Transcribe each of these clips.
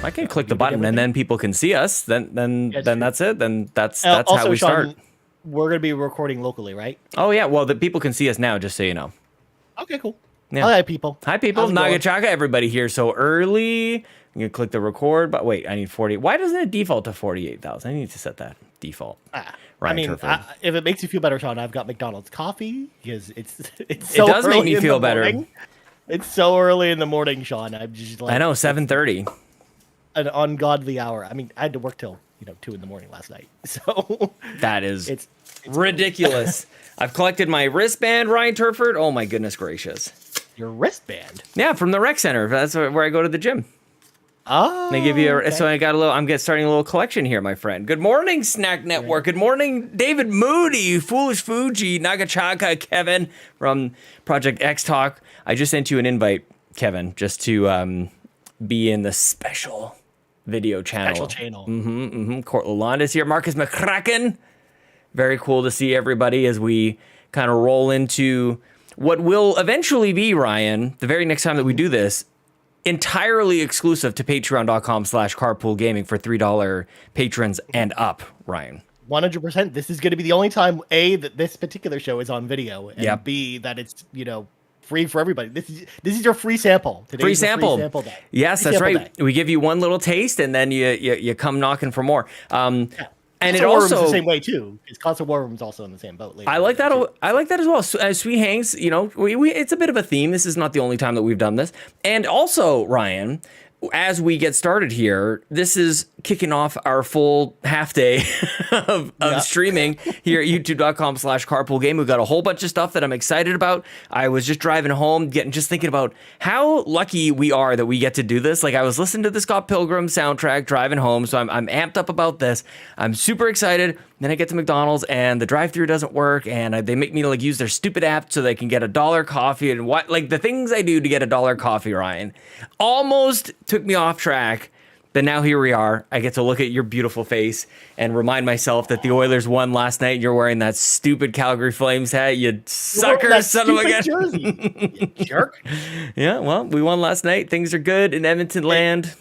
I can click the button and then people can see us. Then that's it. Then that's also, how we Sean, start. We're going to be recording locally, right? Oh, yeah. Well, the people can see us now, just so you know. Okay, cool. Yeah. Hi, people. Hi, people. Nagachaka, everybody here so early. I'm going to click the record, but wait, I need 40. Why doesn't it default to 48,000? I need to set that default. I mean, if it makes you feel better, Sean, I've got McDonald's coffee because it's so it does make me feel better. It's so early in the morning, Sean. I'm just like, I know, 7:30. An ungodly hour. I mean, I had to work till 2 a.m. last night. So that is it's ridiculous. I've collected my wristband, Ryan Turford. Oh my goodness gracious. Your wristband? Yeah, from the rec center. That's where I go to the gym. Oh, they give you so I got I'm starting a little collection here, my friend. Good morning, Snack Network. Good morning, David Moody, Foolish Fuji, Nagachaka, Kevin from Project X Talk. I just sent you an invite, Kevin, just to be in the special video channel. Special channel. Court Lalanda's here. Marcus McCracken. Very cool to see everybody as we kind of roll into what will eventually be, Ryan, the very next time that we do this, entirely exclusive to patreon.com/carpoolgaming for $3 patrons and up, Ryan. 100%. This is going to be the only time, A, that this particular show is on video, and B, that it's, free for everybody. This is your free sample. Today's free sample. Free sample day. Yes, that's right. Day. We give you one little taste, and then you come knocking for more. And it also the same way too. Because Console War Room's also in the same boat. I like that. Too. I like that as well. Sweet Hanks, it's a bit of a theme. This is not the only time that we've done this. And also, Ryan, as we get started here, this is kicking off our full half day of streaming here at youtube.com/carpoolgame. We've got a whole bunch of stuff that I'm excited about. I was just driving home, just thinking about how lucky we are that we get to do this. Like, I was listening to the Scott Pilgrim soundtrack driving home, so I'm amped up about this. I'm super excited. Then I get to McDonald's and the drive-thru doesn't work, and they make me use their stupid app so they can get $1 coffee, and the things I do to get $1 coffee, Ryan, almost took me off track. But now here we are. I get to look at your beautiful face and remind myself that the Oilers won last night. You're wearing that stupid Calgary Flames hat, you sucker, son of a gun. Jersey, you jerk. Yeah, well, we won last night. Things are good in Edmonton land.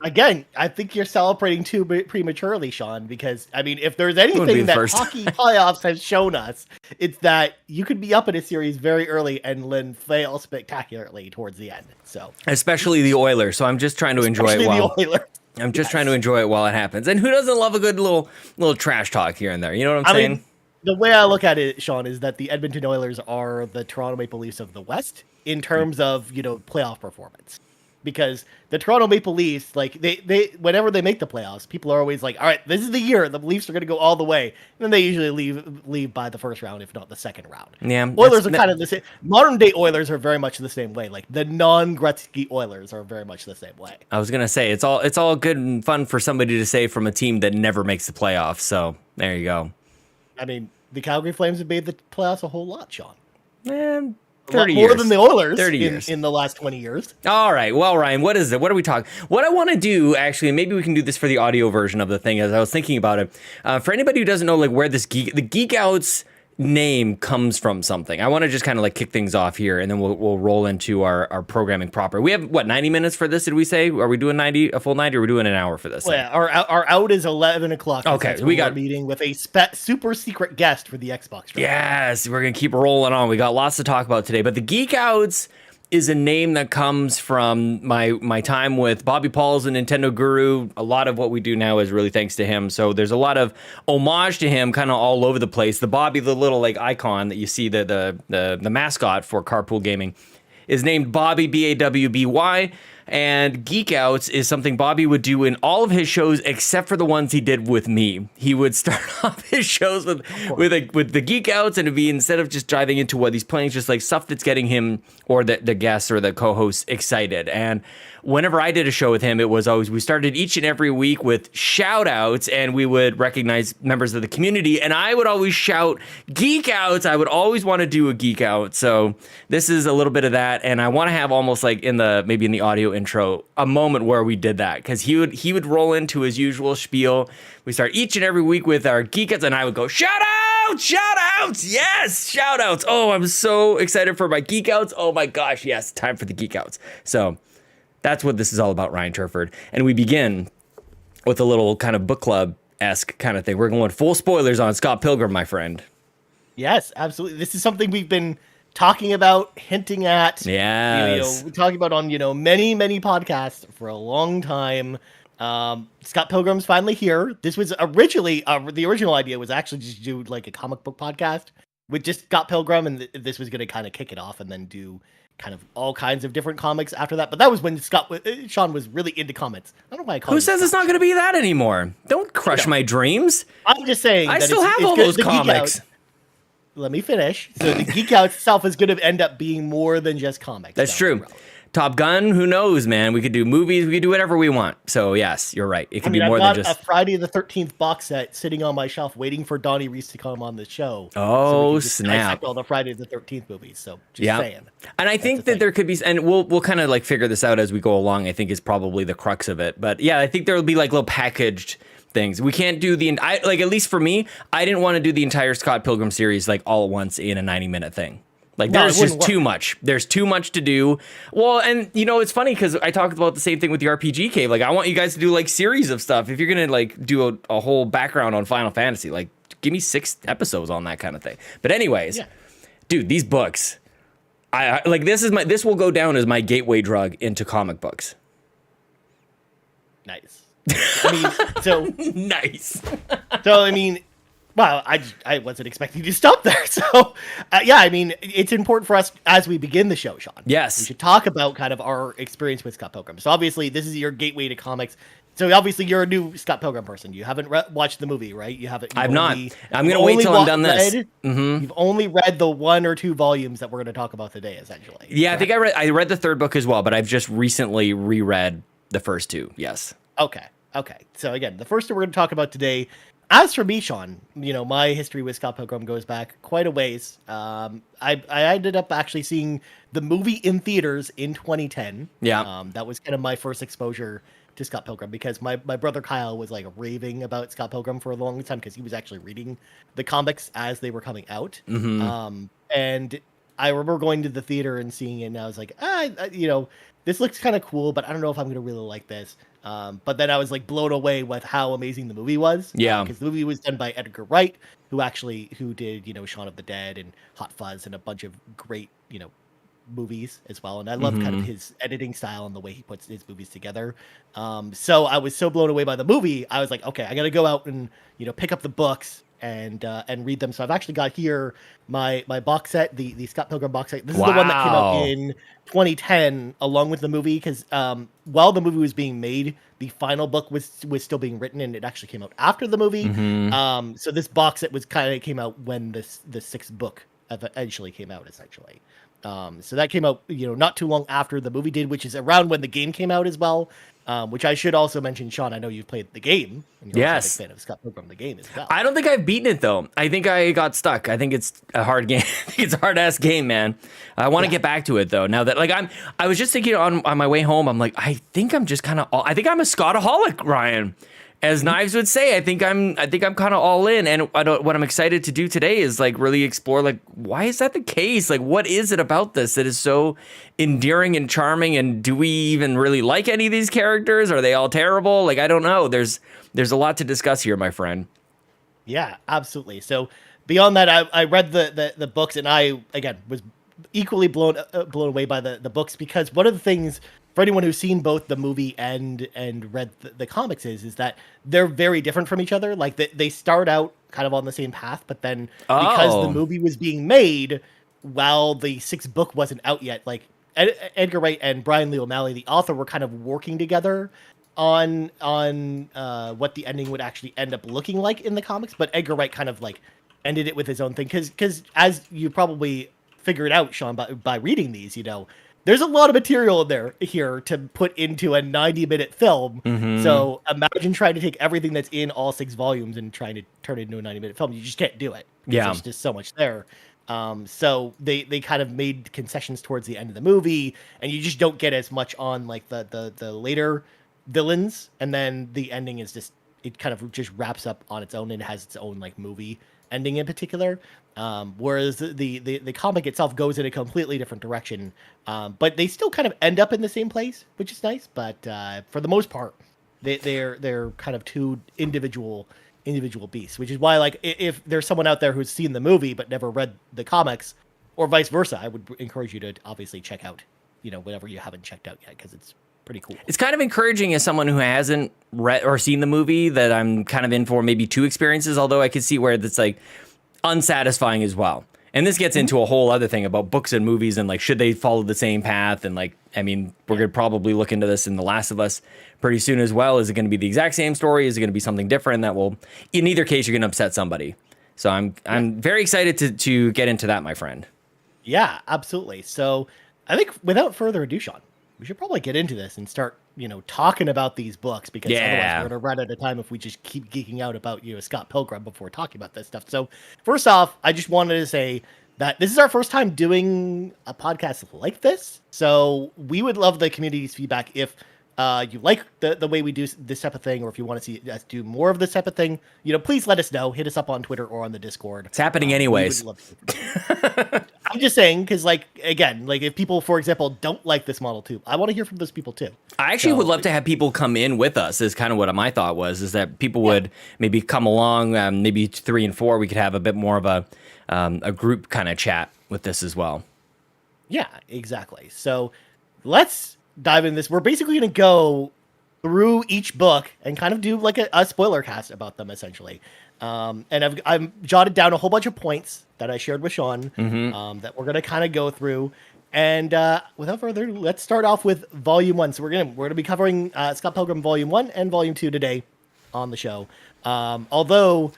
Again, I think you're celebrating too prematurely, Sean, because, I mean, if there's anything that hockey playoffs has shown us, it's that you could be up in a series very early and then fail spectacularly towards the end. So, especially the Oilers. So I'm just trying to enjoy it trying to enjoy it while it happens. And who doesn't love a good little trash talk here and there? You know what I'm saying? Mean, the way I look at it, Sean, is that the Edmonton Oilers are the Toronto Maple Leafs of the West in terms of, playoff performance. Because the Toronto Maple Leafs, they whenever they make the playoffs, people are always like, all right, this is the year the Leafs are going to go all the way. And then they usually leave by the first round, if not the second round. Yeah, Oilers are kind of the same. Modern day Oilers are very much the same way. Like, the non-Gretzky Oilers are very much the same way. I was going to say, it's all good and fun for somebody to say from a team that never makes the playoffs. So there you go. I mean, the Calgary Flames have made the playoffs a whole lot, Sean. Man. 30 more than the Oilers 30 years. In the last 20 years. All right. Well, Ryan, what is it? What are we talking? What I want to do, actually, and maybe we can do this for the audio version of the thing, as I was thinking about it. For anybody who doesn't know, where the Geekouts name comes from something, I want to just kind of kick things off here, and then we'll roll into our programming proper. We have 90 minutes for this? Did we say? Are we doing a full 90, or are we doing an hour for this? Well, yeah, our out is 11 o'clock. Okay, we got a meeting with a super secret guest for the Xbox Drive. Yes, we're gonna keep rolling on. We got lots to talk about today, but the Geekouts is a name that comes from my time with Bobby Paul's a Nintendo guru. A lot of what we do now is really thanks to him. So there's a lot of homage to him kind of all over the place. The Bobby, the little icon that you see, the mascot for Carpool Gaming, is named Bobby, Bawby. And Geekouts is something Bobby would do in all of his shows except for the ones he did with me. He would start off his shows with the Geekouts, and it'd be, instead of just diving into what he's playing, just stuff that's getting him or the guests or the co-hosts excited. And whenever I did a show with him, it was always, we started each and every week with shout outs, and we would recognize members of the community, and I would always shout Geek Outs. I would always want to do a Geek Out. So this is a little bit of that, and I want to have almost maybe in the audio intro, a moment where we did that, because he would roll into his usual spiel. We start each and every week with our Geek Outs, and I would go, shout outs, yes, shout outs. Oh, I'm so excited for my Geek Outs. Oh my gosh, yes, time for the Geek Outs. So That's what this is all about, Ryan Turford. And we begin with a little kind of book club-esque kind of thing. We're going full spoilers on Scott Pilgrim, my friend. Yes, absolutely. This is something we've been talking about, hinting at. Yes. Talking about on, many, many podcasts for a long time. Scott Pilgrim's finally here. This was originally, the original idea was actually just do like a comic book podcast with just Scott Pilgrim, and this was going to kind of kick it off and then do kind of all kinds of different comics after that. But that was when Sean was really into comics. I don't know why I call Who says it's not going to be that anymore? Don't crush my dreams. I'm just saying. I still have all those comics. Let me finish. So the Geekouts itself is going to end up being more than just comics. That's true. Top Gun, who knows, man? We could do movies, we could do whatever we want. So yes, you're right. It could be more than just a Friday the 13th box set sitting on my shelf waiting for Donnie Reese to come on the show. Oh, so snap. All the Friday the 13th movies. So just saying. And I think that there could be, and we'll kind of like figure this out as we go along, I think is probably the crux of it. But yeah, I think there will be like little packaged things. We can't do at least for me, I didn't want to do the entire Scott Pilgrim series like all at once in a 90-minute thing. Like, there's just too much. There's too much to do. Well, and, it's funny because I talked about the same thing with the RPG Cave. Like, I want you guys to do, like, series of stuff. If you're going to, like, do a whole background on Final Fantasy, like, give me 6 episodes on that kind of thing. But anyways, dude, these books, this will go down as my gateway drug into comic books. Nice. Nice. Well, I wasn't expecting you to stop there. So, it's important for us as we begin the show, Sean. Yes. We should talk about kind of our experience with Scott Pilgrim. So, obviously, this is your gateway to comics. So, obviously, you're a new Scott Pilgrim person. You haven't watched the movie, right? You haven't. I've not. I'm going to wait till I'm done this. You've only read the 1 or 2 volumes that we're going to talk about today, essentially. Yeah, correct? I think I read the 3rd book as well, but I've just recently reread the first 2. Yes. Okay. So, again, the first 2 we're going to talk about today. As for me, Sean, my history with Scott Pilgrim goes back quite a ways. I ended up actually seeing the movie in theaters in 2010. Yeah. That was kind of my first exposure to Scott Pilgrim because my brother Kyle was like raving about Scott Pilgrim for a long time because he was actually reading the comics as they were coming out. Mm-hmm. And I remember going to the theater and seeing it, and I was like, this looks kind of cool, but I don't know if I'm going to really like this. But then I was like blown away with how amazing the movie was. Yeah. Because the movie was done by Edgar Wright, who did, Shaun of the Dead and Hot Fuzz and a bunch of great, movies as well. And I love kind of his editing style and the way he puts his movies together. So I was so blown away by the movie. I was like, okay, I got to go out and, pick up the books and read them. So I've actually got here my box set, the Scott Pilgrim box set. This is the one that came out in 2010 along with the movie because while the movie was being made, the final book was still being written and it actually came out after the movie. So this box set came out when the 6th book eventually came out, essentially. So that came out, not too long after the movie did, which is around when the game came out as well. Which I should also mention, Sean, I know you've played the game. And you're also a big fan of Scott Pilgrim, the game as well. I don't think I've beaten it, though. I think I got stuck. I think it's a hard game. I think it's a hard-ass game, man. I want to get back to it, though. Now that, I was just thinking on my way home, I'm like, I think I'm just kind of, I think I'm a Scottaholic, Ryan. As Knives would say, I think I'm kind of all in, and what I'm excited to do today is like really explore like why is that the case? Like what is it about this that is so endearing and charming? And do we even really like any of these characters? Are they all terrible? Like I don't know. There's a lot to discuss here, my friend. Yeah, absolutely. So beyond that, I read the books, and I again was equally blown away by the books because one of the things. For anyone who's seen both the movie and read the comics is that they're very different from each other. Like they start out kind of on the same path, but then because the movie was being made while the 6th book wasn't out yet, like Edgar Wright and Brian Lee O'Malley, the author, were kind of working together on what the ending would actually end up looking like in the comics. But Edgar Wright kind of like ended it with his own thing because as you probably figured out, Sean, by reading these, there's a lot of material in here to put into a 90-minute film. So imagine trying to take everything that's in all 6 volumes and trying to turn it into a 90-minute film. You just can't do it. Yeah. There's just so much there. So they kind of made concessions towards the end of the movie, and you just don't get as much on like the later villains. And then the ending is just, it kind of just wraps up on its own and has its own like movie ending in particular. Whereas the comic itself goes in a completely different direction. But they still kind of end up in the same place, which is nice. But for the most part, they're kind of two individual beasts, which is why, like, if there's someone out there who's seen the movie but never read the comics, or vice versa, I would encourage you to obviously check out, whatever you haven't checked out yet, because it's pretty cool. It's kind of encouraging as someone who hasn't read or seen the movie that I'm kind of in for maybe two experiences, although I could see where that's like unsatisfying as well. And this gets into a whole other thing about books and movies and like, should they follow the same path? And like, I mean, we're going to probably look into this in The Last of Us pretty soon as well. Is it going to be the exact same story? Is it going to be something different that will, in either case, you're going to upset somebody. So I'm very excited to get into that, my friend. Yeah, absolutely. So I think without further ado, Sean, we should probably get into this and start, talking about these books, because otherwise we're going to run out of time if we just keep geeking out about, Scott Pilgrim before talking about this stuff. So first off, I just wanted to say that this is our first time doing a podcast like this. So we would love the community's feedback if you like the way we do this type of thing, or if you want to see us do more of this type of thing, please let us know. Hit us up on Twitter or on the Discord. It's happening anyways. I'm just saying, because, like, again, like, if people, for example, don't like this model too, I want to hear from those people too. I actually would love to have people come in with us, is kind of what my thought was, is that people would maybe come along, maybe 3 and 4, we could have a bit more of a group kind of chat with this as well. Yeah, exactly. So let's dive in this. We're basically going to go through each book and kind of do like a spoiler cast about them, essentially. And I've jotted down a whole bunch of points that I shared with Sean that we're going to kind of go through. And without further ado, let's start off with Volume 1. So we're gonna be covering Scott Pilgrim Volume 1 and Volume 2 today on the show. Although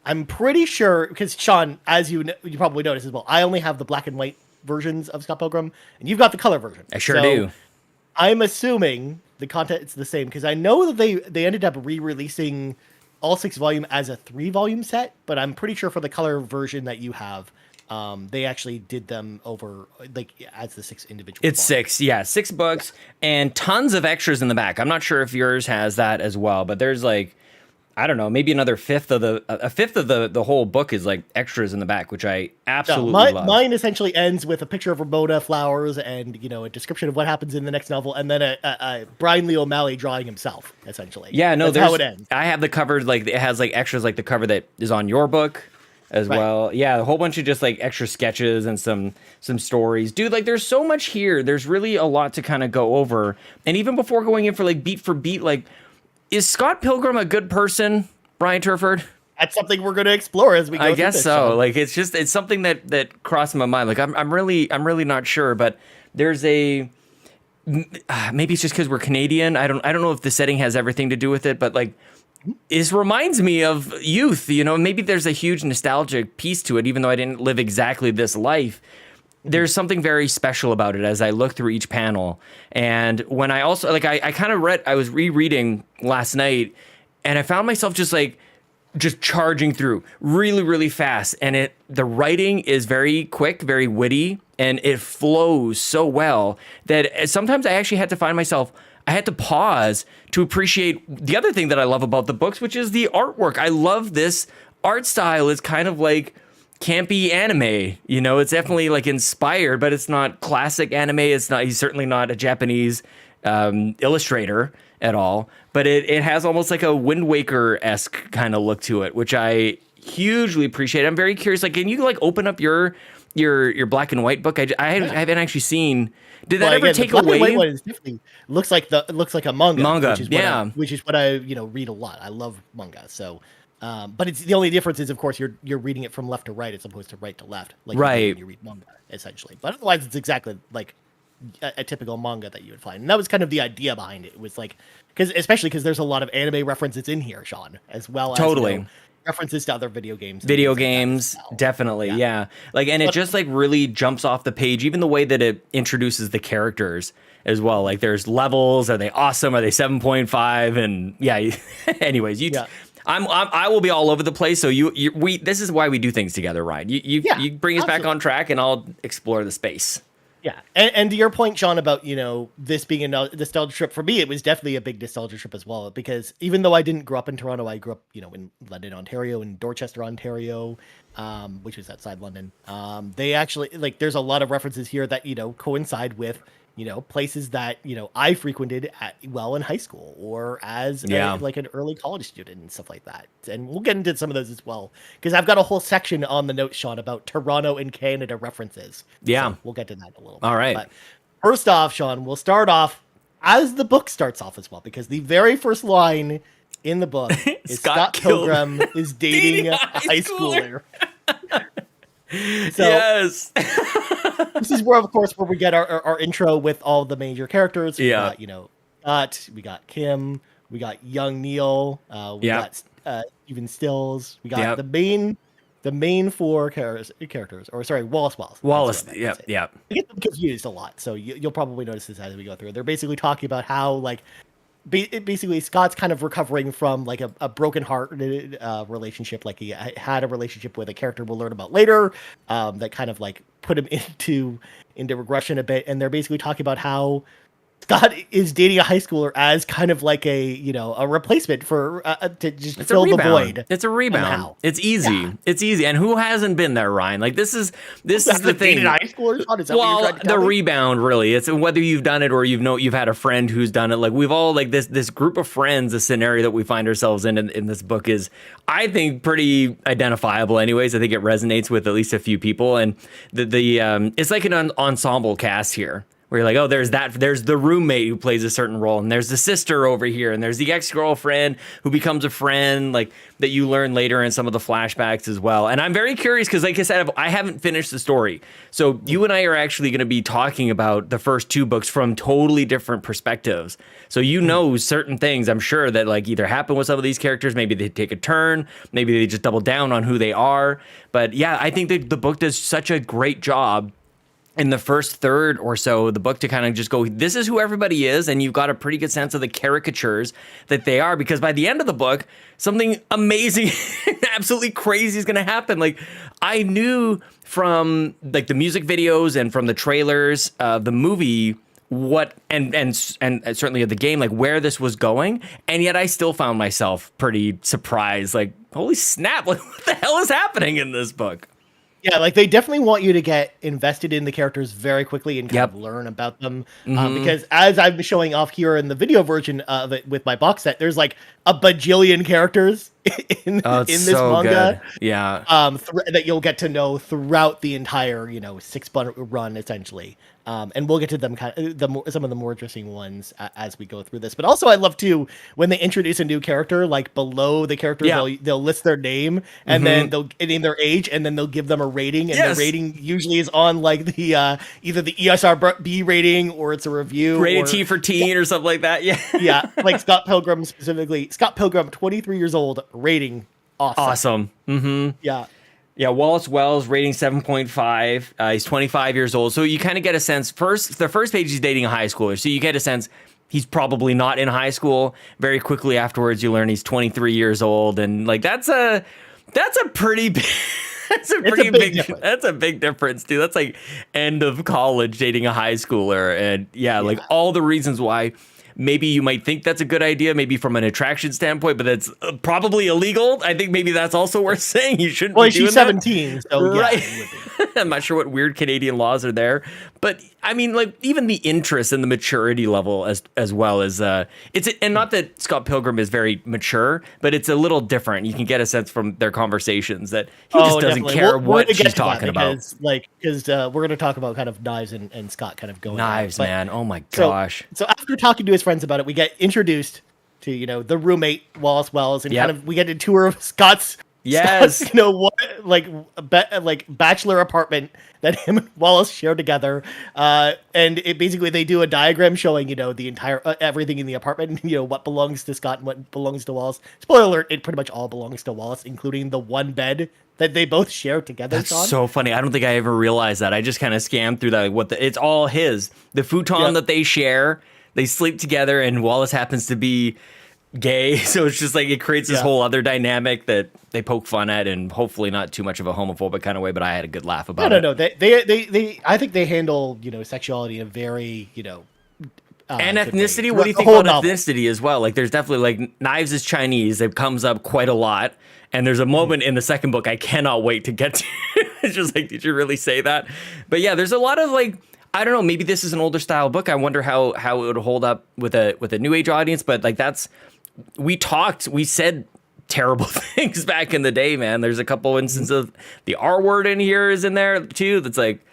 I'm pretty sure, because Sean, as you probably noticed as well, I only have the black and white versions of Scott Pilgrim, and you've got the color version. I sure do. I'm assuming the content's the same, because I know that they ended up re-releasing all 6 volume as a 3-volume set, but I'm pretty sure for the color version that you have, they actually did them over, like, as the 6 individual. It's volumes. 6 books and tons of extras in the back. I'm not sure if yours has that as well, but there's like, I don't know, maybe another fifth of the whole book is like extras in the back, which I absolutely love. Mine essentially ends with a picture of Ramona flowers and, a description of what happens in the next novel, and then a Brian Lee O'Malley drawing himself, essentially. Yeah, no, that's how it ends. I have the cover, like, it has like extras, like the cover that is on your book as well. Yeah, a whole bunch of just like extra sketches and some stories. Dude, like, there's so much here. There's really a lot to kind of go over. And even before going in for like beat for beat, like, is Scott Pilgrim a good person, Brian Turford? That's something we're going to explore as we go. I guess this, so. Sean. Like, it's something that crossed my mind. Like, I'm really not sure, but there's maybe it's just because we're Canadian. I don't know if the setting has everything to do with it, but like, it reminds me of youth. Maybe there's a huge nostalgic piece to it, even though I didn't live exactly this life. There's something very special about it as I look through each panel. And when I also, like, I kind of I was rereading last night, and I found myself just charging through really, really fast. And the writing is very quick, very witty, and it flows so well that sometimes I actually had to find myself, I had to pause to appreciate the other thing that I love about the books, which is the artwork. I love this art style. It's kind of like campy anime, it's definitely like inspired, but it's not classic anime. He's certainly not a Japanese illustrator at all, but it has almost like a Wind Waker-esque kind of look to it, which I hugely appreciate. I'm very curious, like, can you like open up your black and white book? I haven't actually seen. Did that ever take the black away? And white one is definitely looks like a manga, which is what I read a lot. I love manga, so. But it's the only difference is, of course, you're reading it from left to right as opposed to right to left, like right. you read manga, essentially. But otherwise, it's exactly like a typical manga that you would find, and that was kind of the idea behind it. It was like, especially because there's a lot of anime references in here, Sean, as well as references to other video games. Definitely, yeah. Like, and it just like really jumps off the page, even the way that it introduces the characters as well. Like, there's levels. Are they awesome? Are they 7.5? And yeah. Anyways, I will be all over the place. So this is why we do things together, Ryan. You bring us back on track, and I'll explore the space. Yeah, and to your point, Sean, about this being a nostalgia trip for me, it was definitely a big nostalgia trip as well. Because even though I didn't grow up in Toronto, I grew up in London, Ontario, and Dorchester, Ontario, which is outside London. They actually there's a lot of references here that coincide with places that I frequented in high school or as an early college student and stuff like that. And we'll get into some of those as well because I've got a whole section on the notes, Sean, about Toronto and Canada references. Yeah, so we'll get to that in a little bit. All right. But first off, Sean, we'll start off as the book starts off as well, because the very first line in the book is Scott Pilgrim is dating a high schooler. So, yes. This is where, of course, where we get our intro with all the major characters. We Yeah. got, Scott, we got Kim, we got young Neil, we got Stephen Stills, we got the main four characters, or sorry, Wallace. Wallace, yeah. I get them confused a lot, so you'll probably notice this as we go through. They're basically talking about how basically Scott's kind of recovering from a broken heart relationship. Like he had a relationship with a character we'll learn about later that kind of put him into regression a bit, and they're basically talking about how Scott is dating a high schooler as kind of a replacement for to just fill the void. It's a rebound. Somehow. It's easy. Yeah. It's easy. And who hasn't been there, Ryan? This is the thing. Dated high schoolers? Is that what you're trying to tell the me? rebound really. It's whether you've done it or you've had a friend who's done it. We've all this group of friends. The scenario that we find ourselves in this book is, I think, pretty identifiable. Anyways, I think it resonates with at least a few people, and the it's like an ensemble cast here. Where you're there's the roommate who plays a certain role, and there's the sister over here, and there's the ex-girlfriend who becomes a friend, that you learn later in some of the flashbacks as well. And I'm very curious because, like I said, I haven't finished the story. So you and I are actually going to be talking about the first two books from totally different perspectives. So certain things, I'm sure, that either happen with some of these characters, maybe they take a turn, maybe they just double down on who they are. But yeah, I think that the book does such a great job in the first third or so of the book to kind of just go, this is who everybody is, and you've got a pretty good sense of the caricatures that they are, because by the end of the book, something amazing, absolutely crazy is going to happen. I knew from the music videos and from the trailers, the movie, what and certainly of the game, where this was going, and yet I still found myself pretty surprised. Holy snap! What the hell is happening in this book? Yeah, they definitely want you to get invested in the characters very quickly and kind of learn about them. Because as I'm showing off here in the video version of it with my box set, there's a bajillion characters in this manga. Good. Yeah. That you'll get to know throughout the entire 6-book run, essentially. And we'll get to them some of the more interesting ones as we go through this. But also, I love too when they introduce a new character, below the character, they'll list their name and then they'll name their age, and then they'll give them a rating, and the rating usually is on the either the ESRB rating or it's a review, rated T for teen or something like that. Yeah, yeah, Scott Pilgrim specifically. Scott Pilgrim, 23 years old, rating awesome. Yeah. Yeah, Wallace Wells, rating 7.5. He's 25 years old. So you kind of get a sense, the first page he's dating a high schooler. So you get a sense he's probably not in high school. Very quickly afterwards, you learn he's 23 years old. And that's a pretty big... That's a big difference, dude. That's end of college dating a high schooler. And all the reasons why maybe you might think that's a good idea, maybe from an attraction standpoint, but that's probably illegal. I think maybe that's also worth saying. You shouldn't be doing she's 17, so right. I'm not sure what weird Canadian laws are there, but I mean, even the interest and the maturity level as well as and not that Scott Pilgrim is very mature, but it's a little different. You can get a sense from their conversations that he just doesn't care what she's talking about. Because we're going to talk about kind of Knives and Scott kind of going Knives, man. Oh my gosh. So after talking to his friends about it, we get introduced to the roommate Wallace Wells, and kind of we get a tour of Scott's bachelor apartment that him and Wallace share together, and it basically they do a diagram showing the entire everything in the apartment, what belongs to Scott and what belongs to Wallace. Spoiler alert: it pretty much all belongs to Wallace, including the one bed that they both share together. That's Sean. So funny. I don't think I ever realized that. I just kind of scammed through that. It's all his. The futon that they share, they sleep together, and Wallace happens to be gay. So it's just like it creates this whole other dynamic that they poke fun at, and hopefully not too much of a homophobic kind of way. But I had a good laugh about it. No. They I think they handle sexuality in a very And good ethnicity. way. What do you The think whole about novel. ethnicity as well? Like, there's definitely like Knives is Chinese. It comes up quite a lot. And there's a moment in the second book I cannot wait to get to. It's just like, did you really say that? But yeah, there's a lot of like, I don't know. Maybe this is an older style book. I wonder how it would hold up with a new age audience. But like we said terrible things back in the day, man. There's a couple instances of the R word in here is in there too. That's like,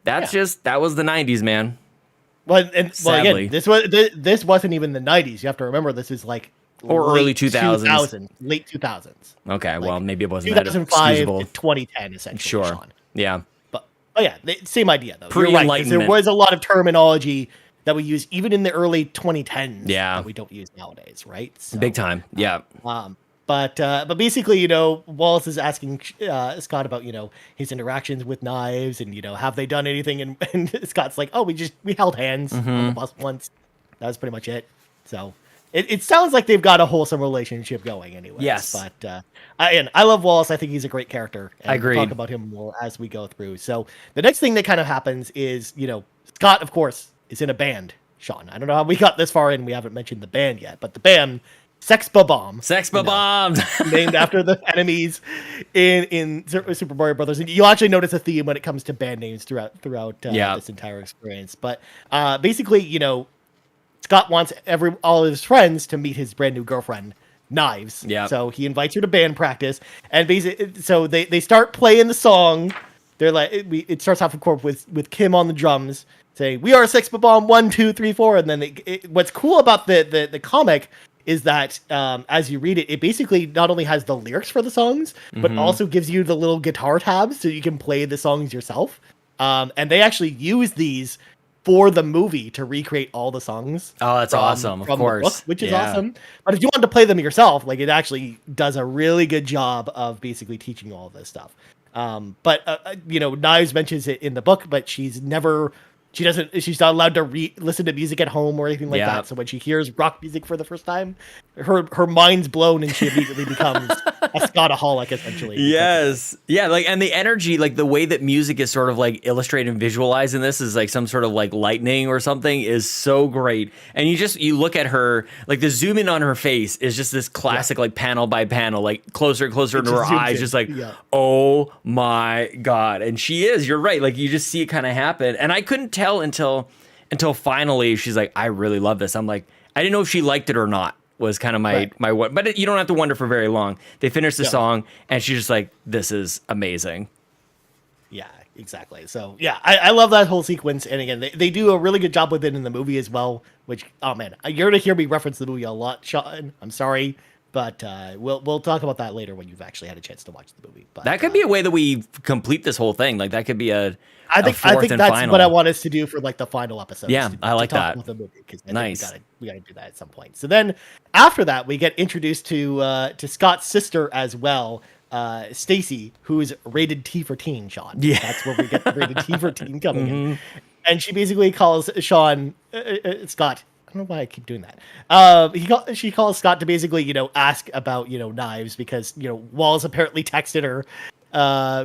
that was the 90s, man. Well, Sadly. again, this wasn't even the 90s. You have to remember this is like early 2000s. Late 2000s. Okay, Like, well, maybe it wasn't that 2005 excusable. to 2010, essentially. Sure. Sean. Yeah. But yeah, same idea though. You're right, 'cause there Pre-Enlightenment. was a lot of terminology that we use even in the early 2010s that we don't use nowadays, right? So, Big time. Yeah. But basically, Wallace is asking Scott about his interactions with Knives and have they done anything? And Scott's like, oh, we held hands on the bus once. That was pretty much it. So it sounds like they've got a wholesome relationship going, anyways. Yes. But I love Wallace. I think he's a great character. And Agreed. We'll talk about him more as we go through. So the next thing that kind of happens is Scott, of course, is in a band. Sean, I don't know how we got this far in. We haven't mentioned the band yet, but the band. Sex Bomb, named after the enemies in Super Mario Brothers. And you'll actually notice a theme when it comes to band names throughout this entire experience. But basically, Scott wants all of his friends to meet his brand new girlfriend, Knives. Yeah. So he invites her to band practice, and basically, so they start playing the song. They're like, it starts off, of course, with Kim on the drums, saying, "We are Sex Bomb 1, 2, 3, 4." And then what's cool about the comic is that as you read it, it basically not only has the lyrics for the songs, but also gives you the little guitar tabs so you can play the songs yourself. And they actually use these for the movie to recreate all the songs. Oh, that's awesome. Of course. The book, which is awesome. But if you wanted to play them yourself, like it actually does a really good job of basically teaching all of this stuff. But Knives mentions it in the book, but she's not allowed to listen to music at home or anything like that. So when she hears rock music for the first time, her mind's blown and she immediately becomes a Scottaholic, essentially. Yes. Yeah, like, and the energy, like the way that music is sort of like illustrated and visualized in this is like some sort of like lightning or something is so great. And you look at her, like the zoom in on her face is just this classic like panel by panel, like closer and closer to her eyes, just like, oh my God. And you're right. Like you just see it kind of happen. And I couldn't tell until finally she's like, I really love this. I'm like, I didn't know if she liked it or not. Was kind of my one, but you don't have to wonder for very long. They finish the song, and she's just like, "This is amazing." Yeah, exactly. So yeah, I love that whole sequence, and again, they do a really good job with it in the movie as well. Which, oh man, you're gonna hear me reference the movie a lot, Sean. I'm sorry, but we'll talk about that later when you've actually had a chance to watch the movie. But that could be a way that we complete this whole thing. Like that could be I think that's final. what I want us to do for like the final episode. Yeah, I like that. About the movie, because nice. We gotta do that at some point. So then after that, we get introduced to Scott's sister as well, Stacy, who is rated T for teen. Sean. Yeah, that's where we get the rated T for teen coming in, and she basically calls Scott. I don't know why I keep doing that. She calls Scott to basically, ask about, Knives, because, Wallace apparently texted her,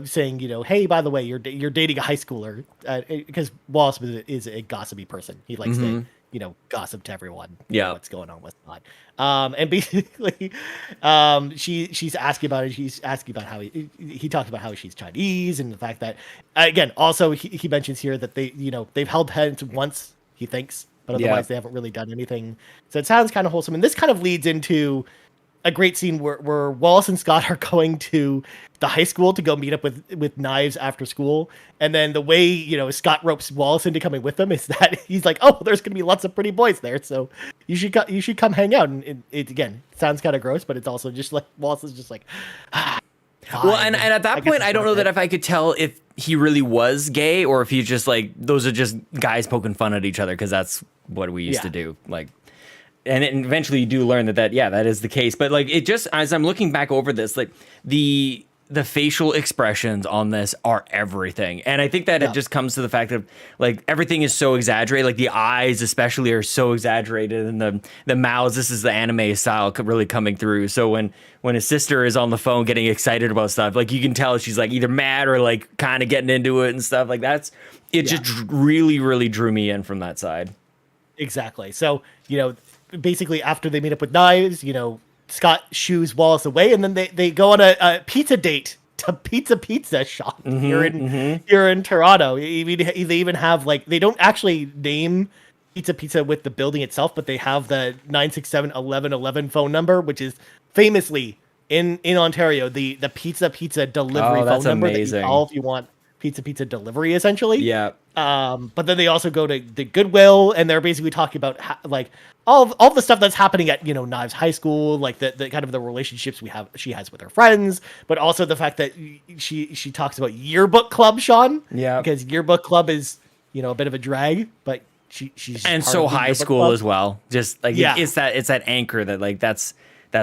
saying, hey, by the way, you're dating a high schooler, because Wallace is a gossipy person. He likes to, gossip to everyone. What's going on with Scott. And basically, she's asking about it. She's asking about how he talks about how she's Chinese, and the fact that, again, also he mentions here that they've held hands once, he thinks, but otherwise they haven't really done anything. So it sounds kind of wholesome. And this kind of leads into a great scene where Wallace and Scott are going to the high school to go meet up with Knives after school. And then the way, Scott ropes Wallace into coming with them is that he's like, oh, there's going to be lots of pretty boys there, so you should come hang out. And it again, sounds kind of gross, but it's also just like, Wallace is just like, well, and at that point, I don't know that if I could tell if he really was gay or if he's just like, those are just guys poking fun at each other, because that's what we used to do. Like, and eventually you do learn that is the case. But like, it just, as I'm looking back over this, like the the facial expressions on this are everything. And I think that it just comes to the fact of like everything is so exaggerated. Like the eyes especially are so exaggerated, and the mouths, this is the anime style really coming through. So when his sister is on the phone getting excited about stuff, like you can tell she's like either mad or like kind of getting into it and stuff like that's it. Just really, really drew me in from that side. Exactly. So, basically after they meet up with Knives, Scott shoos Wallace away, and then they go on a pizza date to Pizza shop here in Toronto. They even have like, they don't actually name Pizza with the building itself, but they have the 967-1111 phone number, which is famously in Ontario the Pizza delivery phone number that you call if you want pizza delivery, essentially. Yeah. But then they also go to the Goodwill, and they're basically talking about like all the stuff that's happening at Knives High School, like the kind of the relationships she has with her friends, but also the fact that she talks about yearbook club, Sean. Yeah. Because yearbook club is a bit of a drag, but she's and so high school club as well. Just like it's that anchor that like that's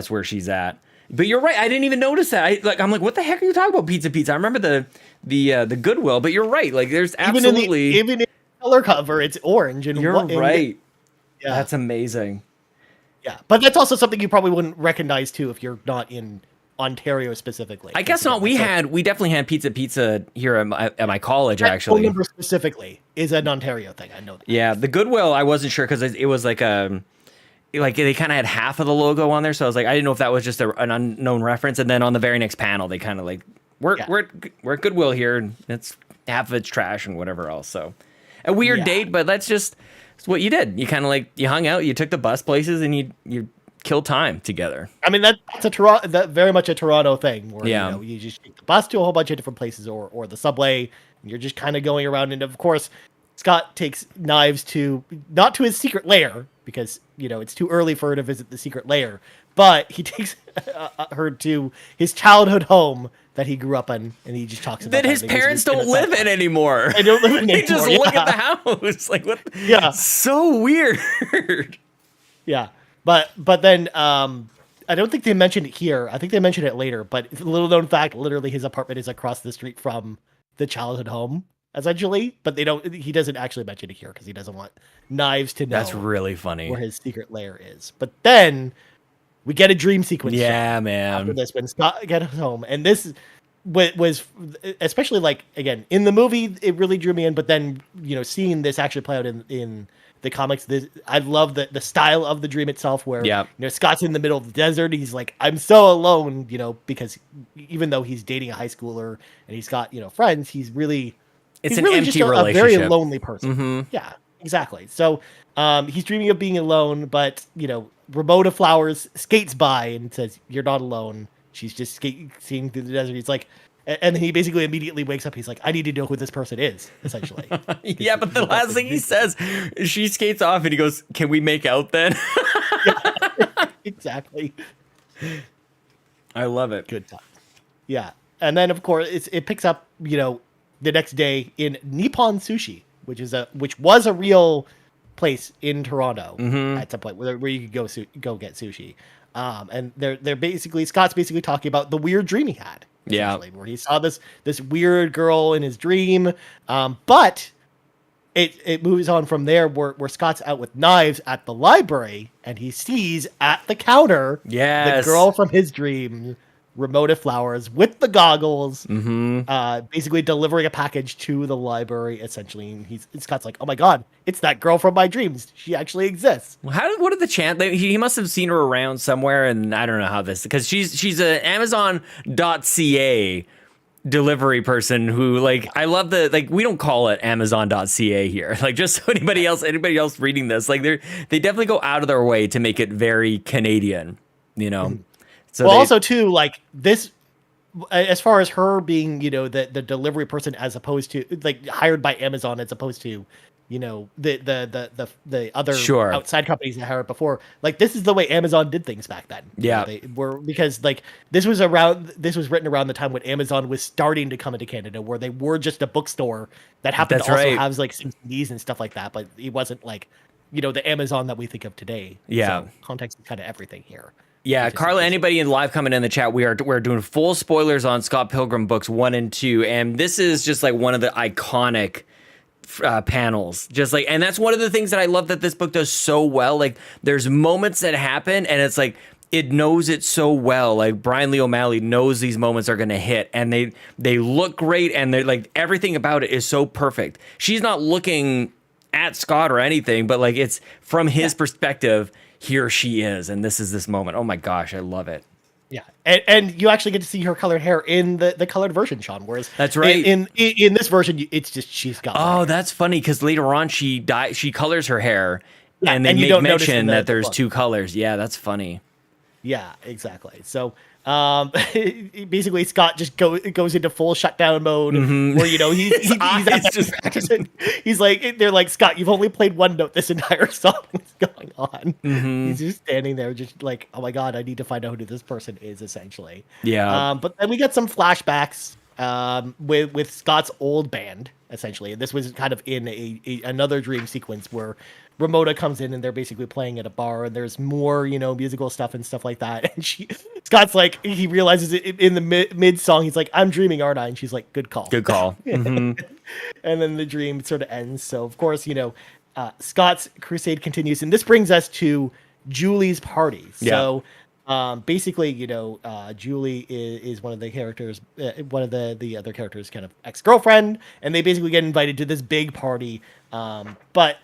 where she's at. But you're right. I didn't even notice that. I'm like, what the heck are you talking about? Pizza. I remember the Goodwill, but you're right. Like, there's absolutely even in the color cover, it's orange. And you're right. Yeah, that's amazing. Yeah, but that's also something you probably wouldn't recognize too if you're not in Ontario specifically. I guess not. We definitely had pizza here at my college. That actually, phone number specifically is an Ontario thing. I know that. Yeah, the Goodwill, I wasn't sure because it was like they kind of had half of the logo on there, so I was like, I didn't know if that was just an unknown reference. And then on the very next panel, they kind of like we're at Goodwill here, and it's half of it's trash and whatever else. So a weird date, but it's what you did. You kind of like you hung out, you took the bus places, and you killed time together. I mean, that's very much a Toronto thing where you just take the bus to a whole bunch of different places or the subway, and you're just kind of going around. And of course, Scott takes Knives not to his secret lair, because it's too early for her to visit the secret lair, but he takes her to his childhood home that he grew up in, and he just talks about that his parents don't live in anymore. They don't live in anymore. They just look at the house like what? Yeah, so weird. Yeah, but then I don't think they mentioned it here. I think they mentioned it later. But little known fact, literally his apartment is across the street from the childhood home, essentially. But he doesn't actually mention it here because he doesn't want Knives to know. That's really funny. Where his secret lair is. But then we get a dream sequence. Yeah, man. After this, when Scott gets home, and this was especially like again in the movie, it really drew me in. But then seeing this actually play out in the comics, I love the style of the dream itself, where Scott's in the middle of the desert. He's like, I'm so alone, because even though he's dating a high schooler and he's got friends, he's an really empty just relationship. A very lonely person. Mm-hmm. Yeah, exactly. So he's dreaming of being alone, but Ramona Flowers skates by and says, "You're not alone." She's just seeing through the desert. He's like. And he basically immediately wakes up. He's like, I need to know who this person is, essentially. Yeah, but the last thing he says, she skates off and he goes, "Can we make out then?" Yeah, exactly. I love it. Good time. Yeah. And then, of course, it picks up, the next day in Nippon Sushi, which was a real place in Toronto at some point where you could go get sushi. And they're basically, Scott's basically talking about the weird dream he had. Yeah, where he saw this weird girl in his dream, but it moves on from there where Scott's out with Knives at the library, and he sees at the counter the girl from his dream, Ramona Flowers, with the goggles, basically delivering a package to the library, essentially. And Scott's like, "Oh my god, it's that girl from my dreams. She actually exists." What are the chances? He must have seen her around somewhere, and I don't know how this, because she's an Amazon.ca delivery person who, like, I love we don't call it Amazon.ca here. Like, just so anybody else reading this, like they definitely go out of their way to make it very Canadian, So also too, like this, as far as her being, the delivery person, as opposed to like hired by Amazon, as opposed to, the other outside companies that hired before. Like, this is the way Amazon did things back then. Yeah, they were, because like this was written around the time when Amazon was starting to come into Canada, where they were just a bookstore that happened to also have like some CDs and stuff like that, but it wasn't like the Amazon that we think of today. Yeah, so context is kind of everything here. Yeah, because Carla, anybody in live coming in the chat, we're doing full spoilers on Scott Pilgrim books 1 and 2, and this is just like one of the iconic panels. Just like, and that's one of the things that I love that this book does so well. Like, there's moments that happen, and it's like it knows it so well. Like Brian Lee O'Malley knows these moments are gonna hit, and they look great, and they're like everything about it is so perfect. She's not looking at Scott or anything, but like it's from his perspective. Here she is, and this is this moment. Oh my gosh, I love it. Yeah, and you actually get to see her colored hair in the colored version, Sean. Whereas that's right. In this version, it's just she's got. Oh, that's funny because later on she colors her hair, and they make mention that there's two colors. Yeah, that's funny. Yeah, exactly. So basically Scott just goes into full shutdown mode where he's just practicing. He's like, they're like, Scott, you've only played one note this entire song. What's going on? He's just standing there just like, oh my god, I need to find out who this person is, essentially. Yeah. But then we get some flashbacks with Scott's old band, essentially, and this was kind of in another dream sequence where Ramona comes in and they're basically playing at a bar, and there's more, musical stuff and stuff like that. And Scott's like, he realizes it in the mid song, he's like, I'm dreaming, aren't I? And she's like, good call. Good call. And then the dream sort of ends. So of course, Scott's crusade continues, and this brings us to Julie's party. So basically, Julie is one of the characters, one of the other characters' kind of ex-girlfriend, and they basically get invited to this big party. But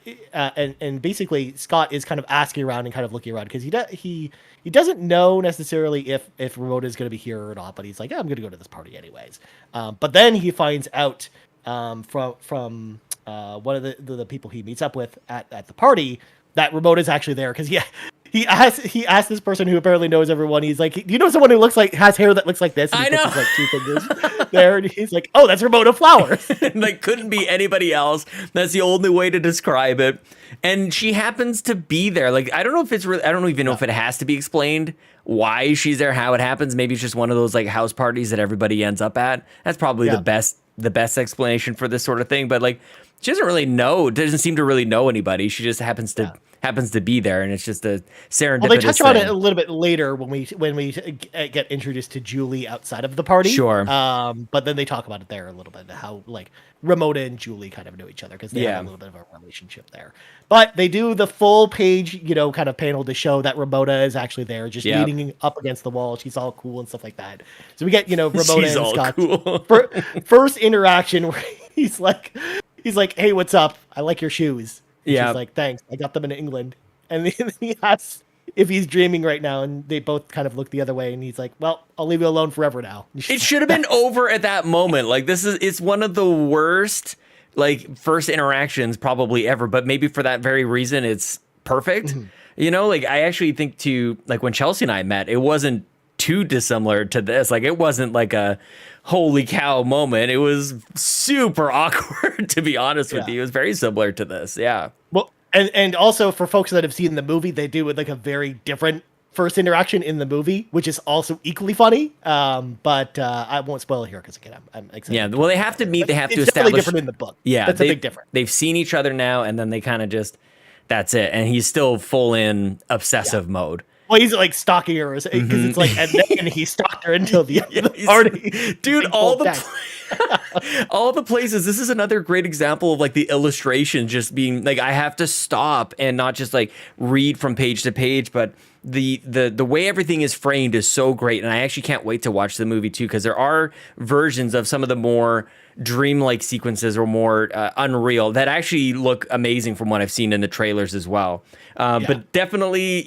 basically Scott is kind of asking around and kind of looking around because he doesn't know necessarily if Ramona is going to be here or not, but he's like, I'm going to go to this party anyways. But then he finds out from one of the people he meets up with at the party that Ramona is actually there because he asked this person who apparently knows everyone. He's like, do you know someone who has hair that looks like this? And I know. Puts his, like, 2 fingers there, and he's like, oh, that's Ramona Flowers. Like, couldn't be anybody else. That's the only way to describe it. And she happens to be there. Like, I don't know if it's really, I don't even know if it has to be explained why she's there, how it happens. Maybe it's just one of those like house parties that everybody ends up at. That's probably the best explanation for this sort of thing. But like, she doesn't really know, doesn't seem to really know anybody. She just happens to be there, and it's just a serendipitous Well, they touch thing. on it a little bit later when we get introduced to Julie outside of the party. Sure. But then they talk about it there a little bit, how like Ramona and Julie kind of know each other because they have a little bit of a relationship there. But they do the full page, kind of panel to show that Ramona is actually there, just leaning up against the wall. She's all cool and stuff like that. So we get, Ramona She's and all Scott cool. first interaction where he's like, hey, what's up? I like your shoes. Yeah. She's like, thanks. I got them in England. And then he asks if he's dreaming right now, and they both kind of look the other way. And he's like, well, I'll leave you alone forever now. It should have been over at that moment. Like, it's one of the worst, like, first interactions probably ever. But maybe for that very reason, it's perfect. Like, I actually think like, when Chelsea and I met, it wasn't too dissimilar to this. Like, it wasn't like a holy cow moment. It was super awkward, to be honest with you. It was very similar to this. Yeah. Well, and also for folks that have seen the movie, they do like a very different first interaction in the movie, which is also equally funny. But I won't spoil it here because again, I'm excited. Yeah. Well, they have to meet. They have to establish. It's definitely different in the book. Yeah. That's a big difference. They've seen each other now, and then they kind of just, that's it. And he's still full in obsessive mode. Well, he's like stalking her because it's like, and then he stalked her until the end of the party. Dude, all the places. This is another great example of like the illustration just being like, I have to stop and not just like read from page to page, but the way everything is framed is so great. And I actually can't wait to watch the movie too, because there are versions of some of the more dreamlike sequences or more unreal that actually look amazing from what I've seen in the trailers as well. But definitely,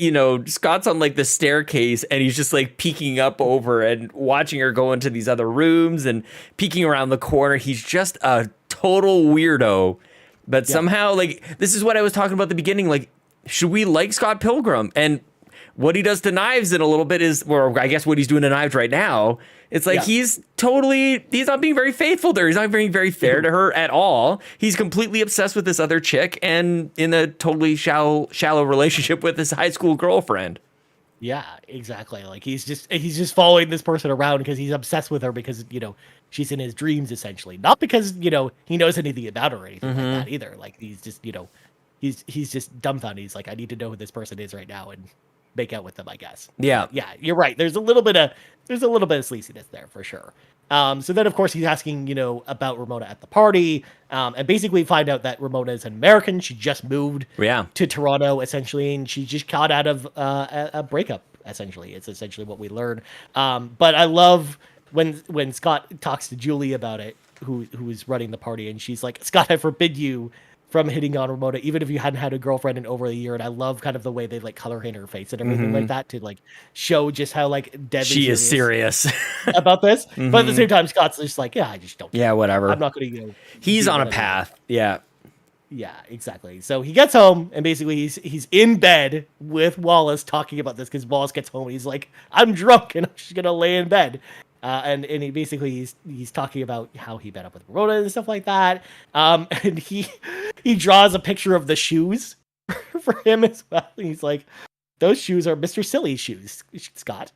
Scott's on like the staircase and he's just like peeking up over and watching her go into these other rooms and peeking around the corner. He's just a total weirdo. But somehow, like, this is what I was talking about at the beginning. Like, should we like Scott Pilgrim? And what he does to Knives in a little bit is, or I guess what he's doing to Knives right now, it's like he's not being very faithful to her. He's not being very fair to her at all. He's completely obsessed with this other chick and in a totally shallow relationship with his high school girlfriend. Yeah, exactly. Like he's just following this person around because he's obsessed with her because, she's in his dreams essentially. Not because, he knows anything about her or anything like that either. Like he's just, he's just dumbfounded. He's like, I need to know who this person is right now. And make out with them, I guess. Yeah. Yeah, you're right. There's a little bit of sleaziness there for sure. So then, of course, he's asking, about Ramona at the party, and basically find out that Ramona is an American. She just moved to Toronto, essentially, and she just got out of a breakup, essentially. It's essentially what we learn. But I love when Scott talks to Julie about it, who is running the party, and she's like, Scott, I forbid you from hitting on Ramona, even if you hadn't had a girlfriend in over a year. And I love kind of the way they like color in her face and everything like that to like show just how like deadly she is serious about this. But at the same time, Scott's just like, yeah, I just don't. Yeah, whatever. I'm not going to. He's on a path. Yeah. Yeah, exactly. So he gets home and basically he's in bed with Wallace talking about this because Wallace gets home and he's like, I'm drunk and I'm just gonna lay in bed. And he basically he's talking about how he met up with Ramona and stuff like that. And he draws a picture of the shoes for him as well. And he's like, those shoes are Mr. Silly's shoes, Scott,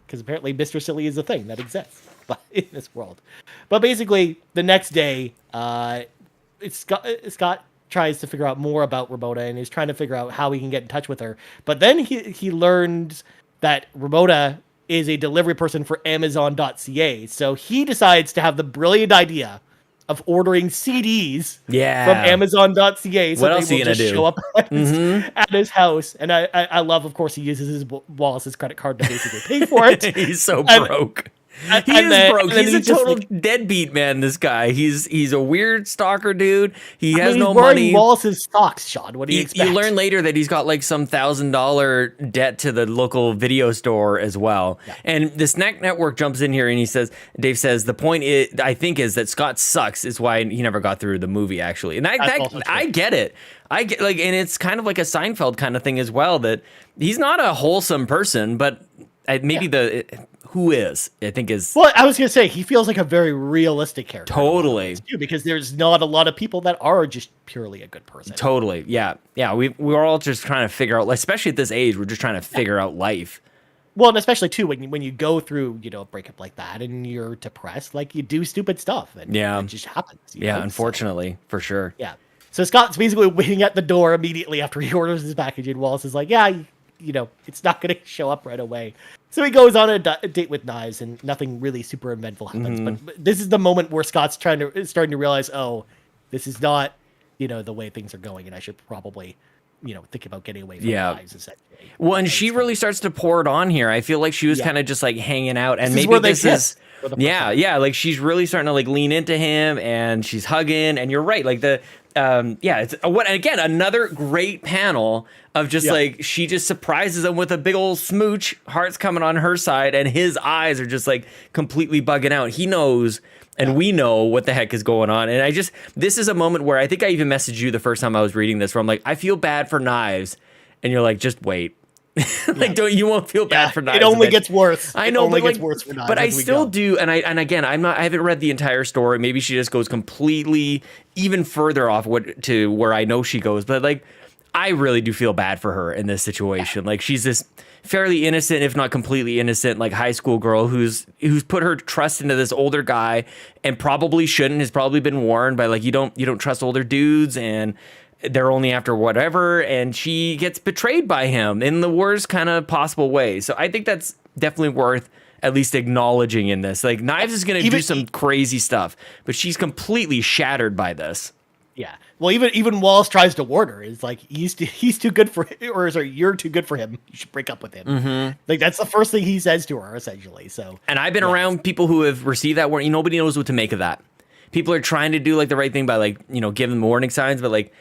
because apparently Mr. Silly is a thing that exists in this world. But basically, the next day, Scott tries to figure out more about Ramona and is trying to figure out how he can get in touch with her. But then he learns that Ramona is a delivery person for Amazon.ca. So he decides to have the brilliant idea of ordering CDs from Amazon.ca. So what else they will just show up at his house. And I love, of course, he uses his Wallace's credit card to basically pay for it. He's so broke. He is broke. He's a total deadbeat, man. This guy. He's a weird stalker dude. He has no money. He's wearing Wallace's socks, Sean. What do you expect? You learn later that he's got like some $1,000 debt to the local video store as well. Yeah. And the Snack Network jumps in here and Dave says the point I think is that Scott sucks is why he never got through the movie actually. And I get it. I get like, and it's kind of like a Seinfeld kind of thing as well, that he's not a wholesome person, but maybe who is, I think is... Well, I was going to say, he feels like a very realistic character. Totally. Too, because there's not a lot of people that are just purely a good person. Totally, yeah. Yeah, we're all just trying to figure out, especially at this age, we're just trying to figure out life. Well, and especially, too, when you go through, a breakup like that and you're depressed, like, you do stupid stuff. And it just happens. Unfortunately, for sure. Yeah. So Scott's basically waiting at the door immediately after he orders his package, and Wallace is like, it's not going to show up right away. So he goes on a date with Knives, and nothing really super eventful happens. But this is the moment where Scott's starting to realize, oh, this is not, the way things are going, and I should probably, think about getting away from Knives. Essentially. Well, and she really starts to pour it on here. I feel like she was kind of just like hanging out, and maybe this is. Like she's really starting to like lean into him, and she's hugging, and you're right, like it's again another great panel of just like she just surprises him with a big old smooch, heart's coming on her side, and his eyes are just like completely bugging out. He knows, and we know what the heck is going on. And this is a moment where I think I even messaged you the first time I was reading this, where I'm like, I feel bad for Knives, and you're like, just wait. You won't feel bad for Knives. It only gets worse. I know, it gets worse for Knives. But I still do, and again, I haven't read the entire story. Maybe she just goes completely even further off to where I know she goes. But like, I really do feel bad for her in this situation. Like, she's this fairly innocent, if not completely innocent, like high school girl who's put her trust into this older guy, and probably shouldn't. Has probably been warned by like, you don't trust older dudes, and they're only after whatever, and she gets betrayed by him in the worst kind of possible way. So I think that's definitely worth at least acknowledging in this. Like, Knives is going to do some crazy stuff, but she's completely shattered by this. Yeah. Well, even Wallace tries to warn her. It's like, he's too good for, or sorry, you're too good for him. You should break up with him. Like, that's the first thing he says to her, essentially. So, and I've been around people who have received that warning. Nobody knows what to make of that. People are trying to do like the right thing by like, giving them warning signs, but like,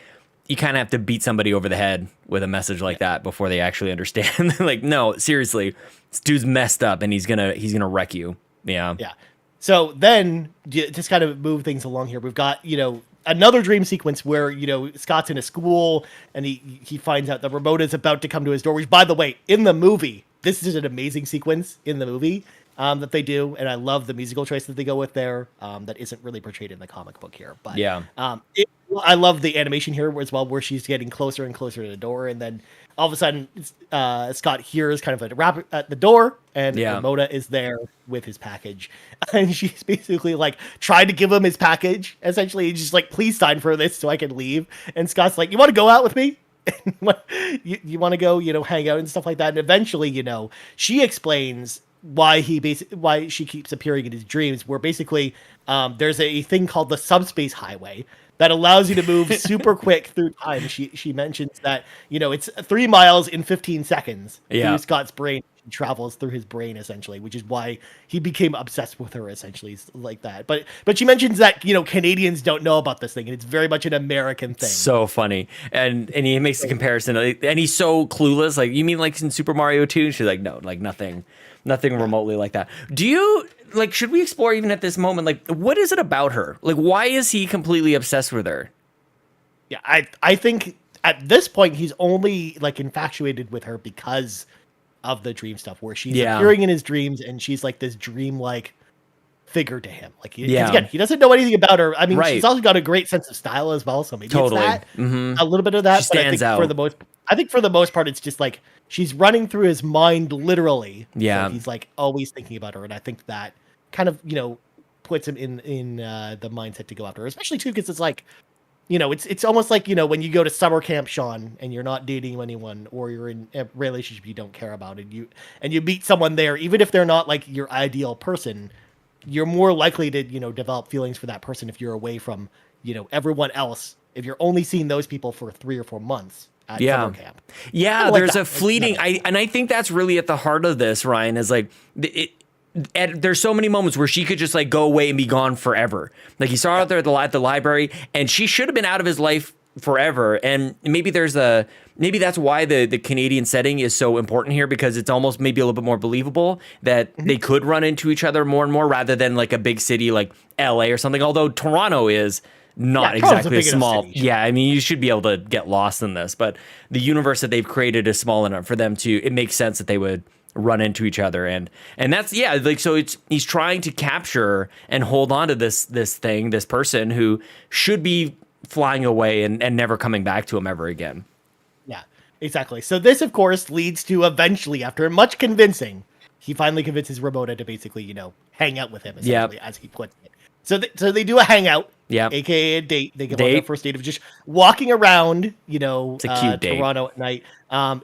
you kind of have to beat somebody over the head with a message like that before they actually understand. Like, no, seriously, this dude's messed up, and he's gonna wreck you. Yeah. Yeah. So then, just kind of move things along here. We've got, another dream sequence where, Scott's in a school, and he finds out that Ramona's about to come to his door, which, by the way, in the movie, this is an amazing sequence in the movie that they do, and I love the musical choice that they go with there that isn't really portrayed in the comic book here. But I love the animation here as well, where she's getting closer and closer to the door, and then all of a sudden, Scott hears kind of a rap at the door, and Ramona is there with his package, and she's basically like trying to give him his package. Essentially, just like, please sign for this so I can leave. And Scott's like, "You want to go out with me?" you want to go, hang out and stuff like that. And eventually, she explains why why she keeps appearing in his dreams, where basically there's a thing called the subspace highway that allows you to move super quick through time. She mentions that, it's 3 miles in 15 seconds through Scott's brain. She travels through his brain essentially, which is why he became obsessed with her essentially, like that. But she mentions that, Canadians don't know about this thing, and it's very much an American thing. So funny. And he makes the comparison, and he's so clueless. Like, you mean like in Super Mario 2? She's like, no, like nothing remotely like that. Do you, like, should we explore even at this moment, like, what is it about her? Like, why is he completely obsessed with her? Yeah, I think at this point he's only like infatuated with her because of the dream stuff, where she's appearing in his dreams, and she's like this dream-like figure to him. Like, again, he doesn't know anything about her. I mean, she's also got a great sense of style as well, so maybe it's that. A little bit of that. She stands out. I think for the most part, it's just like she's running through his mind literally. Yeah. So he's like always thinking about her, and I think that kind of puts him in the mindset to go after her, especially too because it's like, it's almost like, when you go to summer camp, Sean, and you're not dating anyone, or you're in a relationship you don't care about, and you meet someone there, even if they're not like your ideal person, you're more likely to develop feelings for that person if you're away from everyone else. If you're only seeing those people for 3 or 4 months. At summer camp. Yeah, there's a fleeting, I think that's really at the heart of this, Ryan, is like, there's so many moments where she could just like go away and be gone forever. Like, he saw her out there at the library, and she should have been out of his life forever. And maybe that's why the Canadian setting is so important here, because it's almost maybe a little bit more believable that they could run into each other more and more, rather than like a big city like LA or something. Although Toronto is not exactly a small. Yeah, I mean, you should be able to get lost in this, but the universe that they've created is small enough for them to. It makes sense that they would run into each other, and that's like, so he's trying to capture and hold on to this person who should be flying away and never coming back to him ever again. Yeah, exactly. So this, of course, leads to eventually, after much convincing, he finally convinces Ramona to basically hang out with him, essentially, as he puts it. So they do a hangout, aka a date. They give on their first date of just walking around, it's a cute date. Toronto at night,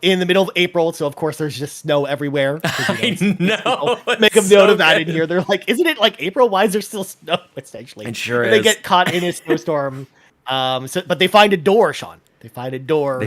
in the middle of April. So of course there's just snow everywhere. I know. Make a note of that in here. They're like, isn't it like April? Why is there still snow? Essentially, it sure is. They get caught in a snowstorm. But they find a door, Sean. They find a door.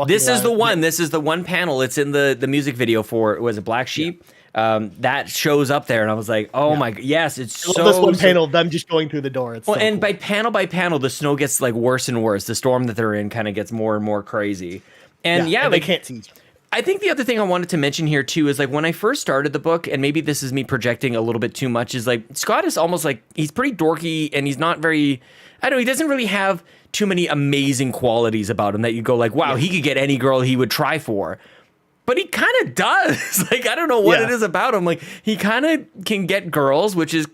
This is the one. This is the one panel. It's in the music video for, was it Black Sheep? That shows up there, and I was like, "Oh my, yes!" It's so. This one panel, them just going through the door. It's well, so and cool. by panel, the snow gets like worse and worse. The storm that they're in kind of gets more and more crazy, and and like, they can't see each other. I think the other thing I wanted to mention here too is like when I first started the book, and maybe this is me projecting a little bit too much, is like Scott is almost like he's pretty dorky, and he's not very. I don't know. He doesn't really have too many amazing qualities about him that you go like, wow, he could get any girl he would try for. But he kind of does. Like, I don't know what it is about him. Like, he kind of can get girls, which is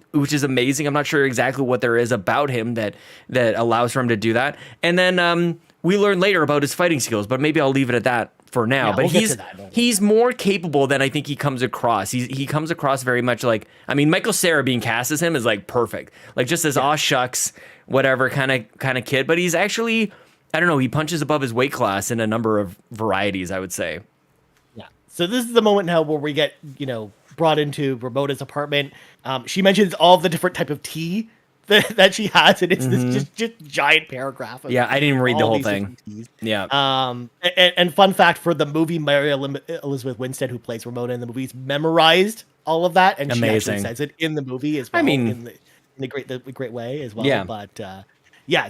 amazing. I'm not sure exactly what there is about him that allows for him to do that. And then we learn later about his fighting skills, but maybe I'll leave it at that for now. But he's more capable than I think he comes across. He comes across very much like, I mean, Michael Cera being cast as him is like perfect. Like just as aw shucks, whatever kind of kid. But he's actually, I don't know, he punches above his weight class in a number of varieties, I would say. So this is the moment now where we get, brought into Ramona's apartment. She mentions all the different type of tea that she has, and it's this just giant paragraph. I didn't even read the whole thing. Yeah. And fun fact for the movie, Mary Elizabeth Winstead, who plays Ramona in the movies, memorized all of that, and she actually says it in the movie as well. I mean, in the great way as well. Yeah. But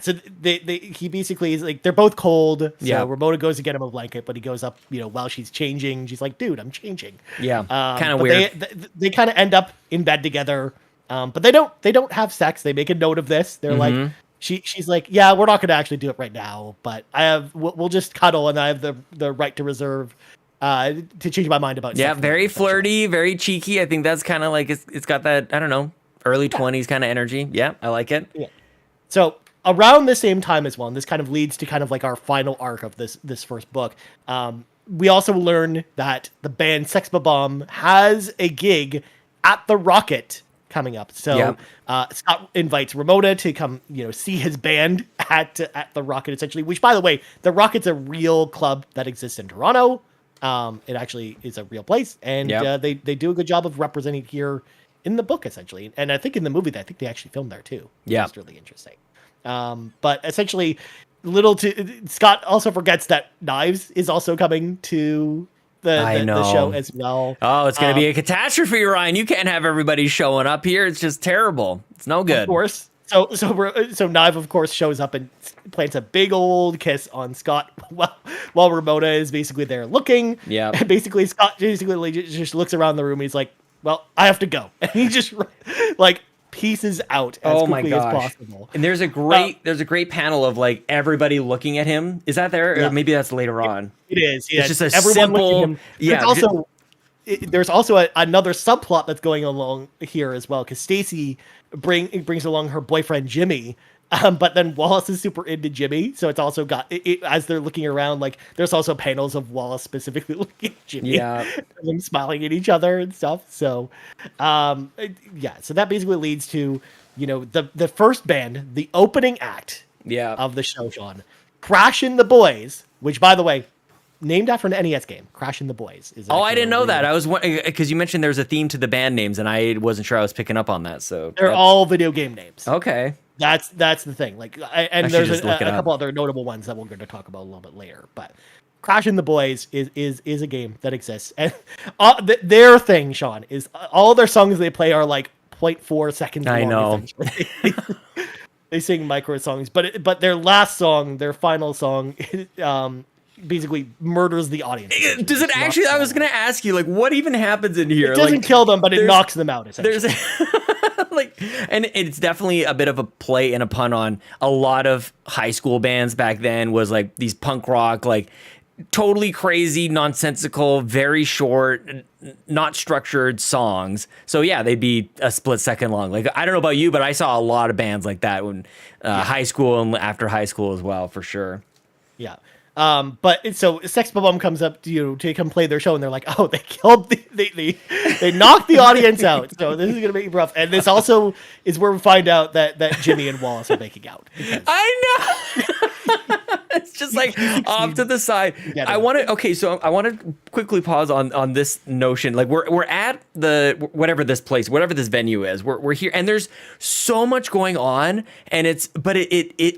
so he basically is like, they're both cold. So Ramona goes to get him a blanket, but he goes up, while she's changing. She's like, dude, I'm changing. Yeah. Kind of weird. They kind of end up in bed together. But they don't have sex. They make a note of this. They're like, she's like, yeah, we're not going to actually do it right now, but we'll just cuddle, and I have the right to reserve, to change my mind about. Yeah. Very flirty, very cheeky. I think that's kind of like, it's got that, I don't know, early 20s kind of energy. Yeah. I like it. Yeah. So around the same time as well, and this kind of leads to kind of like our final arc of this first book. We also learn that the band Sex Bomb has a gig at the Rocket coming up. So Scott invites Ramona to come, see his band at the Rocket, essentially. Which, by the way, the Rocket's a real club that exists in Toronto. It actually is a real place, and they do a good job of representing it here in the book, essentially. And I think in the movie, I think they actually filmed there too. Yeah, it's really interesting. But essentially, Scott also forgets that Knives is also coming to the show as well. Oh, it's going to be a catastrophe, Ryan. You can't have everybody showing up here. It's just terrible. It's no good. Of course. So Knife, of course, shows up and plants a big old kiss on Scott while Ramona is basically there looking. Yeah. And basically, Scott just looks around the room. He's like, well, I have to go. And he just like pieces out as quickly as possible. And there's a great panel of like everybody looking at him. Is that there? Yeah. Or maybe that's later on. It is. Yeah. It's just everyone looking at him. Yeah. There's also another subplot that's going along here as well, because Stacy brings along her boyfriend Jimmy, but then Wallace is super into Jimmy, so it's also got as they're looking around, like there's also panels of Wallace specifically looking at Jimmy, and them smiling at each other and stuff. So, so that basically leads to the first band, the opening act, of the show, Sean, Crashin' the Boys, which, by the way, named after an NES game, Crashin' the Boys. I didn't know that. I was because you mentioned there's a theme to the band names, and I wasn't sure I was picking up on that. So they're all video game names. Okay, that's the thing. Like, and there's a couple other notable ones that we're going to talk about a little bit later. But Crashin' the Boys is a game that exists, and their thing, Sean, is all their songs they play are like 0.4 seconds long. I know. They sing micro songs, but their last song, their final song, basically murders the audience. Does it actually? I was going to ask you, like, what even happens in here? It doesn't kill them, but it knocks them out. Essentially. And it's definitely a bit of a play and a pun on a lot of high school bands back then. Was like these punk rock, like totally crazy, nonsensical, very short, not structured songs. So yeah, they'd be a split second long. Like, I don't know about you, but I saw a lot of bands like that when high school and after high school as well, for sure. Yeah. But so Sex Bomb comes up to come play their show, and they're like, "Oh, they killed they knocked the audience out." So this is gonna make you rough. And this also is where we find out that Jimmy and Wallace are making out. I know. It's just like off to the side. I want to quickly pause on this notion. Like we're at whatever this venue is. We're here, and there's so much going on, and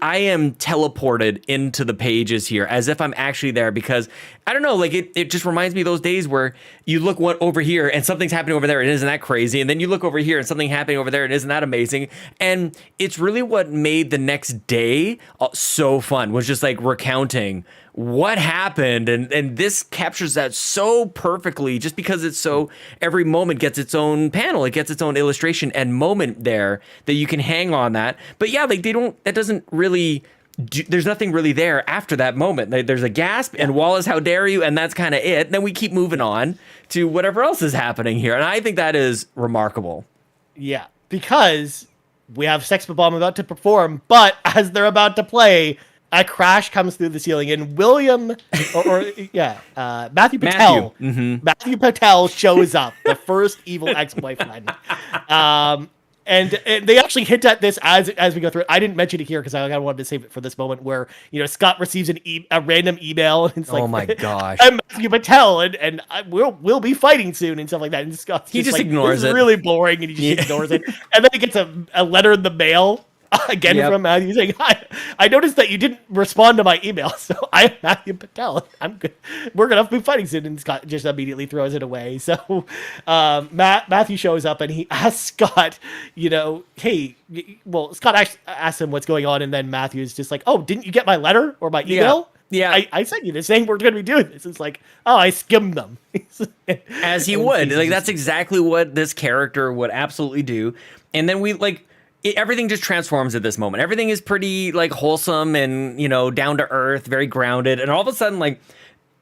I am teleported into the pages here as if I'm actually there, because I don't know, like it just reminds me of those days where you look over here and something's happening over there, and isn't that crazy? And then you look over here and something happening over there, and isn't that amazing? And it's really what made the next day so fun, was just like recounting what happened, and this captures that so perfectly, just because it's so, every moment gets its own panel, it gets its own illustration and moment there that you can hang on that. But yeah, like that doesn't really there's nothing really there after that moment. There's a gasp and Wallace, how dare you, and that's kind of it. Then we keep moving on to whatever else is happening here, and I think that is remarkable. Yeah, because we have Sex Bomb about to perform, but as they're about to play, a crash comes through the ceiling, and Matthew Patel. Matthew Patel shows up, the first evil ex-boyfriend. And they actually hint at this as we go through it. I didn't mention it here because I wanted to save it for this moment where Scott receives a random email, and it's like, oh my gosh, I'm Matthew Patel, and we'll be fighting soon and stuff like that. And Scott just ignores it. It's really boring, and he just ignores it. And then he gets a letter in the mail. Again, from Matthew saying, "Hi, I noticed that you didn't respond to my email, so I'm Matthew Patel. I'm good. We're gonna be fighting soon." And Scott just immediately throws it away. So Matthew shows up and he asks Scott, "Hey," Scott asks him what's going on, and then Matthew is just like, "Oh, didn't you get my letter or my email? Yeah. I sent you this saying we're going to be doing this." It's like, "Oh, I skimmed them." As he would. Like, that's exactly what this character would absolutely do. And then everything just transforms at this moment. Everything is pretty like wholesome and, down to earth, very grounded. And all of a sudden, like,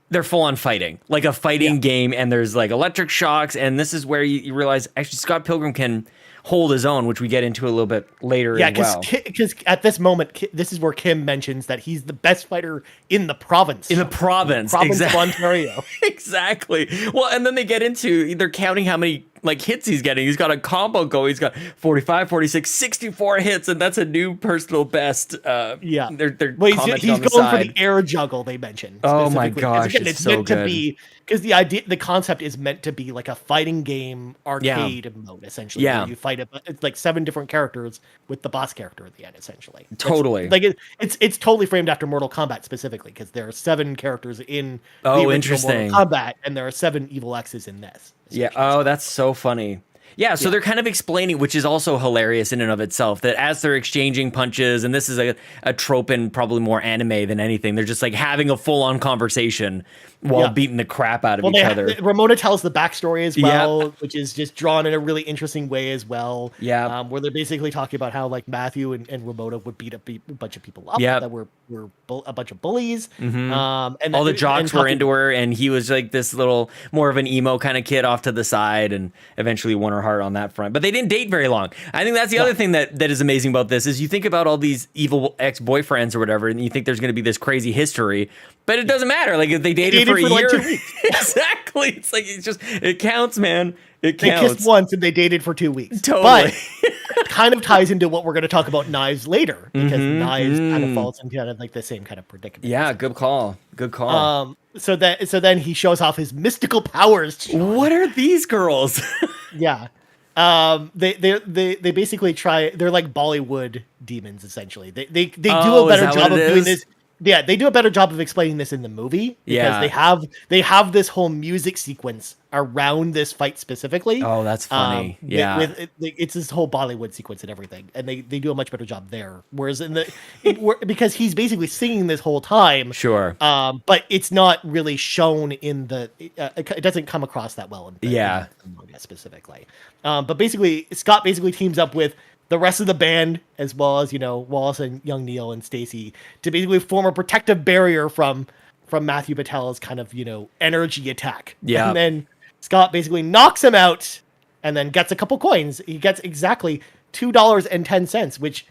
they're full on fighting, like a fighting game. And there's like electric shocks. And this is where you realize actually Scott Pilgrim can hold his own, which we get into a little bit later. Yeah, because at this moment, this is where Kim mentions that he's the best fighter in the province. In the province of Ontario. Exactly. Well, and then they get into, they're counting how many like hits he's getting. He's got a combo going. He's got 45, 46, 64 hits, and that's a new personal best. Yeah. They're Well, commenting he's on the going for side. the air juggle they mentioned. Oh my specifically. 'Cause gosh, again, it's so meant to good. be, because the concept is meant to be like a fighting game arcade mode, essentially. Yeah. Where you fight it's like 7 different characters with the boss character at the end, essentially. Totally. Like it's totally framed after Mortal Kombat specifically, because there are 7 characters in the original interesting. Mortal Kombat, and there are 7 evil X's in this. Yeah. Oh, that's so funny. Yeah, so they're kind of explaining, which is also hilarious in and of itself, that as they're exchanging punches, and this is a trope in probably more anime than anything, they're just like having a full-on conversation while beating the crap out of each other. Ramona tells the backstory as well, which is just drawn in a really interesting way as well. Yeah. Where they're basically talking about how like Matthew and Ramona would beat up a bunch of people up that were a bunch of bullies. Mm-hmm. And all the jocks were into her, and he was like this little more of an emo kind of kid off to the side, and eventually won her heart on that front. But they didn't date very long. I think that's the other thing that is amazing about this is you think about all these evil ex-boyfriends or whatever, and you think there's going to be this crazy history, but it doesn't matter. Like if they dated for a year, like 2 weeks. exactly. It's like it counts, man. It counts. They kissed once and they dated for 2 weeks. Totally. But it kind of ties into what we're going to talk about Knives later, because Knives kind of falls into kind of like the same kind of predicament. Yeah, good call. Good call. So then he shows off his mystical powers. What are these girls? Yeah. They basically try. They're like Bollywood demons, essentially. They do a better job of doing this. Yeah, they do a better job of explaining this in the movie, because they have this whole music sequence around this fight specifically. Oh, that's funny. Yeah, it's this whole Bollywood sequence and everything, and they do a much better job there. Whereas in because he's basically singing this whole time. Sure. But it's not really shown in the. It doesn't come across that well. In the manga specifically. But basically, Scott basically teams up with the rest of the band, as well as, Wallace and young Neil and Stacy, to basically form a protective barrier from Matthew Patel's kind of, energy attack. Yeah. And then Scott basically knocks him out and then gets a couple coins. He gets exactly $2.10, which,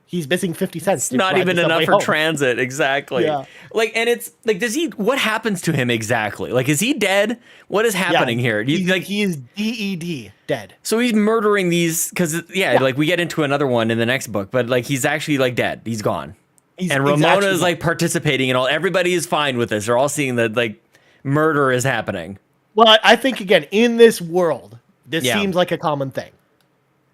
he's missing 50 cents. It's not even enough for transit. Exactly. Yeah. Like, and it's like, what happens to him exactly? Like, is he dead? What is happening here? He is DED, dead. So he's murdering these, because like we get into another one in the next book, but like he's actually like dead. He's gone. And Ramona is like participating and all. Everybody is fine with this. They're all seeing that like murder is happening. Well, I think again, in this world, this seems like a common thing.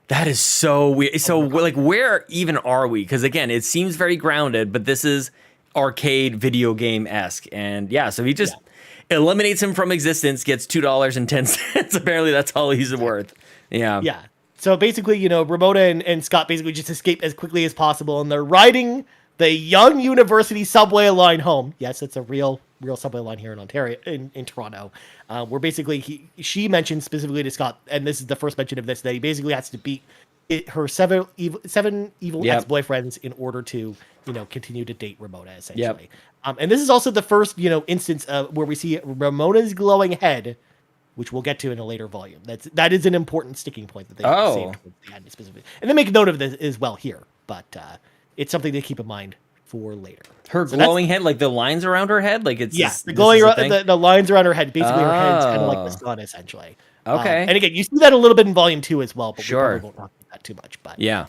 That is so weird. So, like, where even are we? Because, again, it seems very grounded, but this is arcade video game-esque. And, so he just eliminates him from existence, gets $2.10. Apparently, that's all he's worth. Yeah. Yeah. So, basically, Ramona and Scott basically just escape as quickly as possible, and they're riding the Young University subway line home. Yes, it's a real subway line here in Ontario, in Toronto, where basically she mentioned specifically to Scott, and this is the first mention of this, that he basically has to beat her seven evil ex-boyfriends in order to continue to date Ramona, essentially. And this is also the first instance where we see Ramona's glowing head, which we'll get to in a later volume. That is an important sticking point that they saved towards the end specifically, and they make note of this as well here, but it's something to keep in mind for later. Her glowing head, like the lines around her head, like it's the glowing the lines around her head. Basically, her head's kind of like the sun, essentially. Okay. And again, you see that a little bit in volume 2 as well, but we probably won't talk about that too much. But yeah,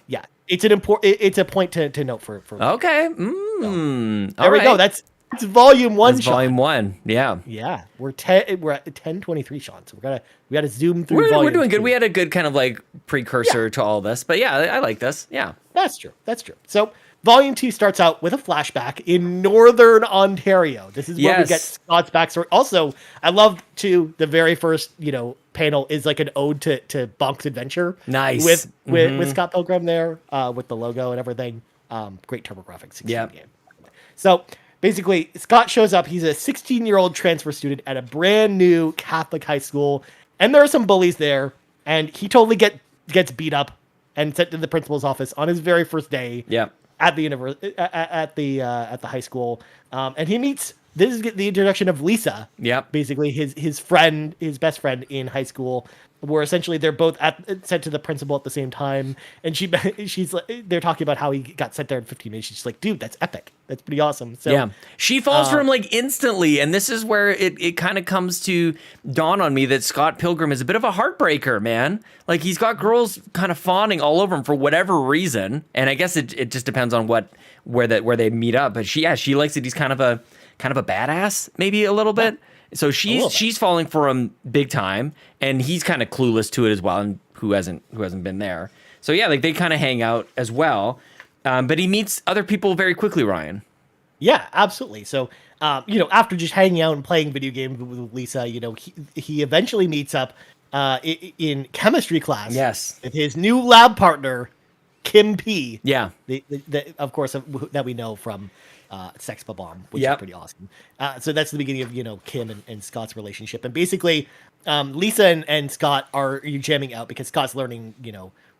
it's it's a point to note for. Okay. There we go. It's volume 1. That's volume 1. Yeah. Yeah. We're at 10:23, Sean. So we got to zoom through. We're doing good. We had a good kind of like precursor to all this, but I like this. Yeah. That's true. So. Volume 2 starts out with a flashback in Northern Ontario. This is where we get Scott's backstory. Also, I love the very first, panel is like an ode to Bonk's adventure. Nice. With Scott Pilgrim there, with the logo and everything. Great TurboGrafx 16 game. So basically, Scott shows up. He's a 16-year-old transfer student at a brand new Catholic high school, and there are some bullies there, and he totally gets beat up and sent to the principal's office on his very first day. Yeah. At the at the high school, and he meets. This is the introduction of Lisa. Yep. Basically, his friend, his best friend in high school, where essentially they're both sent to the principal at the same time, and she's like, they're talking about how he got sent there in 15 minutes. She's like, dude, that's epic. That's pretty awesome. So yeah, she falls for him like instantly, and this is where it kind of comes to dawn on me that Scott Pilgrim is a bit of a heartbreaker, man. Like he's got girls kind of fawning all over him for whatever reason, and I guess it just depends on where they meet up. But she likes it. He's kind of a badass, maybe a little bit. So she's falling for him big time, and he's kind of clueless to it as well, and who hasn't been there. So yeah, like they kind of hang out as well, but he meets other people very quickly, Ryan. Yeah, absolutely. So after just hanging out and playing video games with Lisa, he eventually meets up in chemistry class. Yes, with his new lab partner, Kim P. Yeah, of course that we know from Sex Bomb, which is pretty awesome. So that's the beginning of Kim and Scott's relationship, and basically Lisa and Scott are jamming out because Scott's learning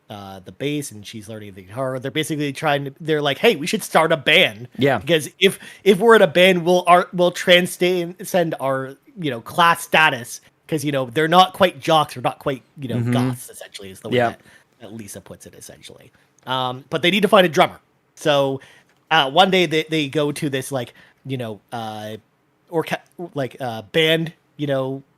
the bass and she's learning the guitar. They're basically they're like, hey, we should start a band. Yeah, because if we're in a band, we'll transcend our class status, because they're not quite jocks or not quite goths, essentially, is the way that Lisa puts it, essentially. But they need to find a drummer. So one day they go to this band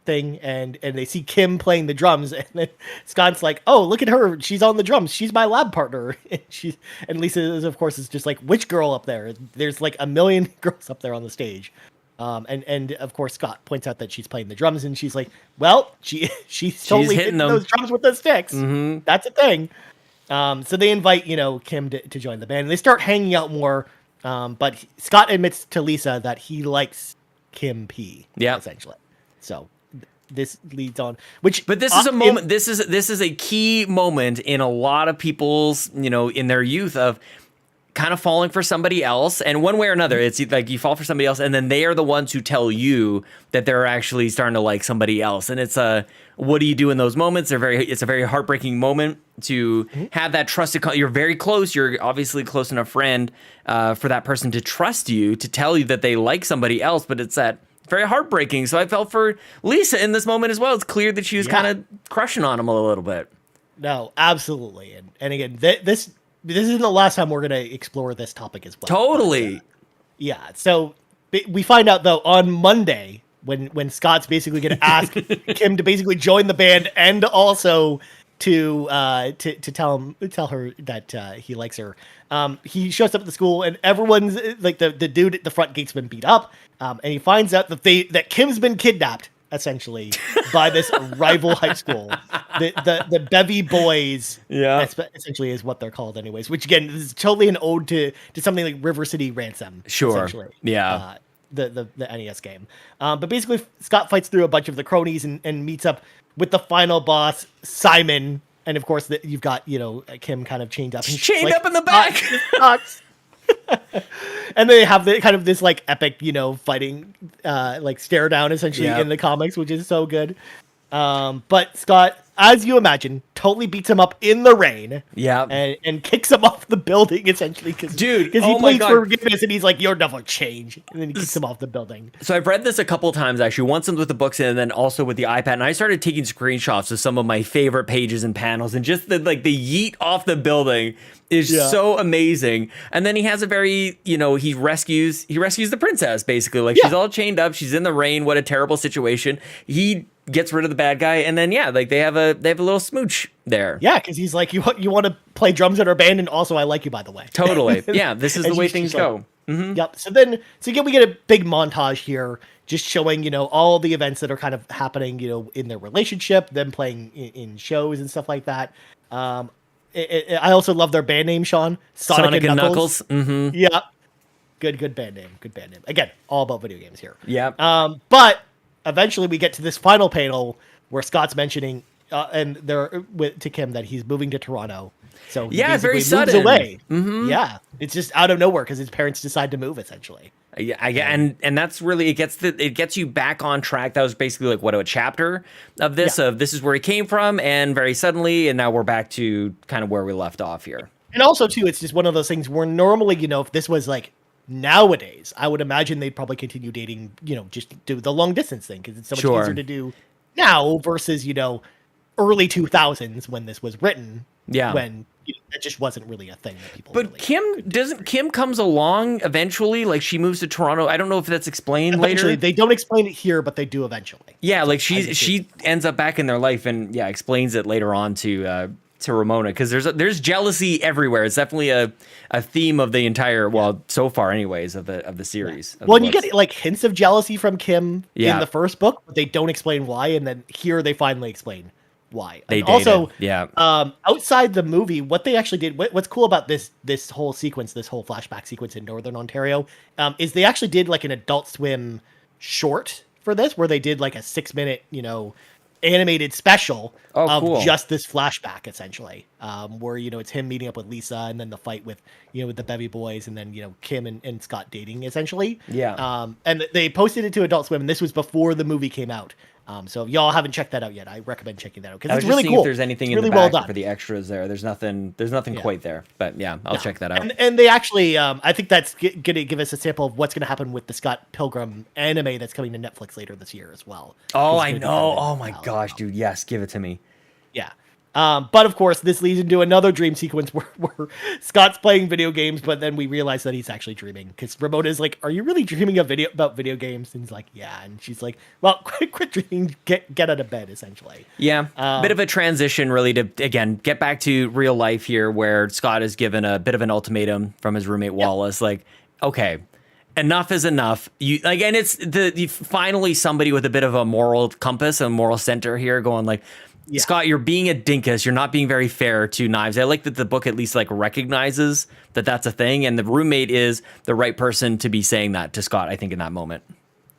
thing, and they see Kim playing the drums, and then Scott's like, oh, look at her, she's on the drums, she's my lab partner. And Lisa of course is just like, which girl up there? There's like a million girls up there on the stage. And of course Scott points out that she's playing the drums, and she's like, well, she's totally hitting those drums with the sticks. That's a thing. So they invite, Kim to join the band, and they start hanging out more. But Scott admits to Lisa that he likes Kim P. Yeah, essentially. So this leads on, but this is a moment. This is a key moment in a lot of people's, in their youth, of kind of falling for somebody else, and one way or another, it's like you fall for somebody else, and then they are the ones who tell you that they're actually starting to like somebody else, and it's what do you do in those moments? It's a very heartbreaking moment to have that trusted. You're very close. You're obviously close enough friend for that person to trust you to tell you that they like somebody else, but it's that very heartbreaking. So I felt for Lisa in this moment as well. It's clear that she was kind of crushing on him a little bit. No, absolutely, and again, this isn't the last time we're going to explore this topic as well. Totally. But, so we find out, though, on Monday, when Scott's basically going to ask Kim to basically join the band, and also to tell her that he likes her. He shows up at the school, and everyone's like, the dude at the front gate's been beat up, and he finds out that Kim's been kidnapped, essentially, by this rival high school, the Bevy Boys. Yeah, essentially is what they're called, anyways. Which again is totally an ode to something like River City Ransom. Sure. Yeah. The NES game. But basically, Scott fights through a bunch of the cronies and meets up with the final boss, Simon. And of course, you've got Kim kind of chained up. Chained up in the back. And they have this like epic, fighting, like stare down, essentially, in the comics, which is so good. But Scott, as you imagine, totally beats him up in the rain. Yeah. And kicks him off the building, essentially. Because he pleads for forgiveness, and he's like, you'll never change. And then he kicks him off the building. So I've read this a couple times, actually. Once with the books and then also with the iPad. And I started taking screenshots of some of my favorite pages and panels. And just the yeet off the building is so amazing. And then he has a very, he rescues the princess, basically. Like, she's all chained up. She's in the rain. What a terrible situation. He gets rid of the bad guy, and then they have a little smooch there. Yeah, because he's like, you want to play drums in our band, and also I like you, by the way. Totally. Yeah, this is the way things go. Yep. So again, we get a big montage here, just showing all the events that are kind of happening, in their relationship, them playing in shows and stuff like that. I also love their band name, Sean. Sonic and Knuckles. Mm-hmm. Yeah. Good band name. Again, all about video games here. Yeah. But eventually we get to this final panel where Scott's mentioning and they're to Kim that he's moving to Toronto. So he it's very moves sudden. Away. Mm-hmm. Yeah, it's just out of nowhere because his parents decide to move, essentially. Yeah, and that's really it gets you back on track. That was basically like a chapter of this of this is where he came from, and very suddenly, and now we're back to kind of where we left off here. And also too, it's just one of those things where normally, if this was like nowadays, I would imagine they'd probably continue dating, just do the long distance thing because it's so much easier to do now versus early 2000s when this was written. Yeah. When that just wasn't really a thing that people. But really Kim comes along eventually. Like she moves to Toronto. I don't know if that's explained later. They don't explain it here, but they do eventually. Yeah, like she ends up back in their life and explains it later on to Ramona, because there's jealousy everywhere. It's definitely a theme of the entire, so far anyways, of the series. Well, and you get like hints of jealousy from Kim in the first book, but they don't explain why, and then here they finally explain why. They and also, yeah. Outside the movie, what they actually did, what's cool about this whole sequence, this whole flashback sequence in Northern Ontario, is they actually did like an Adult Swim short for this, where they did like a 6-minute, animated special of just this flashback, essentially, where it's him meeting up with Lisa, and then the fight with with the Bevy boys, and then Kim and Scott dating, essentially. And they posted it to Adult Swim, and this was before the movie came out. So if y'all haven't checked that out yet, I recommend checking that out, because it's really cool. If there's anything in the back for the extras there, there's nothing quite there, but I'll check that out. And they actually, I think that's gonna give us a sample of what's gonna happen with the Scott Pilgrim anime that's coming to Netflix later this year as well. Oh, I know. Oh my gosh, dude. Yes, give it to me. Yeah. But of course, this leads into another dream sequence where Scott's playing video games, but then we realize that he's actually dreaming, because Ramona's like, "Are you really dreaming about video games?" And he's like, "Yeah." And she's like, "Well, quit dreaming, get out of bed," essentially. Yeah, bit of a transition, really, to again get back to real life here, where Scott is given a bit of an ultimatum from his roommate Wallace, like, okay, enough is enough. And it's finally somebody with a bit of a moral compass, a moral center here, going like, Scott, you're being a dinkus. You're not being very fair to Knives. I like that the book at least like recognizes that that's a thing, and the roommate is the right person to be saying that to Scott, I think, in that moment.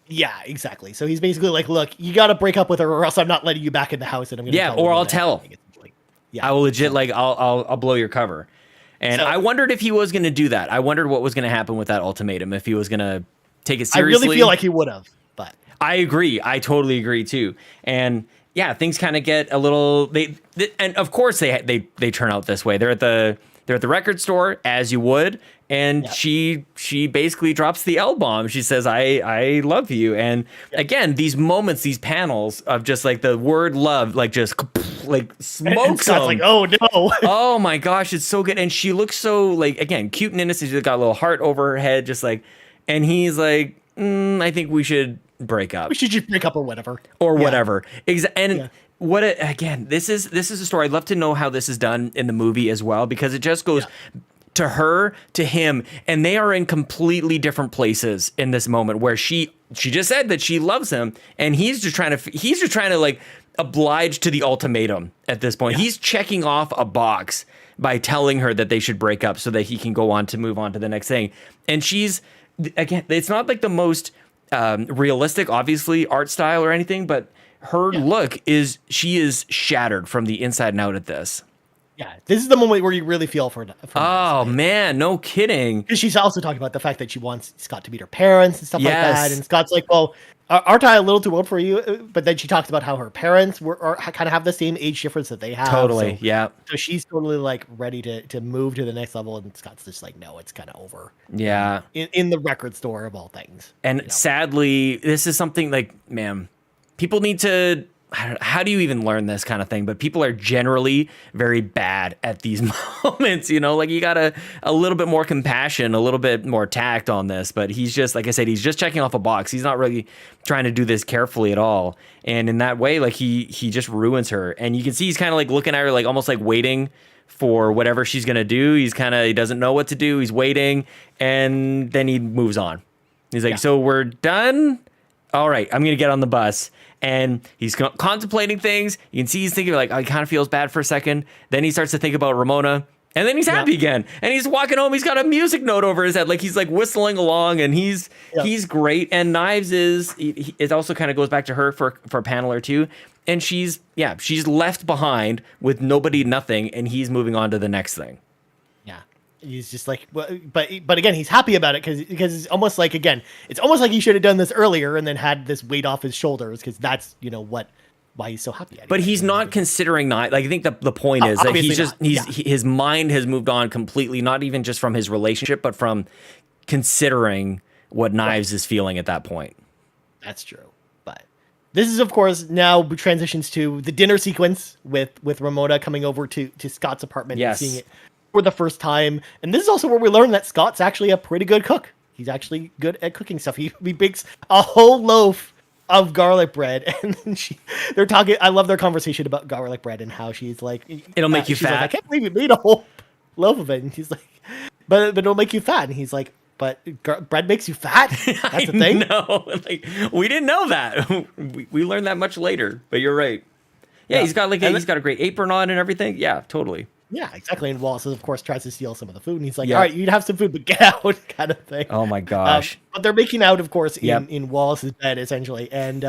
Yeah, exactly. So he's basically like, "Look, you got to break up with her, or else I'm not letting you back in the house, and I'm going to I'll tell. I will legit I'll blow your cover." And I wondered if he was going to do that. I wondered what was going to happen with that ultimatum, if he was going to take it seriously. I really feel like he would have, but I agree. I totally agree too. And yeah, things kind of get a little. And of course they turn out this way. They're at the record store, as you would, and she basically drops the L bomb. She says, "I love you." And again, these moments, these panels of just like the word love, like just like smokes them. Like, oh no! Oh my gosh, it's so good. And she looks so like, again, cute and innocent. She's got a little heart over her head, just like. And he's like, "I think we should break up. We should just break up or whatever." Whatever. Again, this is a story. I'd love to know how this is done in the movie as well, because it just goes to her, to him, and they are in completely different places in this moment, where she just said that she loves him, and he's just trying to like oblige to the ultimatum at this point. He's checking off a box by telling her that they should break up so that he can go on to move on to the next thing. And she's, again, it's not like the most realistic, obviously, art style or anything, but her look she is shattered from the inside and out at this. Yeah, this is the moment where you really feel for oh man, no kidding. Because she's also talking about the fact that she wants Scott to meet her parents and stuff like that, and Scott's like, "Well, aren't I a little too old for you?" But then she talks about how her parents kind of have the same age difference that they have. Totally, So she's totally like ready to move to the next level, and Scott's just like, "No, it's kind of over." Yeah, in the record store of all things. And sadly, this is something like, man, people need to. How do you even learn this kind of thing? But people are generally very bad at these moments, like you got a little bit more compassion, a little bit more tact on this. But he's just, like I said, he's just checking off a box. He's not really trying to do this carefully at all. And in that way, like he just ruins her. And you can see he's kind of like looking at her, like almost like waiting for whatever she's going to do. He doesn't know what to do. He's waiting. And then he moves on. He's like, "So we're done? All right, I'm going to get on the bus." And he's contemplating things. You can see he's thinking like, he kind of feels bad for a second. Then he starts to think about Ramona. And then he's happy again. And he's walking home. He's got a music note over his head. Like he's like whistling along, and he's great. And Knives it also kind of goes back to her for a panel or two. And she's left behind with nobody, nothing. And he's moving on to the next thing. He's just like, but again, he's happy about it because it's almost like, he should have done this earlier and then had this weight off his shoulders, because that's why he's so happy. But he's not considering not, like, I think the point is that his mind has moved on completely, not even just from his relationship, but from considering what Knives is feeling at that point. That's true. But this is, of course, now transitions to the dinner sequence with Ramona coming over to Scott's apartment and seeing it for the first time. And this is also where we learn that Scott's actually a pretty good cook. He's actually good at cooking stuff. He bakes a whole loaf of garlic bread, and then they're talking. I love their conversation about garlic bread and how she's like, it'll make you fat. Like, I can't believe you made a whole loaf of it. And he's like, but it'll make you fat. And he's like, but bread makes you fat? That's a thing? No, like, we didn't know that. we learned that much later, but you're right. Yeah, he's got he's got a great apron on and everything. Yeah, totally. Yeah, exactly. And Wallace, of course, tries to steal some of the food, and he's like, all right, you'd have some food, but get out, kind of thing. Oh my gosh. But they're making out, of course, in Wallace's bed, essentially. And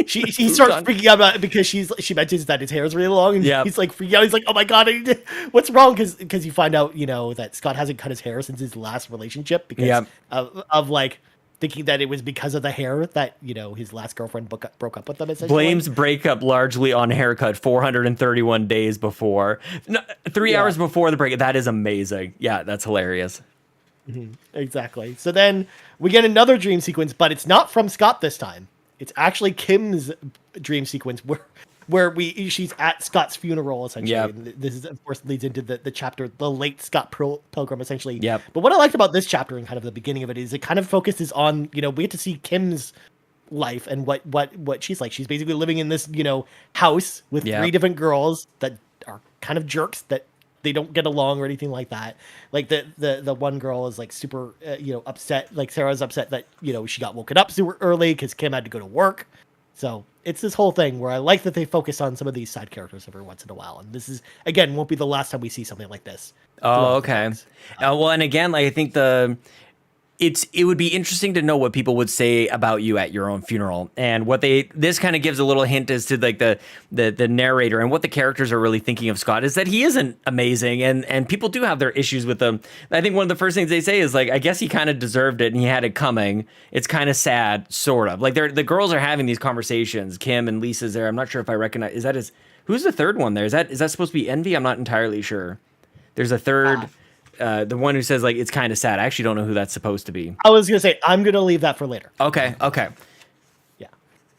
he starts freaking out about it because she mentions that his hair is really long, and he's like freaking out. He's like, oh my God, what's wrong? Because you find out, that Scott hasn't cut his hair since his last relationship because of like, thinking that it was because of the hair that, his last girlfriend broke up with him, essentially. Blames breakup largely on haircut 431 days before. No, 3 hours before the breakup. That is amazing. Yeah, that's hilarious. Mm-hmm. Exactly. So then we get another dream sequence, but it's not from Scott this time. It's actually Kim's dream sequence where she's at Scott's funeral, essentially. Yep. And this is, of course, leads into the chapter, the late Scott Pilgrim, essentially. Yep. But what I liked about this chapter and kind of the beginning of it is it kind of focuses on, we get to see Kim's life and what she's like. She's basically living in this, house with 3 different girls that are kind of jerks, that they don't get along or anything like that. Like the one girl is like super, upset. Like Sarah's upset that, she got woken up super early because Kim had to go to work. So it's this whole thing where I like that they focus on some of these side characters every once in a while. And this is, again, won't be the last time we see something like this. Oh, okay. Well, and again, like, I think it would be interesting to know what people would say about you at your own funeral, and this kind of gives a little hint as to like the narrator and what the characters are really thinking of Scott is that he isn't amazing, and people do have their issues with him. I think one of the first things they say is like, I guess he kind of deserved it and he had it coming. It's kind of sad, sort of. Like the girls are having these conversations. Kim and Lisa's there. I'm not sure if I recognize. Who's the third one there? Is that supposed to be Envy? I'm not entirely sure. There's a third. The one who says like it's kind of sad. I actually don't know who that's supposed to be. I was gonna say I'm gonna leave that for later. Okay. Yeah,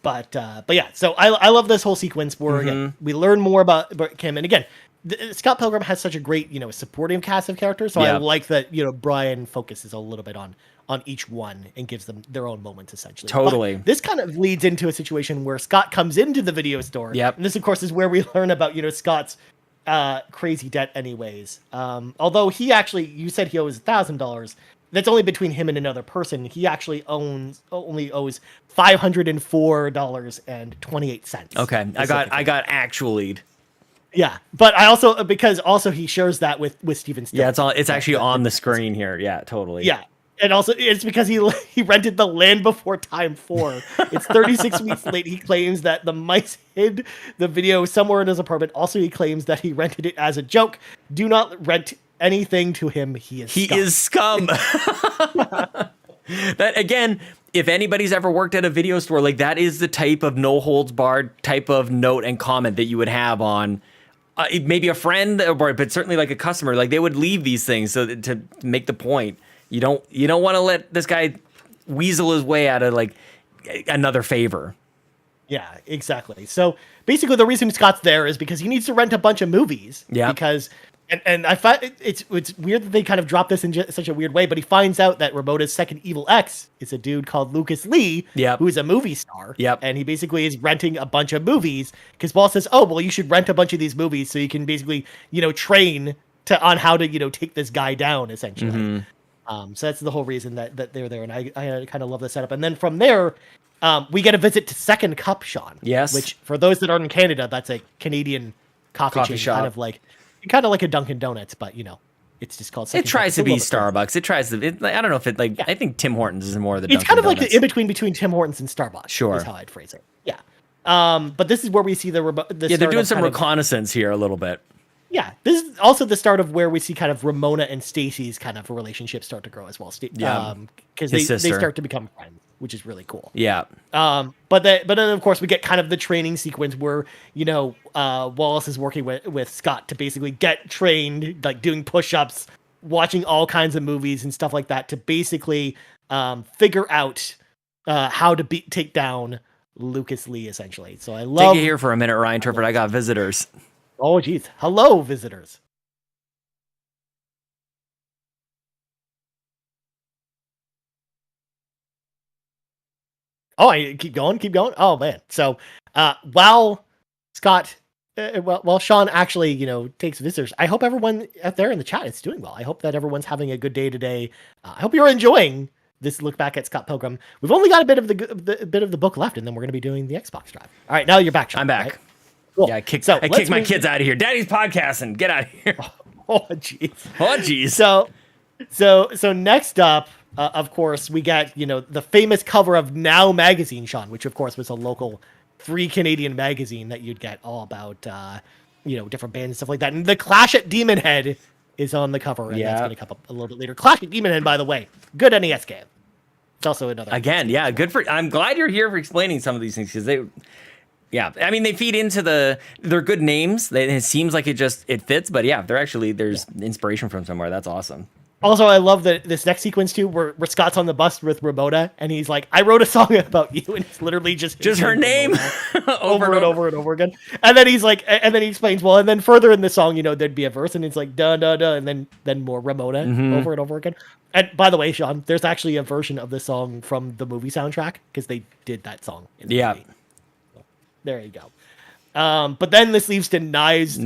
but yeah. So I love this whole sequence where again, we learn more about Kim, and again, Scott Pilgrim has such a great supporting cast of characters. So I like that Brian focuses a little bit on each one and gives them their own moments, essentially. Totally. But this kind of leads into a situation where Scott comes into the video store. Yep. And this, of course, is where we learn about Scott's crazy debt anyways. Although you said he owes $1,000. That's only between him and another person. He actually only owes $504.28. Okay. I got actually. Yeah. But I also, because also he shares that with Steven Stone. Yeah, it's actually on the screen here. Yeah, totally. Yeah. And also, it's because he rented the Land Before Time 4. It's 36 weeks late. He claims that the mice hid the video somewhere in his apartment. Also, he claims that he rented it as a joke. Do not rent anything to him. He is scum. That, again, if anybody's ever worked at a video store, like, that is the type of no holds barred type of note and comment that you would have on maybe a friend, but certainly like a customer. Like, they would leave these things to make the point. You don't want to let this guy weasel his way out of like another favor. Yeah, exactly. So basically, the reason Scott's there is because he needs to rent a bunch of movies. Yeah. Because and I find it's weird that they kind of drop this in such a weird way. But he finds out that Ramona's second evil ex is a dude called Lucas Lee, who is a movie star. Yep. And he basically is renting a bunch of movies because Paul says, "Oh, well, you should rent a bunch of these movies so you can basically train on how to take this guy down, essentially." Mm-hmm. So that's the whole reason that they're there, and I kind of love the setup. And then from there, we get a visit to Second Cup, Sean. Yes. Which, for those that aren't in Canada, that's a Canadian coffee chain, shop. kind of like a Dunkin' Donuts, but it's just called Second Cup. It tries to be Starbucks. It tries to. I don't know if it I think Tim Hortons is more the. It's kind of like the in between Tim Hortons and Starbucks. Sure. Is how I'd phrase it. Yeah. But this is where we see the they're doing some reconnaissance here a little bit. Yeah, this is also the start of where we see kind of Ramona and Stacy's kind of relationship start to grow as well. Because they start to become friends, which is really cool. Yeah. But then of course we get kind of the training sequence where Wallace is working with Scott to basically get trained, like doing push-ups, watching all kinds of movies and stuff like that to basically figure out how to take down Lucas Lee, essentially. So I love... Take it here for a minute, Ryan Turford. I got visitors. Oh, geez. Hello, visitors. Oh, I keep going. Oh, man. So while Scott... while Sean actually, takes visitors, I hope everyone out there in the chat is doing well. I hope that everyone's having a good day today. I hope you're enjoying this look back at Scott Pilgrim. We've only got a bit of the book left, and then we're going to be doing the Xbox Drive. All right, now you're back, Sean. I'm back. Right? Cool. Yeah, I kicked my kids out of here. Daddy's podcasting. Get out of here. Oh, jeez. Oh, jeez. So next up, of course, we got the famous cover of Now magazine, Sean, which of course was a local free Canadian magazine that you'd get all about different bands and stuff like that. And the Clash at Demon Head is on the cover, and that's going to come up a little bit later. Clash at Demon Head, by the way, good NES game. It's also another good for. I'm glad you're here for explaining some of these things because they. Yeah, I mean, they feed into they're good names. It seems like it fits, but yeah, there's inspiration from somewhere. That's awesome. Also, I love this next sequence too, where Scott's on the bus with Ramona, and he's like, "I wrote a song about you," and it's literally just her name over and over again. And then he's like, and then he explains, well, and then further in the song, there'd be a verse, and it's like da da da, and then more Ramona over and over again. And by the way, Sean, there's actually a version of this song from the movie soundtrack because they did that song in the movie. There you go. But then this leads to Knives.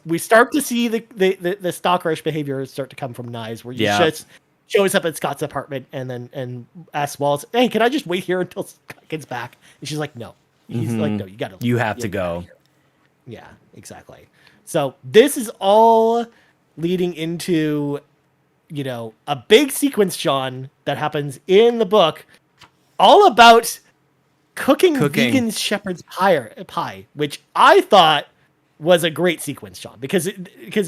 We start to see the stalkerish behavior start to come from Knives, where he just shows up at Scott's apartment and asks Wallace, "Hey, can I just wait here until Scott gets back?" And she's like, "No." He's like, "No, you have to go." Yeah, exactly. So this is all leading into a big sequence, Sean, that happens in the book, all about cooking vegan shepherd's pie, which I thought was a great sequence, Sean, because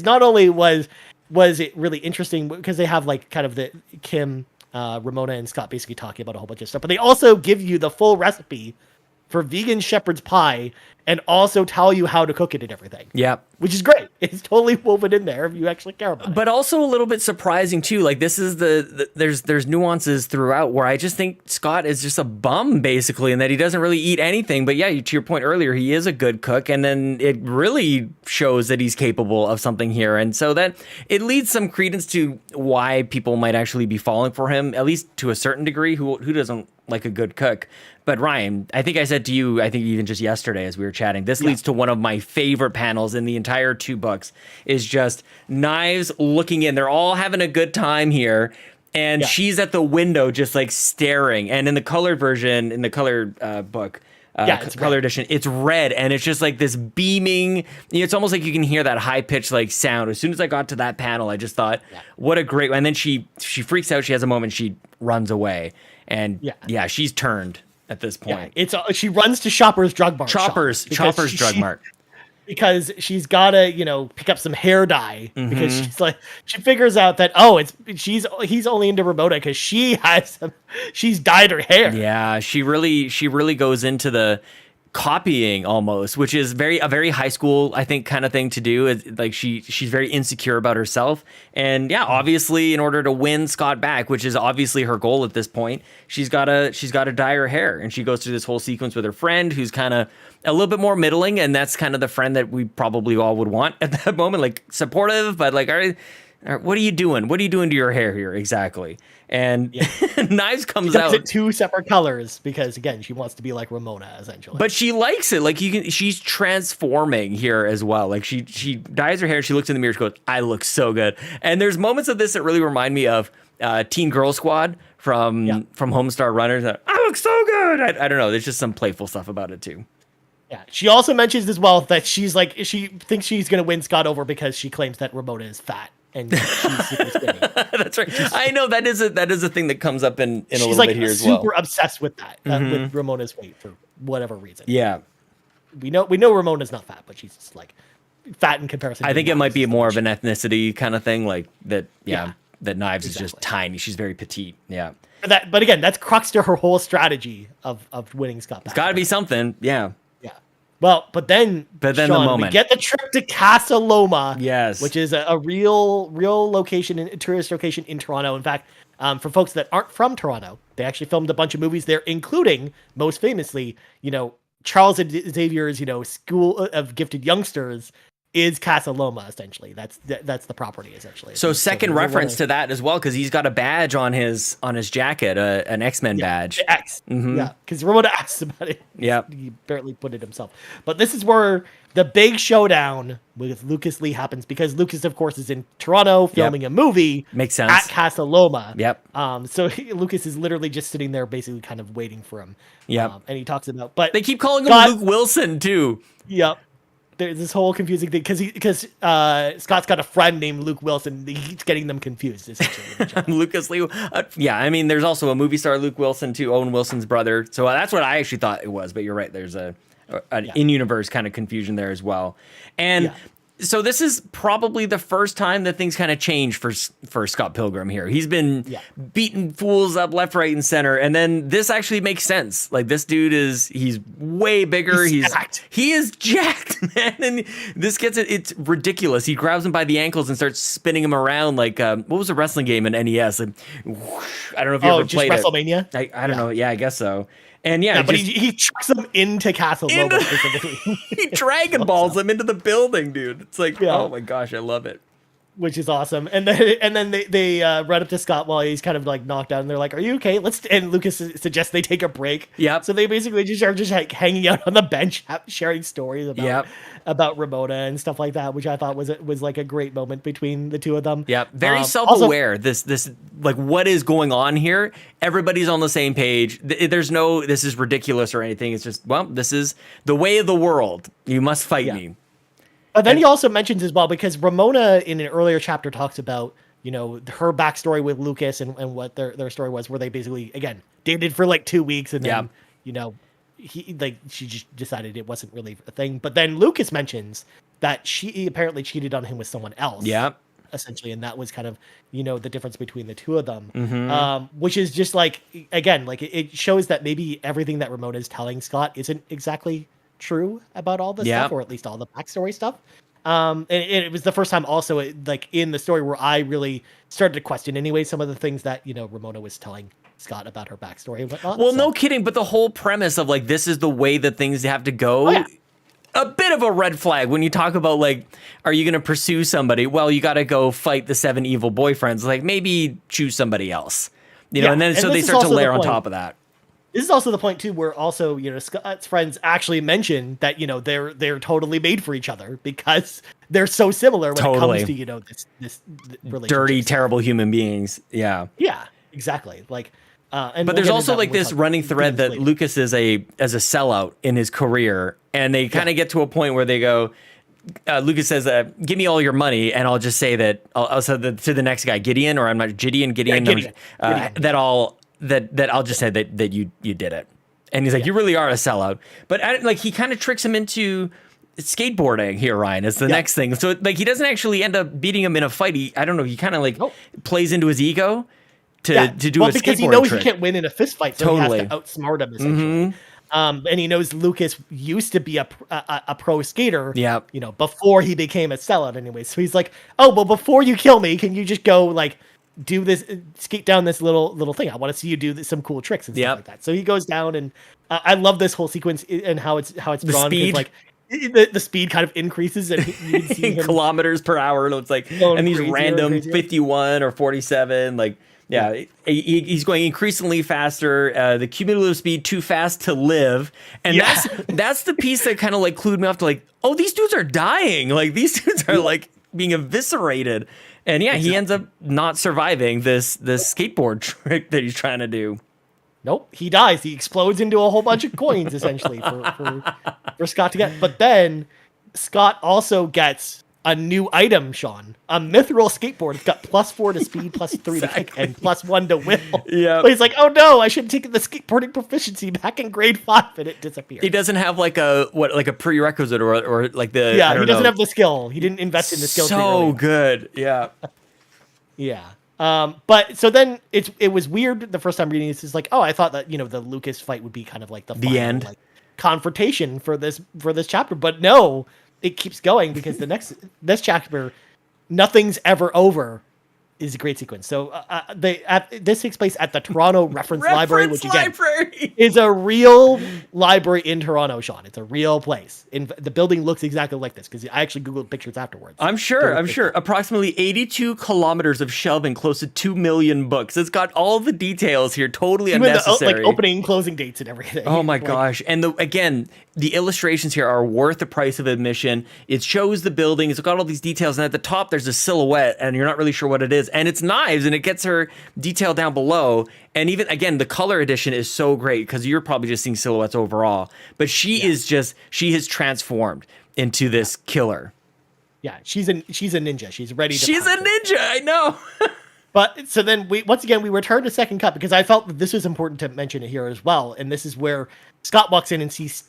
not only was it really interesting because they have like kind of the Kim, Ramona, and Scott basically talking about a whole bunch of stuff, but they also give you the full recipe for vegan shepherd's pie and also tell you how to cook it and everything. Yeah. Which is great. It's totally woven in there if you actually care about it. But also a little bit surprising too. Like this is there's nuances throughout where I just think Scott is just a bum basically, and that he doesn't really eat anything. But yeah, to your point earlier, he is a good cook, and then it really shows that he's capable of something here. And so that it leads some credence to why people might actually be falling for him, at least to a certain degree. Who doesn't like a good cook? But Ryan, I think I said to you, I think even just yesterday as we were chatting, this leads to one of my favorite panels in the entire 2 books, is just Knives looking in. They're all having a good time here, and she's at the window just like staring. And in the colored version, in the colored book, color edition, it's red, and it's just like this beaming. It's almost like you can hear that high pitched like sound. As soon as I got to that panel, I just thought, what a great. And then she freaks out. She has a moment. She runs away, and she's turned. At this point, she runs to Chopper's Drug Mart. Chopper's Drug Mart, because she's gotta pick up some hair dye because she figures out that he's only into Ramona because she's dyed her hair. Yeah, she really goes into the copying almost, which is a very high school, I think, kind of thing to do. It's like she's very insecure about herself, and obviously in order to win Scott back, which is obviously her goal at this point, she's gotta dye her hair, and she goes through this whole sequence with her friend who's kind of a little bit more middling, and that's kind of the friend that we probably all would want at that moment, like supportive, but like, what are you doing? What are you doing to your hair here exactly? And Knives comes out in 2 separate colors because again, she wants to be like Ramona essentially. But she likes it. Like she's transforming here as well. Like she dyes her hair. She looks in the mirror. She goes, "I look so good." And there's moments of this that really remind me of Teen Girl Squad from Homestar Runners. I look so good. I don't know. There's just some playful stuff about it too. Yeah. She also mentions as well that she thinks she's gonna win Scott over because she claims that Ramona is fat. And she's super skinny. That's right. I know that is a thing that comes up in a little bit here as well. She's super obsessed with that, with Ramona's weight for whatever reason. Yeah, we know Ramona's not fat, but she's just like fat in comparison. I think it might be more of an ethnicity kind of thing, like that. Yeah, that Knives is just tiny. She's very petite. Yeah. But again, that's crux to her whole strategy of winning Scott back. It's got to be something. Yeah. Well, but then Sean, the moment we get the trip to Casa Loma, yes, which is a real location, a tourist location in Toronto. In fact, For folks that aren't from Toronto, they actually filmed a bunch of movies there, including, most famously, Charles Xavier's, School of Gifted Youngsters is Casa Loma, essentially. That's the property, essentially. So second reference to that as well, because he's got a badge on his jacket, an X-Men badge. X. Mm-hmm. Yeah, because Ramona asked about it. Yeah. He barely put it himself. But this is where the big showdown with Lucas Lee happens, because Lucas, of course, is in Toronto filming a movie. Makes sense. At Casa Loma. Yep. So Lucas is literally just sitting there, basically kind of waiting for him. Yep. And he talks about, but they keep calling him Luke Wilson too. Yep. There's this whole confusing thing because Scott's got a friend named Luke Wilson. He keeps getting them confused, essentially. Lucas Lee. Yeah, I mean, there's also a movie star, Luke Wilson, too, Owen Wilson's brother. So that's what I actually thought it was. But you're right. There's an in-universe kind of confusion there as well. And so this is probably the first time that things kind of change for Scott Pilgrim here. He's been beating fools up left, right, and center. And then this actually makes sense. Like, this dude he's way bigger. He is jacked, man. And this gets it. It's ridiculous. He grabs him by the ankles and starts spinning him around like, what was a wrestling game in NES? Like, I don't know if you ever played WrestleMania? it. I don't know. Yeah, I guess so. And but he chucks them into Castle Loma specifically. He Dragon Balls them into the building, dude. It's like, oh my gosh, I love it. Which is awesome. And then they run up to Scott while he's kind of like knocked out, and they're like, "Are you okay?" And Lucas suggests they take a break. Yep. So they basically just are like hanging out on the bench, sharing stories about Ramona and stuff like that, which I thought was like a great moment between the two of them. Yeah, very self-aware. This like, what is going on here? Everybody's on the same page. There's no this is ridiculous or anything. It's just, well, this is the way of the world. You must fight me. But then he also mentions as well, because Ramona in an earlier chapter talks about, her backstory with Lucas and what their story was, where they basically, again, dated for like 2 weeks, and then, she just decided it wasn't really a thing. But then Lucas mentions that she apparently cheated on him with someone else. Yeah. Essentially, and that was kind of, the difference between the two of them, which is just like, again, like it shows that maybe everything that Ramona is telling Scott isn't exactly true about all this stuff, or at least all the backstory stuff. And it was the first time also, like in the story, where I really started to question anyway some of the things that Ramona was telling Scott about her backstory and whatnot. Well, no kidding, but the whole premise of like, this is the way that things have to go. A bit of a red flag when you talk about, like, are you going to pursue somebody? Well, you got to go fight the 7 evil boyfriends. Like, maybe choose somebody else, and then so they start to layer on top of that. This is also the point too, where also, Scott's friends actually mention that, they're totally made for each other, because they're so similar when it comes to, this relationship. Dirty, terrible human beings. Yeah. Yeah, exactly. Like, but there's also like this running thread that Lucas is a sellout in his career, and they kind of get to a point where they go, Lucas says, "Give me all your money, and I'll just say that I'll say to the next guy, Gideon, or I'm not Gideon. Gideon. That I'll just say that you did it." And he's like, "You really are a sellout." But he kind of tricks him into skateboarding here, Ryan, is the next thing. So like, he doesn't actually end up beating him in a fight. He kind of plays into his ego to do a skateboarding because he knows trick. He can't win in a fist fight, so he has to outsmart him, essentially. And he knows Lucas used to be a pro skater, before he became a sellout anyway. So he's like, "Oh, well, before you kill me, can you just go like do this, skate down this little thing? I want to see you do some cool tricks and stuff like that." So he goes down, and I love this whole sequence and how it's drawn. Speed. Like the speed kind of increases, and you can see kilometers per hour. And it's like, and these random 51 or 47, like. Yeah, he's going increasingly faster. The cumulative speed too fast to live, and that's the piece that kind of like clued me off to like, oh, these dudes are dying. Like these dudes are like being eviscerated, and he ends up not surviving this skateboard trick that he's trying to do. Nope, he dies. He explodes into a whole bunch of coins essentially for Scott to get. But then Scott also gets a new item, Sean. A mithril skateboard. It's got +4 to speed, +3 to kick, and +1 to will. Yeah. But he's like, oh no, I should have taken the skateboarding proficiency back in grade 5, and it disappeared. He doesn't have like a prerequisite or like the he doesn't have the skill. He didn't invest in the skill. So good. Yeah. Yeah. But so then it was weird the first time reading this. It's like, oh, I thought that the Lucas fight would be kind of like the final, end, like, confrontation for this chapter, but no. It keeps going because this chapter, nothing's ever over is a great sequence. So this takes place at the Toronto Reference Library, which again is a real library in Toronto, Sean. It's a real place. The building looks exactly like this because I actually Googled pictures afterwards. I'm sure. Approximately 82 kilometers of shelving, close to 2 million books. It's got all the details here, totally even unnecessary. The, like opening, closing dates and everything. Oh my gosh! And the illustrations here are worth the price of admission. It shows the building. It's got all these details, and at the top there's a silhouette, and you're not really sure what it is. And it's knives, and it gets her detail down below. And even again, the color edition is so great because you're probably just seeing silhouettes overall. But she has transformed into this killer. Yeah, she's a ninja. She's ready to She's a ninja, I know. But so then we return to Second Cup because I felt that this was important to mention it here as well. And this is where Scott walks in and sees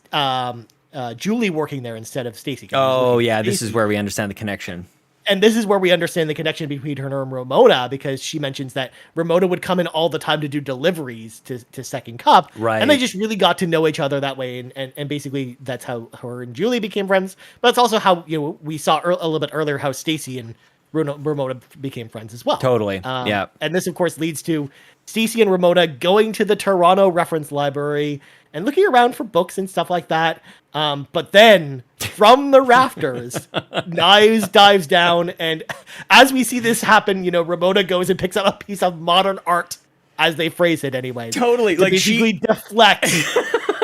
Julie working there instead of Stacy. Oh yeah, this is where we understand the connection. And this is where we understand the connection between her and Ramona, because she mentions that Ramona would come in all the time to do deliveries to Second Cup. Right. And they just really got to know each other that way. And basically that's how her and Julie became friends. But it's also how, we saw a little bit earlier how Stacy and Ramona became friends as well. Totally. Yeah. And this, of course, leads to Stacy and Ramona going to the Toronto Reference Library and looking around for books and stuff like that. But then from the rafters, Knives dives down. And as we see this happen, Ramona goes and picks up a piece of modern art, as they phrase it anyway. Totally. Like basically deflects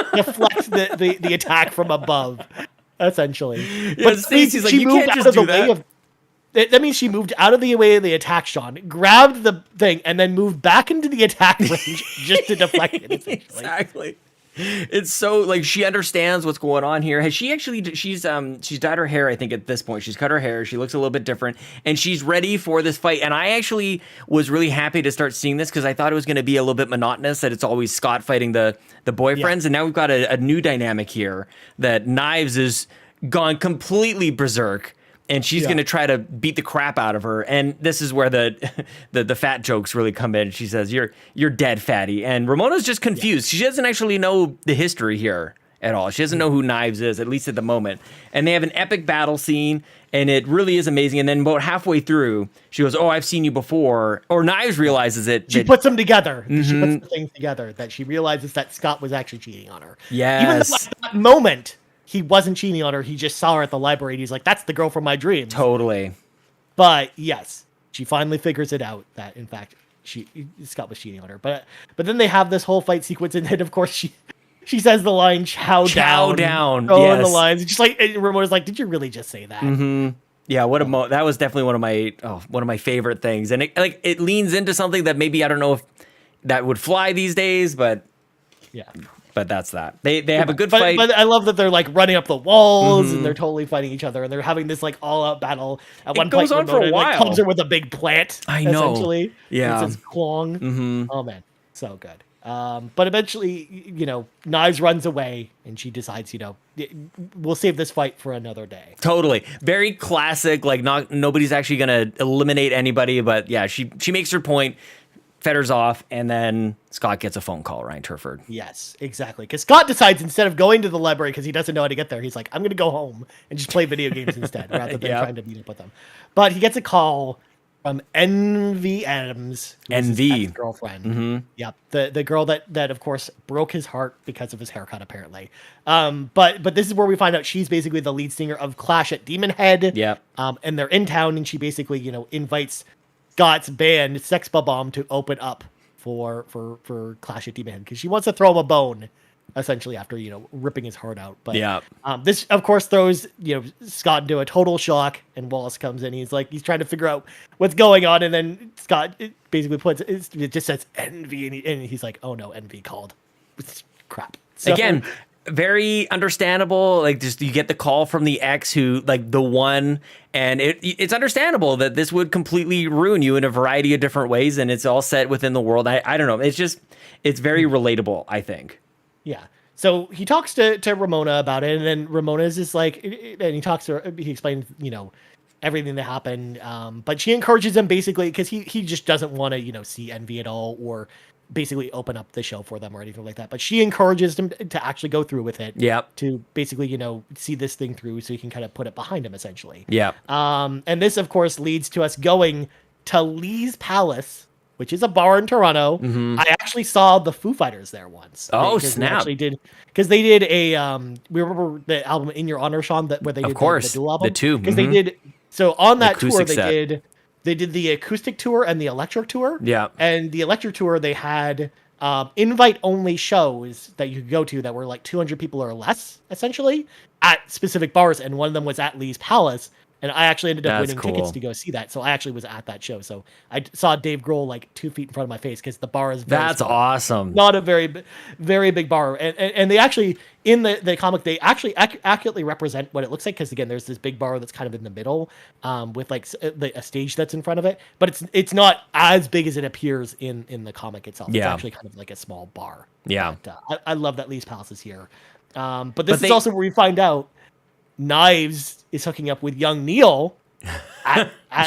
the attack from above, essentially. Yeah, but Stacy's like, you can't just do that. That means she moved out of the way of the attack, Sean, grabbed the thing, and then moved back into the attack range just to deflect it, essentially. Exactly. It's so, like, she understands what's going on here. Has she actually, she's dyed her hair, I think, at this point. She's cut her hair. She looks a little bit different, and she's ready for this fight. And I actually was really happy to start seeing this because I thought it was going to be a little bit monotonous, that it's always Scott fighting the boyfriends. Yeah. And now we've got a new dynamic here that Knives is gone completely berserk. And she's going to try to beat the crap out of her. And this is where the fat jokes really come in. She says, you're dead, fatty. And Ramona's just confused. She doesn't actually know the history here at all. She doesn't know who Knives is, at least at the moment. And they have an epic battle scene, and it really is amazing. And then about halfway through, she goes, oh, I've seen you before. Or Knives realizes it. She puts them together. Mm-hmm. She puts the things together, that she realizes that Scott was actually cheating on her. Yes. Even though at that moment, he wasn't cheating on her. He just saw her at the library. And he's like, that's the girl from my dreams. Totally. But yes, she finally figures it out that, in fact, Scott was cheating on her. But then they have this whole fight sequence. And then, of course, she says the line, chow down. Throwing the lines. Just like, and Ramona's like, did you really just say that? Mm-hmm. Yeah, that was definitely one of my favorite things. And it leans into something that maybe, I don't know if that would fly these days, but yeah. But that's that. They have a good fight. But I love that they're like running up the walls and they're totally fighting each other and they're having this like all out battle. At one point, goes on for a while. Comes her with a big plant. I know. Essentially. Yeah. It says Klong. Mm-hmm. Oh man, so good. But eventually, Knives runs away and she decides, we'll save this fight for another day. Totally. Very classic. Like nobody's actually gonna eliminate anybody, but yeah, she makes her point. Fetters off, and then Scott gets a phone call, Ryan Turford. Yes, exactly. Because Scott decides, instead of going to the library because he doesn't know how to get there, he's like, I'm going to go home and just play video games instead, rather than trying to meet up with them. But he gets a call from Envy Adams, Envy girlfriend. Mm-hmm. Yep, the girl that of course broke his heart because of his haircut, apparently. But this is where we find out she's basically the lead singer of Clash at Demon Head. Yep. And they're in town, and she basically invites Scott's band, Sex Bomb, to open up for Clash at Demon Head because she wants to throw him a bone, essentially, after ripping his heart out. But yeah, this of course throws Scott into a total shock, and Wallace comes in. He's trying to figure out what's going on, and then Scott basically it just says Envy, and he's like, oh no, Envy called. Crap. So, again, very understandable. Like, just you get the call from the ex who, like, the one, and it's understandable that this would completely ruin you in a variety of different ways, and it's all set within the world. I don't know. It's very relatable, I think. Yeah. So he talks to Ramona about it, and then Ramona is just like, and he talks to her, he explains, everything that happened. But she encourages him basically because he just doesn't want to, see Envy at all, or basically open up the show for them or anything like that. But she encourages him to actually go through with it. Yeah. To basically, see this thing through so he can kind of put it behind him, essentially. Yeah. And this, of course, leads to us going to Lee's Palace, which is a bar in Toronto. I actually saw the Foo Fighters there once. Oh, snap. Because they did a we remember the album In Your Honor, Sean, where they did the dual album. The two. Because they did, so on that tour acoustic set. they did the acoustic tour and the electric tour. Yeah. And the electric tour, they had invite only shows that you could go to that were like 200 people or less, essentially, at specific bars. And one of them was at Lee's Palace. And I actually ended up winning tickets to go see that. So I actually was at that show. So I saw Dave Grohl like 2 feet in front of my face because the bar is very That's small. awesome. Not a very big bar. And they actually, in the comic, they actually accurately represent what it looks like. Because again, there's this big bar that's kind of in the middle with like a stage that's in front of it. But it's not as big as it appears in the comic itself. Yeah. It's actually kind of like a small bar. Yeah. But, I love that Lee's Palace is here. But this is also where we find out Knives is hooking up with young Neil.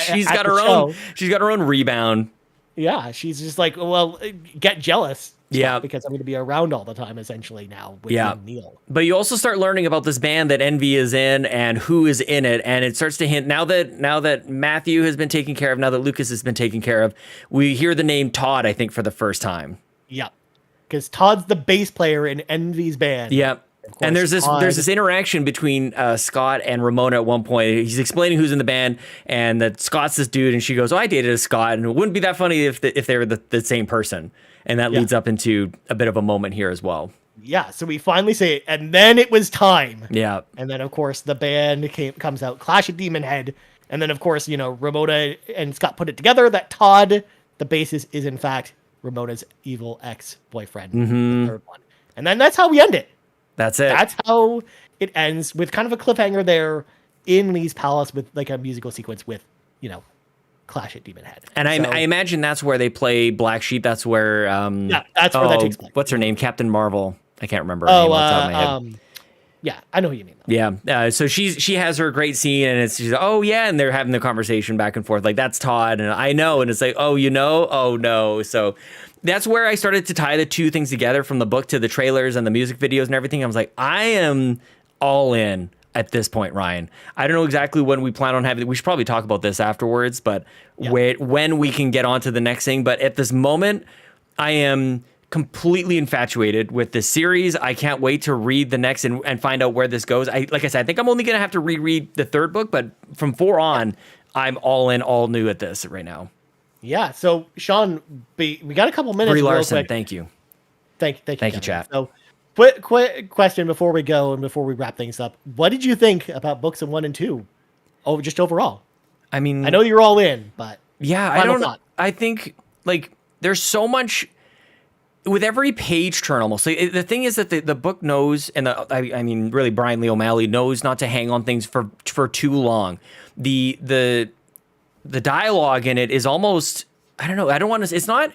She's got her own rebound. Yeah, she's just like, well, get jealous. Yeah, because I'm going to be around all the time, essentially now with young Neil. But you also start learning about this band that Envy is in and who is in it, and it starts to hint now that Matthew has been taken care of, now that Lucas has been taken care of, we hear the name Todd, I think, for the first time. Yeah, because Todd's the bass player in Envy's band. Yeah. And there's this interaction between Scott and Ramona at one point. He's explaining who's in the band, and that Scott's this dude, and she goes, "Oh, I dated a Scott," and it wouldn't be that funny if they were the same person. And that leads up into a bit of a moment here as well. Yeah, so we finally say it, and then it was time. Yeah. And then, of course, the band comes out, Clash of Demon Head, and then, of course, Ramona and Scott put it together that Todd, the bassist, is in fact Ramona's evil ex-boyfriend, the third one. And then that's how we end it. That's it. That's how it ends, with kind of a cliffhanger there in Lee's Palace with like a musical sequence with, Clash at Demon Head. And I imagine that's where they play Black Sheep. That's where that's where that takes place. What's her name? Captain Marvel. I can't remember her name off the top of my head. Yeah, I know who you mean. Though. Yeah. So she has her great scene, and she's oh yeah, and they're having the conversation back and forth like that's Todd, and I know, and it's like oh no. So that's where I started to tie the two things together, from the book to the trailers and the music videos and everything. I was like, I am all in at this point, Ryan. I don't know exactly when we plan on having. We should probably talk about this afterwards, but when we can get on to the next thing. But at this moment, I am completely infatuated with this series. I can't wait to read the next and find out where this goes. Like I said, I think I'm only going to have to reread the third book, but from 4 on, I'm all in, all new at this right now. Yeah. So, Sean, we got a couple minutes. Brie Larson, real quick. thank you. Thank you, chat. So, quick question before we go and before we wrap things up. What did you think about books 1 and 2? Oh, just overall. I mean, I know you're all in, but yeah, I don't know. I think like there's so much with every page turn almost. Like, the thing is that the book knows, and I mean, really, Brian Lee O'Malley knows not to hang on things for too long. The dialogue in it is almost, I don't know. I don't want to. It's not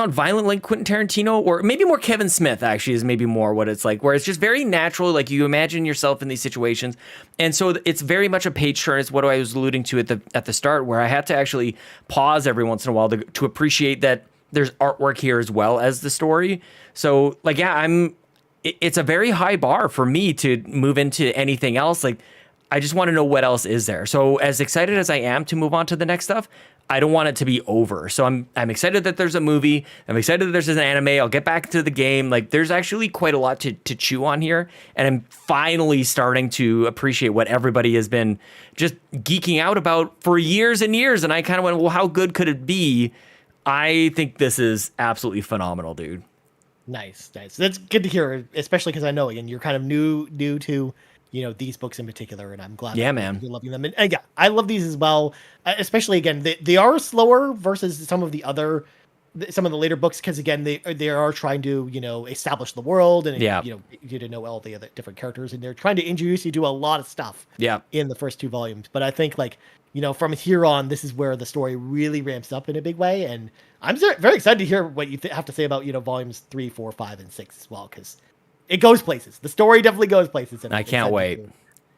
violent like Quentin Tarantino, or maybe more Kevin Smith. Actually, is maybe more what it's like, where it's just very natural. Like you imagine yourself in these situations, and so it's very much a page turn. It's what I was alluding to at the start, where I had to actually pause every once in a while to appreciate that there's artwork here as well as the story. So like, yeah, it's a very high bar for me to move into anything else. Like, I just want to know what else is there. So as excited as I am to move on to the next stuff, I don't want it to be over. So I'm excited that there's a movie. I'm excited that there's an anime. I'll get back to the game. Like there's actually quite a lot to chew on here. And I'm finally starting to appreciate what everybody has been just geeking out about for years and years. And I kind of went, well, how good could it be? I think this is absolutely phenomenal, dude. Nice. That's good to hear, especially because I know, again, you're kind of new to these books in particular, and I'm glad man, you're loving them. And yeah, I love these as well, especially, again, they are slower versus some of the later books, because, again, they are trying to, establish the world and, you to know all the other different characters, and they're trying to introduce you to a lot of stuff in the first 2 volumes. But I think, like, from here on, this is where the story really ramps up in a big way. And I'm very excited to hear what you have to say about, volumes 3, 4, 5, and 6 as well, because it goes places. The story definitely goes places. And I can't wait.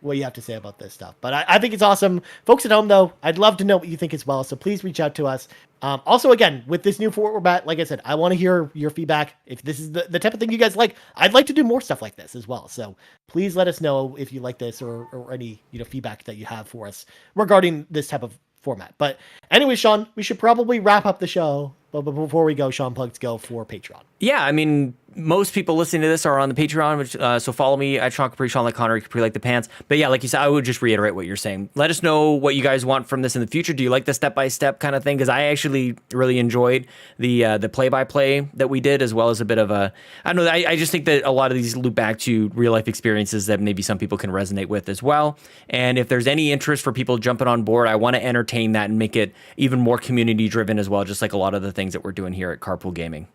What you have to say about this stuff. But I think it's awesome. Folks at home, though, I'd love to know what you think as well. So please reach out to us. Also, again, with this new format, like I said, I want to hear your feedback. If this is the type of thing you guys like, I'd like to do more stuff like this as well. So please let us know if you like this or any feedback that you have for us regarding this type of format. But anyway, Sean, we should probably wrap up the show. But before we go, Sean, plugs go for Patreon. Yeah, I mean, most people listening to this are on the Patreon, which so follow me at Sean Capri, Sean like Connor, Capri like the pants. But yeah, like you said, I would just reiterate what you're saying. Let us know what you guys want from this in the future. Do you like the step-by-step kind of thing? Because I actually really enjoyed the play-by-play that we did, as well as a bit of a, I don't know, I just think that a lot of these loop back to real-life experiences that maybe some people can resonate with as well. And if there's any interest for people jumping on board, I want to entertain that and make it even more community-driven as well, just like a lot of the things that we're doing here at Carpool Gaming.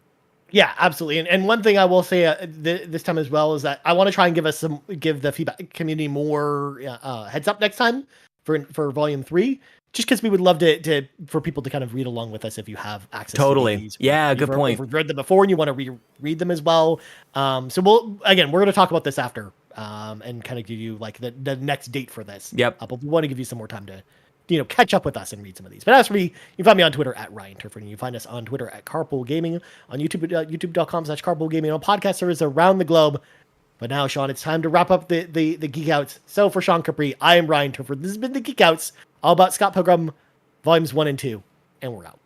Yeah, absolutely. And one thing I will say this time as well is that I want to try and give the feedback community more heads up next time for volume 3, just because we would love to for people to kind of read along with us if you have access. Totally. To these. Yeah, good point. If you've read them before and you want to reread them as well. So we're going to talk about this after and kind of give you like the next date for this. Yep. But we want to give you some more time to catch up with us and read some of these. But as for me, you can find me on Twitter at Ryan Turford, and you can find us on Twitter at Carpool Gaming, on YouTube, youtube.com/Carpool Gaming, on podcast servers around the globe. But now, Sean, it's time to wrap up the Geekouts. So for Sean Capri, I am Ryan Turford. This has been the Geekouts, all about Scott Pilgrim, volumes 1 and 2, and we're out.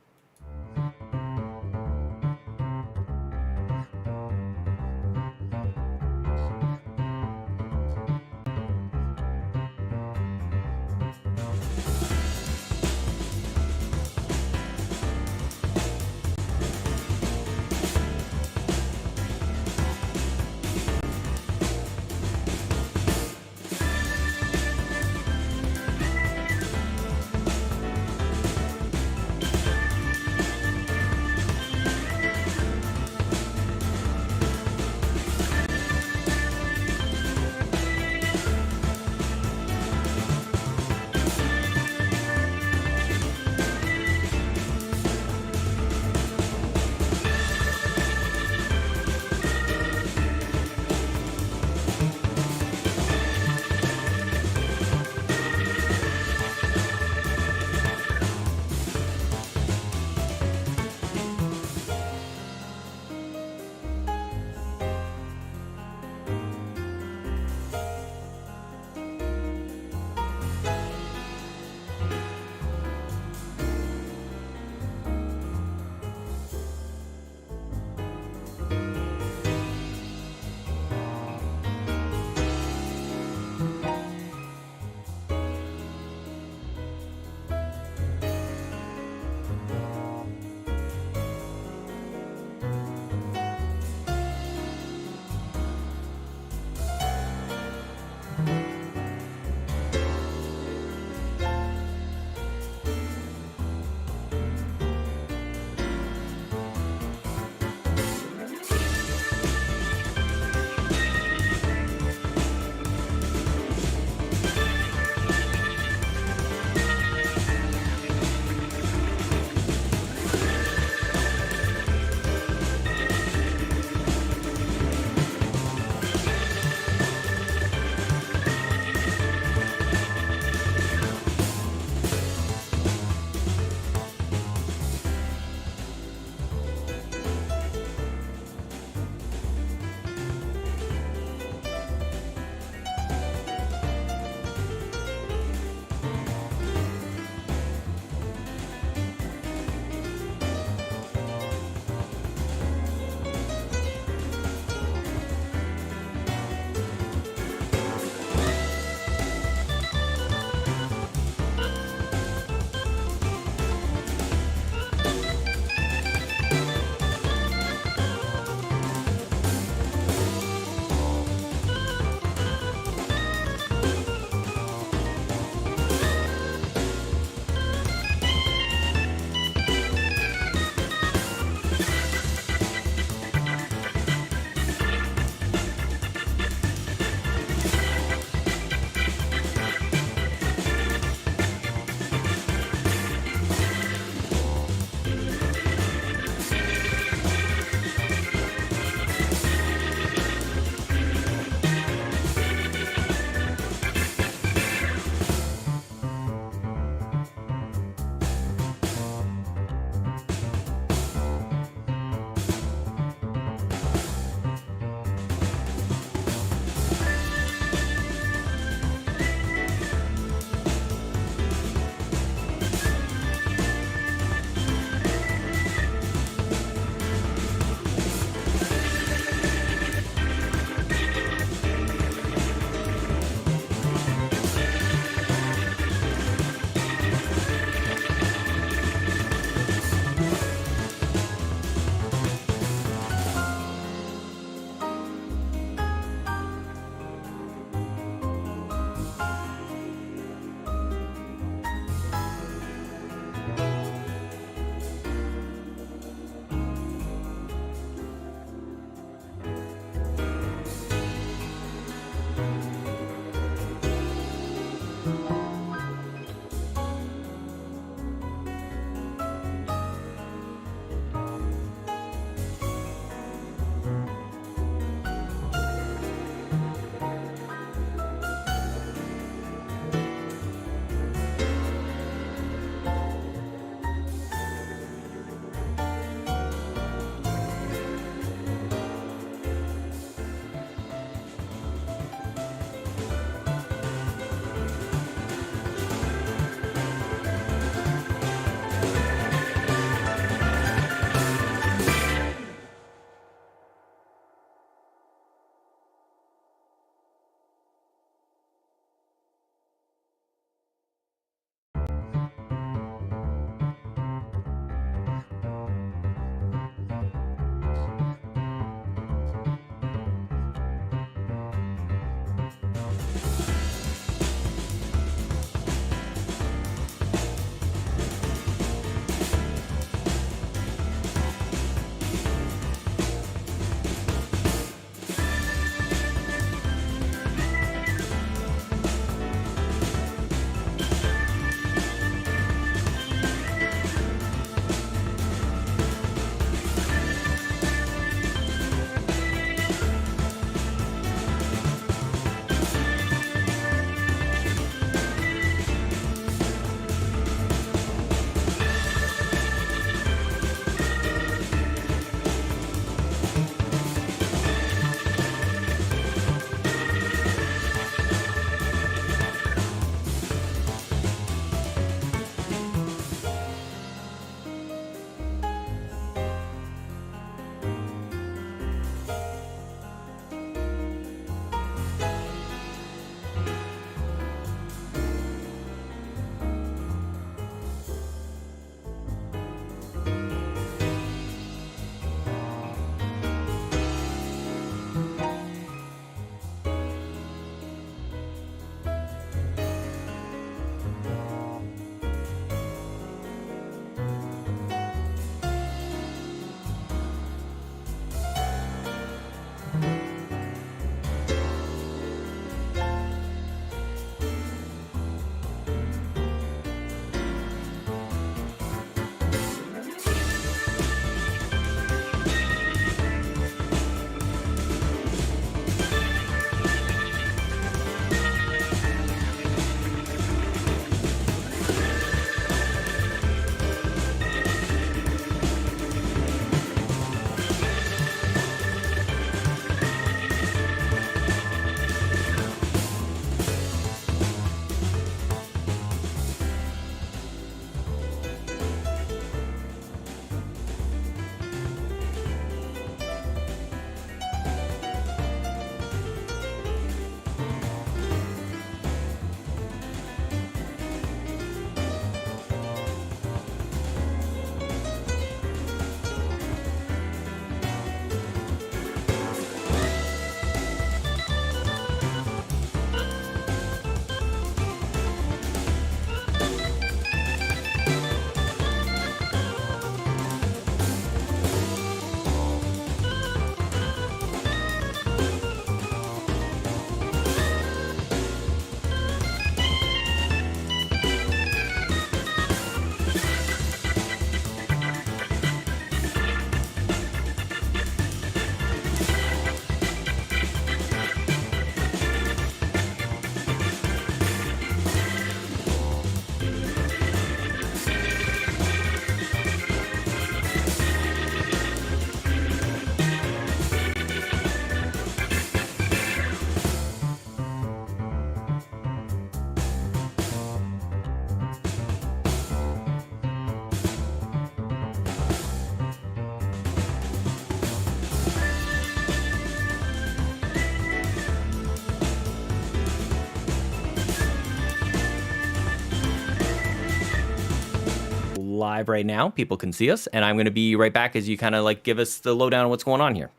live right now. People can see us, and I'm going to be right back as you kind of like give us the lowdown on what's going on here.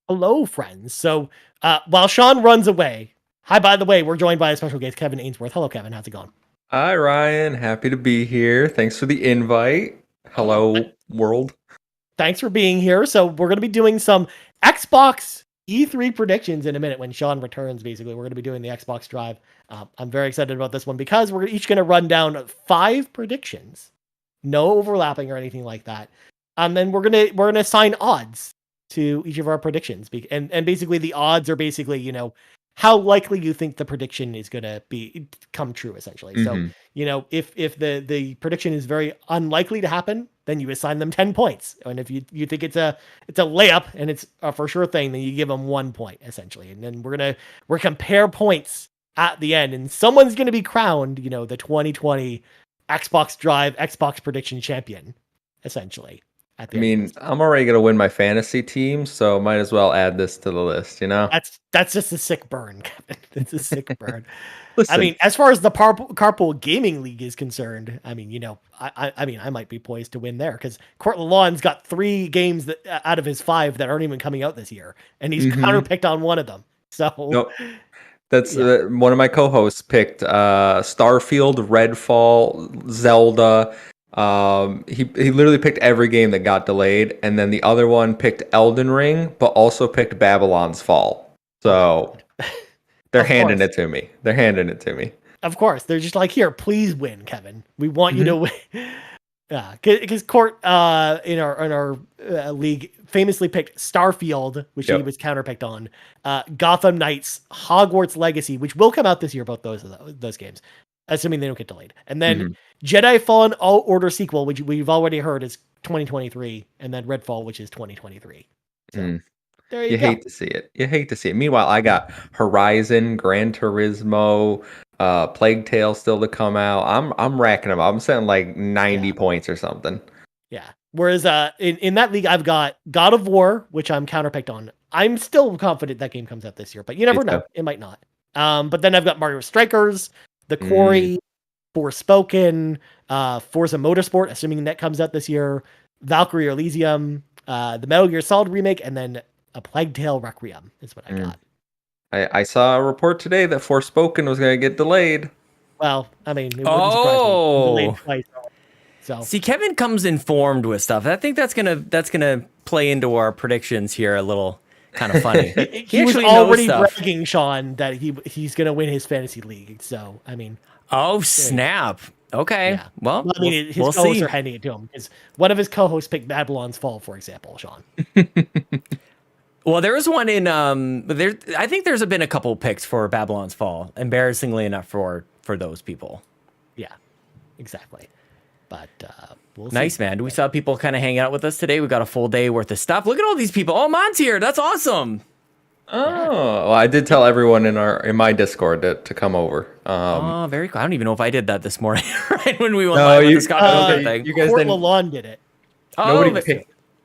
Hello, friends. So while Sean runs away, hi, by the way, we're joined by a special guest, Kevin Ainsworth. Hello, Kevin. How's it going? Hi, Ryan. Happy to be here. Thanks for the invite. Hello, world. Thanks for being here. So we're going to be doing some Xbox E3 predictions in a minute when Sean returns, basically. We're going to be doing the Xbox Drive. I'm very excited about this one because we're each going to run down 5 predictions. No overlapping or anything like that. And then we're gonna assign odds to each of our predictions. And basically the odds are basically, you know, how likely you think the prediction is going to come true, essentially. Mm-hmm. So, you know, if the prediction is very unlikely to happen, then you assign them 10 points. And if you think it's a layup and it's a for sure thing, then you give them 1 point, essentially. And then we're compare points at the end, and someone's going to be crowned, you know, the 2020 Xbox Drive Xbox prediction champion, essentially. I mean, I'm already going to win my fantasy team, so might as well add this to the list, you know? That's just a sick burn, Kevin. It's a sick burn. Listen, I mean, as far as the Carpool Gaming League is concerned, I mean, you know, I mean, I might be poised to win there because Court Lalonde's got 3 games that out of his 5 that aren't even coming out this year, and he's counterpicked on one of them. So nope. That's one of my co-hosts picked Starfield, Redfall, Zelda. He literally picked every game that got delayed, and then the other one picked Elden Ring, but also picked Babylon's Fall. So they're handing it to me. They're handing it to me. Of course, they're just like, here, please win, Kevin. We want you to win. Yeah, because Court in our league famously picked Starfield, which he was counterpicked on, Gotham Knights, Hogwarts Legacy, which will come out this year. Both those games, assuming they don't get delayed, and then Jedi Fallen Order sequel, which we've already heard is 2023, and then Redfall, which is 2023. So, there you go. Hate to see it. You hate to see it. Meanwhile, I got Horizon, Gran Turismo, Plague Tale still to come out. I'm racking them up. I'm setting like 90 points or something. Yeah. Whereas in that league, I've got God of War, which I'm counterpicked on. I'm still confident that game comes out this year, but you never know. It might not. But then I've got Mario Strikers, The Quarry, Forspoken, Forza Motorsport, assuming that comes out this year, Valkyrie Elysium, the Metal Gear Solid remake, and then a Plague Tale Requiem is what I got. I saw a report today that Forspoken was going to get delayed. Well, I mean, it wouldn't surprise me. Delayed twice. So see, Kevin comes informed with stuff. I think that's gonna play into our predictions here a little. Kind of funny. He was already bragging, Sean, that he's gonna win his fantasy league. So I mean, oh snap! Okay, yeah. Well, I mean, his co-hosts are handing it to him because one of his co-hosts picked Babylon's Fall, for example, Sean. Well, there was one in there. I think there's been a couple picks for Babylon's Fall, embarrassingly enough for those people. Yeah, exactly. But we'll nice, see. Man. We saw people kind of hang out with us today. We got a full day worth of stuff. Look at all these people. Oh, Mon's here. That's awesome. Oh, well, I did tell everyone in my Discord to come over. Oh, very cool. I don't even know if I did that this morning, right when we went live with the Scott Pilgrim thing. You guys Court Lalonde did it.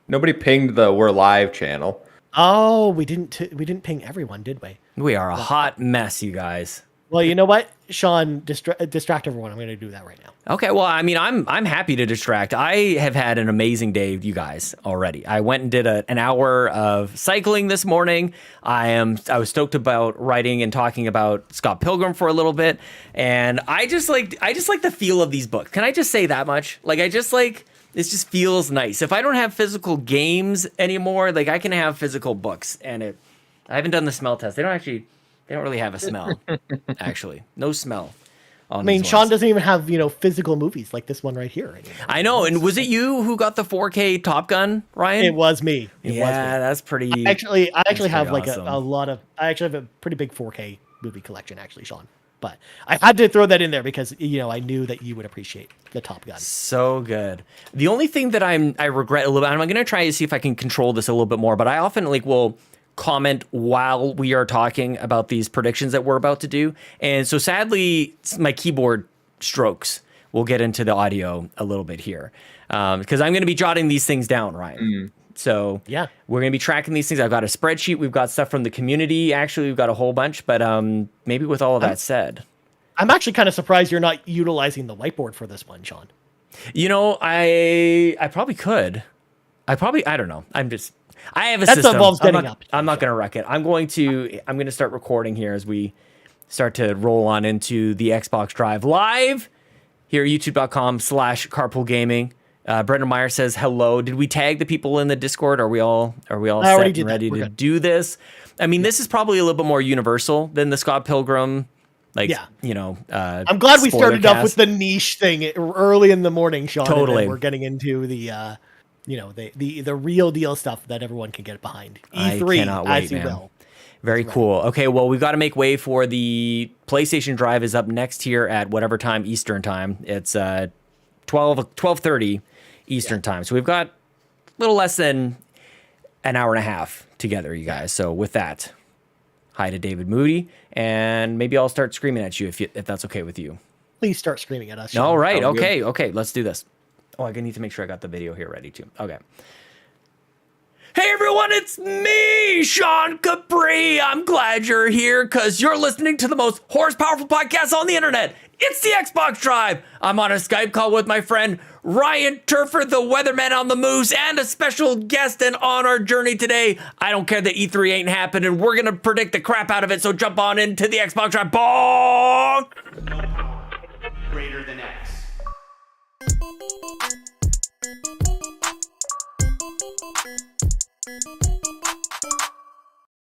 Nobody pinged the We're Live channel. Oh, we didn't ping everyone, did we? We are a hot mess, you guys. Well, you know what, Sean, distract everyone. I'm going to do that right now. Okay, well, I mean, I'm happy to distract. I have had an amazing day, you guys, already. I went and did an hour of cycling this morning. I was stoked about writing and talking about Scott Pilgrim for a little bit, and I just like the feel of these books. Can I just say that much? Like, it just feels nice. If I don't have physical games anymore, like I can have physical books, and I haven't done the smell test. They don't really have a smell, actually. No smell. I mean, Sean doesn't even have, physical movies like this one right here anymore. I know. And was it you who got the 4K Top Gun, Ryan? It was me. It was me. That's pretty. I actually have awesome. I actually have a pretty big 4K movie collection, actually, Sean. But I had to throw that in there because, I knew that you would appreciate the Top Gun. So good. The only thing that I regret a little bit, and I'm going to try to see if I can control this a little bit more, but I often will comment while we are talking about these predictions that we're about to do. And so sadly, my keyboard strokes. We'll get into the audio a little bit here because I'm going to be jotting these things down, Ryan. So yeah, we're going to be tracking these things. I've got a spreadsheet. We've got stuff from the community. Actually, we've got a whole bunch. But maybe with all of that said, I'm actually kind of surprised you're not utilizing the whiteboard for this one, Sean. You know, I probably could. I don't know. I have a That system. involves getting up. I'm not going to wreck it. I'm going to start recording here as we start to roll on into the Xbox Drive live here at youtube.com/carpoolgaming. Brendan Meyer says hello. Did we tag the people in the Discord? Are we all set and ready to do this? I mean, this is probably a little bit more universal than the Scott Pilgrim. I'm glad we started off with the niche thing early in the morning, Sean. Totally. And we're getting into the the real deal stuff that everyone can get behind. E3, I cannot wait, as you man. will. Very cool. Okay, well, we've got to make way for the PlayStation Drive is up next here at whatever time Eastern time. It's 12:30 Eastern time. So we've got a little less than an hour and a half together, you guys. So with that, hi to David Moody, and maybe I'll start screaming at you if that's okay with you. Please start screaming at us, Sean. All right. Okay. Let's do this. Oh, I need to make sure I got the video here ready too. Okay. Hey everyone, it's me, Sean Capri. I'm glad you're here because you're listening to the most horsepowerful podcast on the internet. It's the Xbox Drive. I'm on a Skype call with my friend Ryan Turford, the weatherman on the moose, and a special guest. And on our journey today, I don't care that E3 ain't happening. We're going to predict the crap out of it. So jump on into the Xbox Drive. Bonk! No power greater than X.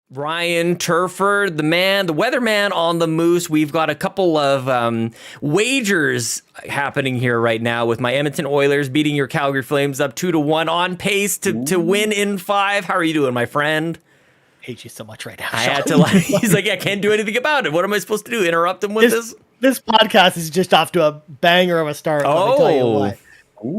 Ryan Turford, the weatherman on the moose. We've got a couple of wagers happening here right now with my Edmonton Oilers beating your Calgary Flames up 2-1 on pace to win in 5. How are you doing, my friend? Hate you so much right now, I Sean. had to he's like, I can't do anything about it. What am I supposed to do? Interrupt him with this? This podcast is just off to a banger of a start. Let me tell you what.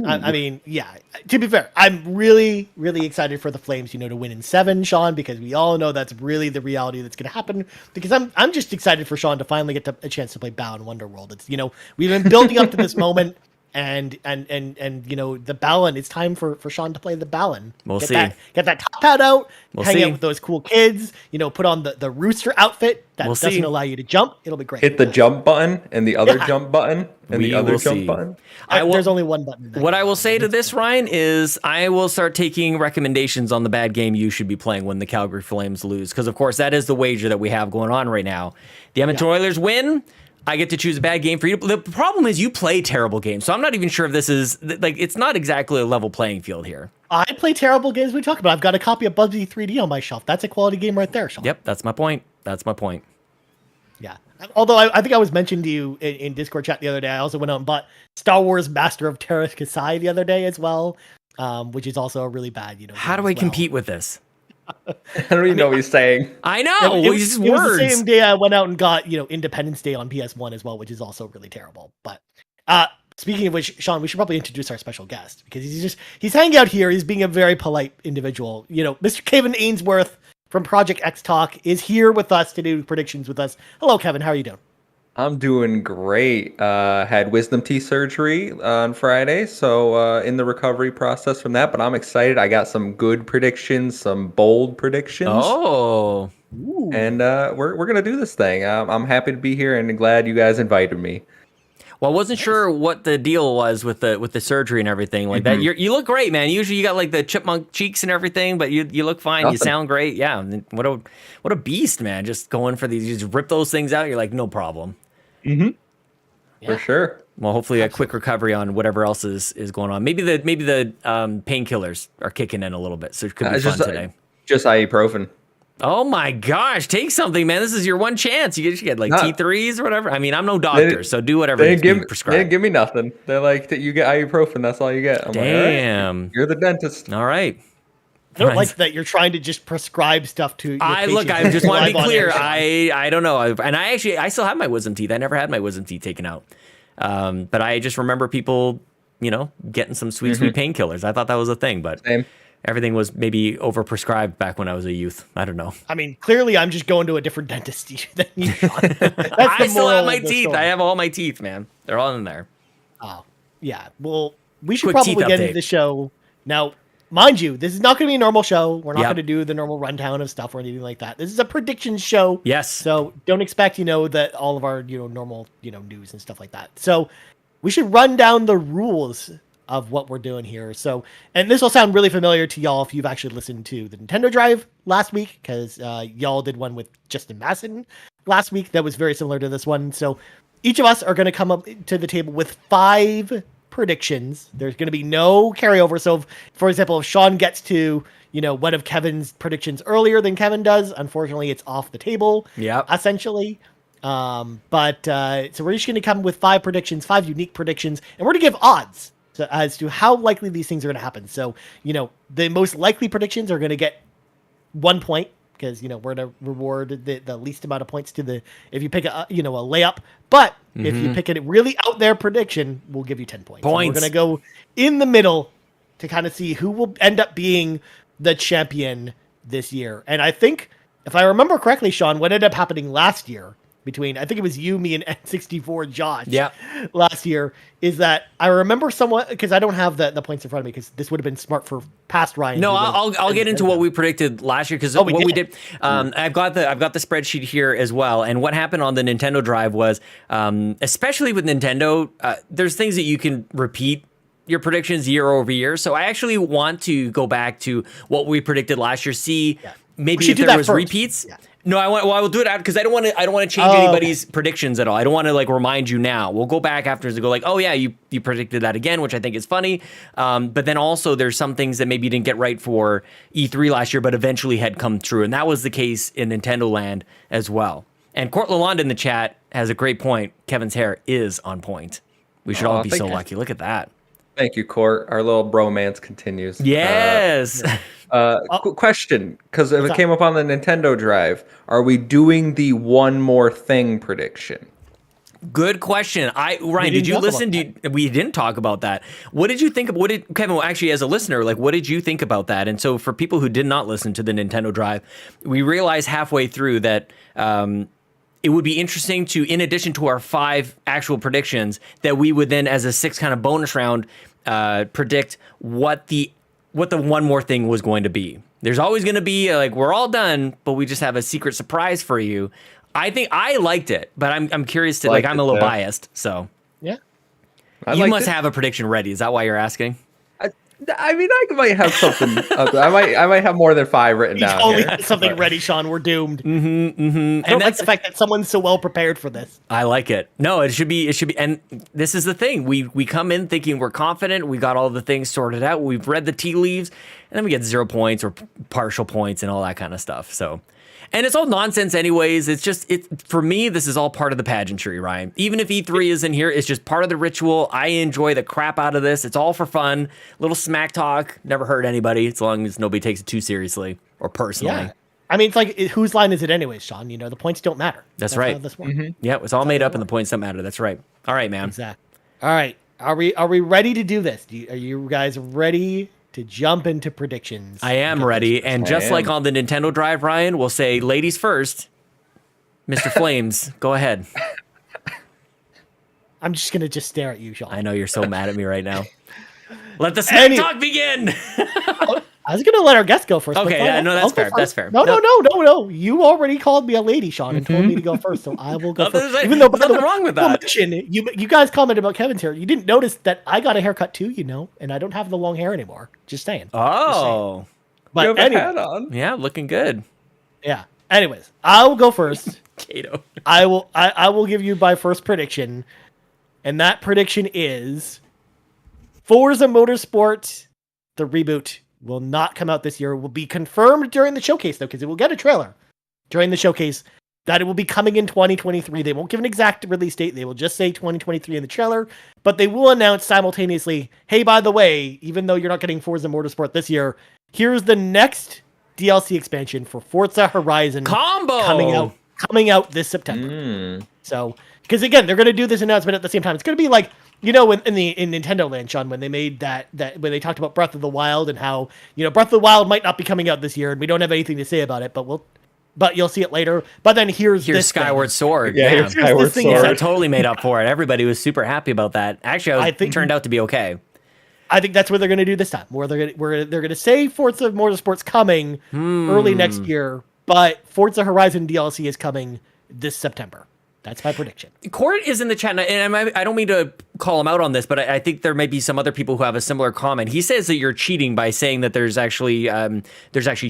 I mean, yeah. To be fair, I'm really, really excited for the Flames, to win in 7, Sean, because we all know that's really the reality that's going to happen. Because I'm just excited for Sean to finally get a chance to play Balan Wonderworld. It's we've been building up to this moment, and the Balan. It's time for Sean to play the Balan. We'll see. Get that top hat out. We'll hang see. out with those cool kids. Put on the rooster outfit that doesn't allow you to jump. It'll be great. Hit the jump button and the other jump button and We the other will jump see. button. There's only one button. What I will say to this, Ryan, is I will start taking recommendations on the bad game you should be playing when the Calgary Flames lose. Because, of course, that is the wager that we have going on right now. The Edmonton Oilers win. I get to choose a bad game for you. The problem is you play terrible games. So I'm not even sure if this is, it's not exactly a level playing field here. I play terrible games we talk about. I've got a copy of Bubsy 3D on my shelf. That's a quality game right there, Sean. Yep, that's my point. Yeah. Although I think I was mentioned to you in Discord chat the other day. I also went out and bought Star Wars Master of Terra Kasai the other day as well, which is also a really bad, How do I compete with this? I don't even know what he's saying. I know. It It's was words. the same day I went out and got, Independence Day on PS1 as well, which is also really terrible. But speaking of which, Sean, we should probably introduce our special guest because he's hanging out here. He's being a very polite individual. Mr. Kevin Ainsworth from Project X Talk is here with us to do predictions with us. Hello, Kevin. How are you doing? I'm doing great. Had wisdom teeth surgery on Friday, so in the recovery process from that. But I'm excited. I got some good predictions, some bold predictions. Oh. And we're gonna do this thing. I'm happy to be here and glad you guys invited me. Well, I wasn't sure what the deal was with the surgery and everything like that. You look great, man. Usually you got like the chipmunk cheeks and everything, but you look fine. Nothing. You sound great. Yeah. What a beast, man. Just going for these, you just rip those things out. You're like, no problem. For sure. Well, hopefully a quick recovery on whatever else is going on. Maybe the painkillers are kicking in a little bit, so it could be fun today. Just ibuprofen. Oh my gosh, take something, man. This is your one chance. You get like T3s or whatever. I mean, I'm no doctor, so do whatever They you didn't prescribe. give me nothing. They're like, you get ibuprofen. That's all you get. I'm like, all right, Damn. you're the dentist. All right. I don't like that you're trying to just prescribe stuff to your I patients. just want to be Live on clear. air. I don't know. I still have my wisdom teeth. I never had my wisdom teeth taken out. But I just remember people, getting some sweet painkillers. I thought that was a thing, but Same. everything was maybe overprescribed back when I was a youth. I don't know. I mean, clearly I'm just going to a different dentist than you, Sean. I still have my the teeth. story. I have all my teeth, man. They're all in there. Oh, yeah. Well, we should Quick teeth probably get update. into the show. Now, mind you, this is not going to be a normal show. We're not Yep. going to do the normal rundown of stuff or anything like that. This is a predictions show. Yes. So don't expect, that all of our, normal, news and stuff like that. So we should run down the rules of what we're doing here. So, and this will sound really familiar to y'all if you've actually listened to the Nintendo Drive last week, because y'all did one with Justin Masson last week that was very similar to this one. So each of us are going to come up to the table with 5 predictions. There's going to be no carryover. So, for example, if Sean gets to, one of Kevin's predictions earlier than Kevin does, unfortunately, it's off the table. Yeah. Essentially. So we're just going to come with 5 predictions, 5 unique predictions, and we're going to give odds as to how likely these things are going to happen. So, the most likely predictions are going to get 1 point, because we're going to reward the least amount of points if you pick a layup. But if you pick a really out there prediction, we'll give you 10 points. And we're going to go in the middle to kind of see who will end up being the champion this year. And I think, if I remember correctly, Sean, what ended up happening last year between, I think it was you, me, and N64 Josh last year, is that I remember somewhat, because I don't have the points in front of me, because this would have been smart for past Ryan. No, I'll get into what we predicted last year, because we did. I've got the spreadsheet here as well. And what happened on the Nintendo Drive was, especially with Nintendo, there's things that you can repeat your predictions year over year. So I actually want to go back to what we predicted last year, see maybe if there was repeats. Yeah. No, I will do it out, because I don't want to change anybody's predictions at all. I don't want to remind you now. We'll go back afterwards and go oh yeah, you predicted that again, which I think is funny. But then also there's some things that maybe you didn't get right for E3 last year, but eventually had come true. And that was the case in Nintendo Land as well. And Court Lalonde in the chat has a great point. Kevin's hair is on point. We should all be so lucky. Look at that. Thank you, Court. Our little bromance continues. Yes. Question, because if it came up on the Nintendo Drive, are we doing the one more thing prediction? Good question. Ryan, did you listen? We didn't talk about that. What did you think of? Kevin? Actually, as a listener, what did you think about that? And so, for people who did not listen to the Nintendo Drive, we realized halfway through that it would be interesting to, in addition to our 5 actual predictions, that we would then, as a 6th kind of bonus round, predict what the one more thing was going to be. There's always going to be we're all done, but we just have a secret surprise for you. I think I liked it, but I'm curious to I'm a little biased, so yeah. You must have a prediction ready. Is that why you're asking? I mean, I might have something. I might have more than 5 written down. Only have something ready, Sean. We're doomed. I don't like the fact that someone's so well prepared for this. I like it. No, it should be. And this is the thing. We come in thinking we're confident. We got all the things sorted out. We've read the tea leaves, and then we get 0 points or partial points and all that kind of stuff. So. And it's all nonsense anyways. It's just, for me, this is all part of the pageantry, Ryan. Even if E3 isn't here, it's just part of the ritual. I enjoy the crap out of this. It's all for fun. Little smack talk. Never hurt anybody, as long as nobody takes it too seriously or personally. Yeah. I mean, it's whose line is it anyways, Sean? The points don't matter. That's right. Yeah, it's all made up and the points don't matter. That's right. All right, man. Exactly. All right. Are we ready to do this? Are you guys ready to jump into predictions? I am ready, and just like on the Nintendo Drive, Ryan, we'll say ladies first. Mr. Flames, go ahead. I'm just gonna stare at you, Sean. I know you're so mad at me right now. Let the smack talk begin. I was gonna let our guest go first. Okay, yeah, no, that's fair. That's fair. No. You already called me a lady, Sean, and told me to go first, so I will go first. Even though, nothing wrong with that. You guys commented about Kevin's hair. You didn't notice that I got a haircut too, and I don't have the long hair anymore. Just saying. Oh, but you have a hat on. Yeah, looking good. Yeah. Anyways, I will go first. Kato. I will give you my first prediction, and that prediction is Forza Motorsport, the reboot, will not come out this year. It will be confirmed during the showcase, though, because it will get a trailer during the showcase that it will be coming in 2023. They won't give an exact release date. They will just say 2023 in the trailer, but they will announce simultaneously, hey, by the way, even though you're not getting Forza Motorsport this year, here's the next DLC expansion for Forza Horizon combo coming out this September. So, because again, they're going to do this announcement at the same time. It's going to be like, in Nintendo Land, Sean, when they made that when they talked about Breath of the Wild and how, Breath of the Wild might not be coming out this year and we don't have anything to say about it, but you'll see it later. But then here's this Skyward Sword. Yeah, here's Skyward Sword. I totally made up for it. Everybody was super happy about that. Actually, it turned out to be okay. I think that's what they're going to do this time. Where they're going to say Forza Motorsport's coming early next year, but Forza Horizon DLC is coming this September. That's my prediction. Court is in the chat, and I don't mean to call him out on this, but I think there may be some other people who have a similar comment. He says that you're cheating by saying that there's actually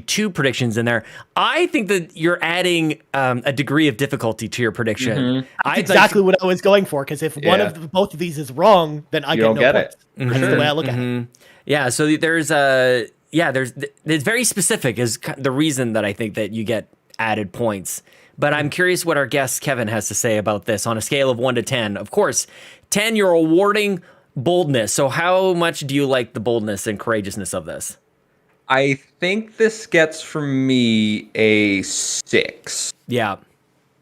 2 predictions in there. I think that you're adding a degree of difficulty to your prediction. That's exactly what I was going for, because if one of both of these is wrong, then I get no points. That's the way I look at it. Yeah, so there's it's very specific is the reason that I think that you get added points. But I'm curious what our guest Kevin has to say about this on a scale of 1 to 10. Of course, 10, you're awarding boldness. So how much do you like the boldness and courageousness of this? I think this gets from me a 6. Yeah.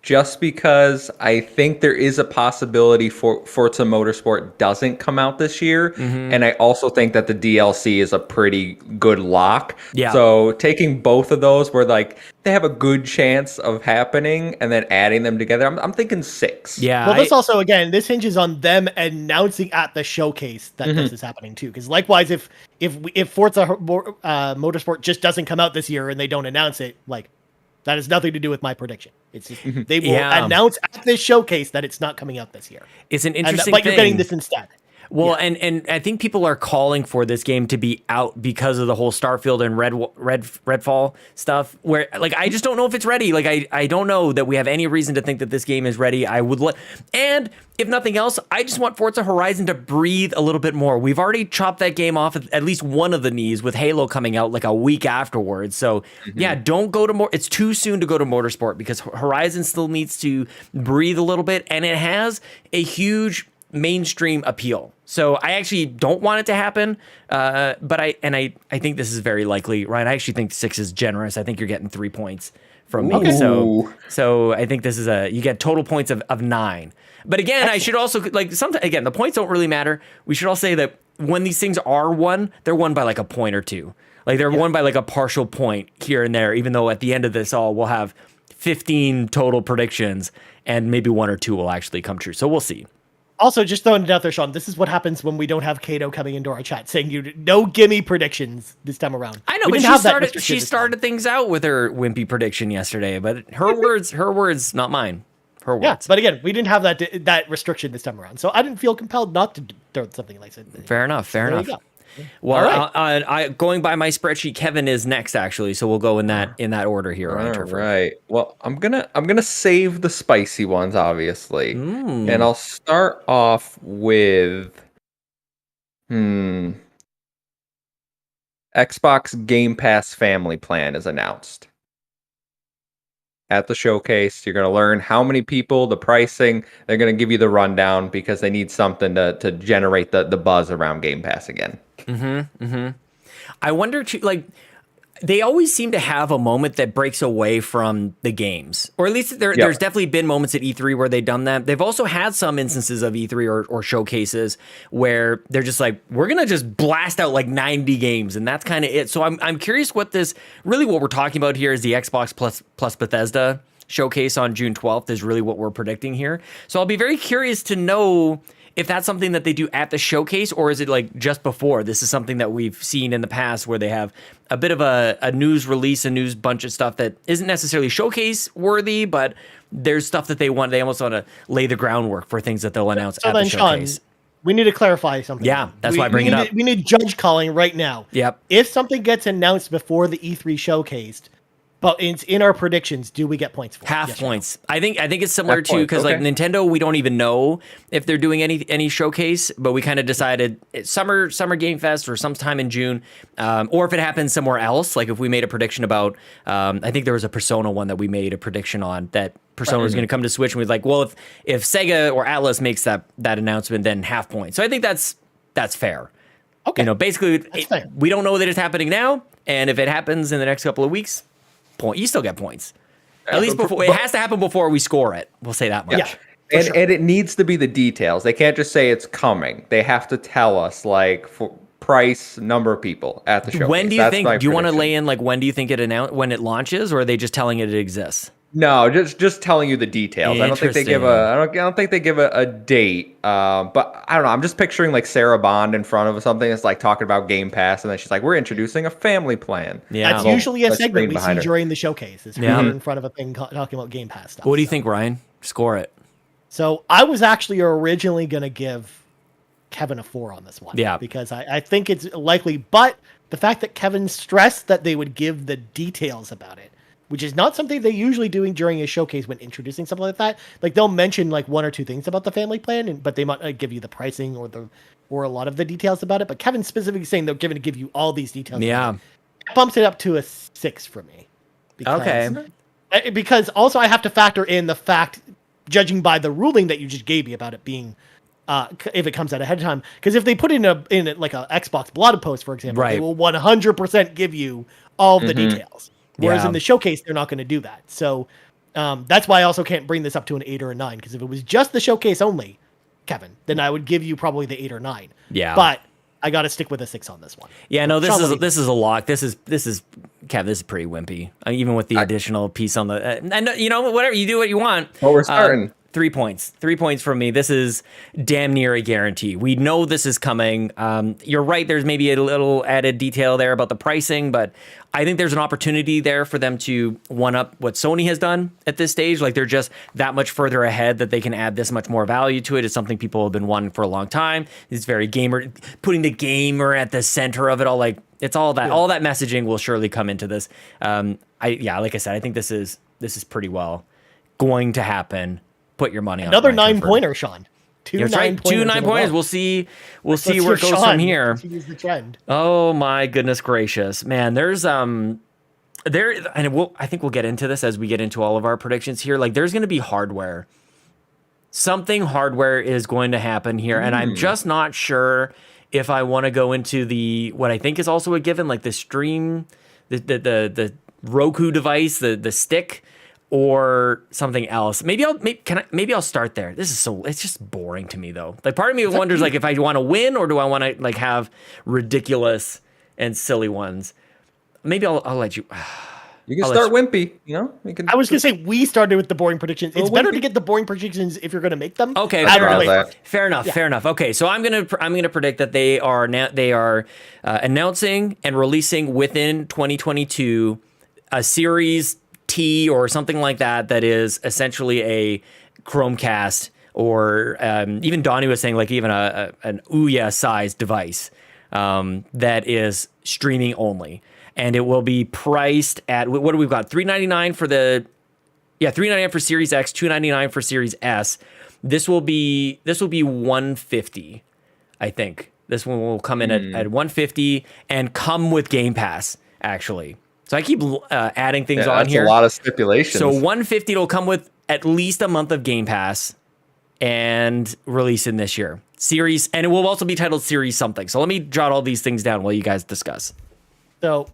Just because I think there is a possibility Forza Motorsport doesn't come out this year. And I also think that the DLC is a pretty good lock. Yeah. So taking both of those where like they have a good chance of happening and then adding them together, I'm thinking 6. Yeah. Well, this also, again, this hinges on them announcing at the showcase that this is happening too. Because likewise, if Forza Motorsport just doesn't come out this year and they don't announce it, like, that has nothing to do with my prediction. It's just, they will announce at this showcase that it's not coming out this year. It's an interesting but thing. You're getting this instead. Well, and I think people are calling for this game to be out because of the whole Starfield and Redfall stuff. Where like I just don't know if it's ready. Like I don't know that we have any reason to think that this game is ready. And if nothing else, I just want Forza Horizon to breathe a little bit more. We've already chopped that game off at least one of the knees with Halo coming out like a week afterwards. So yeah, don't go to more. It's too soon to go to Motorsport because Horizon still needs to breathe a little bit, and it has a huge mainstream appeal. So I actually don't want it to happen, but I think this is very likely, Ryan. I actually think 6 is generous. I think you're getting 3 points from me. So I think this is you get total points of 9. But again, I should also again, the points don't really matter. We should all say that when these things are won, they're won by like a point or 2. Like they're won by like a partial point here and there, even though at the end of this all we'll have 15 total predictions and maybe 1 or 2 will actually come true. So we'll see. Also, just throwing it out there, Sean, this is what happens when we don't have Kato coming into our chat saying no gimme predictions this time around. I know, but she started things out with her wimpy prediction yesterday, but her words, not mine. Her words. Yeah, but again, we didn't have that restriction this time around, so I didn't feel compelled not to throw something like that. Fair enough. There you go. Well, right. Going by my spreadsheet, Kevin is next actually, so we'll go in that order here. All right. Well, I'm gonna save the spicy ones, obviously, and I'll start off with Xbox Game Pass Family Plan is announced. At the showcase, you're going to learn how many people, the pricing. They're going to give you the rundown because they need something to generate the buzz around Game Pass again. I wonder, they always seem to have a moment that breaks away from the games. Or at least there's definitely been moments at E3 where they've done that. They've also had some instances of E3 or showcases where they're just like, we're going to just blast out like 90 games. And that's kind of it. So I'm curious what we're talking about here is the Xbox plus Bethesda showcase on June 12th is really what we're predicting here. So I'll be very curious to know if that's something that they do at the showcase, or is it like just before? This is something that we've seen in the past where they have a bit of a news release, a news bunch of stuff that isn't necessarily showcase worthy, but there's stuff that they almost want to lay the groundwork for things that they'll announce at the showcase. Sean, we need to clarify something. Yeah, that's why I bring it up. We need judge calling right now. Yep. If something gets announced before the E3 showcased, but it's in our predictions, do we get points for it? Half points. I think it's similar Half to because points, like Nintendo, we don't even know if they're doing any showcase, but we kind of decided it's Summer Game Fest or sometime in June, or if it happens somewhere else. Like if we made a prediction about, I think there was a Persona one that we made a prediction on that Persona was going to come to Switch, and we're like, well, if Sega or Atlas makes that announcement, then half points. So I think that's fair. Okay. Basically, we don't know that it's happening now, and if it happens in the next couple of weeks. You still get points. At least before it has to happen before we score it. We'll say that much. Yeah. And it needs to be the details. They can't just say it's coming. They have to tell us for price, number of people at the show. When do you think? Do you want to lay in when do you think when it launches, or are they just telling it exists? No, just telling you the details. I don't think they give I don't think they give a date. But I don't know. I'm just picturing Sarah Bond in front of something that's talking about Game Pass, and then she's like, "We're introducing a family plan." Yeah, that's usually a segment we see during the showcase. Is her in front of a thing talking about Game Pass stuff. What do you think, Ryan? Score it. So I was actually originally going to give Kevin a 4 on this one. Yeah. Because I think it's likely, but the fact that Kevin stressed that they would give the details about it, which is not something they usually doing during a showcase when introducing something like that. Like they'll mention like 1 or 2 things about the family plan, but they might give you the pricing or a lot of the details about it. But Kevin specifically saying they're going to give you all these details. Yeah. It bumps it up to a 6 for me. Because also I have to factor in the fact, judging by the ruling that you just gave me about it being, if it comes out ahead of time, because if they put in like a Xbox blog post, for example, Right. they will 100% give you all of the details. Whereas Yeah. in the showcase, they're not going to do that. So that's why I also can't bring this up to an 8 or a 9, because if it was just the showcase only, Kevin, then I would give you probably the 8 or 9. Yeah. But I got to stick with a 6 on this one. Yeah, no, Sean, this is a lock. This is Kev. This is pretty wimpy. Even with the additional piece on the and you know whatever, you do what you want. Well, we're starting. 3 points. 3 points from me. This is damn near a guarantee. We know this is coming. You're right. There's maybe a little added detail there about the pricing, but I think there's an opportunity there for them to one up what Sony has done at this stage. Like they're just that much further ahead that they can add this much more value to it. It's something people have been wanting for a long time. It's very gamer, putting the gamer at the center of it all. Like it's all that. All that messaging will surely come into this. Like I said, I think this is pretty well going to happen. Put your money on Another it, Ryan, 9-pointer, Sean. Two That's right. 2 9-pointers. We'll see where it goes from here. The trend. Oh my goodness gracious, man! There's and I think we'll get into this as we get into all of our predictions here. Like there's going to be hardware. Something hardware is going to happen here, and I'm just not sure if I want to go into the what I think is also a given, like the stream, the Roku device, the stick. Or something else. Maybe I'll start there. It's just boring to me though. Like part of me wonders like if I want to win or do I want to like have ridiculous and silly ones. Maybe I'll let you. You can start wimpy, you know? I was going to say we started with the boring predictions. It's better wimpy. to get the boring predictions if you're going to make them. Okay, fair enough. Okay, so I'm gonna predict that they are announcing and releasing within 2022 a Series T or something like that is essentially a Chromecast or even Donnie was saying like even an Ouya sized device that is streaming only, and it will be priced at what do we've got $399 for $399 for Series X, $299 for Series S. This will be $150, I think. This one will come in at $150 and come with Game Pass actually. So I keep adding things on here. That's a lot of stipulations. So $150 will come with at least a month of Game Pass and release in this year. Series, and it will also be titled Series something. So let me jot all these things down while you guys discuss. So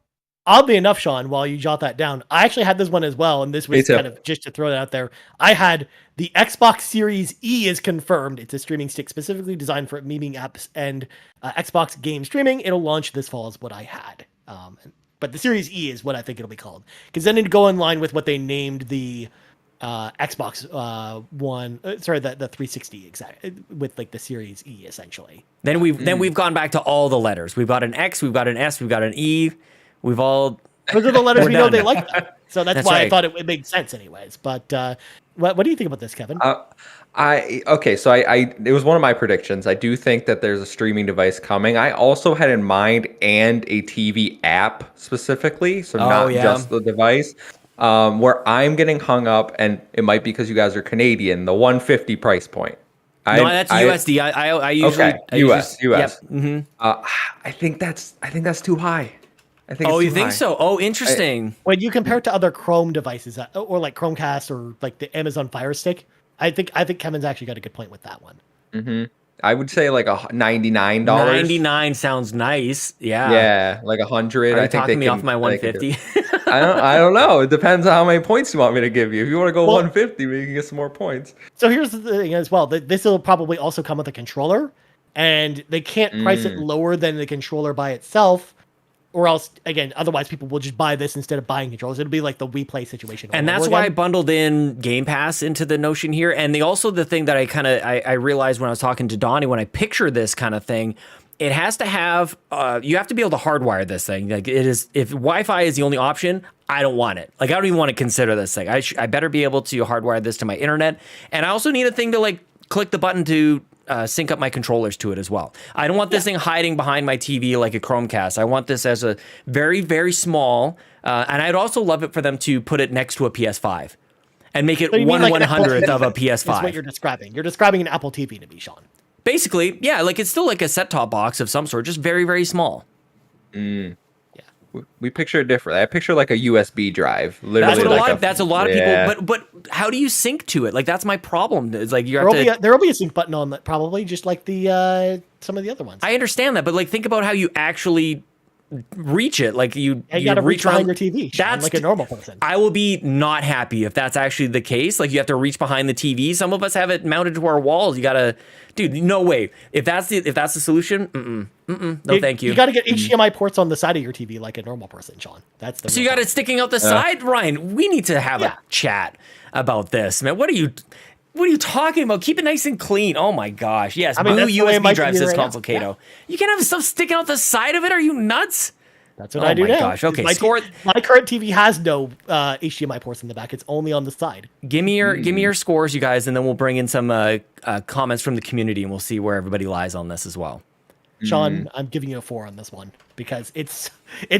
oddly enough, Sean, while you jot that down, I actually had this one as well. And this was kind of just to throw that out there. I had the Xbox Series E is confirmed. It's a streaming stick specifically designed for meeting apps and Xbox game streaming. It'll launch this fall is what I had. But the Series E is what I think it'll be called. Because then it'd go in line with what they named the Xbox One, the 360 exactly, with like the Series E essentially. Then we've gone back to all the letters. We've got an X, we've got an S, we've got an E. Those are the letters we know they like that. So that's why right. I thought it made sense anyways. But what do you think about this, Kevin? It was one of my predictions. I do think that there's a streaming device coming. I also had in mind and a TV app specifically, so just the device. Where I'm getting hung up, and it might be because you guys are Canadian, the 150 price point. That's USD. I usually US. Yep. Mm-hmm. I think that's too high. I think. You think so? Oh, interesting. When you compare it to other Chrome devices, or like Chromecast, or like the Amazon Fire Stick, I think Kevin's actually got a good point with that one. Mm-hmm. I would say like $99. 99 sounds nice. Yeah. Yeah, like 100. Are you talking me off my 150? I don't know. It depends on how many points you want me to give you. If you want to go 150, we can get some more points. So here's the thing as well. This will probably also come with a controller, and they can't price it lower than the controller by itself. Or else, again, otherwise people will just buy this instead of buying controllers. It'll be like the Wii Play situation. And that's why I bundled in Game Pass into the notion here. And the thing that I realized when I was talking to Donnie, when I picture this kind of thing, it has to have, you have to be able to hardwire this thing. Like it is, if Wi-Fi is the only option, I don't want it. Like I don't even want to consider this thing. I better be able to hardwire this to my internet. And I also need a thing to like click the button to sync up my controllers to it as well. I don't want this thing hiding behind my TV like a Chromecast. I want this as a very, very small, and I'd also love it for them to put it next to a PS5 and make it So you mean like an 1/100th of a Apple TV is what PS5. you're describing. You're describing an Apple TV to me, Sean. Basically, yeah, like it's still like a set-top box of some sort, just very, very small. We picture it differently. I picture like a USB drive. Literally, That's what like that's a lot of people. But how do you sync to it? Like that's my problem. It's like you have to. There will be a sync button on that, probably, just like the some of the other ones. I understand that, but like think about how you actually reach it. Like you got to reach behind around- your TV, Sean, That's like a normal person. I will be not happy if that's actually the case. Like you have to reach behind the TV. Some of us have it mounted to our walls. You gotta, dude. No way. If that's the solution, no, thank you. You got to get HDMI ports on the side of your TV like a normal person, Sean. That's the. So you got it sticking out the side, Ryan. We need to have a chat about this, man. What are you talking about? Keep it nice and clean. Oh my gosh. Yes, I mean, Boo that's the way it USB might drive be says right now. Complicato. You can have stuff sticking out the side of it. Are you nuts? That's what Oh I do my now. gosh. Okay, my, score- my current TV has no HDMI ports in the back. It's only on the side. Give me your scores, you guys, and then we'll bring in some comments from the community, and we'll see where everybody lies on this as well. Sean, I'm giving you a 4 on this one because it's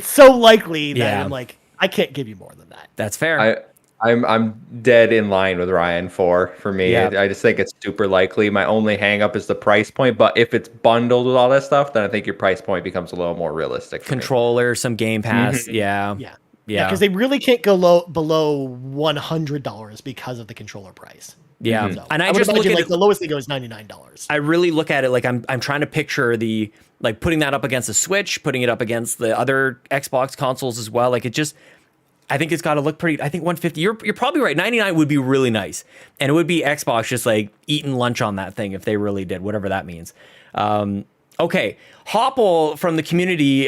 so likely that Yeah. I'm like, I can't give you more than that. That's fair. I'm dead in line with Ryan for me. Yeah. I just think it's super likely. My only hang up is the price point, but if it's bundled with all that stuff, then I think your price point becomes a little more realistic. For me. Controller, some Game Pass. Yeah. Yeah. Yeah. Because they really can't go below $100 because of the controller price. Yeah. So And I would just look imagine, at like it, the lowest they go is $99. I really look at it like I'm trying to picture the like putting that up against the Switch, putting it up against the other Xbox consoles as well. Like it just I think it's got to look pretty. I think 150. You're probably right. 99 would be really nice, and it would be Xbox just like eating lunch on that thing if they really did, whatever that means. Okay, Hopple from the community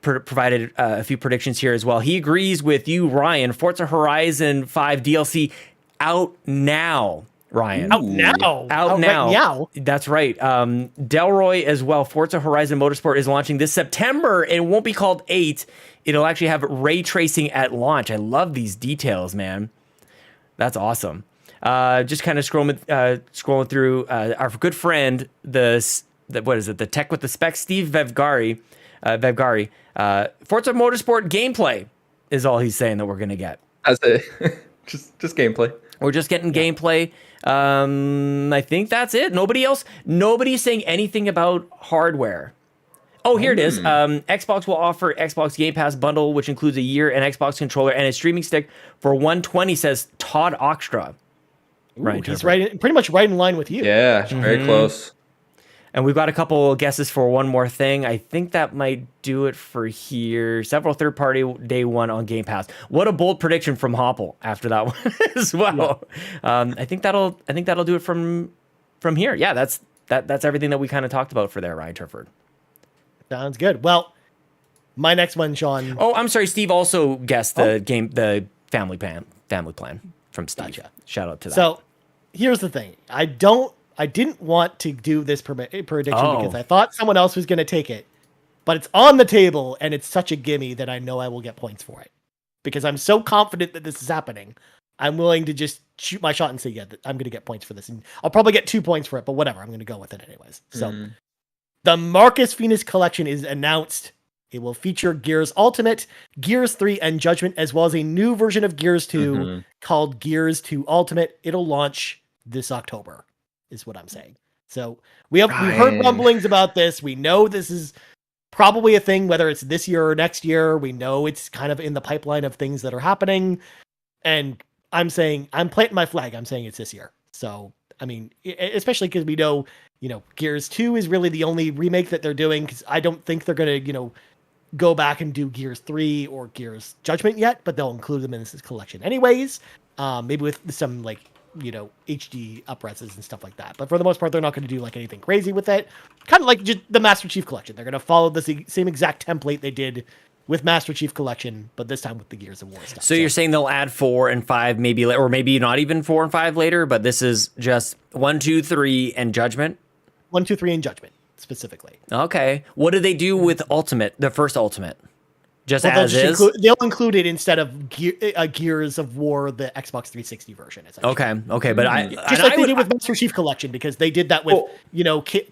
provided a few predictions here as well. He agrees with you, Ryan. Forza Horizon 5 DLC out now. Ryan. Out now. Out now. Right now. That's right. Delroy as well. Forza Horizon Motorsport is launching this September. It won't be called 8. It'll actually have ray tracing at launch. I love these details, man. That's awesome. Just kind of scrolling through our good friend, what is it? The Tech with the Specs, Steve Vevgari. Forza Motorsport gameplay is all he's saying that we're gonna get. That's it. just gameplay. We're just getting gameplay. I think that's it. Nobody's saying anything about hardware. Oh, here it is. Xbox will offer Xbox Game Pass bundle, which includes a year, an Xbox controller, and a streaming stick for $120, says Todd Oxtra. Right, he's pretty much right in line with you. Yeah, very close. And we've got a couple guesses for one more thing. I think that might do it for here. Several third-party day one on Game Pass. What a bold prediction from Hopple after that one as well. Yeah. I think that'll do it from here. Yeah, that's everything that we kind of talked about for there, Ryan Turford. Sounds good. Well, my next one, Sean. Oh, I'm sorry. Steve also guessed the family plan from Steve. Gotcha. Shout out to that. So, here's the thing. I didn't want to do this prediction because I thought someone else was going to take it, but it's on the table and it's such a gimme that I know I will get points for it because I'm so confident that this is happening. I'm willing to just shoot my shot and say, yeah, I'm going to get points for this. And I'll probably get 2 points for it, but whatever. I'm going to go with it anyways. So the Marcus Phoenix collection is announced. It will feature Gears Ultimate, Gears 3, and Judgment, as well as a new version of Gears 2 called Gears 2 Ultimate. It'll launch this October, is what I'm saying. So we heard rumblings about this. We know this is probably a thing, whether it's this year or next year. We know it's kind of in the pipeline of things that are happening. And I'm planting my flag. I'm saying it's this year. So, I mean, especially because we know, Gears 2 is really the only remake that they're doing, because I don't think they're going to, go back and do Gears 3 or Gears Judgment yet, but they'll include them in this collection anyways. Maybe with some HD upreses and stuff like that. But for the most part, they're not going to do anything crazy with it. Kind of like just the Master Chief Collection. They're going to follow the same exact template they did with Master Chief Collection, but this time with the Gears of War stuff. So you're saying they'll add 4 and 5 maybe, or maybe not even 4 and 5 later, but this is just 1, 2, 3, and Judgment? 1, 2, 3, and Judgment. specifically. Okay. What do they do with Ultimate, the first Ultimate? Just Well, as is? they'll include it instead of Gears of War, the Xbox 360 version. Essentially. Okay. But I Just like they did with Master Chief Collection, because they did that with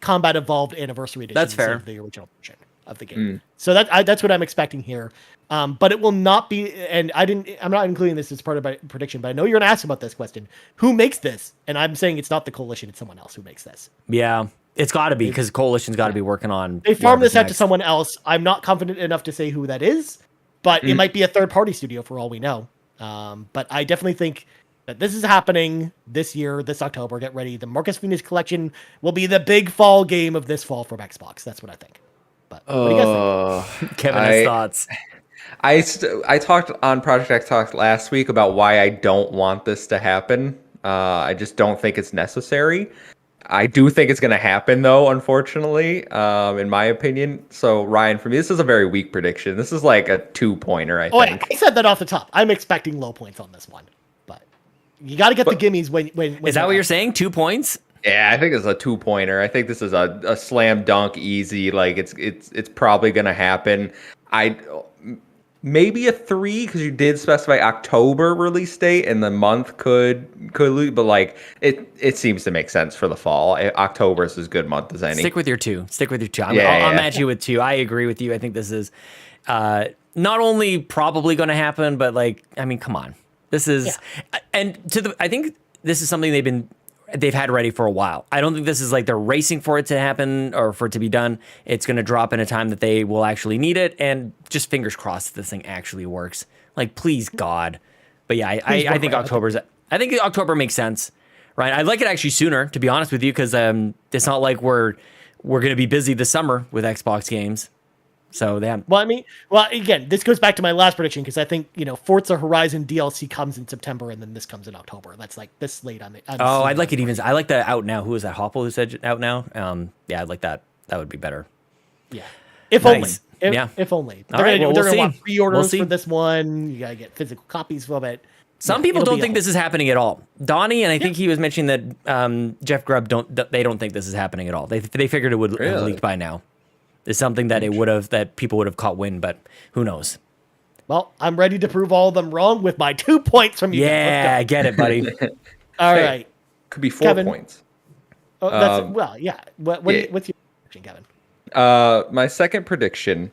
Combat Evolved Anniversary Edition. That's fair. Instead of the original version of the game. So that's what I'm expecting here. But it will not be. And I'm not including this as part of my prediction. But I know you're going to ask about this question: who makes this? And I'm saying it's not the Coalition; it's someone else who makes this. Yeah, it's got to be, because Coalition's got to be working on. They farm this out to someone else. I'm not confident enough to say who that is, but it might be a third-party studio for all we know. But I definitely think that this is happening this year, this October. Get ready. The Marcus Phoenix Collection will be the big fall game of this fall from Xbox. That's what I think. But what do you guys think? Kevin has thoughts. I talked on Project X Talk last week about why I don't want this to happen. I just don't think it's necessary. I do think it's going to happen, though, unfortunately, in my opinion. So, Ryan, for me, this is a very weak prediction. This is like a 2-pointer, I think. I said that off the top. I'm expecting low points on this one. But you got to get the gimmies when Is that what you're saying? 2 points? Yeah, I think it's a 2-pointer. I think this is a slam dunk easy. Like, it's probably going to happen. Maybe a 3, because you did specify October release date, and the month could lose, but like it seems to make sense for the fall. October is as good month as any. Stick with your 2. I'll match you with 2. I agree with you. I think this is not only probably going to happen, but like, I mean, come on, this is, and I think this is something they've had ready for a while. I don't think this is like they're racing for it to happen or for it to be done. It's going to drop in a time that they will actually need it, and just fingers crossed this thing actually works. Like, please God. But yeah, I think I think October makes sense, right? I'd like it actually sooner, to be honest with you, because it's not like we're going to be busy this summer with Xbox games. So again, this goes back to my last prediction, because I think Forza Horizon DLC comes in September, and then this comes in October. That's like this slate on the. I'd like it even. I like the out now. Who was that? Hopple who said out now? Yeah, I'd like that. That would be better. Yeah, if only. If only. They're gonna want pre-orders for this one. You gotta get physical copies of it. Some people don't think this is happening at all. Donnie, and I think he was mentioning that Jeff Grubb don't think this is happening at all. They figured it would have leaked by now. Is something that that people would have caught wind, but who knows? Well, I'm ready to prove all of them wrong with my 2 points from you. Yeah, I get it, buddy. All right. Could be 4 points. Oh, that's what's your prediction, Kevin? My second prediction,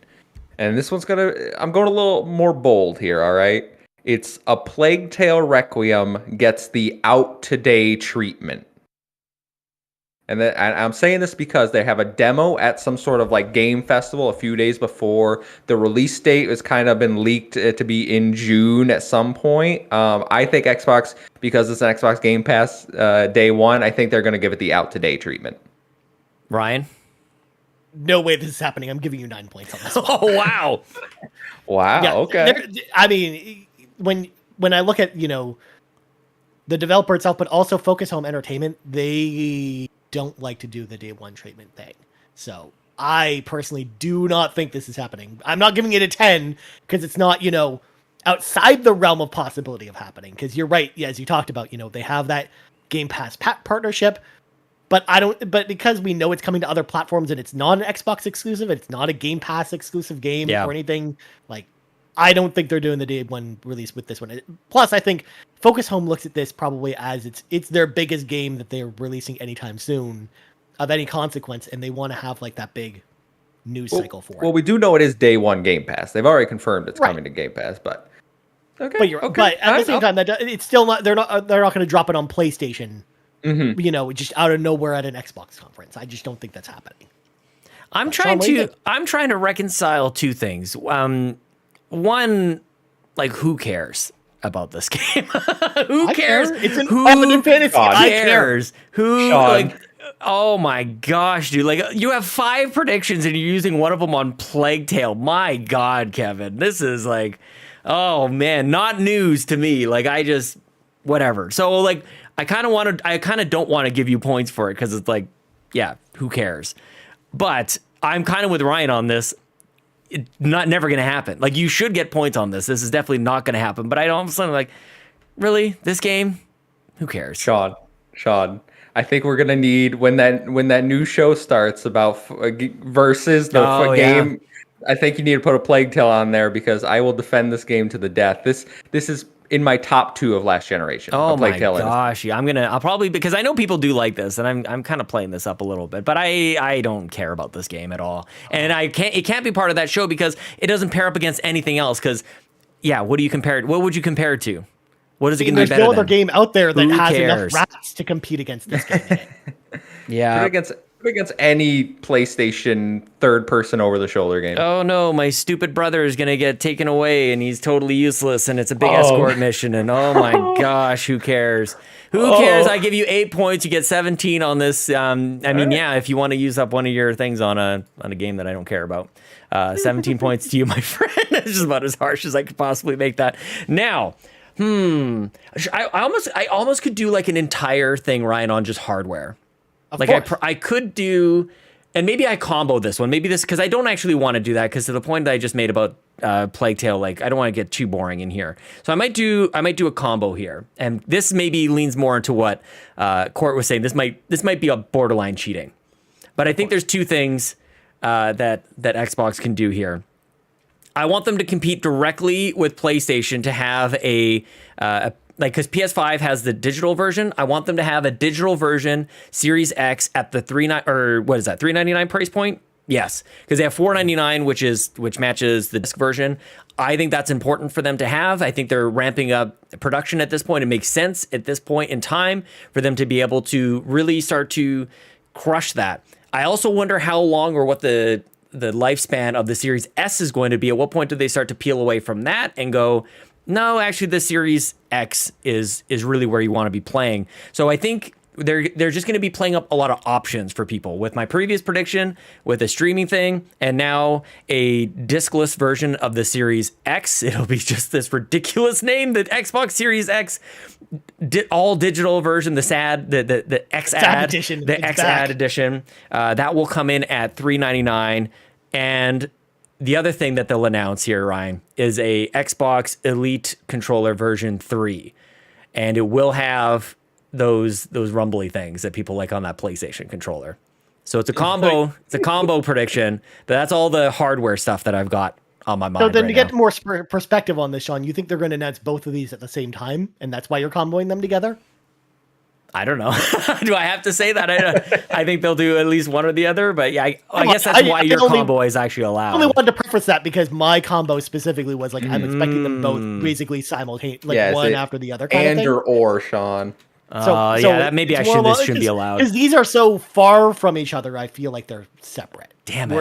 and this one's I'm going a little more bold here, all right? It's A Plague Tale Requiem gets the out today treatment. And I'm saying this because they have a demo at some sort of like game festival a few days before. The release date has kind of been leaked to be in June at some point. I think Xbox, because it's an Xbox Game Pass day one, I think they're going to give it the out today treatment. Ryan? No way this is happening. I'm giving you 9 points on this one. Oh, wow. Wow, yeah, okay. I mean, when I look at, the developer itself, but also Focus Home Entertainment, they don't like to do the day one treatment thing. So I personally do not think this is happening. I'm not giving it a 10 because it's not, outside the realm of possibility of happening. Because you're right, as you talked about, they have that Game Pass partnership, but because we know it's coming to other platforms and it's not an Xbox exclusive, it's not a Game Pass exclusive game or anything, like, I don't think they're doing the day one release with this one. Plus, I think Focus Home looks at this probably as it's their biggest game that they're releasing anytime soon of any consequence, and they want to have like that big news cycle for it. Well, we do know it is day one Game Pass. They've already confirmed it's coming to Game Pass, but okay. But at the same time, it's still not. They're not going to drop it on PlayStation. Mm-hmm. Just out of nowhere at an Xbox conference. I just don't think that's happening. I'm trying to reconcile two things. One, like, who cares about this game? Who cares? It's an open fantasy. I cares. Who, Sean. Like, oh my gosh, dude. Like, you have 5 predictions and you're using one of them on Plague Tale. My God, Kevin. This is like, oh man, not news to me. Like, whatever. So, like, I kind of don't want to give you points for it because it's like, yeah, who cares? But I'm kind of with Ryan on this. It's never going to happen. Like, you should get points on this. This is definitely not going to happen. But I don't, like, really? This game? Who cares? Sean, I think we're gonna need when that new show starts about versus the game. I think you need to put a Plague Tale on there because I will defend this game to the death. This is in my top 2 of last generation. Oh my gosh, yeah, I'll probably, because I know people do like this, and I'm kind of playing this up a little bit, but I don't care about this game at all, and it can't be part of that show because it doesn't pair up against anything else. Because what do you compare it? What would you compare it to? What is it going to be better There's no other than? game out there that Who has cares? enough rats to compete against this game. Yeah. Put against any PlayStation third-person over-the-shoulder game. Oh no, my stupid brother is gonna get taken away, and he's totally useless, and it's a big escort mission, and oh my gosh, who cares? Who cares? I give you 8 points, you get 17 on this. If you want to use up one of your things on a game that I don't care about. 17 points to you, my friend. It's just about as harsh as I could possibly make that. Now, I almost could do like an entire thing, Ryan, on just hardware. I could do, and maybe I combo this one. Maybe this, because I don't actually want to do that, because to the point that I just made about Plague Tale, like I don't want to get too boring in here. So I might do a combo here, and this maybe leans more into what Court was saying. This might be a borderline cheating, but I think there's 2 things that Xbox can do here. I want them to compete directly with PlayStation to have because PS5 has the digital version. I want them to have a digital version Series X at the $399 price point. Yes, because they have $499, which matches the disc version. I think that's important for them to have. I think they're ramping up production at this point. It makes sense at this point in time for them to be able to really start to crush that. I also wonder how long or what the lifespan of the Series S is going to be. At what point do they start to peel away from that and go, no, actually the Series X is really where you want to be playing. So I think they're just going to be playing up a lot of options for people. With my previous prediction, with a streaming thing, and now a discless version of the Series X, it'll be just this ridiculous name, the Xbox Series X all digital version, the XAD edition, the XAD edition. That will come in at $399. And the other thing that they'll announce here, Ryan, is a Xbox Elite controller version 3. And it will have those rumbly things that people like on that PlayStation controller. So it's a combo. It's a combo prediction. But that's all the hardware stuff that I've got on my mind. So then right to get now. more perspective on this, Sean, you think they're going to announce both of these at the same time, and that's why you're comboing them together? I don't know. Do I have to say that? I think they'll do at least one or the other, but yeah, I guess that's why your combo is actually allowed. I only wanted to preface that because my combo specifically was like I'm expecting them both basically simultaneously, one after the other kind of thing. Or Sean. So that maybe this shouldn't be allowed. Because these are so far from each other, I feel like they're separate. Damn it.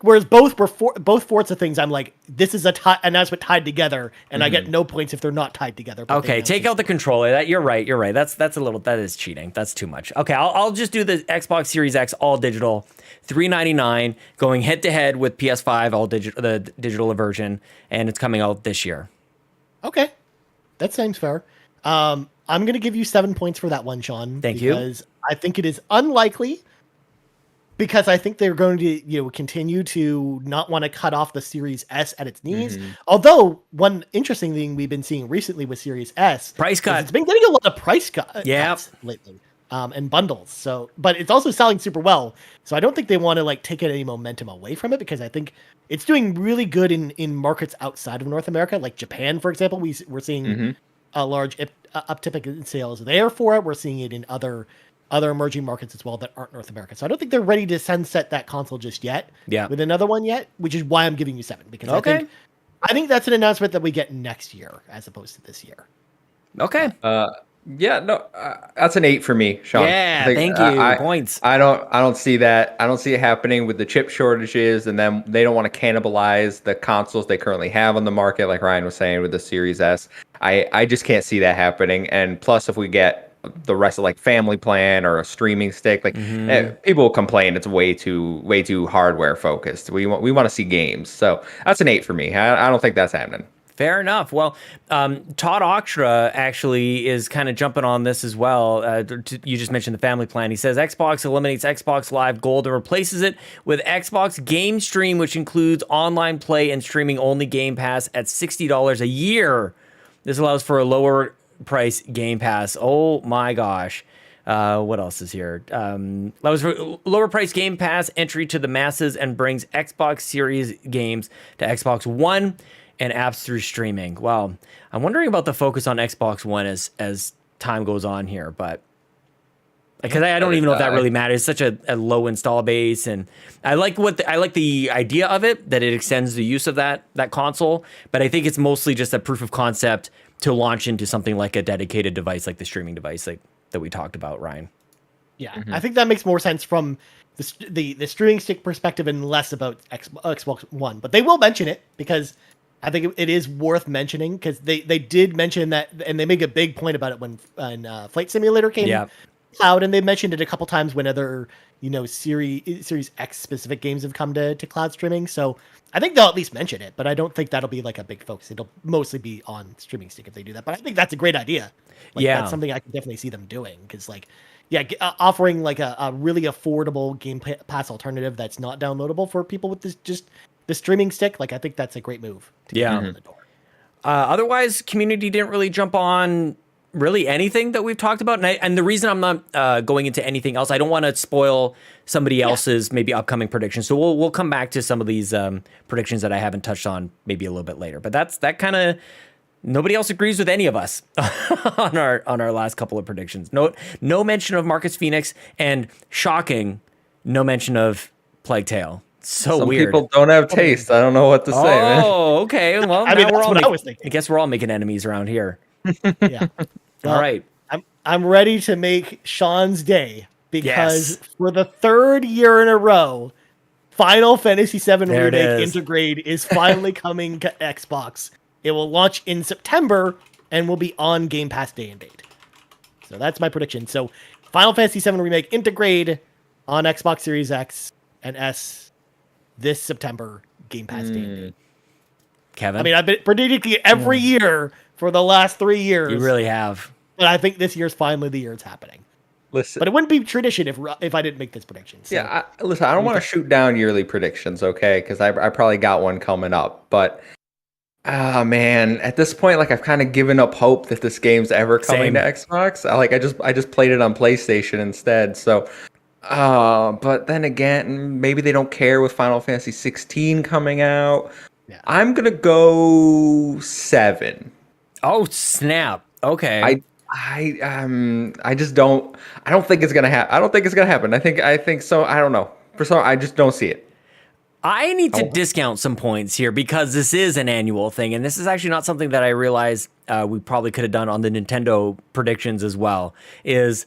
Whereas both Forza things, I'm like, this is an announcement tied together, and I get no points if they're not tied together. Okay, take out the controller. You're right. That is cheating. That's too much. Okay, I'll just do the Xbox Series X all digital, $399, going head to head with PS5 all digital, the digital version, and it's coming out this year. Okay, that seems fair. I'm going to give you 7 points for that one, Sean. Thank you. Because I think it is unlikely. Because I think they're going to, continue to not want to cut off the Series S at its knees. Mm-hmm. Although one interesting thing we've been seeing recently with Series S, price cut. It's been getting a lot of price cuts lately, and bundles. So, but it's also selling super well. So I don't think they want to take any momentum away from it, because I think it's doing really good in markets outside of North America, like Japan, for example. We're seeing a large uptick in sales there for it. We're seeing it in other emerging markets as well that aren't North America. So I don't think they're ready to sunset that console just yet. Yeah. With another one yet, which is why I'm giving you 7, because I think that's an announcement that we get next year as opposed to this year. Okay. That's an 8 for me, Sean. Yeah, thank you. Points. I don't see that. I don't see it happening with the chip shortages, and then they don't want to cannibalize the consoles they currently have on the market, like Ryan was saying with the Series S. I just can't see that happening. And plus, if we get the rest of family plan or a streaming stick, people will complain it's way too hardware focused. We want to see games. So that's an 8 for me. I don't think that's happening. Fair enough. Well, Todd Oxtra actually is kind of jumping on this as well. You just mentioned the family plan. He says Xbox eliminates Xbox Live Gold and replaces it with Xbox Game Stream, which includes online play and streaming only Game Pass at $60 a year. This allows for a lower price Game Pass. Oh my gosh. What else is here? That was for lower price Game Pass entry to the masses and brings Xbox Series games to Xbox One and apps through streaming. Well, I'm wondering about the focus on Xbox One as time goes on here, but because I don't even know if that really matters. It's such a low install base, and I like the idea of it, that it extends the use of that console. But I think it's mostly just a proof of concept to launch into something like a dedicated device, like the streaming device, like that we talked about, Ryan. Yeah, I think that makes more sense from the streaming stick perspective and less about Xbox One. But they will mention it because I think it is worth mentioning, because they did mention that, and they make a big point about it when Flight Simulator came out, and they mentioned it a couple times when other Series X specific games have come to cloud streaming. So I think they'll at least mention it, but I don't think that'll be like a big focus. It'll mostly be on streaming stick if they do that. But I think that's a great idea. That's something I can definitely see them doing, because offering like a really affordable Game Pass alternative that's not downloadable for people with the streaming stick. Like, I think that's a great move to get them in the door. Otherwise, community didn't really jump on really anything that we've talked about. And the reason I'm not going into anything else, I don't want to spoil somebody else's maybe upcoming predictions. So we'll come back to some of these predictions that I haven't touched on maybe a little bit later. But that kind of, nobody else agrees with any of us on our last couple of predictions. No mention of Marcus Phoenix, and shocking, no mention of Plague Tale. So weird. Some people don't have taste. I don't know what to say, man. Oh, okay. Well, I mean, that's what I was thinking. I guess we're all making enemies around here. Yeah. Well, all right. I'm ready to make Sean's day, because for the third year in a row, Final Fantasy VII Remake Intergrade is finally coming to Xbox. It will launch in September and will be on Game Pass day and date. So that's my prediction. So Final Fantasy VII Remake Intergrade on Xbox Series X and S this September, Game Pass day and date. Kevin? I mean, I've been predicting it every year for the last 3 years. You really have. But I think this year's finally the year it's happening. Listen, but it wouldn't be tradition if I didn't make this prediction. So. Yeah, listen, I don't want to shoot down yearly predictions, okay? Because I probably got one coming up. But, man, at this point, like, I've kind of given up hope that this game's ever coming to Xbox. I just played it on PlayStation instead. So, but then again, maybe they don't care with Final Fantasy 16 coming out. Yeah. I'm gonna go 7. Oh snap! Okay. I just don't. I don't think it's gonna happen. I don't think it's gonna happen. I think so. I don't know. I just don't see it. I need to discount some points here, because this is an annual thing, and this is actually not something that I realize we probably could have done on the Nintendo predictions as well. Is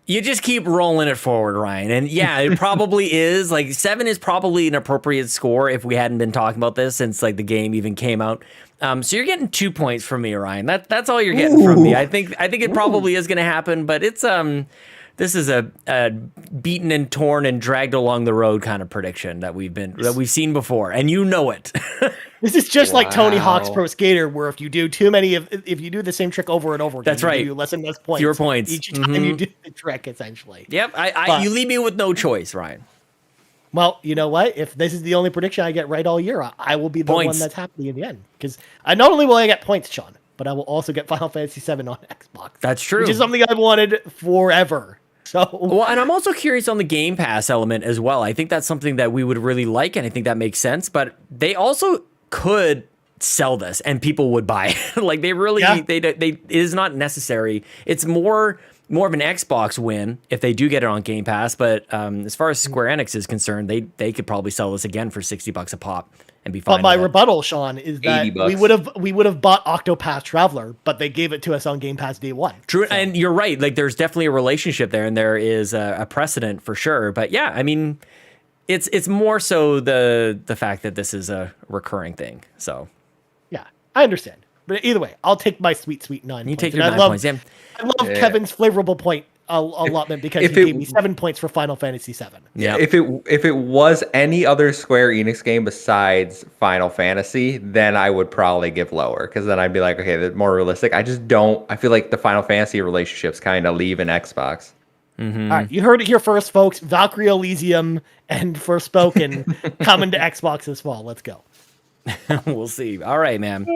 you just keep rolling it forward, Ryan. And yeah, it probably is. Like, 7 is probably an appropriate score if we hadn't been talking about this since like the game even came out. So you're getting 2 points from me, Ryan. That's all you're getting from me. I think it probably is going to happen, but it's this is a beaten and torn and dragged along the road kind of prediction that we've seen before, and you know it. This is just like Tony Hawk's Pro Skater, where if you do if you do the same trick over and over again, that's right. You less and less points. Fewer points each time you do the trick, essentially. Yep. You leave me with no choice, Ryan. Well, you know what? If this is the only prediction I get right all year, I will be the one that's happy in the end. Because not only will I get points, Sean, but I will also get Final Fantasy VII on Xbox. That's true. Which is something I've wanted forever. So well, and I'm also curious on the Game Pass element as well. I think that's something that we would really like, and I think that makes sense. But they also could sell this, and people would buy it. Like, they really, it is not necessary. It's more of an Xbox win if they do get it on Game Pass. But as far as Square Enix is concerned, they could probably sell this again for $60 a pop and be fine. But my rebuttal, Sean, is that we would have bought Octopath Traveler, but they gave it to us on Game Pass day one. True, so. And you're right. Like, there's definitely a relationship there, and there is a precedent for sure. But yeah, I mean, it's more so the fact that this is a recurring thing. So yeah, I understand. But either way, I'll take my sweet 9 points. You take your 9 points. Yeah. I love Kevin's favorable point allotment because he gave me 7 points for Final Fantasy VII. Yeah. If it was any other Square Enix game besides Final Fantasy, then I would probably give lower, because then I'd be like, okay, they're more realistic. I just don't. I feel like the Final Fantasy relationships kind of leave in Xbox. Mm-hmm. All right, you heard it here first, folks. Valkyrie Elysium and Forspoken coming to Xbox this fall. Let's go. We'll see. All right, man.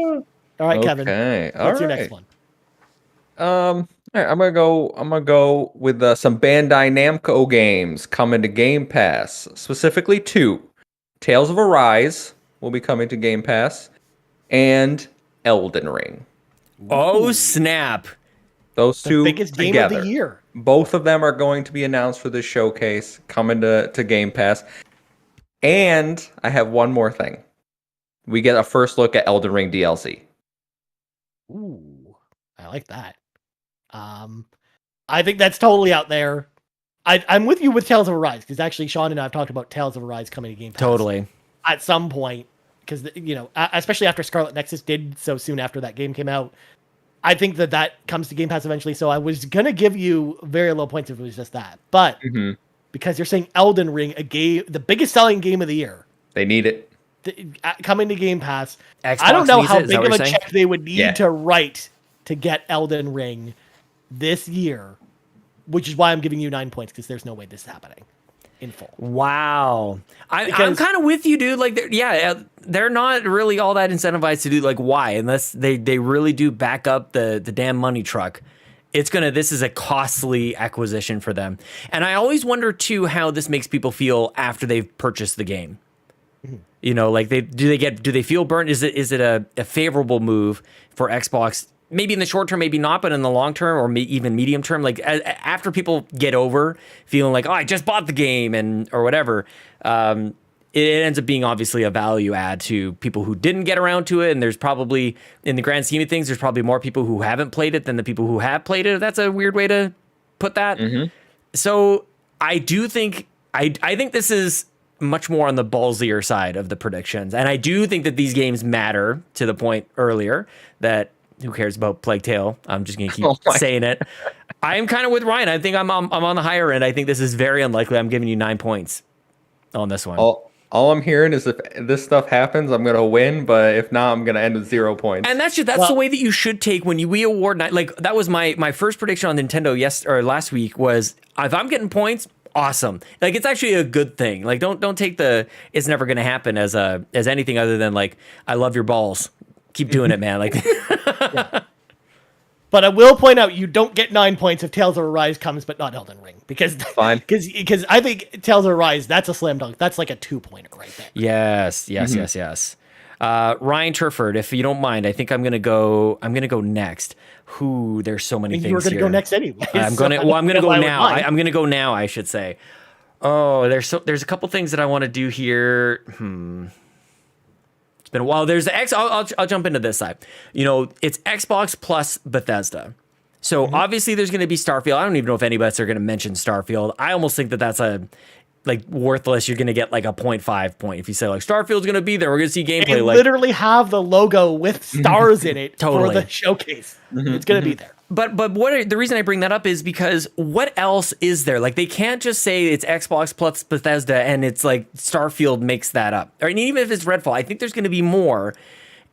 All right, Kevin. Okay. What's your next one? All right, I'm gonna go with some Bandai Namco games coming to Game Pass. Specifically, two: Tales of Arise will be coming to Game Pass, and Elden Ring. Oh, snap. Those The two biggest game of together. the year. Both of them are going to be announced for this showcase coming to Game Pass. And I have one more thing. We get a first look at Elden Ring DLC. Ooh, I like that. I think that's totally out there. I'm with you with Tales of Arise, because actually Sean and I have talked about Tales of Arise coming to Game Pass. Totally. At some point, because, especially after Scarlet Nexus did so soon after that game came out, I think that comes to Game Pass eventually. So I was going to give you very low points if it was just that. But because you're saying Elden Ring, a game, the biggest selling game of the year, They need it. coming to Game Pass, Xbox I don't know needs how it, is that big what of a you're saying? check they would need Yeah. to write to get Elden Ring this year, which is why I'm giving you 9 points, because there's no way this is happening in full. Wow. I'm Because- kind of with you, dude. Like, they're not really all that incentivized to do, like, why? Unless they really do back up the damn money truck. This is a costly acquisition for them. And I always wonder, too, how this makes people feel after they've purchased the game. You know, like, do they feel burnt? Is it a favorable move for Xbox? Maybe in the short term, maybe not, but in the long term or even medium term, like after people get over feeling like, oh, I just bought the game or whatever, it ends up being obviously a value add to people who didn't get around to it. And there's probably, in the grand scheme of things, there's probably more people who haven't played it than the people who have played it. That's a weird way to put that. So I do think, I think this is much more on the ballsier side of the predictions. And I do think that these games matter, to the point earlier that who cares about Plague Tale? I'm just going to keep saying it. I'm kind of with Ryan. I think I'm on the higher end. I think this is very unlikely. I'm giving you 9 points on this one. All I'm hearing is if this stuff happens, I'm gonna win. But if not, I'm gonna end with 0 points. And that's the way that you should take when we award night. Like, that was my first prediction on Nintendo last week was, if I'm getting points, awesome. Like, it's actually a good thing. Like, don't take it's never gonna happen as anything other than, like, I love your balls. Keep doing it, man. Like, Yeah. But I will point out, you don't get 9 points if Tales of Arise comes, but not Elden Ring, because Fine. because I think Tales of Arise, that's a slam dunk. That's like a 2-pointer right there. yes. Ryan Turford, if you don't mind, I think I'm gonna go next. There's so many things You were going to here. go next anyway. I'm gonna go now. I'm gonna go now, I should say. Oh, there's a couple things that I want to do here. It's been a while. There's the I'll jump into this side. You know, it's Xbox plus Bethesda. So obviously there's going to be Starfield. I don't even know if anybody's going to mention Starfield. I almost think that that's worthless. You're going to get like a 0.5 point if you say, like, Starfield's going to be there. We're going to see gameplay. They literally have the logo with stars in it Totally. for the showcase. It's going to be there. But the reason I bring that up is because what else is there? Like, they can't just say it's Xbox plus Bethesda and it's like Starfield makes that up. Or even if it's Redfall, I think there's going to be more.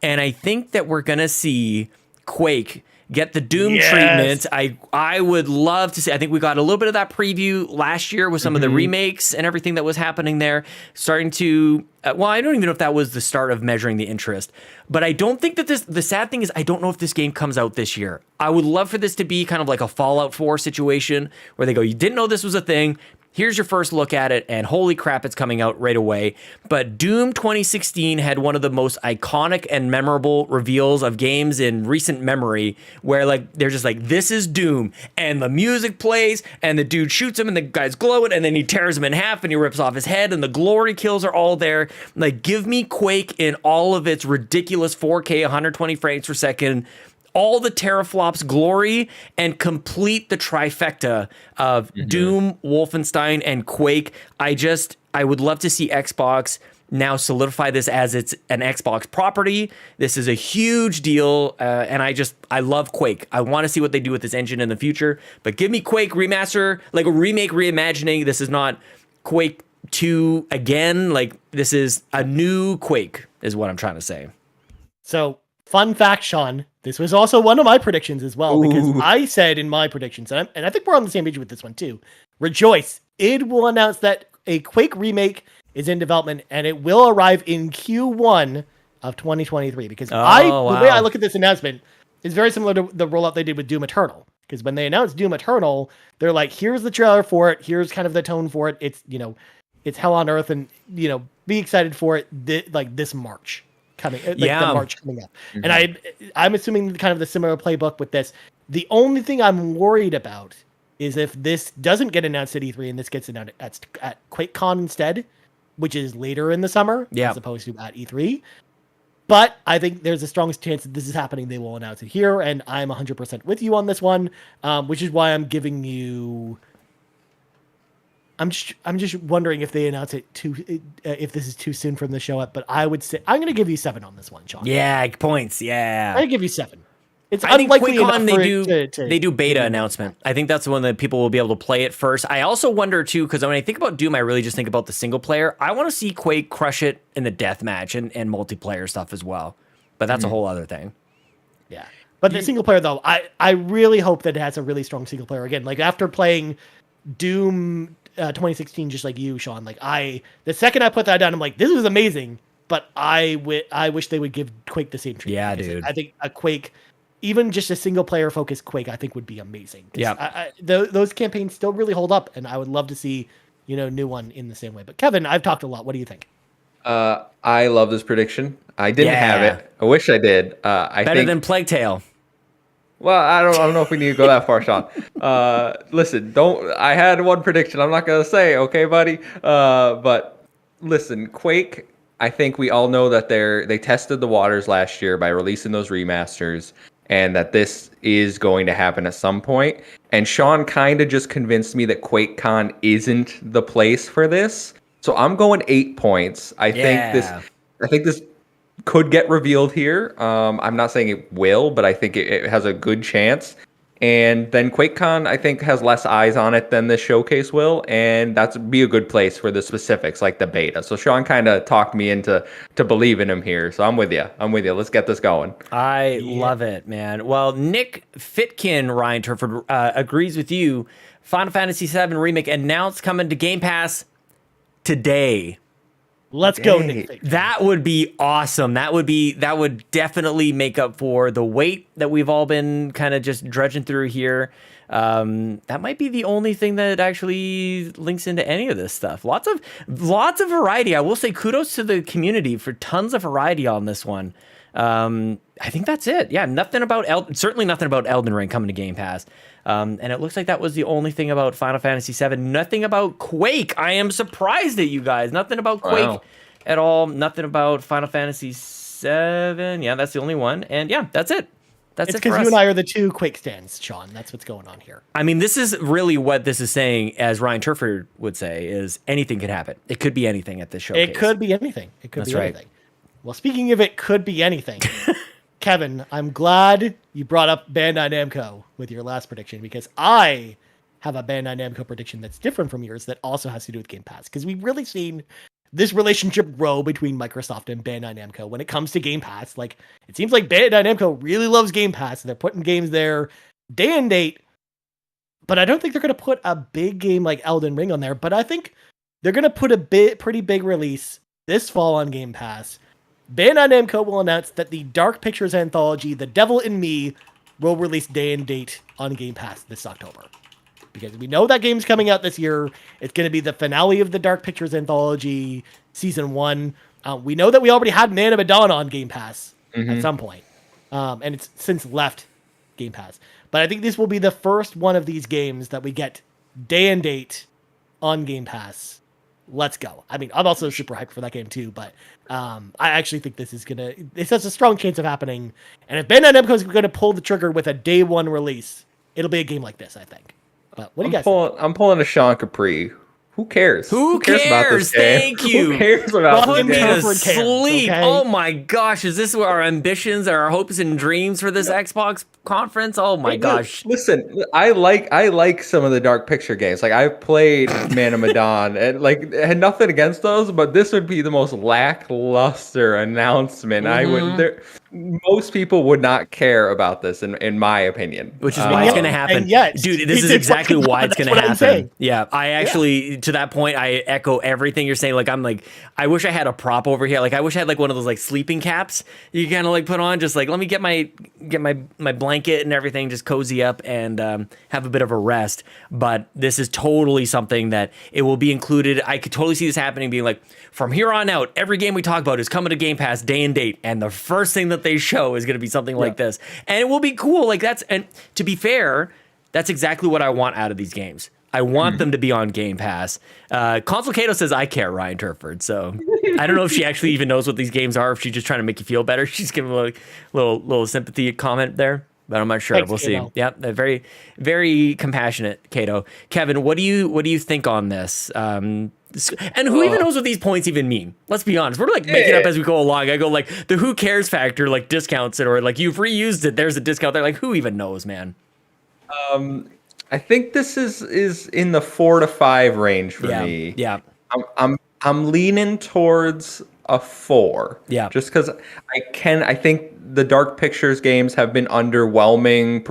And I think that we're going to see Quake get the Doom treatment. I would love to see. I think we got a little bit of that preview last year with some of the remakes and everything that was happening there. Starting to, I don't even know if that was the start of measuring the interest. But I don't think that the sad thing is, I don't know if this game comes out this year. I would love for this to be kind of like a Fallout 4 situation where they go, you didn't know this was a thing. Here's your first look at it, and holy crap, it's coming out right away. But Doom 2016 had one of the most iconic and memorable reveals of games in recent memory, where, like, they're just like, this is Doom, and the music plays, and the dude shoots him, and the guy's glowing, and then he tears him in half, and he rips off his head, and the glory kills are all there. Like, give me Quake in all of its ridiculous 4K, 120 frames per second, all the teraflops glory, and complete the trifecta of Doom, Wolfenstein, and Quake. I would love to see Xbox now solidify this as it's an Xbox property. This is a huge deal, and I love Quake. I want to see what they do with this engine in the future, but give me Quake remaster, like a remake, reimagining. This is not Quake 2 again. Like, this is a new Quake, is what I'm trying to say. So, fun fact, Sean, this was also one of my predictions as well, because I said in my predictions, and I think we're on the same page with this one too, rejoice, id will announce that a Quake remake is in development, and it will arrive in Q1 of 2023, because the way I look at this announcement is very similar to the rollout they did with Doom Eternal. Because when they announced Doom Eternal, they're like, here's the trailer for it. Here's kind of the tone for it. It's, it's hell on earth, and, be excited for it this March coming, the March coming up. Mm-hmm. And I'm assuming kind of the similar playbook with this. The only thing I'm worried about is if this doesn't get announced at E3 and this gets announced at QuakeCon instead, which is later in the summer, as opposed to at E3. But I think there's the strongest chance that this is happening. They will announce it here, and I'm 100% with you on this one, which is why I'm giving you. I'm just wondering if they announce it if this is too soon from the show up. But I would say I'm going to give you 7 on this one, Sean. Yeah, points. Yeah, I give you 7. It's I think unlikely QuakeCon they do beta announcement. I think that's the one that people will be able to play it first. I also wonder too, because when I think about Doom, I really just think about the single player. I want to see Quake crush it in the deathmatch and multiplayer stuff as well. But that's a whole other thing. Yeah, but the single player though, I really hope that it has a really strong single player again. Like after playing Doom 2016, just like you, Sean. Like the second I put that down, I'm like, this was amazing. But I wish they would give Quake the same treatment. Yeah, dude. I think a Quake. Even just a single player focused Quake, I think would be amazing. Yeah, those campaigns still really hold up, and I would love to see new one in the same way. But Kevin, I've talked a lot. What do you think? I love this prediction. I didn't have it. I wish I did. Better than Plague Tale. Well, I don't know if we need to go that far, Sean. Listen, I had one prediction. I'm not gonna say, okay, buddy. But listen, Quake. I think we all know that they tested the waters last year by releasing those remasters, and that this is going to happen at some point. And Sean kind of just convinced me that QuakeCon isn't the place for this. So I'm going 8 points. I think this could get revealed here. I'm not saying it will, but I think it has a good chance. And then QuakeCon, I think, has less eyes on it than this showcase will, and that's be a good place for the specifics, like the beta. So Sean kind of talked me into believing him here. So I'm with you. Let's get this going. I love it, man. Well, Nick Fitkin, Ryan Turford, agrees with you. Final Fantasy VII Remake announced coming to Game Pass today. Let's go, Nick. That would be awesome. That would definitely make up for the wait that we've all been kind of just dredging through here. That might be the only thing that actually links into any of this stuff. Lots of variety. I will say kudos to the community for tons of variety on this one. I think that's it. Yeah, certainly nothing about Elden Ring coming to Game Pass. And it looks like that was the only thing about Final Fantasy VII. Nothing about Quake. I am surprised at you guys. Nothing about Quake at all. Nothing about Final Fantasy VII. Yeah, that's the only one. And yeah, that's it. It's because you and I are the two Quake stands, Sean. That's what's going on here. I mean, this is really what this is saying, as Ryan Turford would say, is anything could happen. It could be anything at this showcase. It could be anything. That's right. Anything. Well, speaking of it could be anything, Kevin, I'm glad you brought up Bandai Namco with your last prediction, because I have a Bandai Namco prediction that's different from yours that also has to do with Game Pass, because we've really seen this relationship grow between Microsoft and Bandai Namco when it comes to Game Pass. Like, it seems like Bandai Namco really loves Game Pass, and they're putting games there day and date, but I don't think they're going to put a big game like Elden Ring on there, but I think they're going to put a pretty big release this fall on Game Pass. Bandai Namco will announce that the Dark Pictures anthology, The Devil in Me, will release day and date on Game Pass this October. Because we know that game's coming out this year. It's going to be the finale of the Dark Pictures anthology, Season 1. We know that we already had Man of Medan on Game Pass at some point. And it's since left Game Pass. But I think this will be the first one of these games that we get day and date on Game Pass. Let's go. I mean, I'm also super hyped for that game too, but I actually think this has a strong chance of happening. And if Bandai Namco is going to pull the trigger with a day one release, it'll be a game like this, I think. But what do you guys think? I'm pulling a Sean Capri. Who cares? Who cares about this game? Thank you. Who cares about this game? Sleep. Okay? Oh my gosh, is this our ambitions, our hopes and dreams for this Xbox conference? Oh my gosh. Listen, I like some of the Dark Picture games. Like, I've played Man of Medan, and like, I had nothing against those, but this would be the most lackluster announcement. most people would not care about this, in my opinion. Which is why it's going to And happen. yet, Dude, this is it's exactly fucking- why it's that's going to what I'm happen. saying. Yeah, I actually, to that point, I echo everything you're saying. Like, I wish I had a prop over here. Like, I wish I had like one of those like sleeping caps you kind of like put on. Just like, let me get my blanket and everything, just cozy up and have a bit of a rest. But this is totally something that it will be included. I could totally see this happening, being like, from here on out, every game we talk about is coming to Game Pass day and date, and the first thing that they show is going to be something like this, and it will be cool. Like and to be fair, that's exactly what I want out of these games. I want them to be on Game Pass. Console Kato says I care, Ryan Turford. So I don't know if she actually even knows what these games are, if she's just trying to make you feel better. She's giving a little sympathy comment there, but I'm not sure. Thanks, we'll Kato. see. Yeah, very, very compassionate, Kato. Kevin, what do you think on this? And who even knows what these points even mean? Let's be honest. We're like making up as we go along. I go like the who cares factor, like discounts it, or like you've reused it. There's a discount there. Like who even knows, man? I think this is in the 4 to 5 range for me. Yeah. I'm leaning towards a 4. Yeah. Just because I think the Dark Pictures games have been underwhelming,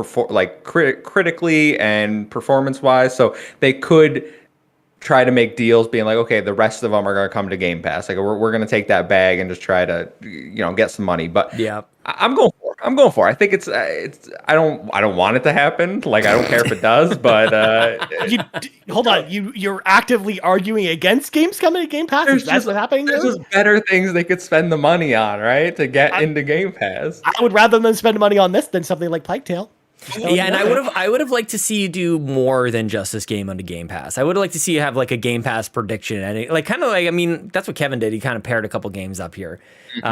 critically and performance wise. So they could try to make deals, being like, okay, the rest of them are going to come to Game Pass. Like we're going to take that bag and just try to get some money. But Yeah. I'm going for it. I think it's I don't want it to happen. Like I don't care if it does, but Hold on, you're actively arguing against games coming to Game Pass? That's what's happening there's there? just better things they could spend the money on, right? To get into Game Pass. I would rather them spend money on this than something like Plague Tale. Yeah, and I would have liked to see you do more than just this game onto Game Pass. I would have liked to see you have like a Game Pass prediction, and like kind of like, I mean, that's what Kevin did. He kind of paired a couple games up here.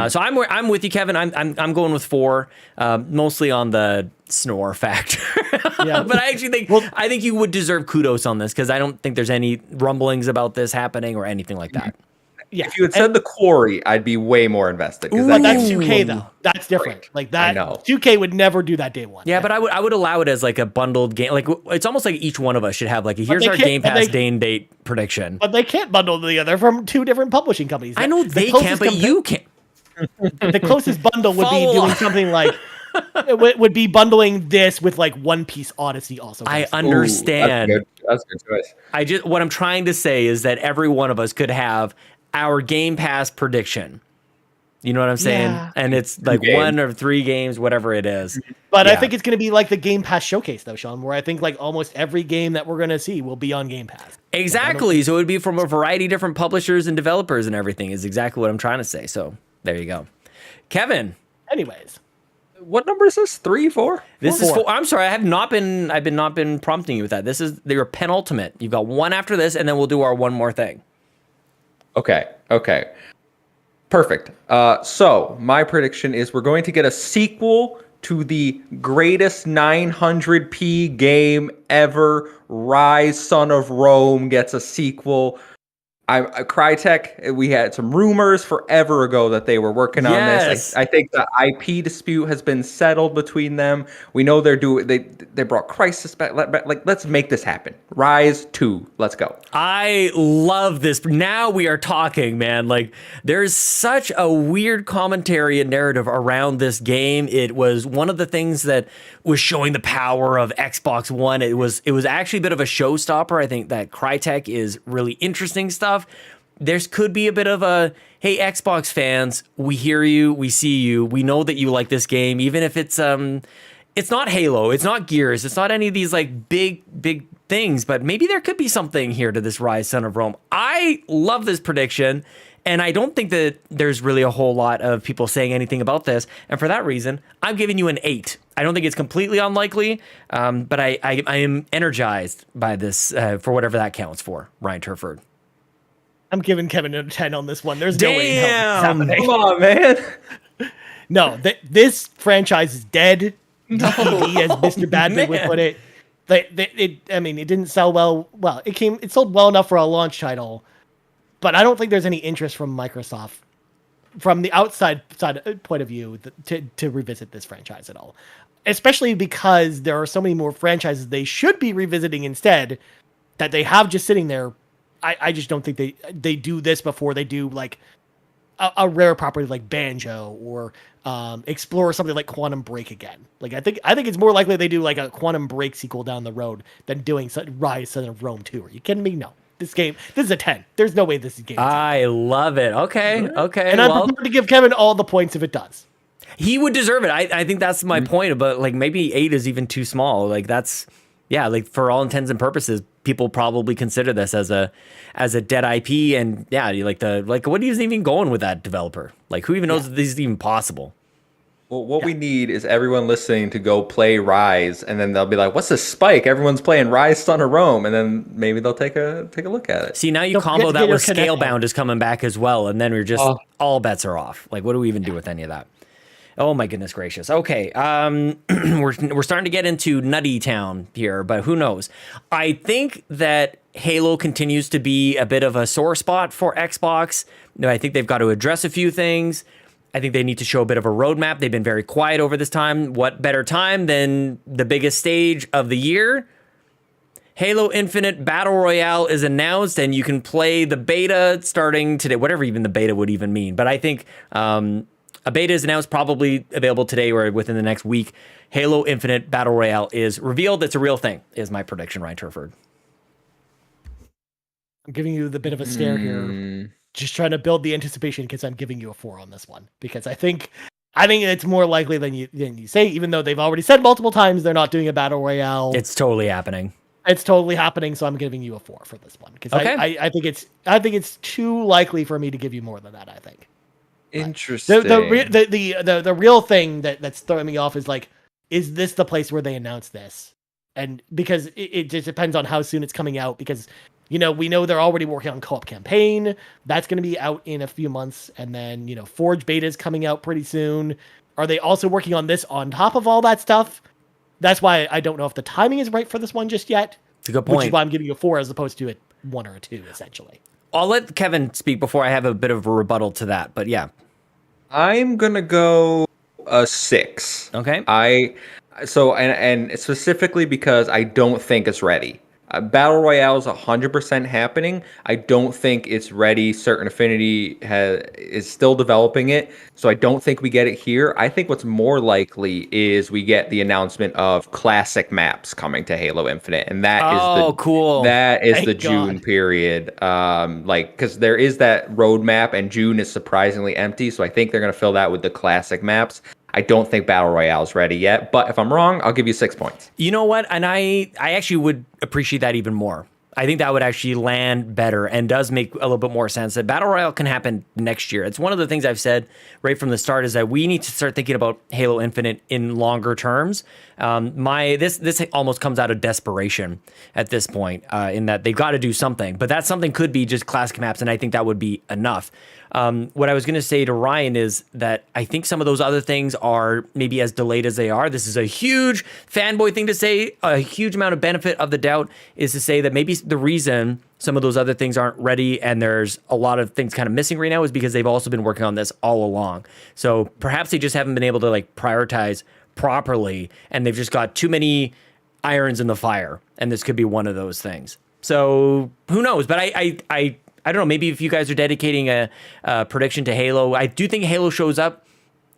So I'm with you, Kevin. I'm going with 4, mostly on the snore factor. Yeah. But I actually think I think you would deserve kudos on this, because I don't think there's any rumblings about this happening or anything like that. Yeah, If you had said the Quarry, I'd be way more invested. Because but that's Ooh. 2K though. That's different. Like that. I know. 2K would never do that day one. Yeah, but I would allow it as like a bundled game. Like it's almost like each one of us should have like here's they our can't- Game but Pass they- day and date prediction. But they can't bundle together from 2 different publishing companies. I know The they closest can, but you can. The closest bundle would be Follow doing on. something like would be bundling this with like One Piece Odyssey also. I basically. understand. That's a good choice. What I'm trying to say is that every one of us could have our Game Pass prediction. You know what I'm saying? Yeah. And it's like games. 1 or 3 games, whatever it is. But I Yeah. think it's going to be like the Game Pass showcase though, Sean, where I think like almost every game that we're going to see will be on Game Pass. Exactly. So it would be from a variety of different publishers and developers and everything is exactly what I'm trying to say. So there you go. Kevin, Anyways, What number is this? 3, 4? this is 4. 4. I'm sorry, I've not been prompting you with that. This is your penultimate. You've got one after this, and then we'll do our one more thing. Okay. Perfect. So my prediction is we're going to get a sequel to the greatest 900p game ever. Rise, Son of Rome gets a sequel. Crytek, we had some rumors forever ago that they were working on Yes. this. I think the IP dispute has been settled between them. We know they brought Crisis back. Like, let's make this happen. Rise 2, let's go. I love this. Now we are talking, man. Like, there's such a weird commentary and narrative around this game. It was one of the things that was showing the power of Xbox One. It was actually a bit of a showstopper. I think that Crytek is really interesting stuff. There could be a bit of a, hey, Xbox fans, we hear you, we see you, we know that you like this game, even if it's not Halo, it's not Gears, it's not any of these like big things, but maybe there could be something here to this Rise, Son of Rome. I love this prediction, and I don't think that there's really a whole lot of people saying anything about this, and for that reason, I'm giving you an 8. I don't think it's completely unlikely, but I am energized by this for whatever that counts for, Ryan Turford. I'm giving Kevin a 10 on this one. There's no way in hell this is Damn. happening. Come on, man. No, this franchise is dead. DPD, as Mr. Badman would man. put it. It didn't sell well. Well, it sold well enough for a launch title, but I don't think there's any interest from Microsoft, from the outside point of view, to revisit this franchise at all. Especially because there are so many more franchises they should be revisiting instead that they have just sitting there. I just don't think they do this before they do like a rare property like Banjo or explore something like Quantum Break again. Like I think it's more likely they do like a Quantum Break sequel down the road than doing Rise Son of Rome 2. Are you kidding me? No. This is a 10. There's no way this is game. I love it. Okay. And I'm prepared to give Kevin all the points if it does. He would deserve it. I think that's my point. But like maybe 8 is even too small. Like that's like for all intents and purposes, people probably consider this as a dead IP. And yeah, what is even going with that developer? Like who even knows if this is even possible? Well, what we need is everyone listening to go play Rise, and then they'll be like, "What's this spike? Everyone's playing Rise Son of Rome," and then maybe they'll take a look at it. See, now you combo that with Scalebound is coming back as well, and then we're just all bets are off. Like, what do we even do with any of that? Oh my goodness gracious. Okay, we're starting to get into Nutty Town here, but who knows? I think that Halo continues to be a bit of a sore spot for Xbox. I think they've got to address a few things. I think they need to show a bit of a roadmap. They've been very quiet over this time. What better time than the biggest stage of the year? Halo Infinite Battle Royale is announced, and you can play the beta starting today, whatever even the beta would even mean. But I think a beta is announced, probably available today or within the next week. Halo Infinite Battle Royale is revealed. It's a real thing, is my prediction, Ryan Turford. I'm giving you the bit of a stare here. Just trying to build the anticipation because I'm giving you a 4 on this one because I think it's more likely than you say, even though they've already said multiple times they're not doing a battle royale. It's totally happening. It's totally happening. So I'm giving you a 4 for this one because I think it's too likely for me to give you more than that. I think. Interesting. The real thing that's throwing me off is like, is this the place where they announce this? And because it just depends on how soon it's coming out because. We know they're already working on co-op campaign. That's going to be out in a few months. And then, Forge beta is coming out pretty soon. Are they also working on this on top of all that stuff? That's why I don't know if the timing is right for this one just yet. It's a good point. Which is why I'm giving you a 4 as opposed to a 1 or a 2, essentially. I'll let Kevin speak before I have a bit of a rebuttal to that. But yeah. I'm going to go a 6. Okay. And specifically because I don't think it's ready. Battle Royale is 100% happening. I don't think it's ready. Certain Affinity is still developing it, so I don't think we get it here. I think what's more likely is we get the announcement of classic maps coming to Halo Infinite, and that is cool. That is the June period. Because there is that roadmap, and June is surprisingly empty, so I think they're gonna fill that with the classic maps. I don't think Battle Royale is ready yet, but if I'm wrong, I'll give you 6 points. You know what? And I actually would appreciate that even more. I think that would actually land better and does make a little bit more sense that Battle Royale can happen next year. It's one of the things I've said right from the start is that we need to start thinking about Halo Infinite in longer terms. This almost comes out of desperation at this point in that they've got to do something, but that something could be just classic maps, and I think that would be enough. What I was going to say to Ryan is that I think some of those other things are maybe as delayed as they are. This is a huge fanboy thing to say. A huge amount of benefit of the doubt is to say that maybe the reason some of those other things aren't ready and there's a lot of things kind of missing right now is because they've also been working on this all along. So perhaps they just haven't been able to like prioritize properly and they've just got too many irons in the fire. And this could be one of those things. So who knows? But I don't know. Maybe if you guys are dedicating a prediction to Halo, I do think Halo shows up.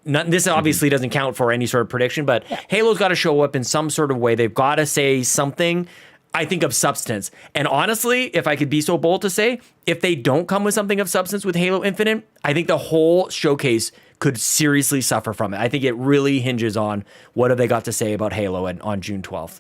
This obviously doesn't count for any sort of prediction, but Halo's got to show up in some sort of way. They've got to say something, I think, of substance. And honestly, if I could be so bold to say, if they don't come with something of substance with Halo Infinite, I think the whole showcase could seriously suffer from it. I think it really hinges on what have they got to say about Halo on June 12th.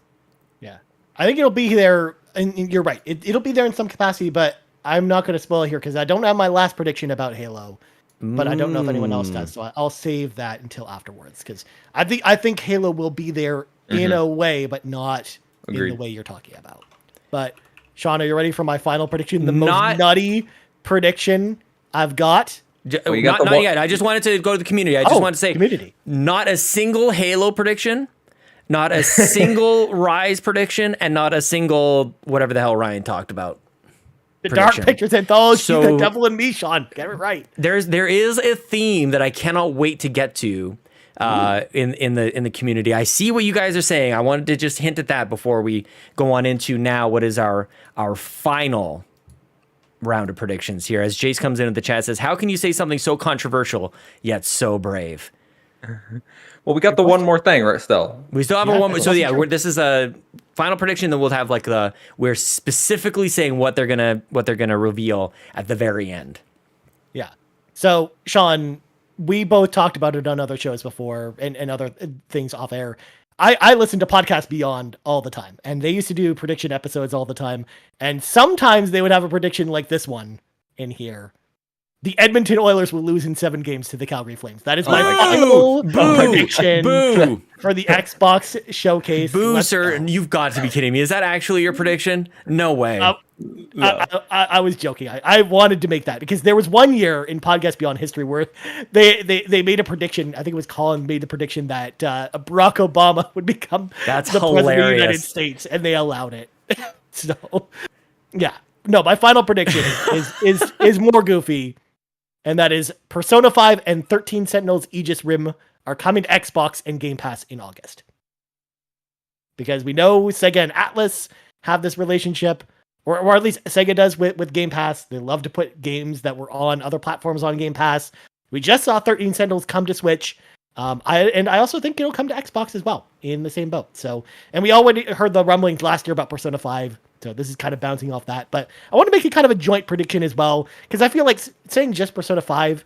Yeah. I think it'll be there, and you're right. It'll be there in some capacity, but I'm not going to spoil it here because I don't have my last prediction about Halo, but I don't know if anyone else does. So I'll save that until afterwards because I think Halo will be there in a way, but not Agreed. in the way you're talking about. But Sean, are you ready for my final prediction? The most nutty prediction I've got. Not yet. I just wanted to go to the community. I just wanted to say community. Not a single Halo prediction, not a single Rise prediction, and not a single whatever the hell Ryan talked about. The Dark Pictures Anthology, The Devil in Me, Sean. Get it right. There is a theme that I cannot wait to get to in the community. I see what you guys are saying. I wanted to just hint at that before we go on into now what is our final round of predictions here. As Jace comes in the chat, says, "How can you say something so controversial yet so brave?" Well, we got the one more thing, right? Still, We still have Yeah, a one. that So wasn't yeah, true. this is a final prediction. Then we'll have like we're specifically saying what they're gonna reveal at the very end. Yeah. So, Sean, we both talked about it on other shows before and other things off air. I listen to Podcast Beyond all the time, and they used to do prediction episodes all the time. And sometimes they would have a prediction like this one in here. The Edmonton Oilers will lose in 7 games to the Calgary Flames. That is my final prediction Boo! for the Xbox showcase. Boo, Let's sir! go. You've got to be kidding me. Is that actually your prediction? No way. I was joking. I wanted to make that because there was one year in Podcast Beyond history where they made a prediction. I think it was Colin made the prediction that Barack Obama would become That's the president of the United hilarious. States, and they allowed it. So, yeah, no, my final prediction is more goofy, and that is Persona 5 and 13 Sentinels Aegis Rim are coming to Xbox and Game Pass in August. Because we know Sega and Atlas have this relationship, or at least Sega does with Game Pass. They love to put games that were on other platforms on Game Pass. We just saw 13 Sentinels come to Switch. I also think it'll come to Xbox as well in the same boat. So, and we already heard the rumblings last year about Persona 5. So this is kind of bouncing off that, but I want to make it kind of a joint prediction as well, because I feel like saying just Persona 5,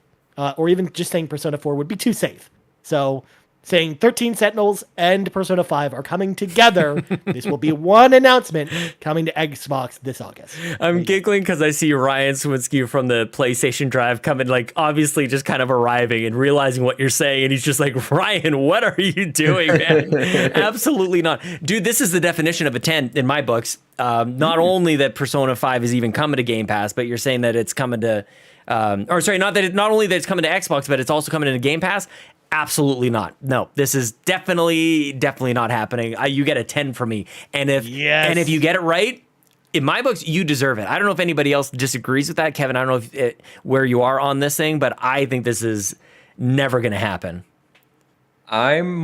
or even just saying Persona 4 would be too safe. So saying 13 Sentinels and Persona 5 are coming together. This will be one announcement coming to Xbox this August. I'm giggling because I see Ryan Swinski from the PlayStation Drive coming, like obviously just kind of arriving and realizing what you're saying, and he's just like, "Ryan, what are you doing, man?" Absolutely not, dude. This is the definition of a 10 in my books. Not only that Persona 5 is even coming to Game Pass, but you're saying that it's coming to, not only that it's coming to Xbox, but it's also coming into Game Pass. Absolutely not. No, this is definitely not happening. You get a 10 from me. And if you get it right, in my books, you deserve it. I don't know if anybody else disagrees with that, Kevin. I don't know where you are on this thing, but I think this is never going to happen. I'm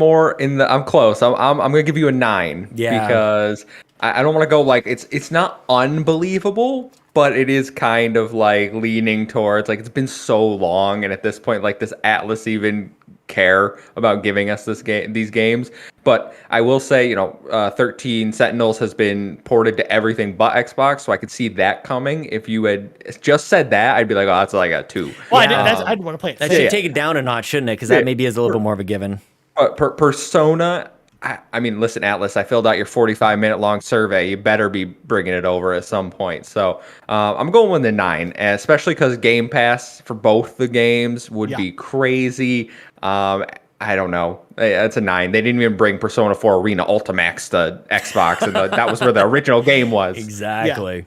close. I'm gonna give you a 9. Yeah. Because I don't want to go like it's not unbelievable, but it is kind of like leaning towards like it's been so long, and at this point, like, does Atlas even care about giving us these games? But I will say, 13 Sentinels has been ported to everything but Xbox, so I could see that coming. If you had just said that, I'd be like, oh, that's like a 2. Well, Yeah. I'd want to play it. That safe. should take it down a notch, shouldn't it? Because that maybe is a little bit more of a given. Persona, I mean, listen, Atlas, I filled out your 45-minute long survey. You better be bringing it over at some point. So I'm going with the 9, especially because Game Pass for both the games would be crazy. I don't know. That's a 9. They didn't even bring Persona 4 Arena Ultimax to Xbox, and that was where the original game was. Exactly.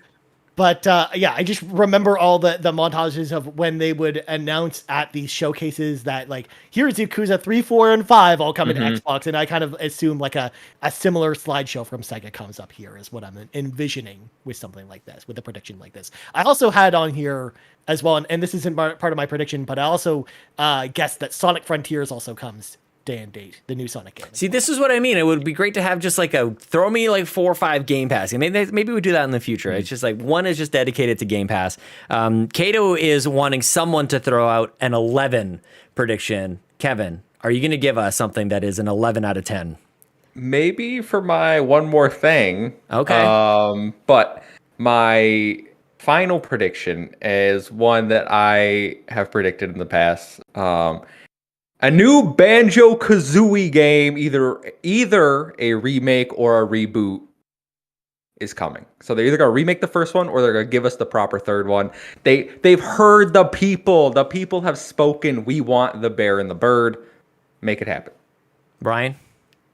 But I just remember all the montages of when they would announce at these showcases that, like, here's Yakuza 3, 4, and 5 all coming to Xbox. And I kind of assume like a similar slideshow from Sega comes up here is what I'm envisioning with something like this, with a prediction like this. I also had on here as well, and this isn't part of my prediction, but I also guessed that Sonic Frontiers also comes day and date, the new Sonic game. See, this is what I mean. It would be great to have just like throw me like 4 or 5 Game Pass. Maybe we do that in the future. It's just like one is just dedicated to Game Pass. Kato is wanting someone to throw out an 11 prediction. Kevin, are you going to give us something that is an 11 out of 10? Maybe for my one more thing. Okay. But my final prediction is one that I have predicted in the past. A new Banjo-Kazooie game, either a remake or a reboot, is coming. So they're either going to remake the first one or they're going to give us the proper third one. They've heard the people. The people have spoken. We want the bear and the bird. Make it happen. Brian?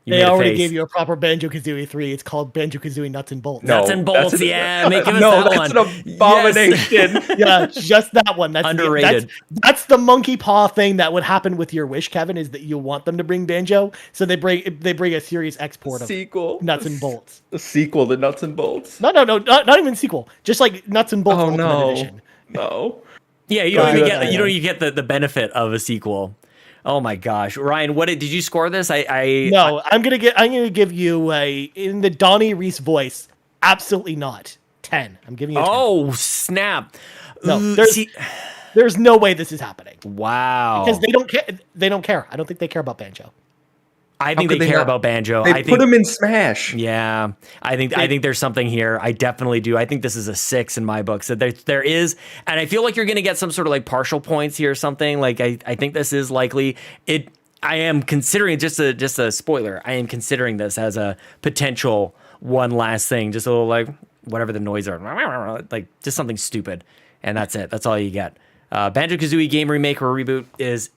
They already gave you a proper Banjo-Kazooie 3. It's called Banjo-Kazooie Nuts and Bolts. Nuts and Bolts, give us that that's one. an abomination. Yes. Yeah, just that one. That's Underrated. That's the monkey paw thing that would happen with your wish, Kevin, is that you want them to bring Banjo, so they bring a serious export of Sequel. Nuts and Bolts. A sequel to Nuts and Bolts. No, not even sequel. Just like Nuts and Bolts Oh Ultimate no. Edition. No. Yeah, you don't even get the benefit of a sequel. Oh my gosh, Ryan, what did you score this? I'm gonna give you in the Donnie Reese voice. Absolutely not. 10. I'm giving you a 10. Oh, snap. No, Ooh, there's no way this is happening. wow. Because they don't care. They don't care. I don't think they care about Banjo. I think could they they care not? about Banjo. They I put think him in Smash. Yeah, I think there's something here. I definitely do. I think this is a 6 in my book. So there is, and I feel like you're going to get some sort of like partial points here or something. Like I think this is likely. I am considering just a spoiler. I am considering this as a potential one last thing. Just a little like whatever the noise are, like just something stupid, and that's it. That's all you get. Banjo-Kazooie game remake or reboot is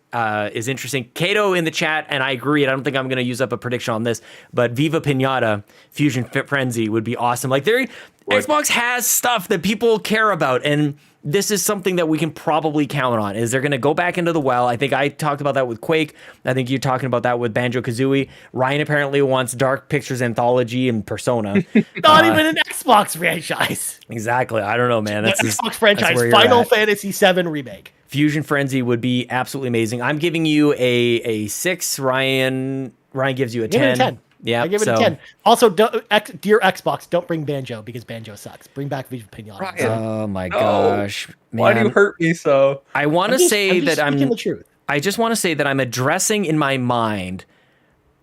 interesting. Kato in the chat, and I agree. I don't think I'm going to use up a prediction on this, but Viva Pinata Fusion Frenzy would be awesome. Like Xbox has stuff that people care about, and this is something that we can probably count on. Is they're going to go back into the well? I think I talked about that with Quake. I think you're talking about that with Banjo-Kazooie. Ryan apparently wants Dark Pictures Anthology and Persona. Not even an Xbox franchise. Exactly. I don't know, man. The That's Xbox franchise, where you're Final at. Fantasy VII Remake. Fusion Frenzy would be absolutely amazing. I'm giving you a 6. Ryan gives you a 10. Give it a 10. Yeah, I give it a 10. Also, dear Xbox, don't bring Banjo because Banjo sucks. Bring back Viva Pinata. Ryan. Oh my No. gosh, man. Why do you hurt me so? I want to say that speaking the truth. I just want to say that I'm addressing in my mind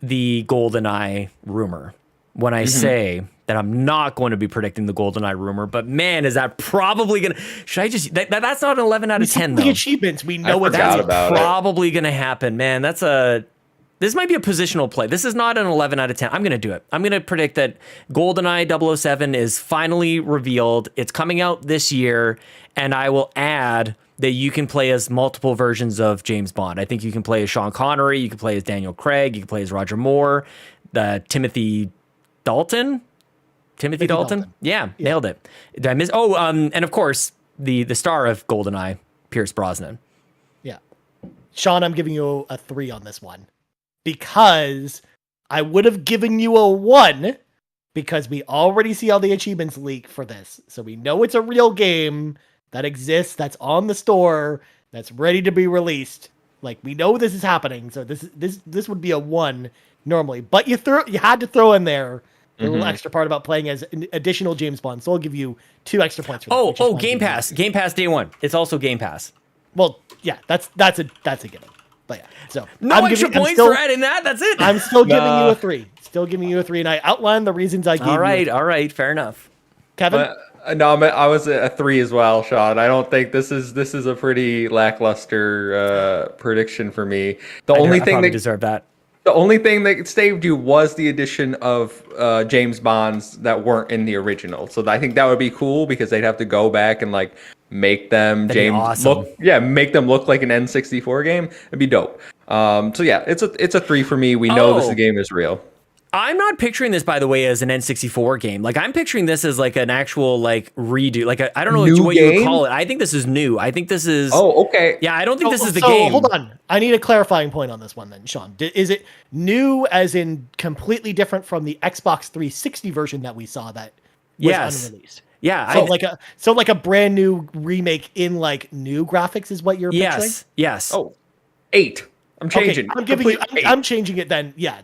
the GoldenEye rumor when I say that I'm not going to be predicting the GoldenEye rumor. But man, is that probably gonna? Should I just? That's not an 11 out of 10 The though. achievements, we know what forgot that's about it. Probably gonna happen, man. This might be a positional play. This is not an 11 out of 10. I'm going to do it. I'm going to predict that GoldenEye 007 is finally revealed. It's coming out this year, and I will add that you can play as multiple versions of James Bond. I think you can play as Sean Connery, you can play as Daniel Craig, you can play as Roger Moore, Timothy Dalton. Timothy Dalton? Yeah, nailed it. Did I miss? Oh, and of course, the star of GoldenEye, Pierce Brosnan. Yeah. Sean, I'm giving you a 3 on this one. Because I would have given you a 1 because we already see all the achievements leak for this. So we know it's a real game that exists, that's on the store, that's ready to be released. Like, we know this is happening. So this would be a 1 normally. But you had to throw in there a little extra part about playing as an additional James Bond. So I'll give you 2 extra points for that. Oh, Game Pass. Game Pass day 1. It's also Game Pass. Well, yeah, that's a given. But yeah, so no extra points for adding that. That's it. I'm still giving you a 3. Still giving you a 3, and I outlined the reasons I gave you. All right, fair enough. Kevin? No, I was a 3 as well, Sean. I don't think this is a pretty lackluster prediction for me. The only thing that deserve that. The only thing that saved you was the addition of James Bonds that weren't in the original. So I think that would be cool because they'd have to go back and like make them make them look like an N64 game. It'd be dope. So yeah, it's a 3 for me. We know this game is real. I'm not picturing this, by the way, as an N64 game. Like, I'm picturing this as like an actual like redo. Like, I don't know what you would call it. I think this is new. I think this is. Oh, okay. Yeah, I don't think this is the game. Hold on. I need a clarifying point on this one then, Sean. Is it new as in completely different from the Xbox 360 version that we saw that was unreleased? Yeah. So like a brand new remake in like new graphics is what you're picturing? Yes. Oh, 8. I'm changing. Okay, I'm changing it then. Yeah.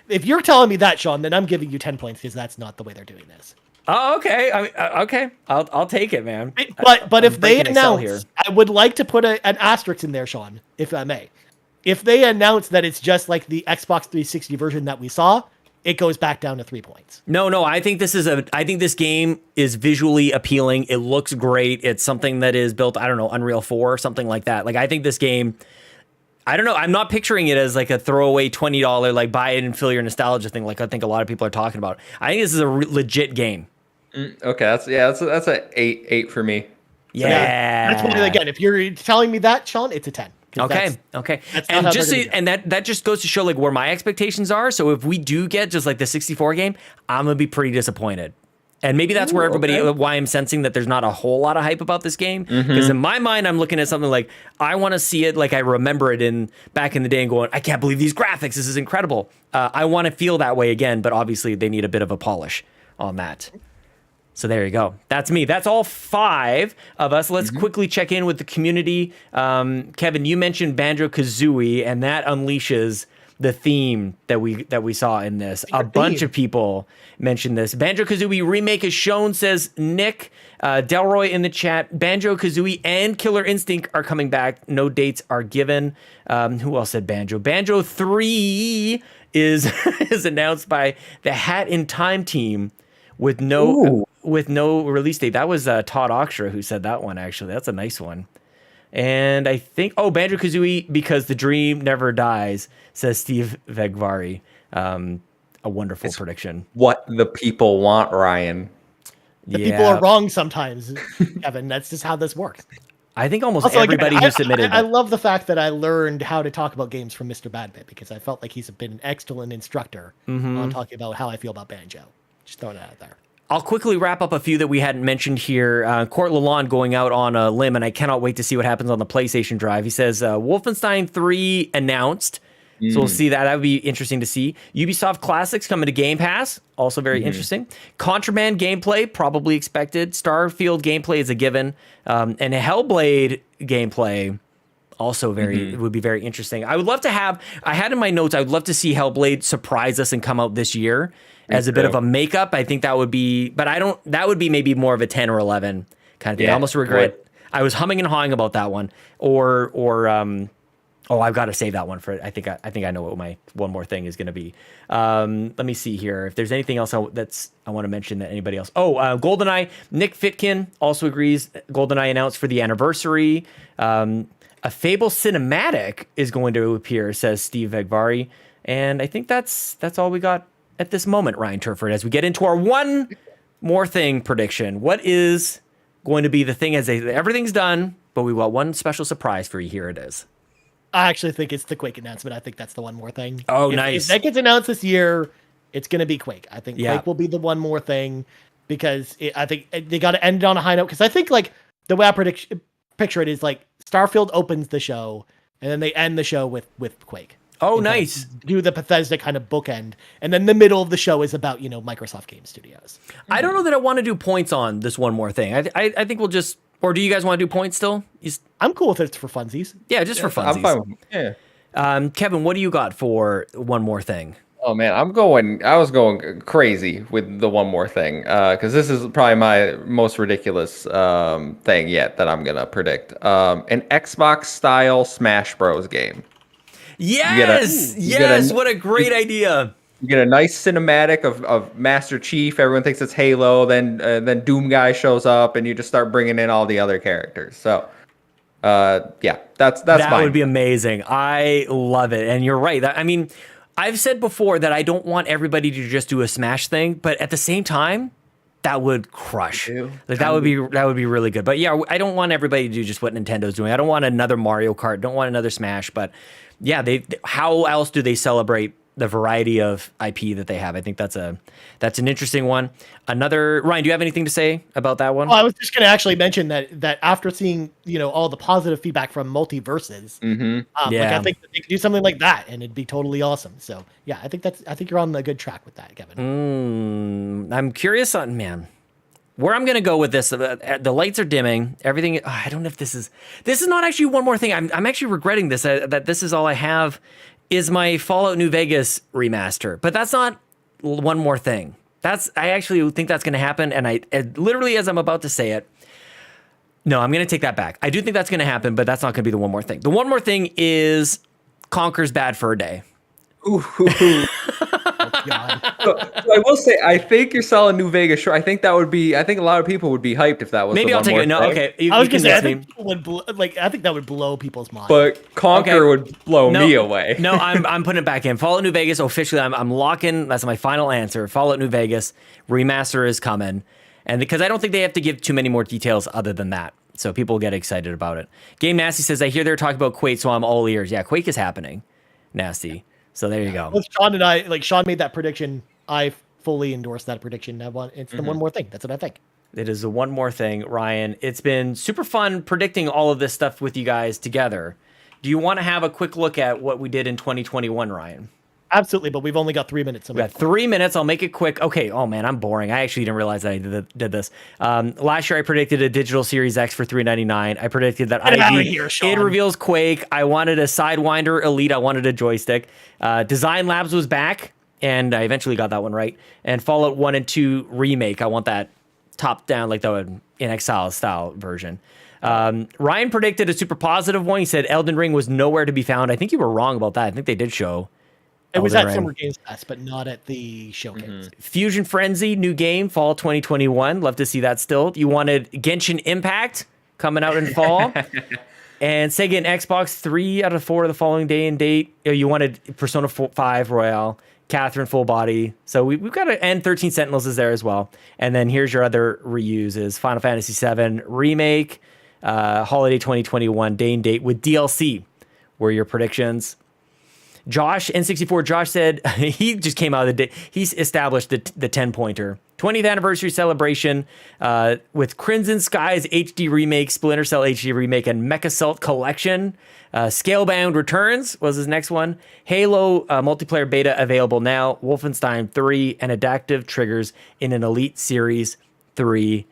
If you're telling me that, Sean, then I'm giving you 10 points because that's not the way they're doing this. Oh, okay. Okay. I'll take it, man. But if they announce, I would like to put an asterisk in there, Sean, if I may. If they announce that it's just like the Xbox 360 version that we saw, it goes back down to 3 points. No. I think this game is visually appealing. It looks great. It's something that is built, I don't know, Unreal 4 or something like that. Like, I think this game, I don't know. I'm not picturing it as like a throwaway $20, like buy it and fill your nostalgia thing. Like I think a lot of people are talking about. I think this is a legit game. Okay. That's a 8 for me. Yeah. That's one, again, if you're telling me that, Sean, it's a 10. Okay. And just that just goes to show like where my expectations are. So if we do get just like the 64 game, I'm gonna be pretty disappointed. And maybe that's where why I'm sensing that there's not a whole lot of hype about this game. Because in my mind, I'm looking at something like, I want to see it like I remember it back in the day and going, I can't believe these graphics. This is incredible. I want to feel that way again, but obviously they need a bit of a polish on that. So there you go. That's me. That's all 5 of us. Let's quickly check in with the community. Kevin, you mentioned Banjo-Kazooie, and that unleashes the theme that we saw in this. A bunch of people mentioned this. Banjo-Kazooie remake is shown, says Nick. Delroy in the chat. Banjo-Kazooie and Killer Instinct are coming back. No dates are given. Who else said Banjo? Banjo 3 is is announced by the Hat in Time team with no release date. That was Todd Oxtra who said that one, actually. That's a nice one. And I think, Banjo-Kazooie, because the dream never dies, says Steve Vegvari. A wonderful prediction. What the people want, Ryan. The people are wrong sometimes, Kevin. That's just how this works. I think almost everybody who submitted. I love the fact that I learned how to talk about games from Mr. Badbit, because I felt like he's been an excellent instructor on talking about how I feel about Banjo. Just throwing it out there. I'll quickly wrap up a few that we hadn't mentioned here. Court Lalonde going out on a limb, and I cannot wait to see what happens on the PlayStation Drive. He says Wolfenstein 3 announced, so we'll see that. That would be interesting to see. Ubisoft Classics coming to Game Pass, also very interesting. Contraband gameplay, probably expected. Starfield gameplay is a given. And Hellblade gameplay, also it would be very interesting. I would love to have, I had in my notes, I would love to see Hellblade surprise us and come out this year as a bit of a makeup. I think that would be, but that would be maybe more of a 10 or 11 kind of thing. I almost regret, I was humming and hawing about that one. I've got to save that one for, I think I know what my one more thing is going to be. Let me see here. If there's anything else I want to mention that anybody else. GoldenEye. Nick Fitkin also agrees. GoldenEye announced for the anniversary. A Fable cinematic is going to appear, says Steve Vegvari. And I think that's all we got at this moment, Ryan Turford, as we get into our one more thing prediction. What is going to be the thing as everything's done, but we got one special surprise for you. Here it is. I actually think it's the Quake announcement. I think that's the one more thing. Nice. If that gets announced this year, it's going to be Quake. I think Quake will be the one more thing, because I think they got to end it on a high note. Because I think, like, the way I picture it is like Starfield opens the show, and then they end the show with Quake. Oh, nice. Do the Bethesda kind of bookend. And then the middle of the show is about, Microsoft Game Studios. I don't know that I want to do points on this one more thing. I think we'll just, or do you guys want to do points still? I'm cool with it for funsies. Yeah, just for funsies. I'm fine. Yeah. Kevin, what do you got for one more thing? Oh man, I was going crazy with the one more thing, because this is probably my most ridiculous thing yet that I'm gonna predict. An Xbox style Smash Bros game. Yes, what a great idea. You get a nice cinematic of Master Chief. Everyone thinks it's Halo. Then Doom Guy shows up, and you just start bringing in all the other characters. So, that's that mine. would be amazing. I love it, and you're right. I've said before that I don't want everybody to just do a Smash thing, but at the same time, that would crush. Like that would be really good. But yeah, I don't want everybody to do just what Nintendo's doing. I don't want another Mario Kart. Don't want another Smash. But yeah, how else do they celebrate the variety of IP that they have? I think that's an interesting one. Another, Ryan, do you have anything to say about that one? Well, I was just going to actually mention that after seeing all the positive feedback from Multiverses, I think that they could do something like that, and it'd be totally awesome. So yeah, I think you're on a good track with that, Kevin. I'm curious on where I'm going to go with this. The lights are dimming. Everything. I don't know if this is not actually one more thing. I'm actually regretting this. That this is all I have. Is my Fallout New Vegas remaster, but that's not one more thing. I actually think that's going to happen, and I literally, as I'm about to say it, no, I'm going to take that back. I do think that's going to happen, but that's not going to be the one more thing. The one more thing is Conker's Bad Fur Day. God. So I will say, I think you're selling New Vegas. Sure, I think a lot of people would be hyped if that was. Maybe I'll take it. No, okay. I was gonna say, I think that would blow people's minds. But Conker would blow me away. No, I'm putting it back in. Fallout New Vegas officially. I'm locking. That's my final answer. Fallout New Vegas remaster is coming, and because I don't think they have to give too many more details other than that, so people get excited about it. Game Nasty says, I hear they're talking about Quake, so I'm all ears. Yeah, Quake is happening. Nasty. So there you go. With Sean and I, Sean made that prediction. I fully endorse that prediction. It's the one more thing. That's what I think. It is the one more thing, Ryan. It's been super fun predicting all of this stuff with you guys together. Do you want to have a quick look at what we did in 2021, Ryan? Absolutely, but we've only got 3 minutes. So We got 3 minutes. I'll make it quick. Okay. Oh man, I'm boring. I actually didn't realize that I did this. Last year I predicted a digital Series X for $399. I predicted that Get outta ID here, Sean. it reveals Quake. I wanted a Sidewinder Elite. I wanted a joystick. Design Labs was back, and I eventually got that one right. And Fallout 1 and 2 remake. I want that top down like the In Exile style version. Ryan predicted a super positive one. He said Elden Ring was nowhere to be found. I think you were wrong about that. I think they did show. It was Elden at Ring. Summer Games Fest, but not at the showcase. Fusion Frenzy, new game, fall 2021. Love to see that still. You wanted Genshin Impact coming out in fall. And Sega and Xbox 3 out of 4 of the following day and date. You wanted Persona 5 Royale, Catherine Full Body. So we've got to end 13 Sentinels is there as well. And then here's your other reuses. Final Fantasy 7 Remake, Holiday 2021 day and date with DLC were your predictions. Josh, N64, Josh said he just came out of the day. He's established the 10-pointer. 20th anniversary celebration with Crimson Skies HD Remake, Splinter Cell HD Remake, and Mechasalt Collection. Scalebound Returns was his next one. Halo multiplayer beta available now. Wolfenstein 3 and Adaptive Triggers in an Elite Series 3.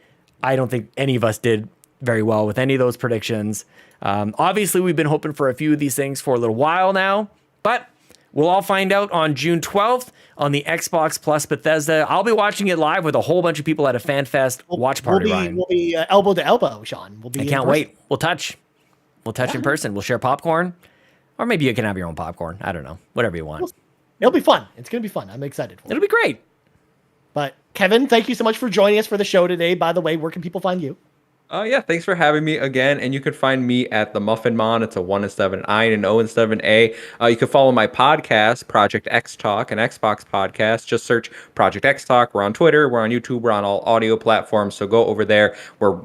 I don't think any of us did very well with any of those predictions. Obviously, we've been hoping for a few of these things for a little while now. But we'll all find out on June 12th on the Xbox Plus Bethesda. I'll be watching it live with a whole bunch of people at a FanFest watch party, Ryan. We'll be elbow to elbow, Sean. We'll be. I can't wait. We'll touch. We'll touch in person. We'll share popcorn. Or maybe you can have your own popcorn. I don't know. Whatever you want. It'll be fun. It's going to be fun. I'm excited for it. It'll be great. But Kevin, thank you so much for joining us for the show today. By the way, where can people find you? Yeah, thanks for having me again. And you can find me at the Muffin Mon. It's a 1 and 7 I and an O and 7 A. You can follow my podcast, Project X Talk, an Xbox podcast. Just search Project X Talk. We're on Twitter. We're on YouTube. We're on all audio platforms. So go over there. We're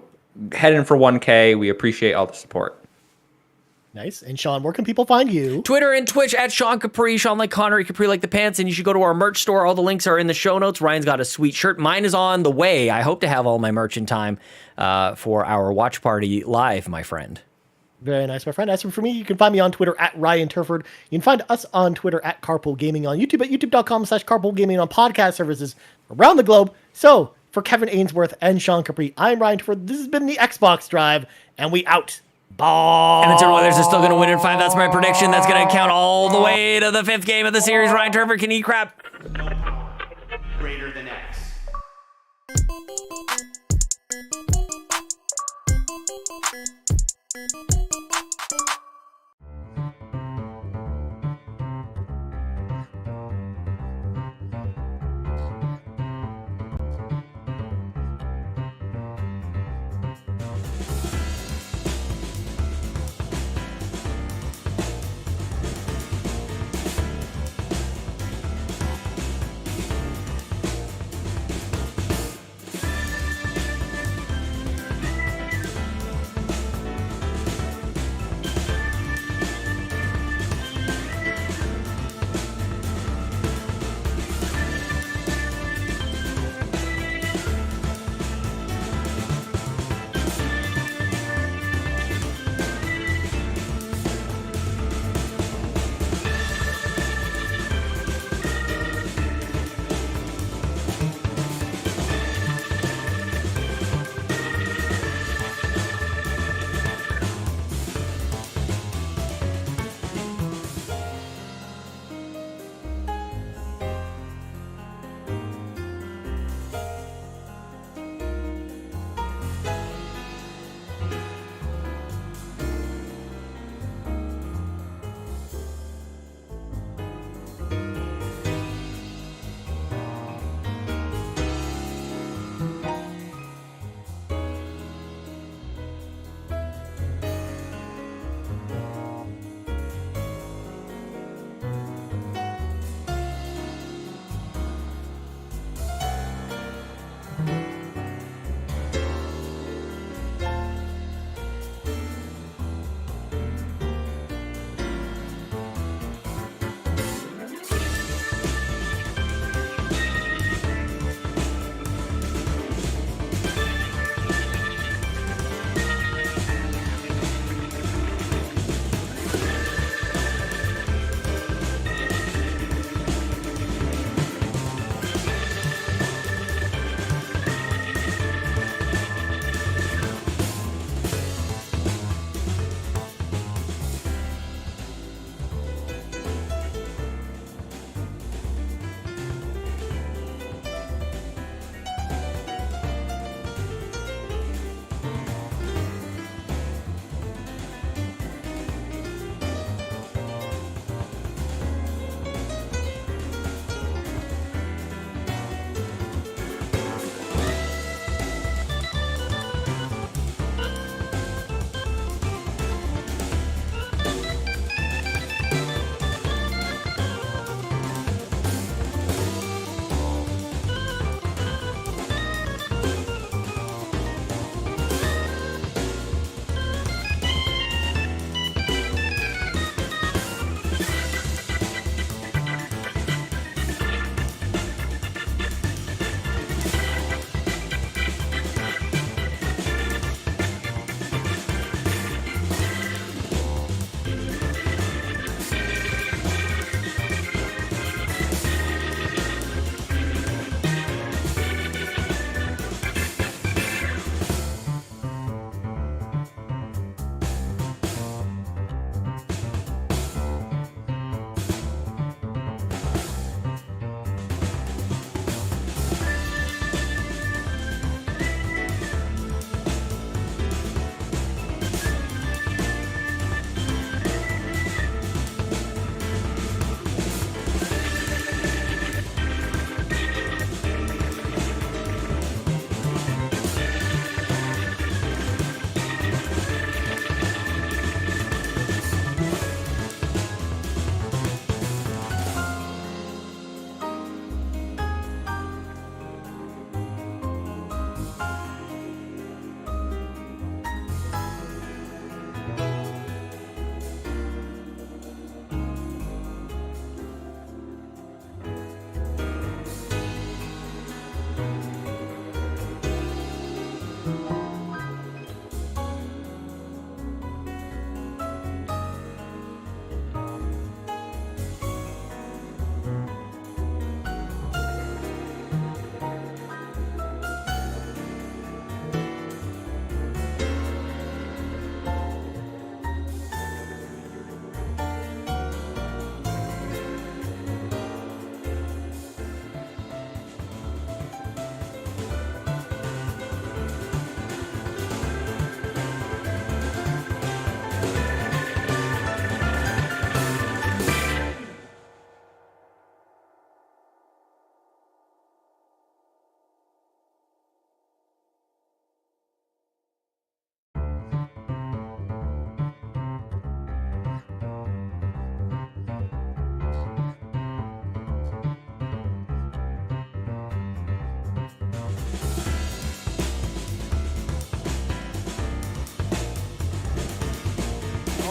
heading for 1K. We appreciate all the support. Nice. And Sean, where can people find you? Twitter and Twitch at Sean Capri, Sean like Connery, Capri like the pants, and you should go to our merch store. All the links are in the show notes. Ryan's got a sweet shirt. Mine is on the way. I hope to have all my merch in time for our watch party live, my friend. Very nice, my friend. As for me, you can find me on Twitter at Ryan Turford. You can find us on Twitter at Carpool Gaming, on YouTube at youtube.com/Carpool Gaming, on podcast services around the globe. So for Kevin Ainsworth and Sean Capri, I'm Ryan Turford. This has been the Xbox Drive, and we out. Ball. Edmonton Oilers are still going to win in 5. That's my prediction. That's going to count all the way to the 5th game of the series. Ryan Turford can eat crap. Greater than X.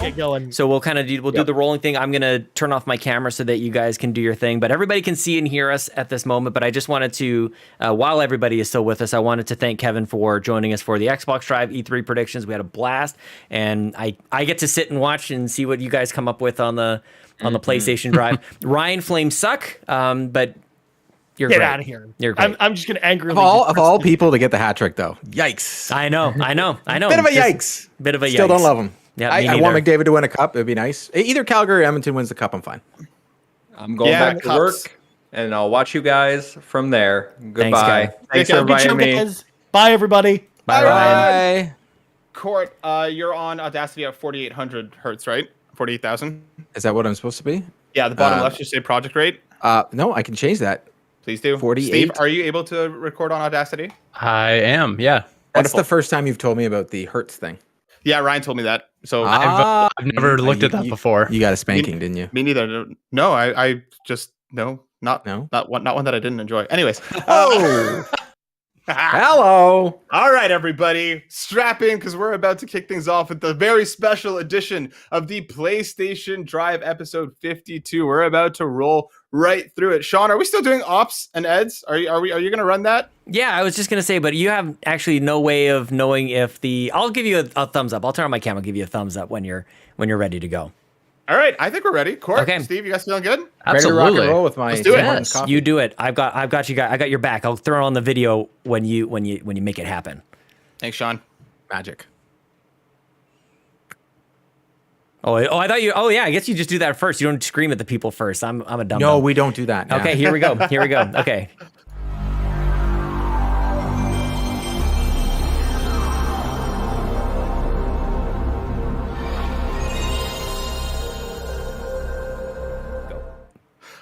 Get going. So we'll kind of do the rolling thing. I'm gonna turn off my camera so that you guys can do your thing, but everybody can see and hear us at this moment. But I just wanted to, while everybody is still with us, I wanted to thank Kevin for joining us for the Xbox Drive E3 predictions. We had a blast, and I get to sit and watch and see what you guys come up with on the PlayStation Drive. Ryan, flames suck, but you're Get great. out of here. You're great. I'm just gonna angrily. Of all people to get the hat trick, though, yikes! I know. Bit of a yikes. Bit of a yikes. Still don't love him. Yeah, I want McDavid to win a cup. It'd be nice. Either Calgary or Edmonton wins the cup, I'm fine. I'm going back to cups. work, and I'll watch you guys from there. Goodbye. guys. Thanks for inviting me. Guys. Bye, everybody. Bye, Ryan. Bye. Court, you're on Audacity at 4,800 hertz, right? 48,000. Is that what I'm supposed to be? Yeah, the bottom left should say project rate. No, I can change that. Please do. 48. Steve, are you able to record on Audacity? I am, yeah. That's the first time you've told me about the hertz thing. Yeah, Ryan told me that. So I've never looked at that before. You got a spanking, didn't you? me neither. No, I just not one that I didn't enjoy. Anyways. Oh. Hello. All right, everybody, strap in because we're about to kick things off with the very special edition of the PlayStation Drive episode 52. We're about to roll right through it. Sean, are we still doing ops and eds? Are you going to run that? Yeah, I was just gonna say, but you have actually no way of knowing if I'll give you a thumbs up. I'll turn on my camera, give you a thumbs up when you're ready to go. All right, I think we're ready. Court, Okay. Steve, you guys feeling good? Ready to rock Absolutely. and roll with my Let's do it. Tim Hortons Yes, coffee. you do it. I've got you guys. I got your back. I'll throw on the video when you make it happen. Thanks, Sean. Magic. I thought you. Oh yeah, I guess you just do that first. You don't scream at the people first. I'm a dumb. No, we don't do that. now. Okay, here we go. Okay.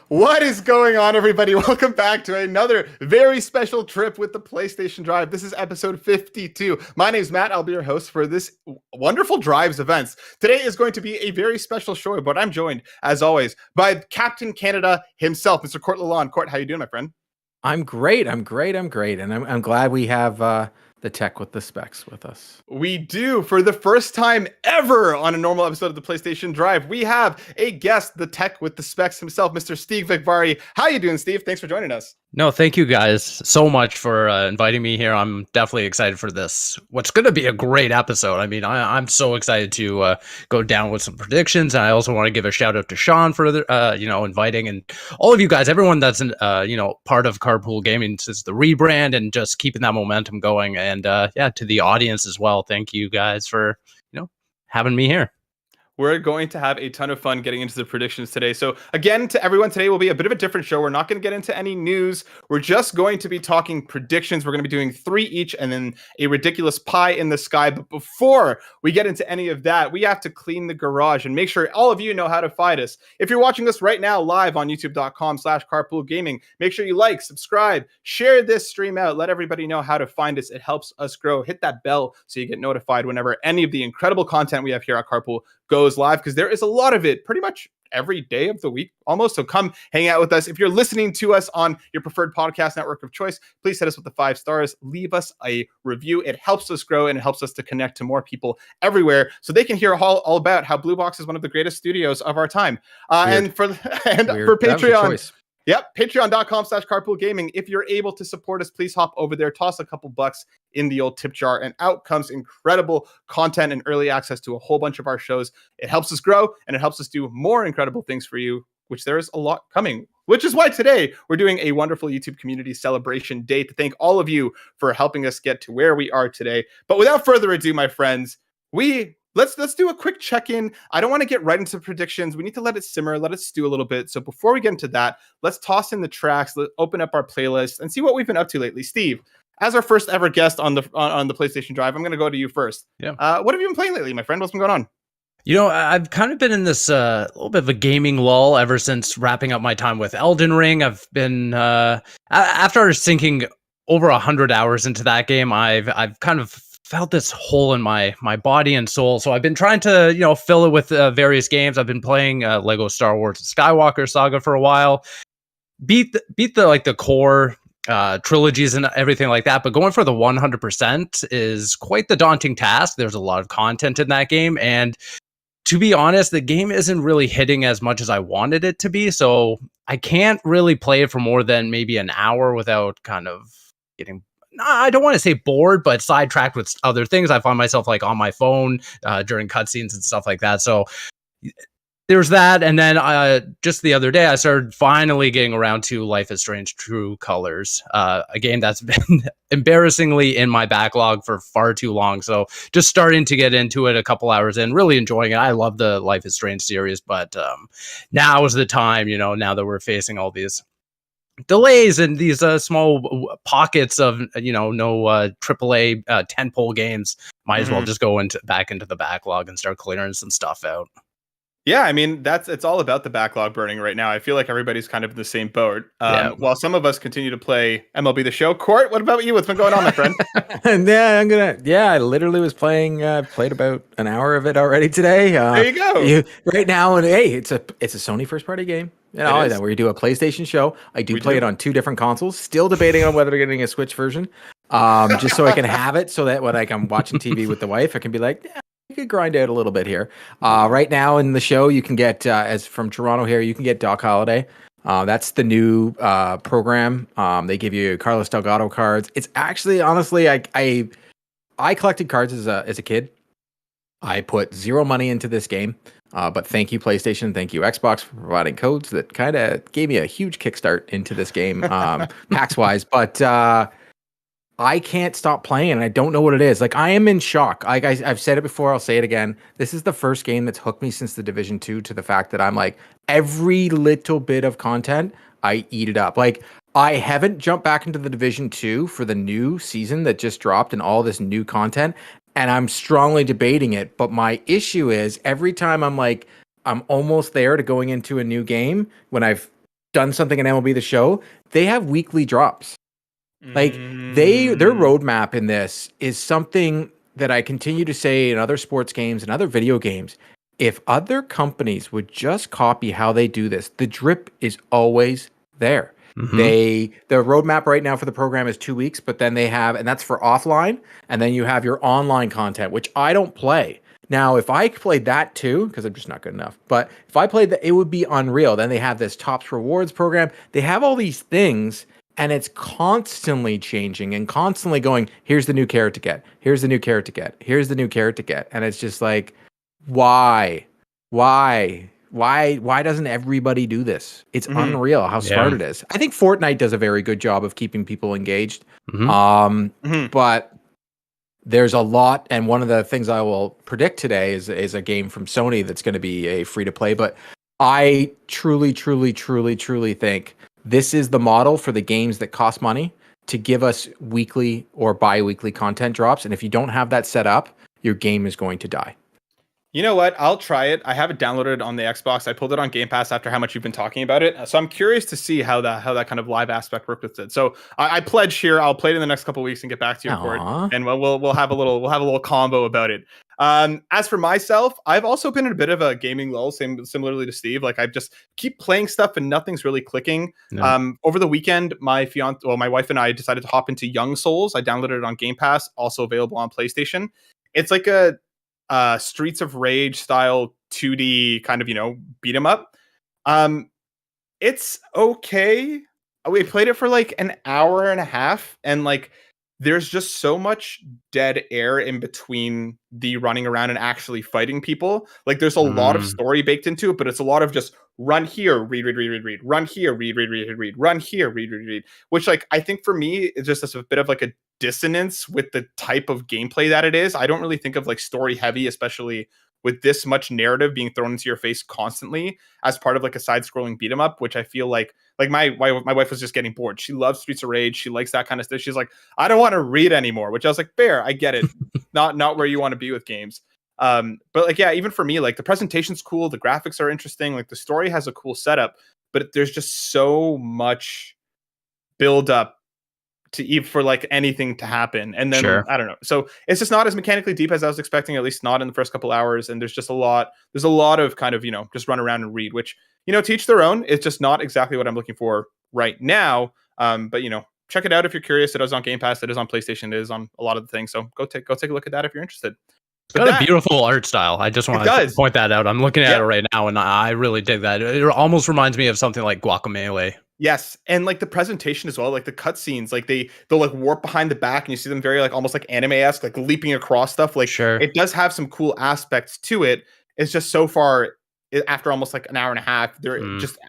What is going on, everybody? Welcome back to another very special trip with the PlayStation Drive. This is episode 52. My name is Matt. I'll be your host for this wonderful Drives events. Today is going to be a very special show, but I'm joined, as always, by Captain Canada himself, Mr. Court Lalonde. Court, how you doing, my friend? I'm great. And I'm glad we have the tech with the specs with us. We do. For the first time ever on a normal episode of the PlayStation Drive, we have a guest, the tech with the specs himself, Mr. Steve Vigvari. How you doing, Steve? Thanks for joining us. No, thank you guys so much for inviting me here. I'm definitely excited for this. What's going to be a great episode. I mean, I'm so excited to go down with some predictions. And I also want to give a shout out to Sean for inviting, and all of you guys, everyone that's part of Carpool Gaming since the rebrand and just keeping that momentum going. And to the audience as well. Thank you guys for having me here. We're going to have a ton of fun getting into the predictions today. So again, to everyone, today will be a bit of a different show. We're not going to get into any news. We're just going to be talking predictions. We're going to be doing 3 each and then a ridiculous pie in the sky. But before we get into any of that, we have to clean the garage and make sure all of you know how to find us. If you're watching us right now live on youtube.com/carpoolgaming, make sure you like, subscribe, share this stream out. Let everybody know how to find us. It helps us grow. Hit that bell so you get notified whenever any of the incredible content we have here at Carpool goes live, because there is a lot of it pretty much every day of the week almost. So come hang out with us. If you're listening to us on your preferred podcast network of choice, please hit us with the 5 stars. Leave us a review. It helps us grow and it helps us to connect to more people everywhere so they can hear all about how Blue Box is one of the greatest studios of our time. And for Weird. That was a Patreon, choice. Yep, patreon.com/carpoolgaming. If you're able to support us, please hop over there, toss a couple bucks in the old tip jar, and out comes incredible content and early access to a whole bunch of our shows. It helps us grow, and it helps us do more incredible things for you, which there is a lot coming, which is why today we're doing a wonderful YouTube community celebration day to thank all of you for helping us get to where we are today. But without further ado, my friends, let's do a quick check-in. I don't want to get right into predictions. We need to let it simmer, let it stew a little bit. So before we get into that, let's toss in the tracks, open up our playlist, and see what we've been up to lately. Steve, as our first ever guest on the PlayStation Drive, I'm going to go to you first. Yeah. What have you been playing lately, my friend? What's been going on? I've kind of been in this little bit of a gaming lull ever since wrapping up my time with Elden Ring. I've been after sinking over 100 hours into that game, I've kind of felt this hole in my body and soul. So I've been trying to, fill it with various games. I've been playing Lego Star Wars Skywalker Saga for a while. Beat the core trilogies and everything like that, but going for the 100% is quite the daunting task. There's a lot of content in that game, and to be honest, the game isn't really hitting as much as I wanted it to be. So I can't really play it for more than maybe an hour without kind of getting, I don't want to say bored, but sidetracked with other things. I find myself like on my phone during cutscenes and stuff like that. So there's that. And then just the other day, I started finally getting around to Life is Strange True Colors, a game that's been embarrassingly in my backlog for far too long. So just starting to get into it a couple hours in, really enjoying it. I love the Life is Strange series, but now is the time, now that we're facing all these delays and these small pockets of no AAA tentpole games, might as well just go back into the backlog and start clearing some stuff out. Yeah, I mean, it's all about the backlog burning right now. I feel like everybody's kind of in the same boat. While some of us continue to play MLB The Show. Court, what about you? What's been going on, my friend? I literally was playing, played about an hour of it already today. There you go. Right now, and hey, it's a Sony first party game. Where you do a PlayStation show. I do play it on 2 different consoles. Still debating on whether getting a Switch version, just so I can have it, so that when I'm watching TV with the wife, I can be like, yeah, you could grind out a little bit here. Right now in the show, you can get, as from Toronto here, you can get Doc Holliday. That's the new program. They give you Carlos Delgado cards. It's actually, honestly, I collected cards as a kid. I put 0 money into this game. But thank you, PlayStation. Thank you, Xbox, for providing codes that kind of gave me a huge kickstart into this game, packs-wise. But I can't stop playing, and I don't know what it is. Like, I am in shock. I've said it before. I'll say it again. This is the first game that's hooked me since the Division 2 to the fact that I'm like, every little bit of content, I eat it up. Like, I haven't jumped back into the Division 2 for the new season that just dropped and all this new content. And I'm strongly debating it, but my issue is every time I'm like, I'm almost there to going into a new game, when I've done something in MLB The Show, they have weekly drops. Like their roadmap in this is something that I continue to say in other sports games and other video games. If other companies would just copy how they do this, the drip is always there. The roadmap right now for the program is 2 weeks, but then they have, and that's for offline, and then you have your online content, which I don't play. Now, if I played that too, because I'm just not good enough, but if I played that, it would be unreal. Then they have this Tops Rewards program. They have all these things, and it's constantly changing and constantly going, here's the new carrot to get. Here's the new carrot to get. Here's the new carrot to get. And it's just like, why doesn't everybody do this? It's unreal how smart it is. I think Fortnite does a very good job of keeping people engaged. But there's a lot, and one of the things I will predict today is a game from Sony that's going to be a free to play. But I truly think this is the model for the games that cost money to give us weekly or bi-weekly content drops. And if you don't have that set up, your game is going to die. You know what? I'll try it. I have it downloaded on the Xbox. I pulled it on Game Pass after how much you've been talking about it. So I'm curious to see how that kind of live aspect works with it. So I pledge here. I'll play it in the next couple of weeks and get back to you, Court, and we'll have a little combo about it. As for myself, I've also been in a bit of a gaming lull, similarly to Steve. Like, I just keep playing stuff and nothing's really clicking. Over the weekend, my wife and I decided to hop into Young Souls. I downloaded it on Game Pass, also available on PlayStation. It's like a Streets of Rage style 2D kind of, beat 'em up. It's okay. We played it for like an hour and a half, and like there's just so much dead air in between the running around and actually fighting people. Like there's a lot of story baked into it, but it's a lot of just run here, read, run here, read, run here, read. Which like I think for me it's just a bit of like a dissonance with the type of gameplay that it is. I don't really think of like story heavy, especially with this much narrative being thrown into your face constantly as part of like a side-scrolling beat 'em up, which I feel like my wife was just getting bored. She loves Streets of Rage. She likes that kind of stuff. She's like, I don't want to read anymore, which I was like, fair, I get it. not where you want to be with games. But like, yeah, even for me, like the presentation's cool, the graphics are interesting, like the story has a cool setup, but there's just so much build up for like anything to happen, and then I don't know, so it's just not as mechanically deep as I was expecting, at least not in the first couple hours, and there's a lot of kind of, just run around and read, which, to each their own. It's just not exactly what I'm looking for right now, but check it out if you're curious. It is on Game Pass, it is on PlayStation, it is on a lot of the things, so go take a look at that if you're interested. It's got a beautiful art style. I just want to point that out. I'm looking at it right now, and I really dig that. It almost reminds me of something like Guacamelee. Yes, and like the presentation as well, like the cutscenes, like they'll like warp behind the back, and you see them very like almost like anime-esque, like leaping across stuff. Like it does have some cool aspects to it. It's just so far, after almost like an hour and a half,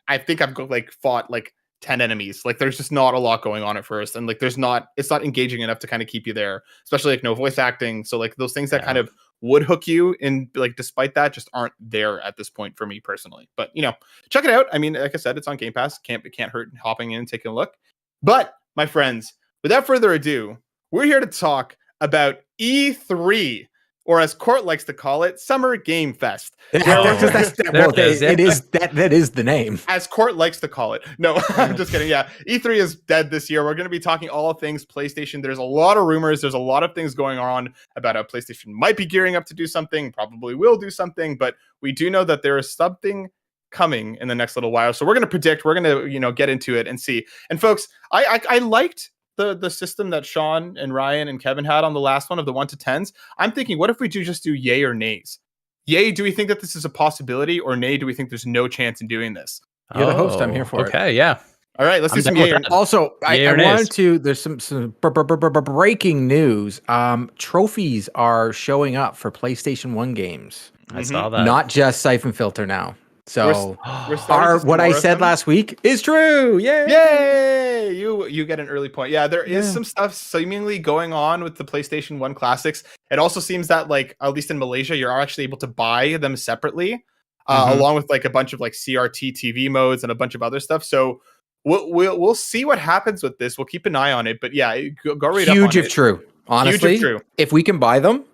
I think I've like fought like 10 enemies. Like there's just not a lot going on at first, and like it's not engaging enough to kind of keep you there, especially like no voice acting. So like those things that kind of would hook you in, like despite that, just aren't there at this point for me personally. But check it out. I mean, like I said, it's on Game Pass. It can't hurt hopping in and taking a look. But my friends, without further ado, we're here to talk about E3, or as Court likes to call it, Summer Game Fest. It is the name. As Court likes to call it. No, I'm just kidding. Yeah, E3 is dead this year. We're going to be talking all things PlayStation. There's a lot of rumors. There's a lot of things going on about how PlayStation might be gearing up to do something, probably will do something, but we do know that there is something coming in the next little while. So we're going to predict, we're going to, get into it and see. And folks, I liked the system that Sean and Ryan and Kevin had on the last one of the 1 to 10s. I'm thinking, what if we just do yay or nays? Yay, do we think that this is a possibility, or nay, do we think there's no chance in doing this? You're the host. I'm here for it. Okay, yeah. All right, let's do some yay. Also, I wanted to. There's some breaking news. Trophies are showing up for PlayStation 1 games. I saw that. Not just Siphon Filter now. So we're what I said last week is true. Yay! You get an early point. Yeah, there is some stuff seemingly going on with the PlayStation 1 classics. It also seems that, like, at least in Malaysia, you're actually able to buy them separately, along with like a bunch of like CRT TV modes and a bunch of other stuff. So we'll see what happens with this. We'll keep an eye on it. But yeah, go read up on it. Huge if true. Honestly, if we can buy them,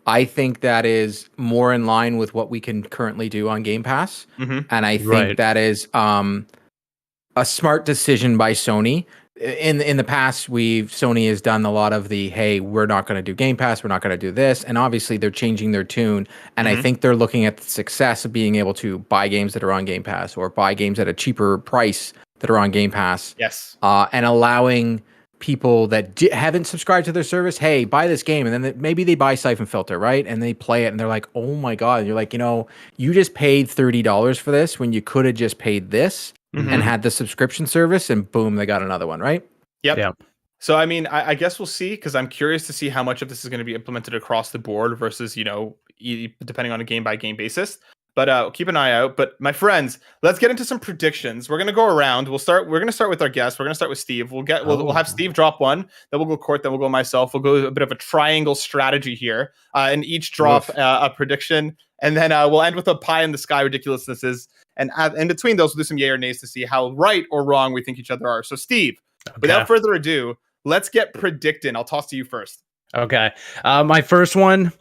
I think that is more in line with what we can currently do on Game Pass. And I think that is a smart decision by Sony. In the past, Sony has done a lot of the, hey, we're not going to do Game Pass, we're not going to do this. And obviously they're changing their tune. And I think they're looking at the success of being able to buy games that are on Game Pass, or buy games at a cheaper price that are on Game Pass. Yes. And allowing people that haven't subscribed to their service, hey, buy this game, and then maybe they buy Siphon Filter, right? And they play it, and they're like, oh my god! And you're like, you just paid $30 for this when you could have just paid this and had the subscription service, and boom, they got another one, right? Yep. So I mean, I guess we'll see, because I'm curious to see how much of this is going to be implemented across the board versus depending on a game by game basis. But keep an eye out. But my friends, let's get into some predictions. We're gonna go around. We're gonna start with our guest. We're gonna start with Steve. We'll have Steve drop one. Then we'll go Court. Then we'll go myself. We'll go a bit of a triangle strategy here, and each drop a prediction, and then we'll end with a pie in the sky ridiculousnesses. And in between those, we'll do some yay or nays to see how right or wrong we think each other are. So Steve, without further ado, let's get predicting. I'll toss to you first. Okay. My first one.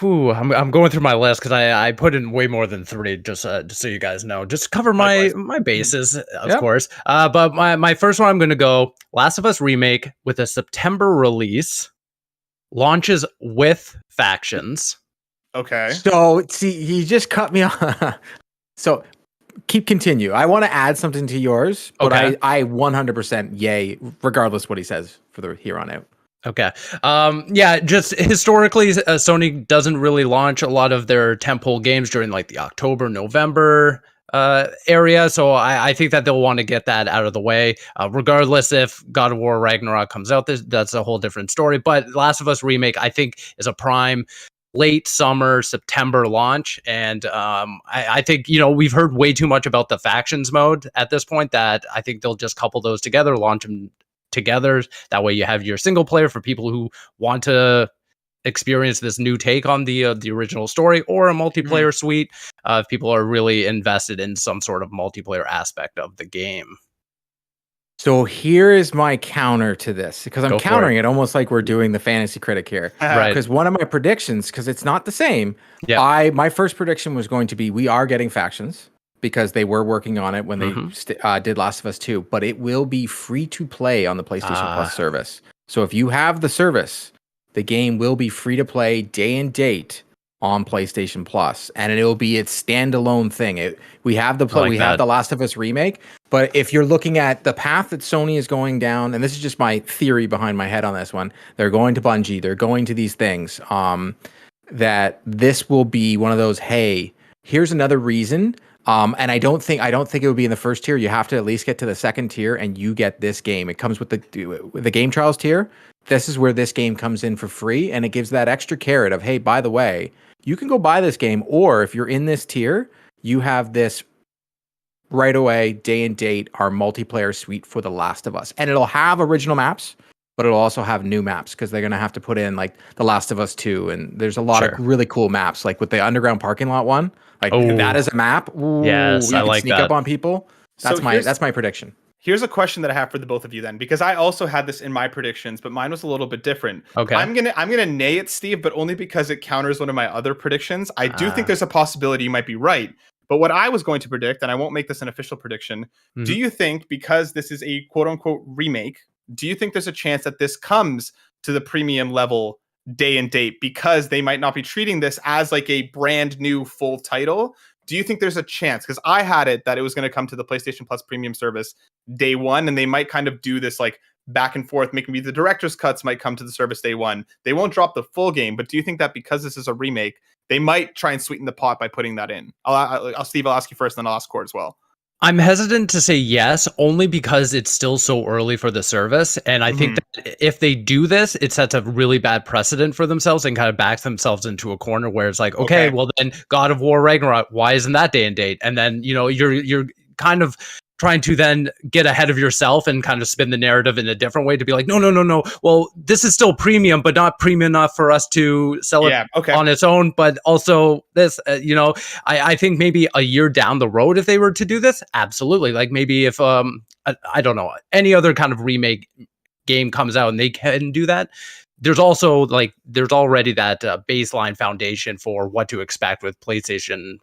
I'm going through my list because I put in way more than 3, just so you guys know. Just cover my bases, of course. But my first one, I'm going to go Last of Us Remake with a September release, launches with factions. Okay. So, see, he just cut me off. So, continue. I want to add something to yours, but I 100% yay, regardless what he says for the here on out. Okay. Just historically, Sony doesn't really launch a lot of their tentpole games during like the October, November area. So I think that they'll want to get that out of the way. Regardless if God of War Ragnarok comes out, that's a whole different story. But Last of Us Remake, I think, is a prime late summer, September launch. And I think, we've heard way too much about the factions mode at this point that I think they'll just couple those together, launch them together. That way you have your single player for people who want to experience this new take on the original story, or a multiplayer suite if people are really invested in some sort of multiplayer aspect of the game. So here is my counter to this, because I'm Go for countering it almost like we're doing the fantasy critic here. Right. Because one of my predictions, because it's not the same, Yeah. my first prediction was going to be we are getting factions, because they were working on it when they did Last of Us 2, but it will be free to play on the PlayStation Plus service. So if you have the service, the game will be free to play day and date on PlayStation Plus, and it will be its standalone thing. We have the have the Last of Us remake, but if you're looking at the path that Sony is going down, and this is just my theory behind my head on this one, they're going to Bungie, they're going to these things, that this will be one of those, hey, here's another reason. And I don't think it would be in the first tier. You have to at least get to the second tier, and you get this game. It comes with the game trials tier. This is where this game comes in for free, and it gives that extra carrot of, hey, by the way, you can go buy this game, or if you're in this tier, you have this right away, day and date, our multiplayer suite for The Last of Us. And it'll have original maps, but it'll also have new maps, because they're going to have to put in like The Last of Us 2, and there's a lot of really cool maps, like with the underground parking lot one. Like that is a map. Ooh, yes, you I can like sneak that. up on people. That's my prediction. Here's a question that I have for the both of you then, because I also had this in my predictions, but mine was a little bit different. Okay. I'm gonna nay it, Steve, but only because it counters one of my other predictions. I do think there's a possibility you might be right. But what I was going to predict, and I won't make this an official prediction, do you think, because this is a quote unquote remake, do you think there's a chance that this comes to the premium level day and date, because they might not be treating this as like a brand new full title? Do you think there's a chance? Because I had it that it was going to come to the PlayStation Plus premium service day one, and they might kind of do this like back and forth, making the director's cuts might come to the service day one. They won't drop the full game, but do you think that because this is a remake, they might try and sweeten the pot by putting that in? Steve, I'll ask you first, and then I'll ask Cord as well. I'm hesitant to say yes, only because it's still so early for the service. And I think that if they do this, it sets a really bad precedent for themselves and kind of backs themselves into a corner where it's like, okay, well then God of War Ragnarok, why isn't that day and date? And then, you're kind of trying to then get ahead of yourself and kind of spin the narrative in a different way to be like, no. Well, this is still premium, but not premium enough for us to sell it on its own. But also this, I think maybe a year down the road, if they were to do this, absolutely. Like maybe if, I don't know, any other kind of remake game comes out and they can do that. There's already that baseline foundation for what to expect with PlayStation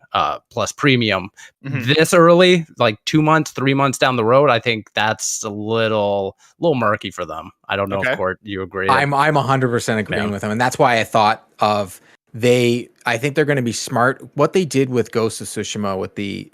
Plus Premium. This early, like 2 months, 3 months down the road, I think that's a little murky for them. I don't know if Court, you agree. I'm 100% agreeing with them, and that's why I thought of I think they're going to be smart. What they did with Ghost of Tsushima, with the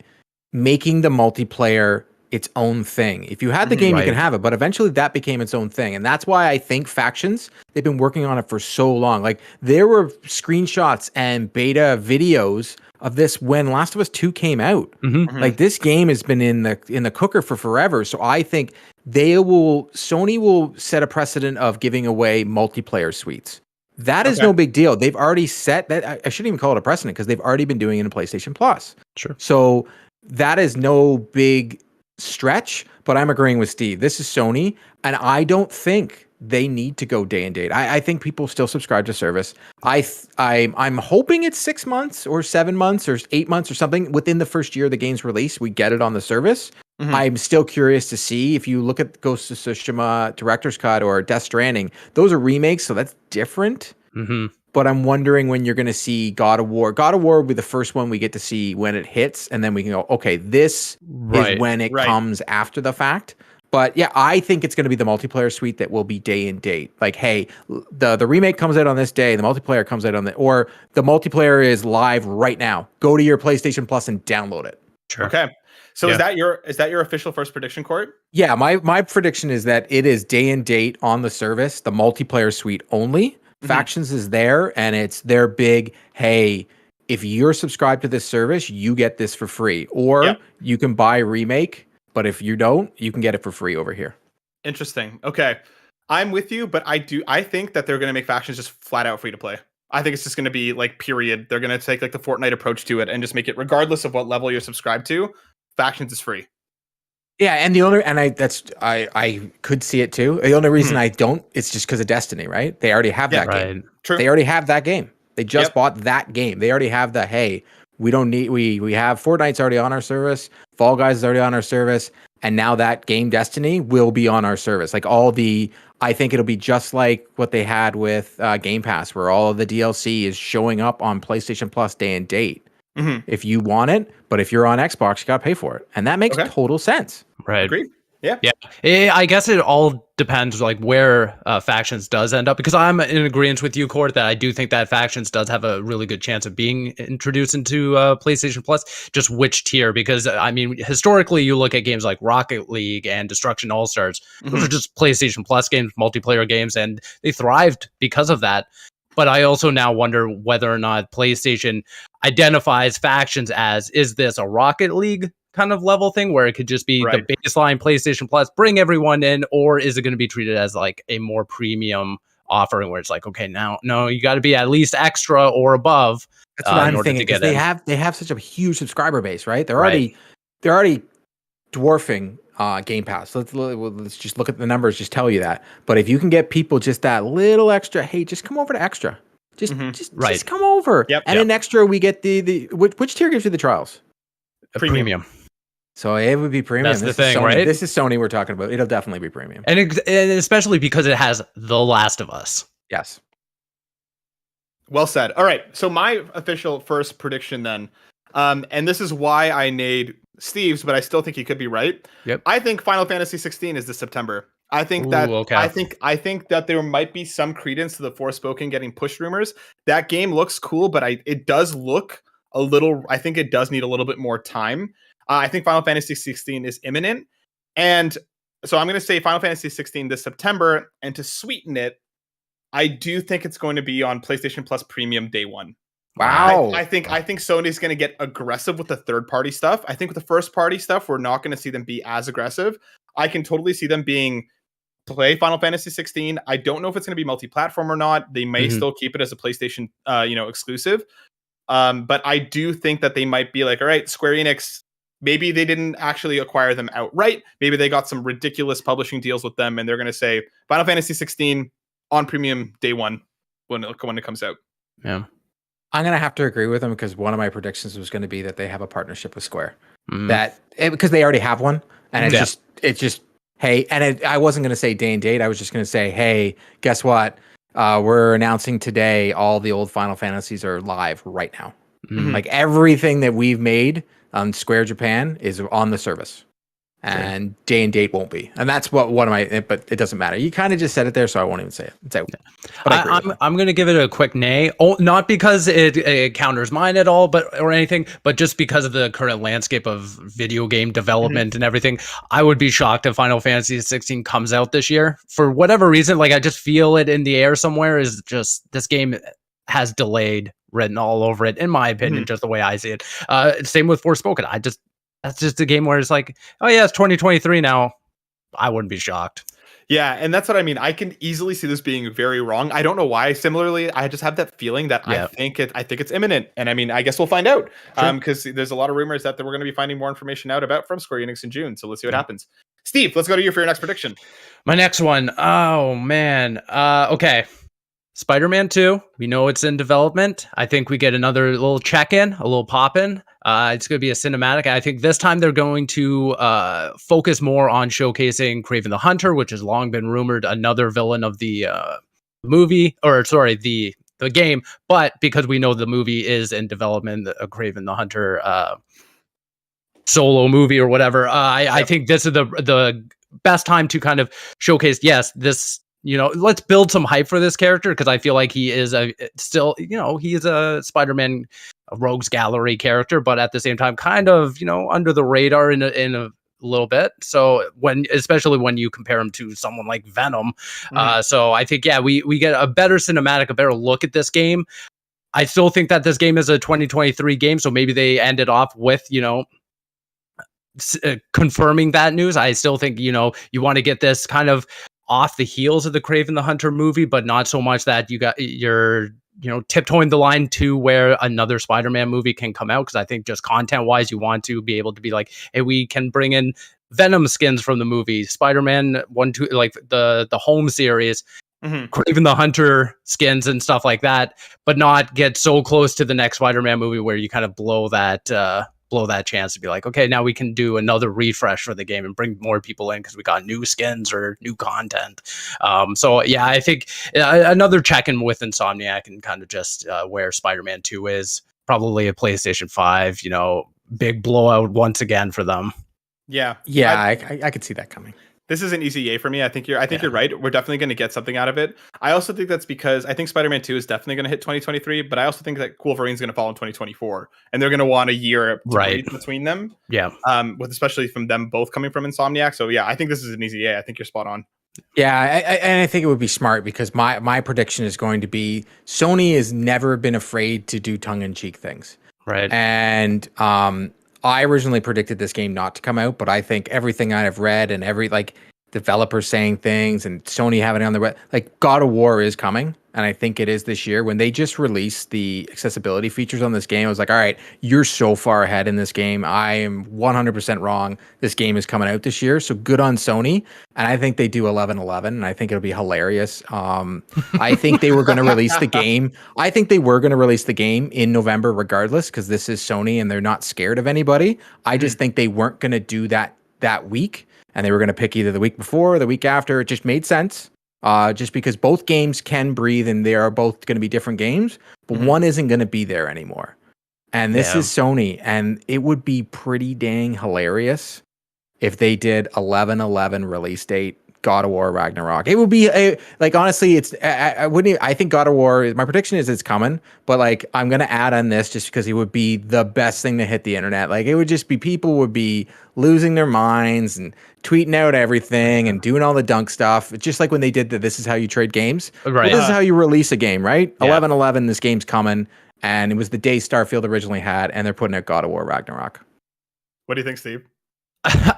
making the multiplayer its own thing. If you had the game, you can have it, but eventually that became its own thing. And that's why I think factions, they've been working on it for so long. Like there were screenshots and beta videos of this when Last of Us 2 came out. Like this game has been in the cooker for forever. So I think Sony will set a precedent of giving away multiplayer suites. That is no big deal. They've already set that. I shouldn't even call it a precedent, because they've already been doing it in PlayStation Plus. Sure. So that is no big stretch, but I'm agreeing with Steve. This is Sony, and I don't think they need to go day and date. I think people still subscribe to service. I'm hoping it's 6 months or 7 months or 8 months or something within the first year of the game's release. We get it on the service. I'm still curious to see if you look at Ghost of Tsushima Director's Cut or Death Stranding. Those are remakes, so that's different. But I'm wondering when you're going to see God of War. God of War will be the first one we get to see when it hits, and then we can go, okay, this is when it comes after the fact. But yeah, I think it's going to be the multiplayer suite that will be day and date. Like, hey, the remake comes out on this day, the multiplayer comes out on or the multiplayer is live right now. Go to your PlayStation Plus and download it. Sure. Okay. So is that your official first prediction, Court? Yeah, my prediction is that it is day and date on the service, the multiplayer suite only. Factions is there, and it's their big, hey, if you're subscribed to this service, you get this for free, or Yep. you can buy Remake. But if you don't, you can get it for free over here. Interesting. Okay. I'm with you, but I think that they're going to make factions just flat out free to play. I think it's just going to be like period. They're going to take like the Fortnite approach to it and just make it regardless of what level you're subscribed to, factions is free. Yeah, and I could see it too. The only reason I don't, it's just because of Destiny, right? They already have that game. True. They already have that game. They just bought that game. They already have the, hey, we don't need, we have Fortnite's already on our service, Fall Guys is already on our service, and now that game Destiny will be on our service. Like I think it'll be just like what they had with Game Pass, where all of the DLC is showing up on PlayStation Plus day and date. If you want it, but if you're on Xbox, you got to pay for it. And that makes total sense. Right. Agreed. Yeah. I guess it all depends like where factions does end up, because I'm in agreement with you, Court, that I do think that factions does have a really good chance of being introduced into PlayStation Plus. Just which tier? Because I mean, historically, you look at games like Rocket League and Destruction All Stars; those are just PlayStation Plus games, multiplayer games, and they thrived because of that. But I also now wonder whether or not PlayStation identifies factions as, is this a Rocket League kind of level thing where it could just be the baseline PlayStation Plus, bring everyone in, or is it going to be treated as like a more premium offering where it's like, okay, no, you got to be at least extra or above. That's what I'm thinking, because they have such a huge subscriber base, right? They're already dwarfing Game Pass. Let's just look at the numbers, just tell you that. But if you can get people just that little extra, hey, just come over to extra. Just come over. And in extra, we get the which tier gives you the trials? Premium. So it would be premium. That's the thing, right? This is Sony we're talking about. It'll definitely be premium. And especially because it has The Last of Us. Yes. Well said. All right. So my official first prediction then, and this is why I made Steve's, but I still think he could be right. Yep. I think Final Fantasy 16 is this September. I think I think that there might be some credence to the Forspoken getting pushed rumors. That game looks cool, but it does look a little. I think it does need a little bit more time. I think Final Fantasy 16 is imminent, and so I'm going to say Final Fantasy 16 this September. And to sweeten it, I do think it's going to be on PlayStation Plus Premium day one. Wow. I think Sony's going to get aggressive with the third-party stuff. I think with the first-party stuff, we're not going to see them be as aggressive. I can totally see them play Final Fantasy 16. I don't know if it's going to be multi-platform or not. They may still keep it as a PlayStation, exclusive. But I do think that they might be like, all right, Square Enix, maybe they didn't actually acquire them outright. Maybe they got some ridiculous publishing deals with them, and they're going to say Final Fantasy 16 on premium day one when it comes out. Yeah. I'm going to have to agree with them, because one of my predictions was going to be that they have a partnership with Square. Because they already have one. And it's just, hey, and I wasn't going to say day and date. I was just going to say, hey, guess what? We're announcing today all the old Final Fantasies are live right now. Like everything that we've made on Square Japan is on the service. And day and date won't be. And that's what one of my, but it doesn't matter. You kind of just said it there, so I won't even say it. It's out. But I'm going to give it a quick nay. Not because it counters mine at all, or anything, but just because of the current landscape of video game development and everything. I would be shocked if Final Fantasy 16 comes out this year. For whatever reason, like I just feel it in the air somewhere, is just this game has delayed written all over it, in my opinion, just the way I see it. Same with Forspoken. That's just a game where it's like, oh yeah, it's 2023 now. I wouldn't be shocked. Yeah, and that's what I mean. I can easily see this being very wrong. I don't know why. Similarly, I just have that feeling that I think it's imminent. And I mean, I guess we'll find out. Because there's a lot of rumors that we're going to be finding more information out about from Square Enix in June. So let's see what happens. Steve, let's go to you for your next prediction. My next one. Oh man. Okay. Spider-Man 2, we know it's in development. I think we get another little check-in, a little pop-in. It's going to be a cinematic. I think this time they're going to focus more on showcasing Kraven the Hunter, which has long been rumored another villain of the the game. But because we know the movie is in development, a Kraven the Hunter solo movie or whatever, I think this is the best time to kind of showcase, yes, this... let's build some hype for this character, because I feel like he is he is a Spider-Man, a rogues gallery character, but at the same time, kind of, under the radar in a little bit. So especially when you compare him to someone like Venom. So I think, we get a better cinematic, a better look at this game. I still think that this game is a 2023 game, so maybe they ended off with, confirming that news. I still think, you want to get this kind of off the heels of the Kraven the Hunter movie, but not so much that you're tiptoeing the line to where another Spider-Man movie can come out. Because I think just content-wise, you want to be able to be like, hey, we can bring in Venom skins from the movie, Spider-Man 1, 2, like the home series, Kraven the Hunter skins and stuff like that, but not get so close to the next Spider-Man movie where you kind of blow that chance to be like, okay, now we can do another refresh for the game and bring more people in because we got new skins or new content. So yeah, I think another check-in with Insomniac and kind of just where Spider-Man 2 is, probably a PlayStation 5, big blowout once again for them. Yeah. I could see that coming. This is an easy yay for me. I think you're right. We're definitely going to get something out of it. I also think that's because I think Spider-Man 2 is definitely going to hit 2023, but I also think that Wolverine's going to fall in 2024, and they're going to want a year to breathe between them. Yeah. With especially from them both coming from Insomniac. So yeah, I think this is an easy yay. I think you're spot on. Yeah, and I think it would be smart because my prediction is going to be Sony has never been afraid to do tongue-in-cheek things. Right. And I originally predicted this game not to come out, but I think everything I've read and every developers saying things and Sony having it on the web, God of War is coming, and I think it is this year. When they just released the accessibility features on this game, I was like, all right, you're so far ahead in this game. I am 100% wrong. This game is coming out this year, so good on Sony. And I think they do 11/11, and I think it'll be hilarious. I think they were going to release the game. I think they were going to release the game in November regardless, because this is Sony and they're not scared of anybody. I just think they weren't going to do that week, and they were going to pick either the week before or the week after. It just made sense. Just because both games can breathe and they are both going to be different games, but one isn't going to be there anymore. And this is Sony, and it would be pretty dang hilarious if they did 11/11 release date God of War Ragnarok. It would be honestly, it's I think God of War, my prediction is it's coming, but I'm going to add on this just because it would be the best thing to hit the internet. It would just be, people would be losing their minds and tweeting out everything and doing all the dunk stuff. It's just like when they did this is how you trade games. Right. Well, this is how you release a game, right? 11/11, this game's coming, and it was the day Starfield originally had, and they're putting out God of War Ragnarok. What do you think, Steve?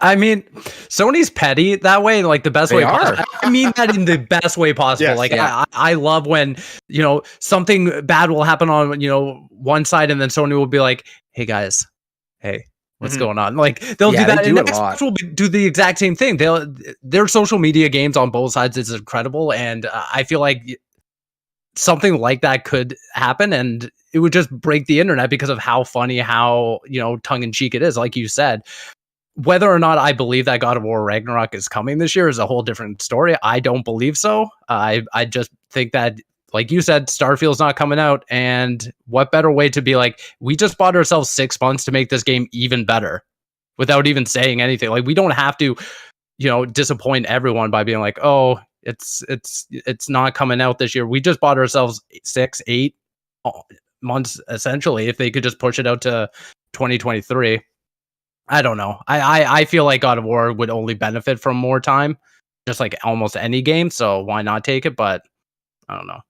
I mean, Sony's petty that way, the best way possible. I mean that in the best way possible. Yes, I love when, something bad will happen on, one side, and then Sony will be like, hey guys, hey, what's going on? They'll do that. They do and it a lot. Xbox will do the exact same thing. Their social media games on both sides is incredible. And I feel like something like that could happen, and it would just break the internet because of how funny, how, tongue in cheek it is. Like you said, whether or not I believe that God of War Ragnarok is coming this year is a whole different story. I don't believe so. I just think that, like you said, Starfield's not coming out, and what better way to be like, we just bought ourselves 6 months to make this game even better without even saying anything. We don't have to, disappoint everyone by being like, oh, it's not coming out this year. We just bought ourselves 6-8 months essentially. If they could just push it out to 2023. I don't know. I feel like God of War would only benefit from more time, just like almost any game. So why not take it? But I don't know.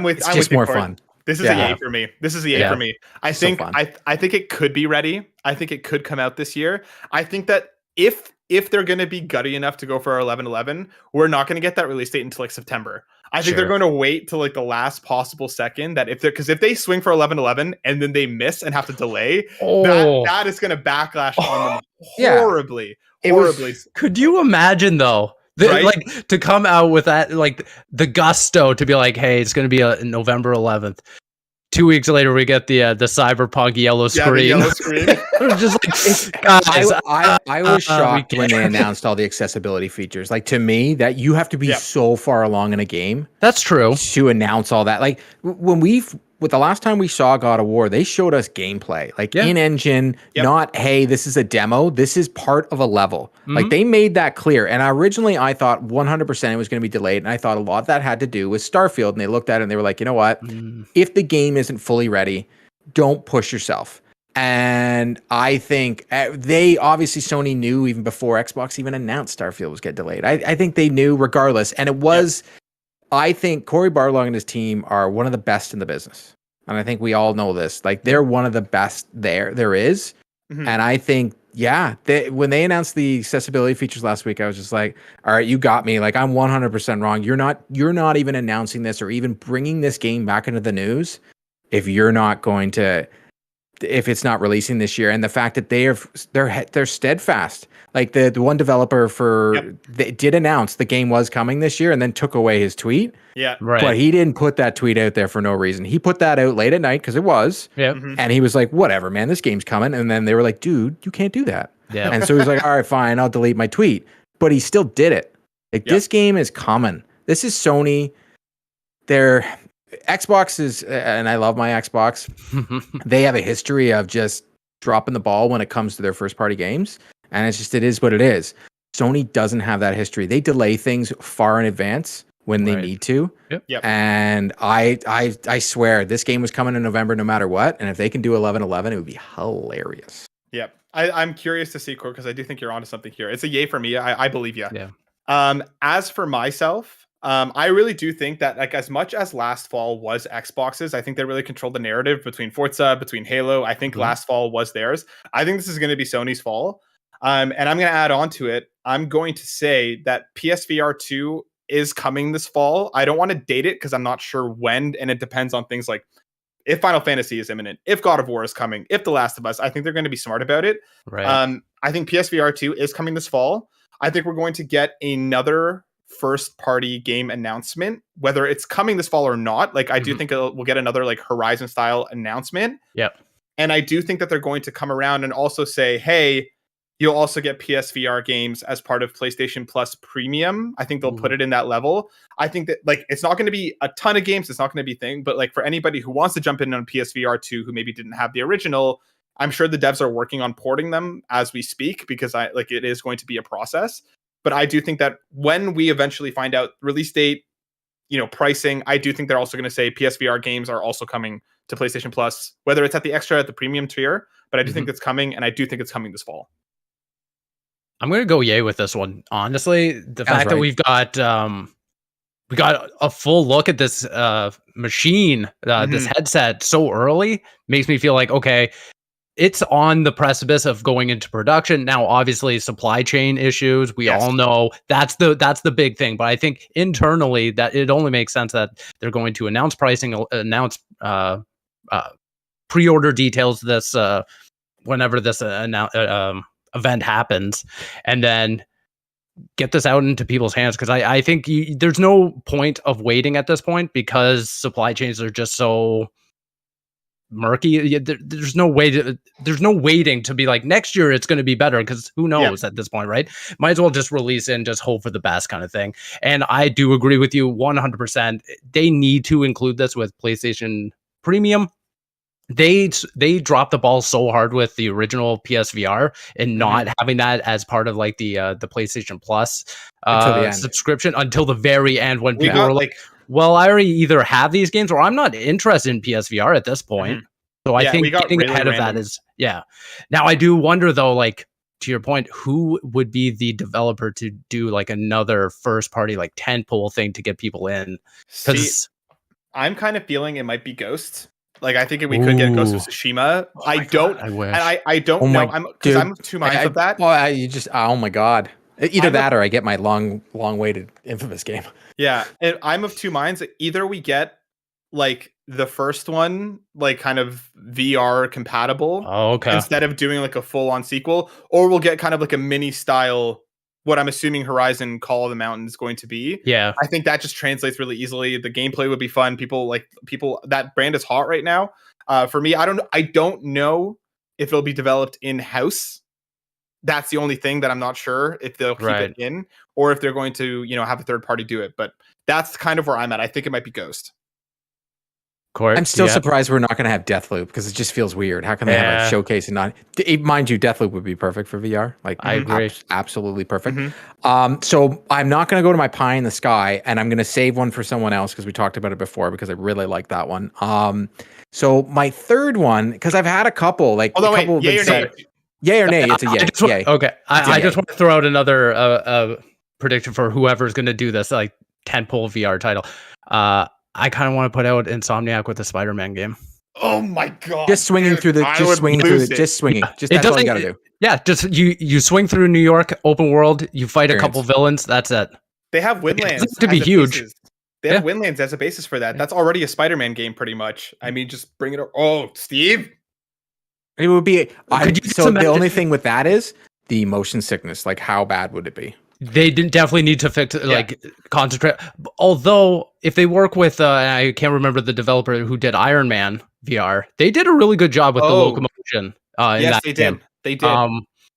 It's just more fun. This is a yay for me. This is a yay for me. I think I think it could be ready. I think it could come out this year. I think that if they're going to be gutty enough to go for our 11/11, we're not going to get that release date until September. I think they're going to wait till the last possible second, that because if they swing for 11/11 and then they miss and have to delay, that is going to backlash on them horribly. Could you imagine though? To come out with that, the gusto to be like, hey, it's going to be a November 11th. 2 weeks later, we get the Cyberpunk yellow screen. Yeah, the yellow screen. Just guys, I was shocked when they announced all the accessibility features. To me, that you have to be so far along in a game. That's true. To announce all that. With the last time we saw God of War, they showed us gameplay, in engine, not, hey, this is a demo. This is part of a level. They made that clear. And originally I thought 100% it was going to be delayed. And I thought a lot of that had to do with Starfield. And they looked at it and they were like, you know what? If the game isn't fully ready, don't push yourself. And I think Sony knew even before Xbox even announced Starfield was getting delayed. I think they knew regardless. And it was, I think Cory Barlog and his team are one of the best in the business. and I think we all know this. Like they're one of the best there is, and I think when they announced the accessibility features last week, I was just like, all right, you got me. Like I'm 100% wrong. You're not even announcing this or even bringing this game back into the news if you're not going to. If it's not releasing this year, and the fact that they're steadfast, like the one developer they did announce the game was coming this year, and then took away his tweet. Yeah, Right. But he didn't put that tweet out there for no reason. He put that out late at night because it was. Yeah. And he was like, "Whatever, man, this game's coming." And then they were like, "Dude, you can't do that." Yeah. And so he was like, "All right, fine, I'll delete my tweet." But he still did it. Like this game is coming. This is Sony. Their Xbox is, and I love my Xbox. They have a history of just dropping the ball when it comes to their first party games, and it is what it is. Sony doesn't have that history. They delay things far in advance when they need to. Yep. And I swear this game was coming in November no matter what, and if they can do 11/11, it would be hilarious. Yep. I'm curious to see, Core, because I do think you're onto something here. It's a yay for me. I believe you. Yeah. As for myself, I really do think that, like, as much as last fall was Xbox's, I think they really controlled the narrative between Forza, between Halo. I think last fall was theirs. I think this is going to be Sony's fall. And I'm going to add on to it. I'm going to say that PSVR 2 is coming this fall. I don't want to date it because I'm not sure when, and it depends on things like if Final Fantasy is imminent, if God of War is coming, if The Last of Us. I think they're going to be smart about it. Right. I think PSVR 2 is coming this fall. I think we're going to get another first party game announcement, whether it's coming this fall or not. Like I do think we'll get another like Horizon style announcement. Yep. And I do think that they're going to come around and also say, hey, you'll also get PSVR games as part of PlayStation Plus Premium. I think they'll put it in that level. I think that like it's not going to be a ton of games. It's not going to be thing, but like for anybody who wants to jump in on PSVR 2 who maybe didn't have the original, I'm sure the devs are working on porting them as we speak because it is going to be a process. But I do think that when we eventually find out release date, pricing, I do think they're also going to say PSVR games are also coming to PlayStation Plus, whether it's at the extra, at the premium tier. But I do think it's coming, and I do think it's coming this fall. I'm going to go yay with this one. Honestly, the fact that we've got a full look at this machine, this headset so early makes me feel like, okay, it's on the precipice of going into production. Now, obviously, supply chain issues, we all know that's the big thing. But I think internally that it only makes sense that they're going to announce pricing, announce pre-order details this whenever this event happens, and then get this out into people's hands. Because I think there's no point of waiting at this point because supply chains are just so murky. There's no waiting to be like next year it's going to be better because who knows at this point, right? Might as well just release it and just hope for the best kind of thing. And I do agree with you 100%. They need to include this with PlayStation Premium. They dropped the ball so hard with the original PSVR and not having that as part of like the PlayStation Plus subscription until the very end when people were like, well, I already either have these games or I'm not interested in PSVR at this point. So I think getting ahead of that is, Now I do wonder though, like to your point, who would be the developer to do like another first party, like tentpole thing to get people in? Because I'm kind of feeling it might be Ghost. Like I think we could get Ghost of Tsushima. I wish. I don't know. I'm of two minds of that. Well, oh my god. Either that or I get my long-awaited Infamous game. Yeah, and I'm of two minds. Either we get like the first one, like kind of VR compatible, instead of doing like a full-on sequel, or we'll get kind of like a mini style. What I'm assuming Horizon Call of the Mountain is going to be. Yeah, I think that just translates really easily. The gameplay would be fun. People that brand is hot right now. For me, I don't know if it'll be developed in-house. That's the only thing that I'm not sure if they'll keep it in or if they're going to, have a third party do it. But that's kind of where I'm at. I think it might be Ghost. Court, I'm still surprised we're not going to have Deathloop because it just feels weird. How can they have a showcase and not? Mind you, Deathloop would be perfect for VR. Like I agree, absolutely perfect. So I'm not going to go to my pie in the sky, and I'm going to save one for someone else because we talked about it before because I really like that one. So my third one, because I've had a couple, like yay or nay? Yay or nay? It's a yay. Yay. Okay, I just want to throw out another prediction for whoever's going to do this, like tentpole VR title. I kind of want to put out Insomniac with the Spider-Man game. Oh my god! Just swinging dude, through the, I just would swinging through lose the, it. just swinging. Just It that's all you doesn't- gotta do. Yeah, just you swing through New York, open world, you fight a couple Experience. villains, that's it. They have doesn't Windlands have to be as a huge. basis. They have Yeah. Windlands as a basis for that. That's already a Spider-Man game, pretty much. I mean, just bring it. Oh, Steve. It would be. Could you just So the imagine- only thing with that is the motion sickness. Like, how bad would it be? They definitely need to fix like concentrate. Although if they work with, I can't remember the developer who did Iron Man VR. They did a really good job with the locomotion. In Yes, that they game. did. They did. But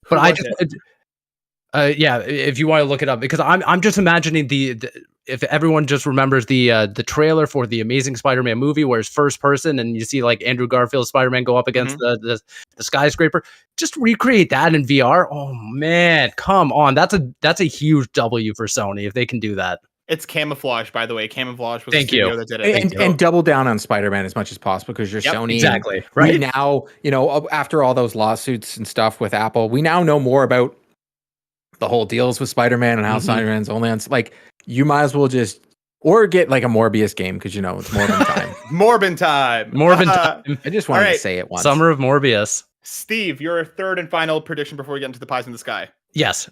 Who I was just, yeah, if you want to look it up, because I'm just imagining the if everyone just remembers the trailer for the Amazing Spider-Man movie, where it's first person and you see like Andrew Garfield's Spider-Man go up against the skyscraper, just recreate that in VR. Oh man, come on, that's a huge W for Sony if they can do that. It's Camouflage, by the way. Camouflage was Thank the studio you. that did it. And double down on Spider-Man as much as possible, because you're Sony. Exactly. And Right. we now, after all those lawsuits and stuff with Apple, we now know more about the whole deals with Spider-Man and how Spider-Man's only on. Like, you might as well just get like a Morbius game, because it's Morbin time. Morbin time. Morbin time. I just wanted All right. to say it once. Summer of Morbius. Steve, your third and final prediction before we get into the pies in the sky. Yes.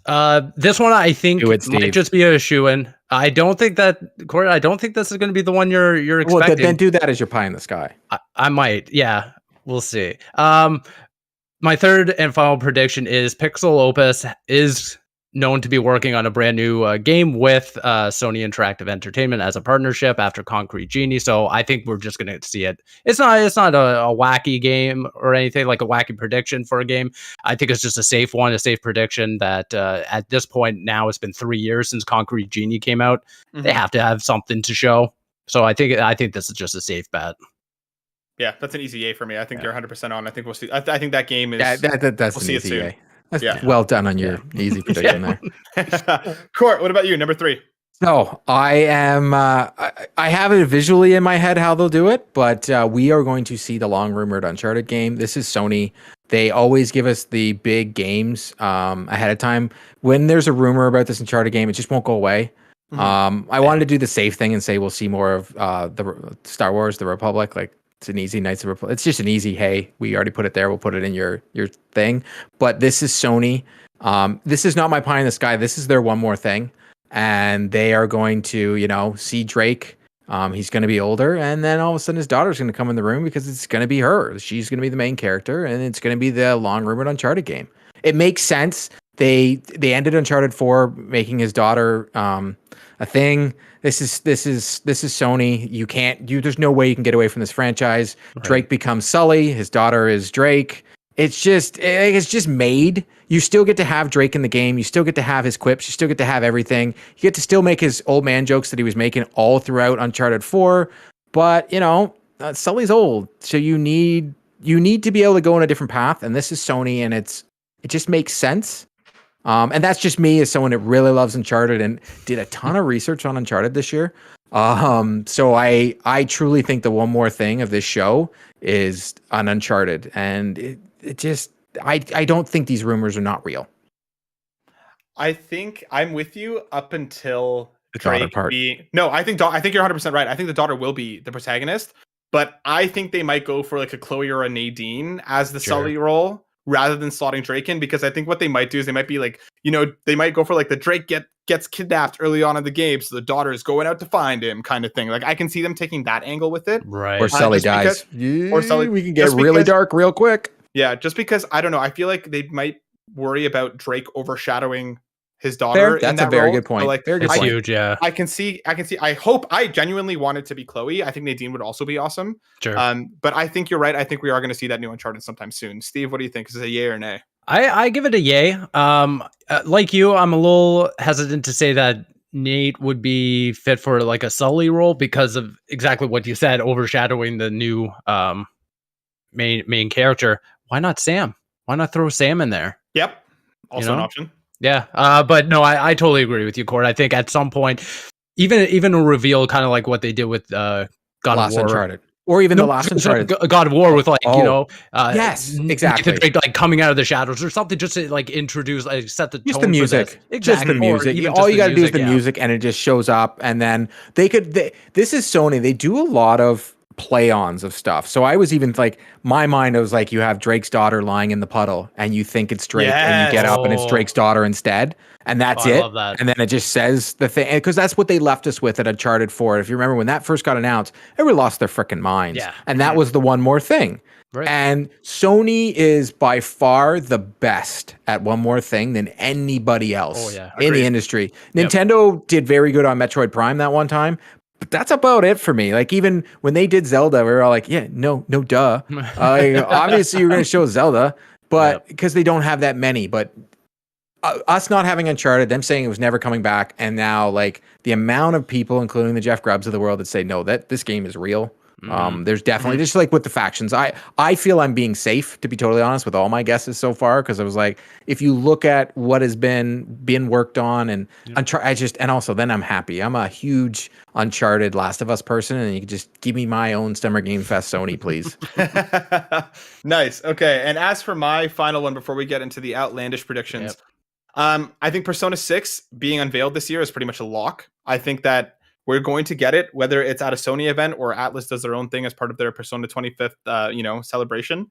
This one I think Do it, might Steve. just be a shoe-in. I don't think that, Corey, I don't think this is going to be the one you're expecting. Well, then do that as your pie in the sky. I might. Yeah. We'll see. My third and final prediction is Pixel Opus is known to be working on a brand new game with Sony Interactive Entertainment as a partnership after Concrete Genie. So I think we're just going to see it. It's not a wacky game or anything, like a wacky prediction for a game. I think it's just a safe one, a safe prediction that at this point now, it's been 3 years since Concrete Genie came out. They have to have something to show. So I think this is just a safe bet. Yeah, that's an easy yay for me. I think you're 100% on. I think we'll see. I think that game is. That's we'll an see it easy soon. way. That's Yeah. well done on your easy prediction there. Court, what about you? Number 3. So I am. I have it visually in my head how they'll do it, but we are going to see the long rumored Uncharted game. This is Sony. They always give us the big games ahead of time. When there's a rumor about this Uncharted game, it just won't go away. I wanted to do the safe thing and say we'll see more of the Star Wars, The Republic. Like, it's an easy Knights of the Republic. It's just an easy, hey, we already put it there. We'll put it in your thing. But this is Sony. This is not my pie in the sky. This is their one more thing. And they are going to, see Drake. He's going to be older. And then all of a sudden his daughter's going to come in the room because it's going to be her. She's going to be the main character. And it's going to be the long rumored Uncharted game. It makes sense. They ended Uncharted 4 making his daughter a thing. This is Sony. There's no way you can get away from this franchise. Right. Drake becomes Sully. His daughter is Drake. It's just made. You still get to have Drake in the game. You still get to have his quips. You still get to have everything. You get to still make his old man jokes that he was making all throughout Uncharted 4. But Sully's old, so you need to be able to go in a different path. And this is Sony, and it just makes sense. And that's just me as someone that really loves Uncharted and did a ton of research on Uncharted this year. So I truly think the one more thing of this show is on Uncharted, and I don't think these rumors are not real. I think I'm with you up until The daughter part. I think you're 100% right. I think the daughter will be the protagonist, but I think they might go for like a Chloe or a Nadine as the Sully role, rather than slotting Drake in, because I think what they might do is they might be like, they might go for like the Drake gets kidnapped early on in the game, so the daughter is going out to find him kind of thing. Like, I can see them taking that angle with it. Right. Or Sully dies. Or Sully, we can get really dark real quick. Yeah, just because, I don't know, I feel like they might worry about Drake overshadowing his daughter. That's a very good point. So, like, very good It's point. huge, yeah. I can see. I genuinely want it to be Chloe. I think Nadine would also be awesome. Sure. But I think you're right. I think we are going to see that new Uncharted sometime soon. Steve, what do you think? Is it a yay or nay? I give it a yay. Like you, I'm a little hesitant to say that Nate would be fit for like a Sully role because of exactly what you said, overshadowing the new main character. Why not Sam? Why not throw Sam in there? Yep. Also an option. Yeah. But no, I totally agree with you, Cord. I think at some point, even a reveal kind of like what they did with God Last of War. Uncharted. Or even the last Uncharted. God of War with like, yes, exactly. Nathan Drake, like coming out of the shadows or something, just to like introduce, like set the tone. Just the music. For this. Just the music. All you got to do is the music, and it just shows up. And then this is Sony. They do a lot of play-ons of stuff. So I was even like, my mind was like, you have Drake's daughter lying in the puddle, and you think it's Drake, and you get up and it's Drake's daughter instead, and that's it. I love that. And then it just says the thing, because that's what they left us with at Uncharted 4. If you remember when that first got announced, everyone lost their freaking minds. Yeah. And that was the one more thing. Right. And Sony is by far the best at one more thing than anybody else in the industry. Nintendo did very good on Metroid Prime that one time, but that's about it for me. Like, even when they did Zelda, we were all like, yeah, no, duh. Obviously, you're going to show Zelda, but because they don't have that many. But us not having Uncharted, them saying it was never coming back, and now like the amount of people, including the Jeff Grubbs of the world, that say no, that this game is real. There's definitely just like with the factions. I feel I'm being safe, to be totally honest, with all my guesses so far, because I was like, if you look at what has been worked on, and and also then I'm happy. I'm a huge Uncharted Last of Us person, and you can just give me my own Summer Game Fest Sony, please. Nice. Okay. And as for my final one, before we get into the outlandish predictions, I think Persona 6 being unveiled this year is pretty much a lock. I think that we're going to get it, whether it's at a Sony event or Atlas does their own thing as part of their Persona 25th, celebration.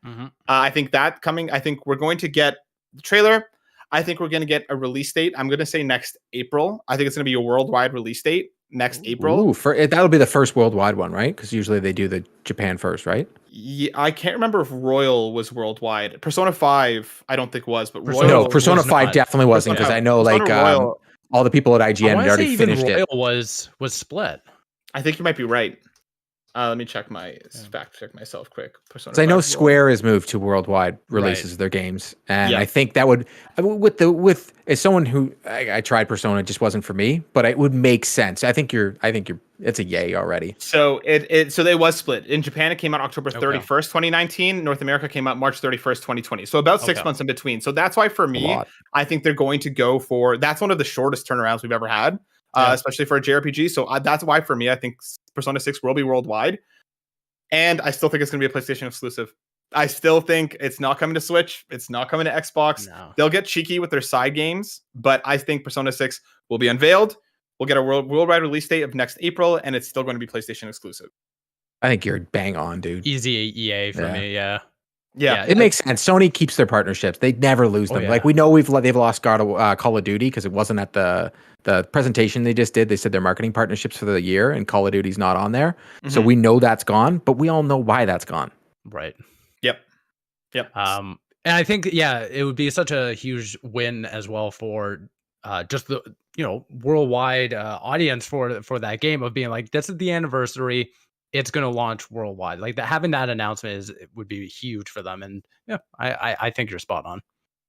I think that coming. I think we're going to get the trailer. I think we're going to get a release date. I'm going to say next April. I think it's going to be a worldwide release date next April. That'll be the first worldwide one, right? Because usually they do the Japan first, right? Yeah, I can't remember if Royal was worldwide. Persona 5, I don't think was, but Royal. Persona 5 definitely wasn't, because I know all the people at IGN had already finished Royal it. was split. I think you might be right. Let me check check myself quick. Persona. So I know Square has moved to worldwide releases of their games, and I think that would, with as someone who I tried Persona, it just wasn't for me, but it would make sense. I think it's a yay already. So so they was split. In Japan, it came out October 31st, 2019. North America came out March 31st, 2020. So about 6 months in between. So that's why for me, I think they're going to go for, that's one of the shortest turnarounds we've ever had. Especially for a JRPG. So that's why for me, I think Persona 6 will be worldwide. And I still think it's going to be a PlayStation exclusive. I still think it's not coming to Switch. It's not coming to Xbox. No. They'll get cheeky with their side games, but I think Persona 6 will be unveiled. We'll get a worldwide release date of next April, and it's still going to be PlayStation exclusive. I think you're bang on, dude. Easy EA for me, Yeah, it makes sense. Sony keeps their partnerships; they never lose them. Like we know they've lost Call of Duty because it wasn't at the presentation they just did. They said their marketing partnerships for the year, and Call of Duty's not on there, so we know that's gone. But we all know why that's gone. Right. Yep. And I think it would be such a huge win as well for just the worldwide audience for that game, of being like, this is the anniversary. It's going to launch worldwide. Like having that announcement would be huge for them. And I think you're spot on.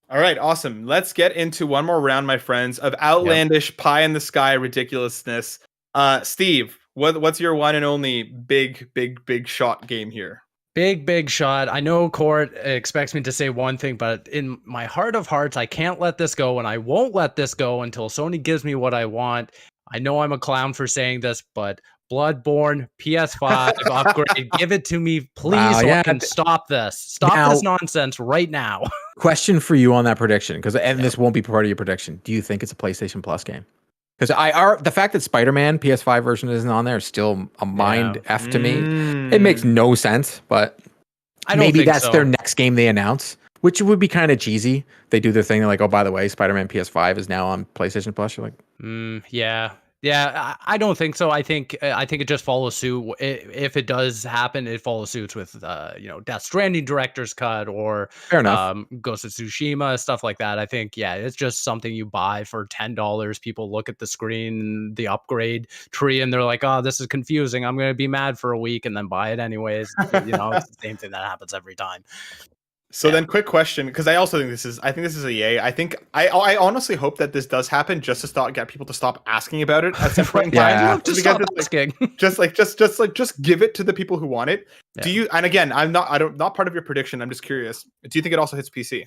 All right, awesome. Let's get into one more round, my friends, of outlandish pie in the sky ridiculousness. Steve, what's your one and only big shot game here? Big shot. I know Court expects me to say one thing, but in my heart of hearts, I can't let this go, and I won't let this go until Sony gives me what I want. I know I'm a clown for saying this, but Bloodborne PS5 upgrade, give it to me, please, so I can stop this. Stop this nonsense right now. Question for you on that prediction, because this won't be part of your prediction. Do you think it's a PlayStation Plus game? Because the fact that Spider-Man PS5 version isn't on there is still a mind F to me. It makes no sense, but maybe that's their next game they announce, which would be kind of cheesy. They do their thing, they're like, oh, by the way, Spider-Man PS5 is now on PlayStation Plus. You're like, Yeah, I don't think so. I think it just follows suit. If it does happen, it follows suit with Death Stranding director's cut or Ghost of Tsushima, stuff like that. I think it's just something you buy for $10. People look at the screen, the upgrade tree, and they're like, "Oh, this is confusing. I'm going to be mad for a week," and then buy it anyways. It's the same thing that happens every time. So then, quick question, because I also think this is a yay. I think I honestly hope that this does happen, just to get people to stop asking about it at some point in time. Just stop asking. Just give it to the people who want it. Yeah. Do you? And again, not part of your prediction. I'm just curious. Do you think it also hits PC?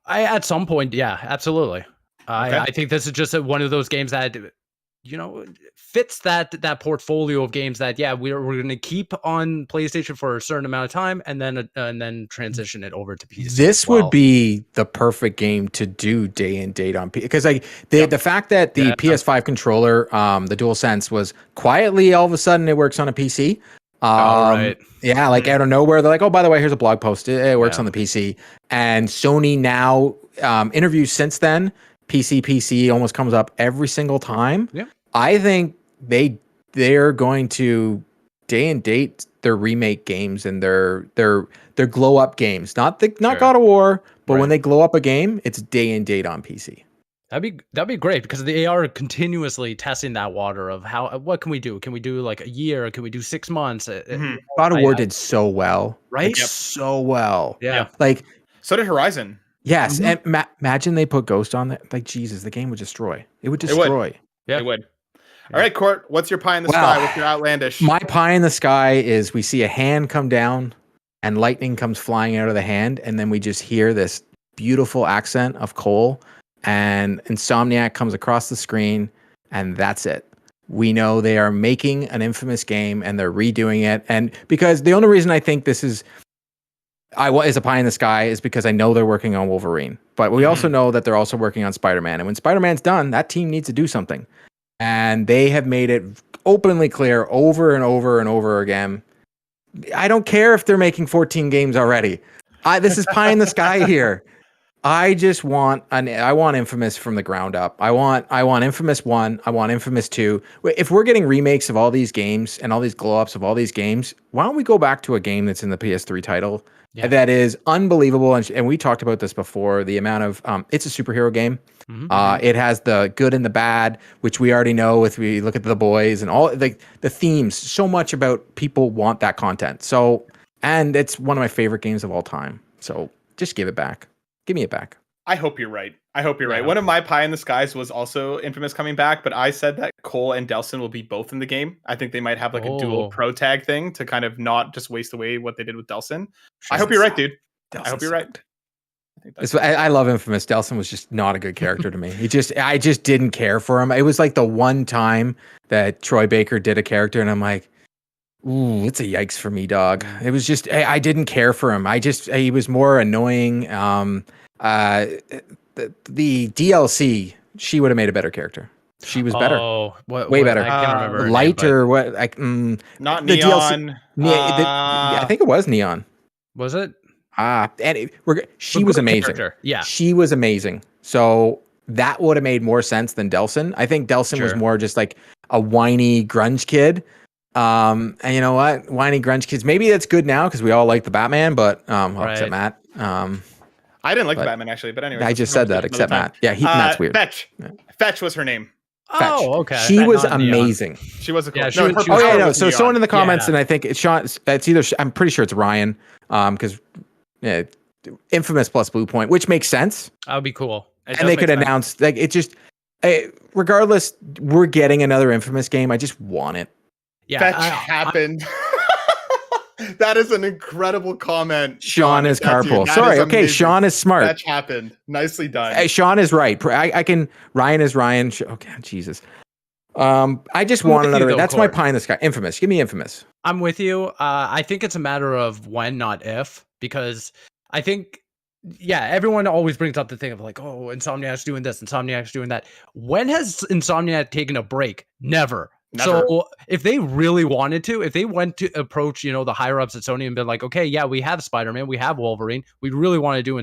At some point, yeah, absolutely. I think this is just one of those games that fits that portfolio of games that we're going to keep on PlayStation for a certain amount of time and then transition it over to PC. This would be the perfect game to do day in date on PC, because the fact that the PS5 controller, the DualSense, was quietly all of a sudden it works on a PC. Right. Yeah, like out of nowhere, they're like, "Oh, by the way, here's a blog post. It works on the PC." And Sony now interviews since then. PC almost comes up every single time. Yeah. I think they're going to day and date their remake games and their glow up games. Not God of War, but when they glow up a game, it's day and date on PC. That'd be great because they are continuously testing that water of what can we do? Can we do like a year? Can we do 6 months? God of War did so well, right? Like, so well. Yeah. Like So did Horizon. yes, and imagine they put Ghost on that. Like Jesus, the game would destroy. It would destroy. It would. All right, Court. What's your pie in the sky? What's your outlandish? My pie in the sky is we see a hand come down, and lightning comes flying out of the hand, and then we just hear this beautiful accent of Cole. And Insomniac comes across the screen, and that's it. We know they are making an Infamous game, and they're redoing it. And because the only reason I think this is a pie in the sky is because I know they're working on Wolverine. But we also know that they're also working on Spider-Man. And when Spider-Man's done, that team needs to do something. And they have made it openly clear over and over and over again. I don't care if they're making 14 games already. This is pie in the sky here. I just want I want Infamous from the ground up. I want Infamous 1, I want Infamous 2. If we're getting remakes of all these games and all these glow ups of all these games, why don't we go back to a game that's in the PS3 title that is unbelievable? And we talked about this before, the amount of it's a superhero game. It has the good and the bad, which we already know if we look at The Boys and all the themes. So much about people want that content. So, and it's one of my favorite games of all time. So just give it back. Give me it back. I hope you're right. One of my pie in the skies was also Infamous coming back, but I said that Cole and Delson will be both in the game. I think they might have like a dual pro tag thing to kind of not just waste away what they did with Delson. I hope you're right, dude. I hope you're right. I love Infamous. Delson was just not a good character to me. I just didn't care for him. It was like the one time that Troy Baker did a character, and I'm like, ooh, it's a yikes for me, dog. It was just I didn't care for him. He was more annoying. The DLC, she would have made a better character. She was better. Way better. I can't remember her Light name, or what? Not the Neon. I think it was Neon. Was it? She was amazing. Character. Yeah, she was amazing. So that would have made more sense than Delson. I think Delson was more just like a whiny grunge kid. And you know what? Whiny grunge kids. Maybe that's good now because we all like the Batman, but except Matt. I didn't like the Batman actually, but anyway. I just said that, except Matt. Yeah, Matt's weird. Fetch. Yeah. Fetch was her name. Fetch. Oh, okay. She was amazing. She was a cool. Yeah, So someone in the comments, and I think it's Sean. It's either I'm pretty sure it's Ryan, because Infamous plus Blue Point, which makes sense. That would be cool. And they could announce like it just. Regardless, we're getting another Infamous game. I just want it. Yeah, Fetch happened. That is an incredible comment. Sean is carpool. Sorry. Okay. Amazing. Sean is smart. Fetch happened. Nicely done. Hey, Sean is right. I can. Ryan is Ryan. Okay. Jesus. I just want another. That's my pie in the sky. Infamous. Give me Infamous. I'm with you. I think it's a matter of when, not if, because I think, everyone always brings up the thing of like, oh, Insomniac's doing this, Insomniac's doing that. When has Insomniac taken a break? Never. So if they really wanted to, if they went to approach, the higher ups at Sony and been like, okay, we have Spider-Man, we have Wolverine, we really want to do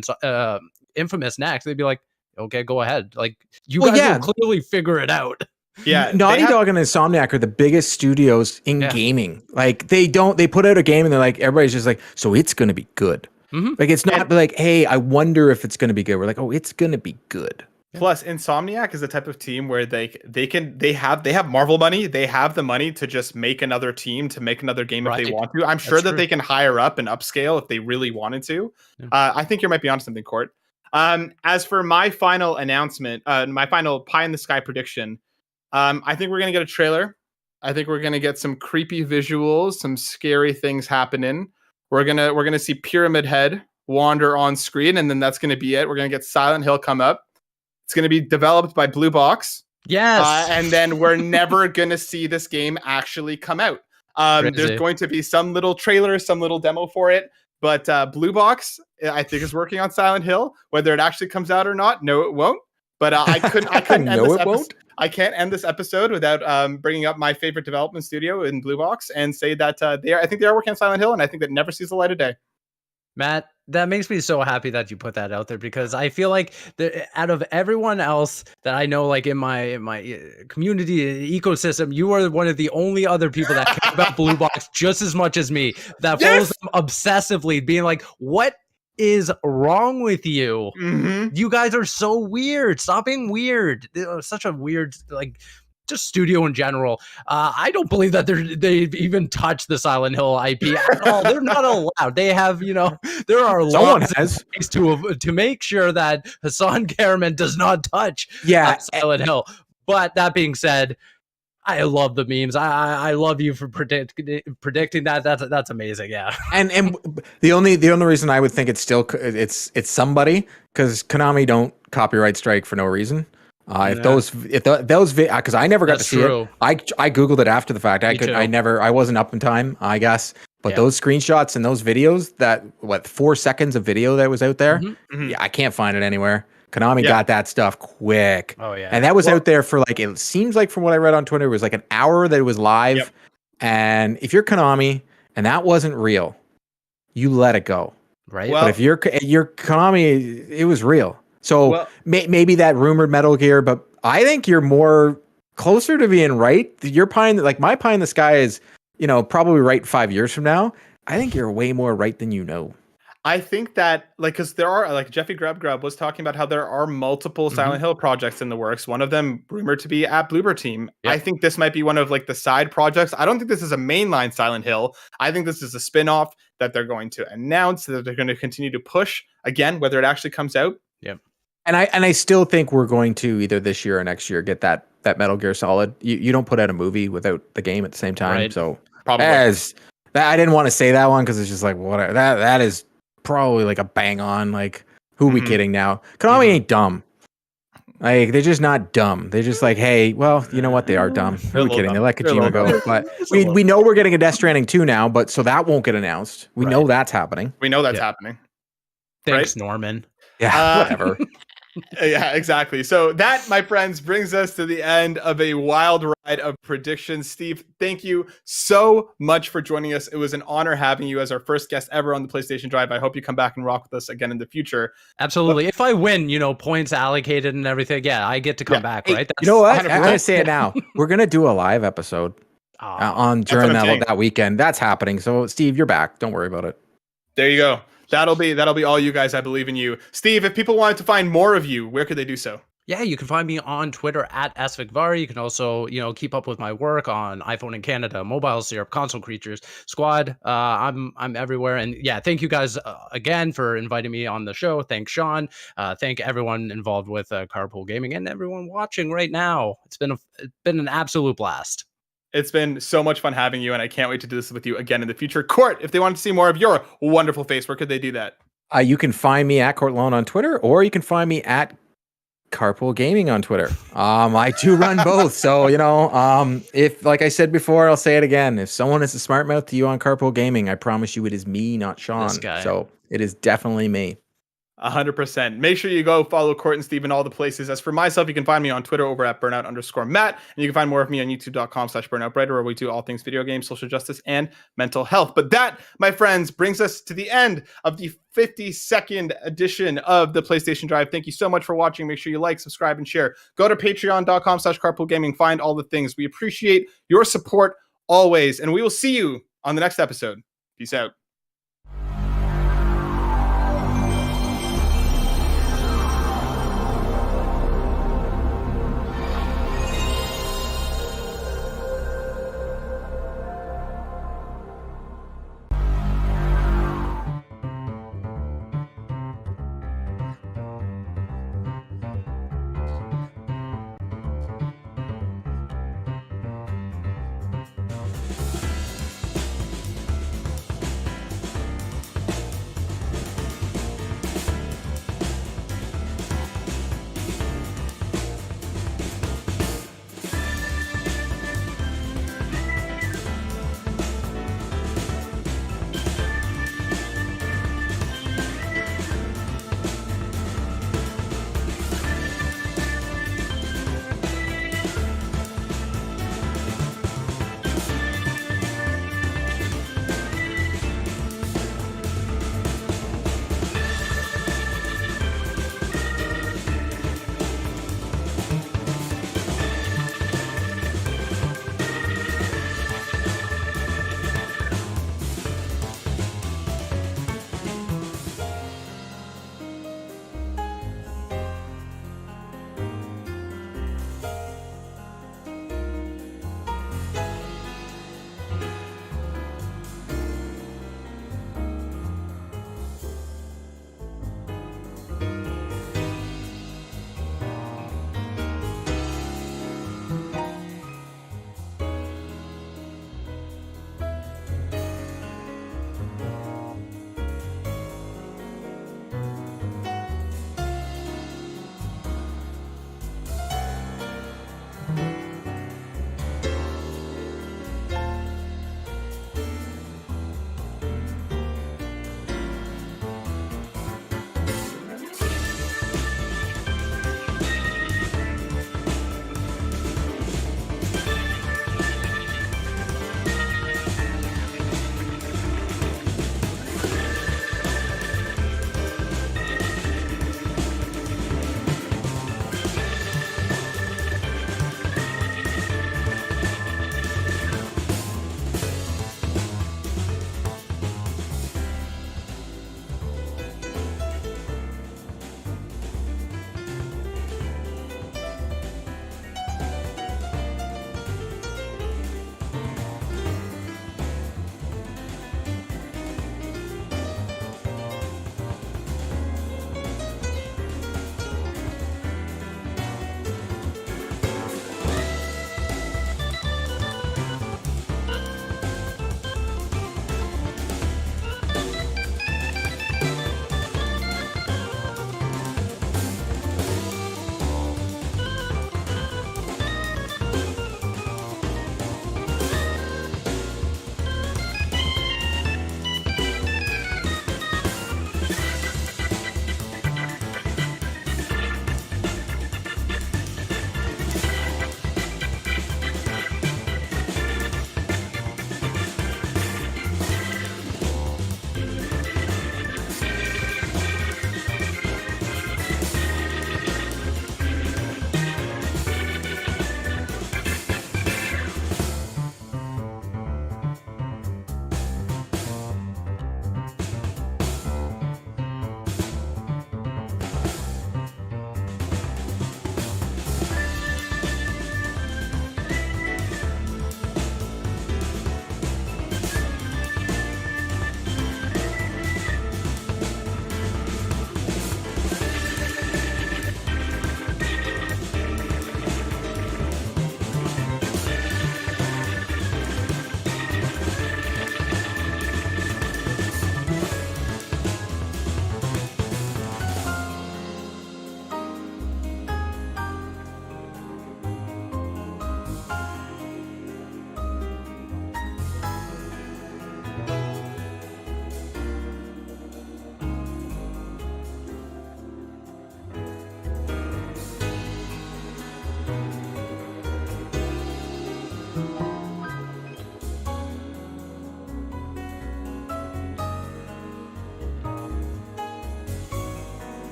Infamous next, they'd be like, okay, go ahead. Like you guys will clearly figure it out. Yeah, Naughty Dog and Insomniac are the biggest studios in gaming. Like they put out a game and they're like, everybody's just like, so it's going to be good. Like it's not like, hey, I wonder if it's going to be good. We're like, oh, it's going to be good. Plus, Insomniac is the type of team where they have Marvel money. They have the money to just make another team, to make another game if they want to. I'm sure that they can hire up and upscale if they really wanted to. Yeah. I think you might be onto something, Court. As for my final announcement, my final pie in the sky prediction, I think we're gonna get a trailer. I think we're gonna get some creepy visuals, some scary things happening. We're gonna see Pyramid Head wander on screen, and then that's gonna be it. We're gonna get Silent Hill come up. It's going to be developed by Blue Box. Yes. And then we're never going to see this game actually come out. There's going to be some little trailer, some little demo for it. But Blue Box, I think, is working on Silent Hill. Whether it actually comes out or not, no, it won't. But I couldn't end No, this it episode. won't. I can't end this episode without bringing up my favorite development studio in Blue Box and say that I think they are working on Silent Hill, and I think that never sees the light of day. Matt, that makes me so happy that you put that out there, because I feel like out of everyone else that I know, like in my community ecosystem, you are one of the only other people that care about Blue Box just as much as me, that follows them obsessively, being like, what is wrong with you? Mm-hmm. You guys are so weird. Stop being weird. Such a weird, like, just studio in general. I don't believe that they've even touched the Silent Hill IP at all. They're not allowed. They have, there are Someone laws has. to make sure that Hassan Karaman does not touch Silent Hill. But that being said, I love the memes. I love you for predicting that. That's amazing. Yeah. And the only reason I would think it's still it's somebody, because Konami don't copyright strike for no reason. If those because I never got to see it. I googled it after the fact. I wasn't up in time, I guess. But those screenshots and those videos, that 4 seconds of video that was out there, yeah, I can't find it anywhere. Konami got that stuff quick. Oh yeah. And that was out there for like, it seems like from what I read on Twitter, it was like an hour that it was live. Yep. And if you're Konami and that wasn't real, you let it go. Right. But if you're Konami, it was real. So maybe that rumored Metal Gear, but I think you're more closer to being right. Your pie in my pie in the sky is, probably right 5 years from now. I think you're way more right than you know. I think that, because there are, Jeffy Grub was talking about how there are multiple Silent Hill projects in the works. One of them rumored to be at Bloober Team. Yep. I think this might be one of the side projects. I don't think this is a mainline Silent Hill. I think this is a spin-off that they're going to announce, that they're going to continue to push. Again, whether it actually comes out. Yep. And I still think we're going to either this year or next year get that Metal Gear Solid. You don't put out a movie without the game at the same time. Right. So probably I didn't want to say that one because it's just like, whatever. That is probably like a bang on. Like, who are we kidding now? Konami ain't dumb. Like, they're just not dumb. They're just like, hey, well, you know what? They are dumb. Who are we kidding? They let Kojima go. But we know we're getting a Death Stranding 2 now, but so that won't get announced. We know that's happening. We know that's happening. Thanks, Norman. Yeah, whatever. Yeah, exactly. So that, my friends, brings us to the end of a wild ride of predictions. Steve, thank you so much for joining us. It was an honor having you as our first guest ever on the PlayStation Drive. I hope you come back and rock with us again in the future. Absolutely. If I win, points allocated and everything, I get to come back, right? That's, you know what? 100%. I'm going to say it now. We're going to do a live episode during that weekend. That's happening. So, Steve, you're back. Don't worry about it. There you go. That'll be all you guys. I believe in you. Steve, if people wanted to find more of you, where could they do so? Yeah, you can find me on Twitter at @svicvari. You can also, keep up with my work on iPhone in Canada, Mobile Syrup, Console Creatures, Squad. I'm everywhere. And yeah, thank you guys again for inviting me on the show. Thanks, Sean. Thank everyone involved with Carpool Gaming and everyone watching right now. It's been an absolute blast. It's been so much fun having you, and I can't wait to do this with you again in the future. Court, if they want to see more of your wonderful face, where could they do that? You can find me at Courtlone on Twitter, or you can find me at Carpool Gaming on Twitter. I do run both. So, if, like I said before, I'll say it again. If someone is a smart mouth to you on Carpool Gaming, I promise you it is me, not Sean. This guy. So it is definitely me. 100%. Make sure you go follow Court and Steve in all the places. As for myself, you can find me on Twitter over at burnout_Matt. And you can find more of me on youtube.com/burnoutbrighter, where we do all things video games, social justice, and mental health. But that, my friends, brings us to the end of the 52nd edition of the PlayStation Drive. Thank you so much for watching. Make sure you like, subscribe, and share. Go to patreon.com/carpoolgaming. Find all the things. We appreciate your support always. And we will see you on the next episode. Peace out.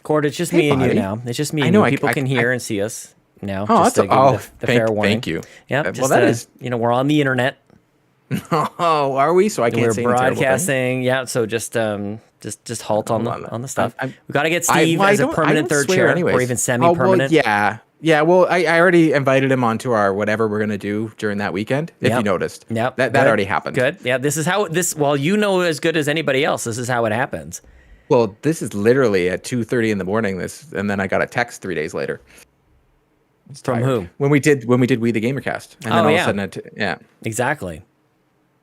Cord, it's just Hey, me and you buddy. now. It's just me I and know, you. I- People I- can hear and see us now. Oh, just that's to give you the fair warning. thank you. Yeah. Well, Just, that is. you know, we're on the internet. Oh, are we? So I can't We're say any terrible things? broadcasting. Yeah. So just halt on the stuff. I'm- We got to get Steve as a permanent third chair, or even semi-permanent. Oh, well, yeah. Well, I already invited him onto our whatever we're gonna do during that weekend. If you noticed, Yep. that Good. already happened. Good. Yeah. This is how this. Well, you know as good as anybody else. This is how it happens. Well, this is literally at 2:30 in the morning. And then I got a text 3 days later. From Tired. who? When we did We the Gamercast, and then all of yeah. a sudden, yeah. Exactly.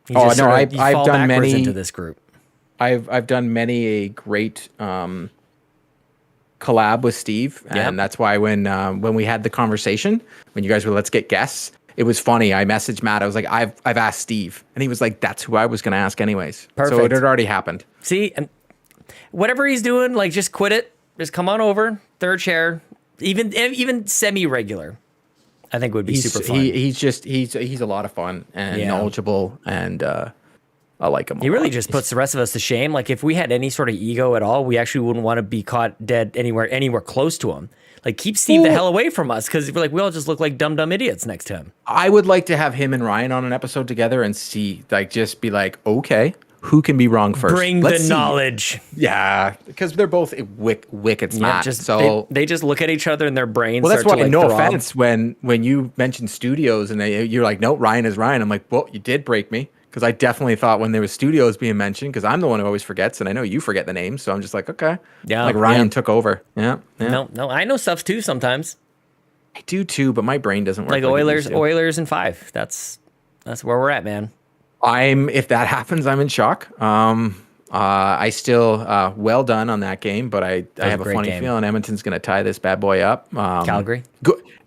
You Oh, just no, sort of- I've you fall done backwards many- into this group. I've done many a great collab with Steve, and Yep. that's why when we had the conversation, when you guys were let's get guests, it was funny. I messaged Matt. I was like, I've asked Steve, and he was like, that's who I was going to ask anyways. So it Perfect. had already happened. See, and whatever he's doing, like just quit it. Just come on over, third chair, even semi-regular. I think would be super fun. He's a lot of fun and Yeah. knowledgeable, and I like him. He really just puts the rest of us to shame. Like if we had any sort of ego at all, we actually wouldn't want to be caught dead anywhere close to him. Like keep Steve the hell away from us, because we're like we all just look like dumb idiots next to him. I would like to have him and Ryan on an episode together and see, like, just be like, okay, who can be wrong first? Bring Let's the see. knowledge. Yeah, because they're both wicked smart. Just so they just look at each other and their brains. well, that's start why. to, like, No throb. offense, when you mentioned studios and you're like, no, Ryan is Ryan. I'm like, well, you did break me, because I definitely thought when there was studios being mentioned, because I'm the one who always forgets, and I know you forget the names, so I'm just like, okay, Yeah, like Ryan yeah. took over. Yeah. No, I know stuff too sometimes. I do too, but my brain doesn't work Like it Oilers, used to. Oilers and 5. That's where we're at, man. If that happens, I'm in shock. I still well done on that game, but I was have a a great funny game. feeling Edmonton's going to tie this bad boy up. Calgary?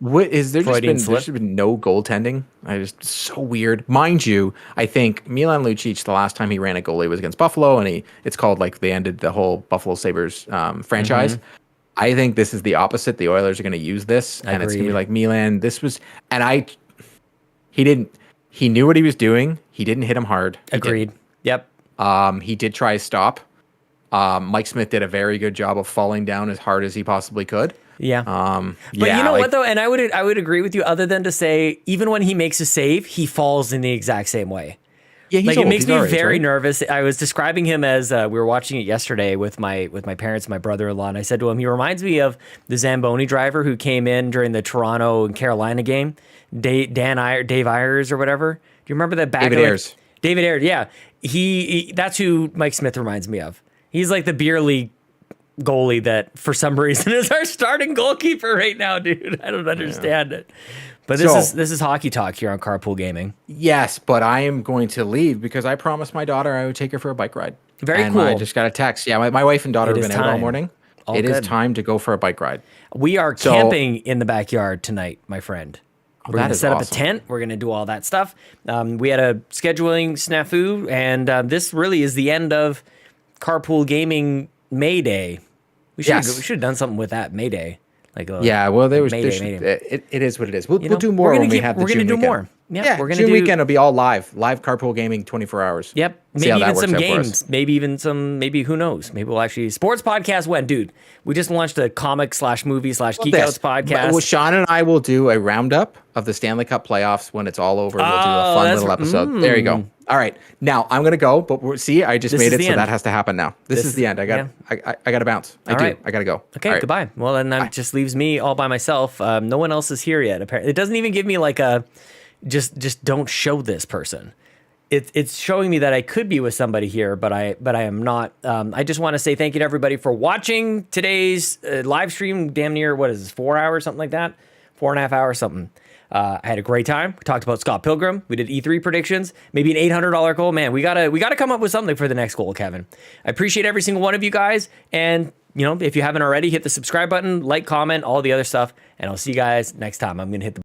What is there? Freudian There's slip. just been no goaltending. I just so weird, mind you. I think Milan Lucic, the last time he ran a goalie was against Buffalo, and it's called like they ended the whole Buffalo Sabres franchise. Mm-hmm. I think this is the opposite. The Oilers are going to use this, and it's going to be Agreed. like Milan. He knew what he was doing. He didn't hit him hard. He didn't. Agreed. Yep. He did try to stop. Mike Smith did a very good job of falling down as hard as he possibly could. Yeah. But yeah, you know like- what though, and I would agree with you. Other than to say, even when he makes a save, he falls in the exact same way. Yeah, he's Like old. it makes He's me our age, very right? nervous. I was describing him as we were watching it yesterday with my parents, and my brother-in-law, and I said to him, he reminds me of the Zamboni driver who came in during the Toronto and Carolina game, Dave Ayers or whatever. Do you remember that back? David Ayers. David Ayers, yeah. He that's who Mike Smith reminds me of. He's like the beer league goalie that for some reason is our starting goalkeeper right now, dude. I don't understand it. But this is hockey talk here on Carpool Gaming. Yes, but I am going to leave because I promised my daughter I would take her for a bike ride. Very and cool. I just got a text. Yeah, my wife and daughter It have is been out all time. morning. All It is good. time to go for a bike ride. We are So- camping in the backyard tonight, my friend. We're that going to is set up a awesome. tent. We're going to do all that stuff. We had a scheduling snafu, and this really is the end of Carpool Gaming May Day. We should Yes. have done something with that May Day. Like Yeah, well, there was. Mayday. It is what it is. We'll know, do we're more gonna when we keep- have the we're gonna June do weekend. more. Yeah, Yeah, we're gonna June do- weekend will be all live Carpool Gaming 24 hours. Yep. See how Maybe that even some works out for us. games. Maybe even some. Maybe who knows? Maybe we'll actually sports podcast. When, dude, we just launched a comic/movie/Geekouts podcast. Well, Sean and I will do a roundup of the Stanley Cup playoffs when it's all over. We'll do a fun that's- little episode. There you go. All right, now I'm gonna go. But see, I just This made is it, the so end. that has to happen now. This is the end. I got to bounce. I All do. right. I gotta go. Okay, All right. goodbye. Well, then that just leaves me all by myself. No one else is here yet. Apparently, it doesn't even give me like a just don't show this person. It's showing me that I could be with somebody here, but I am not. I just want to say thank you to everybody for watching today's live stream. Damn near, what is this, 4 hours, something like that, 4.5 hours, something. I had a great time. We talked about Scott Pilgrim. We did E3 predictions. Maybe an $800 goal. Man, we gotta come up with something for the next goal, Kevin. I appreciate every single one of you guys. And if you haven't already, hit the subscribe button, like, comment, all the other stuff. And I'll see you guys next time. I'm gonna hit the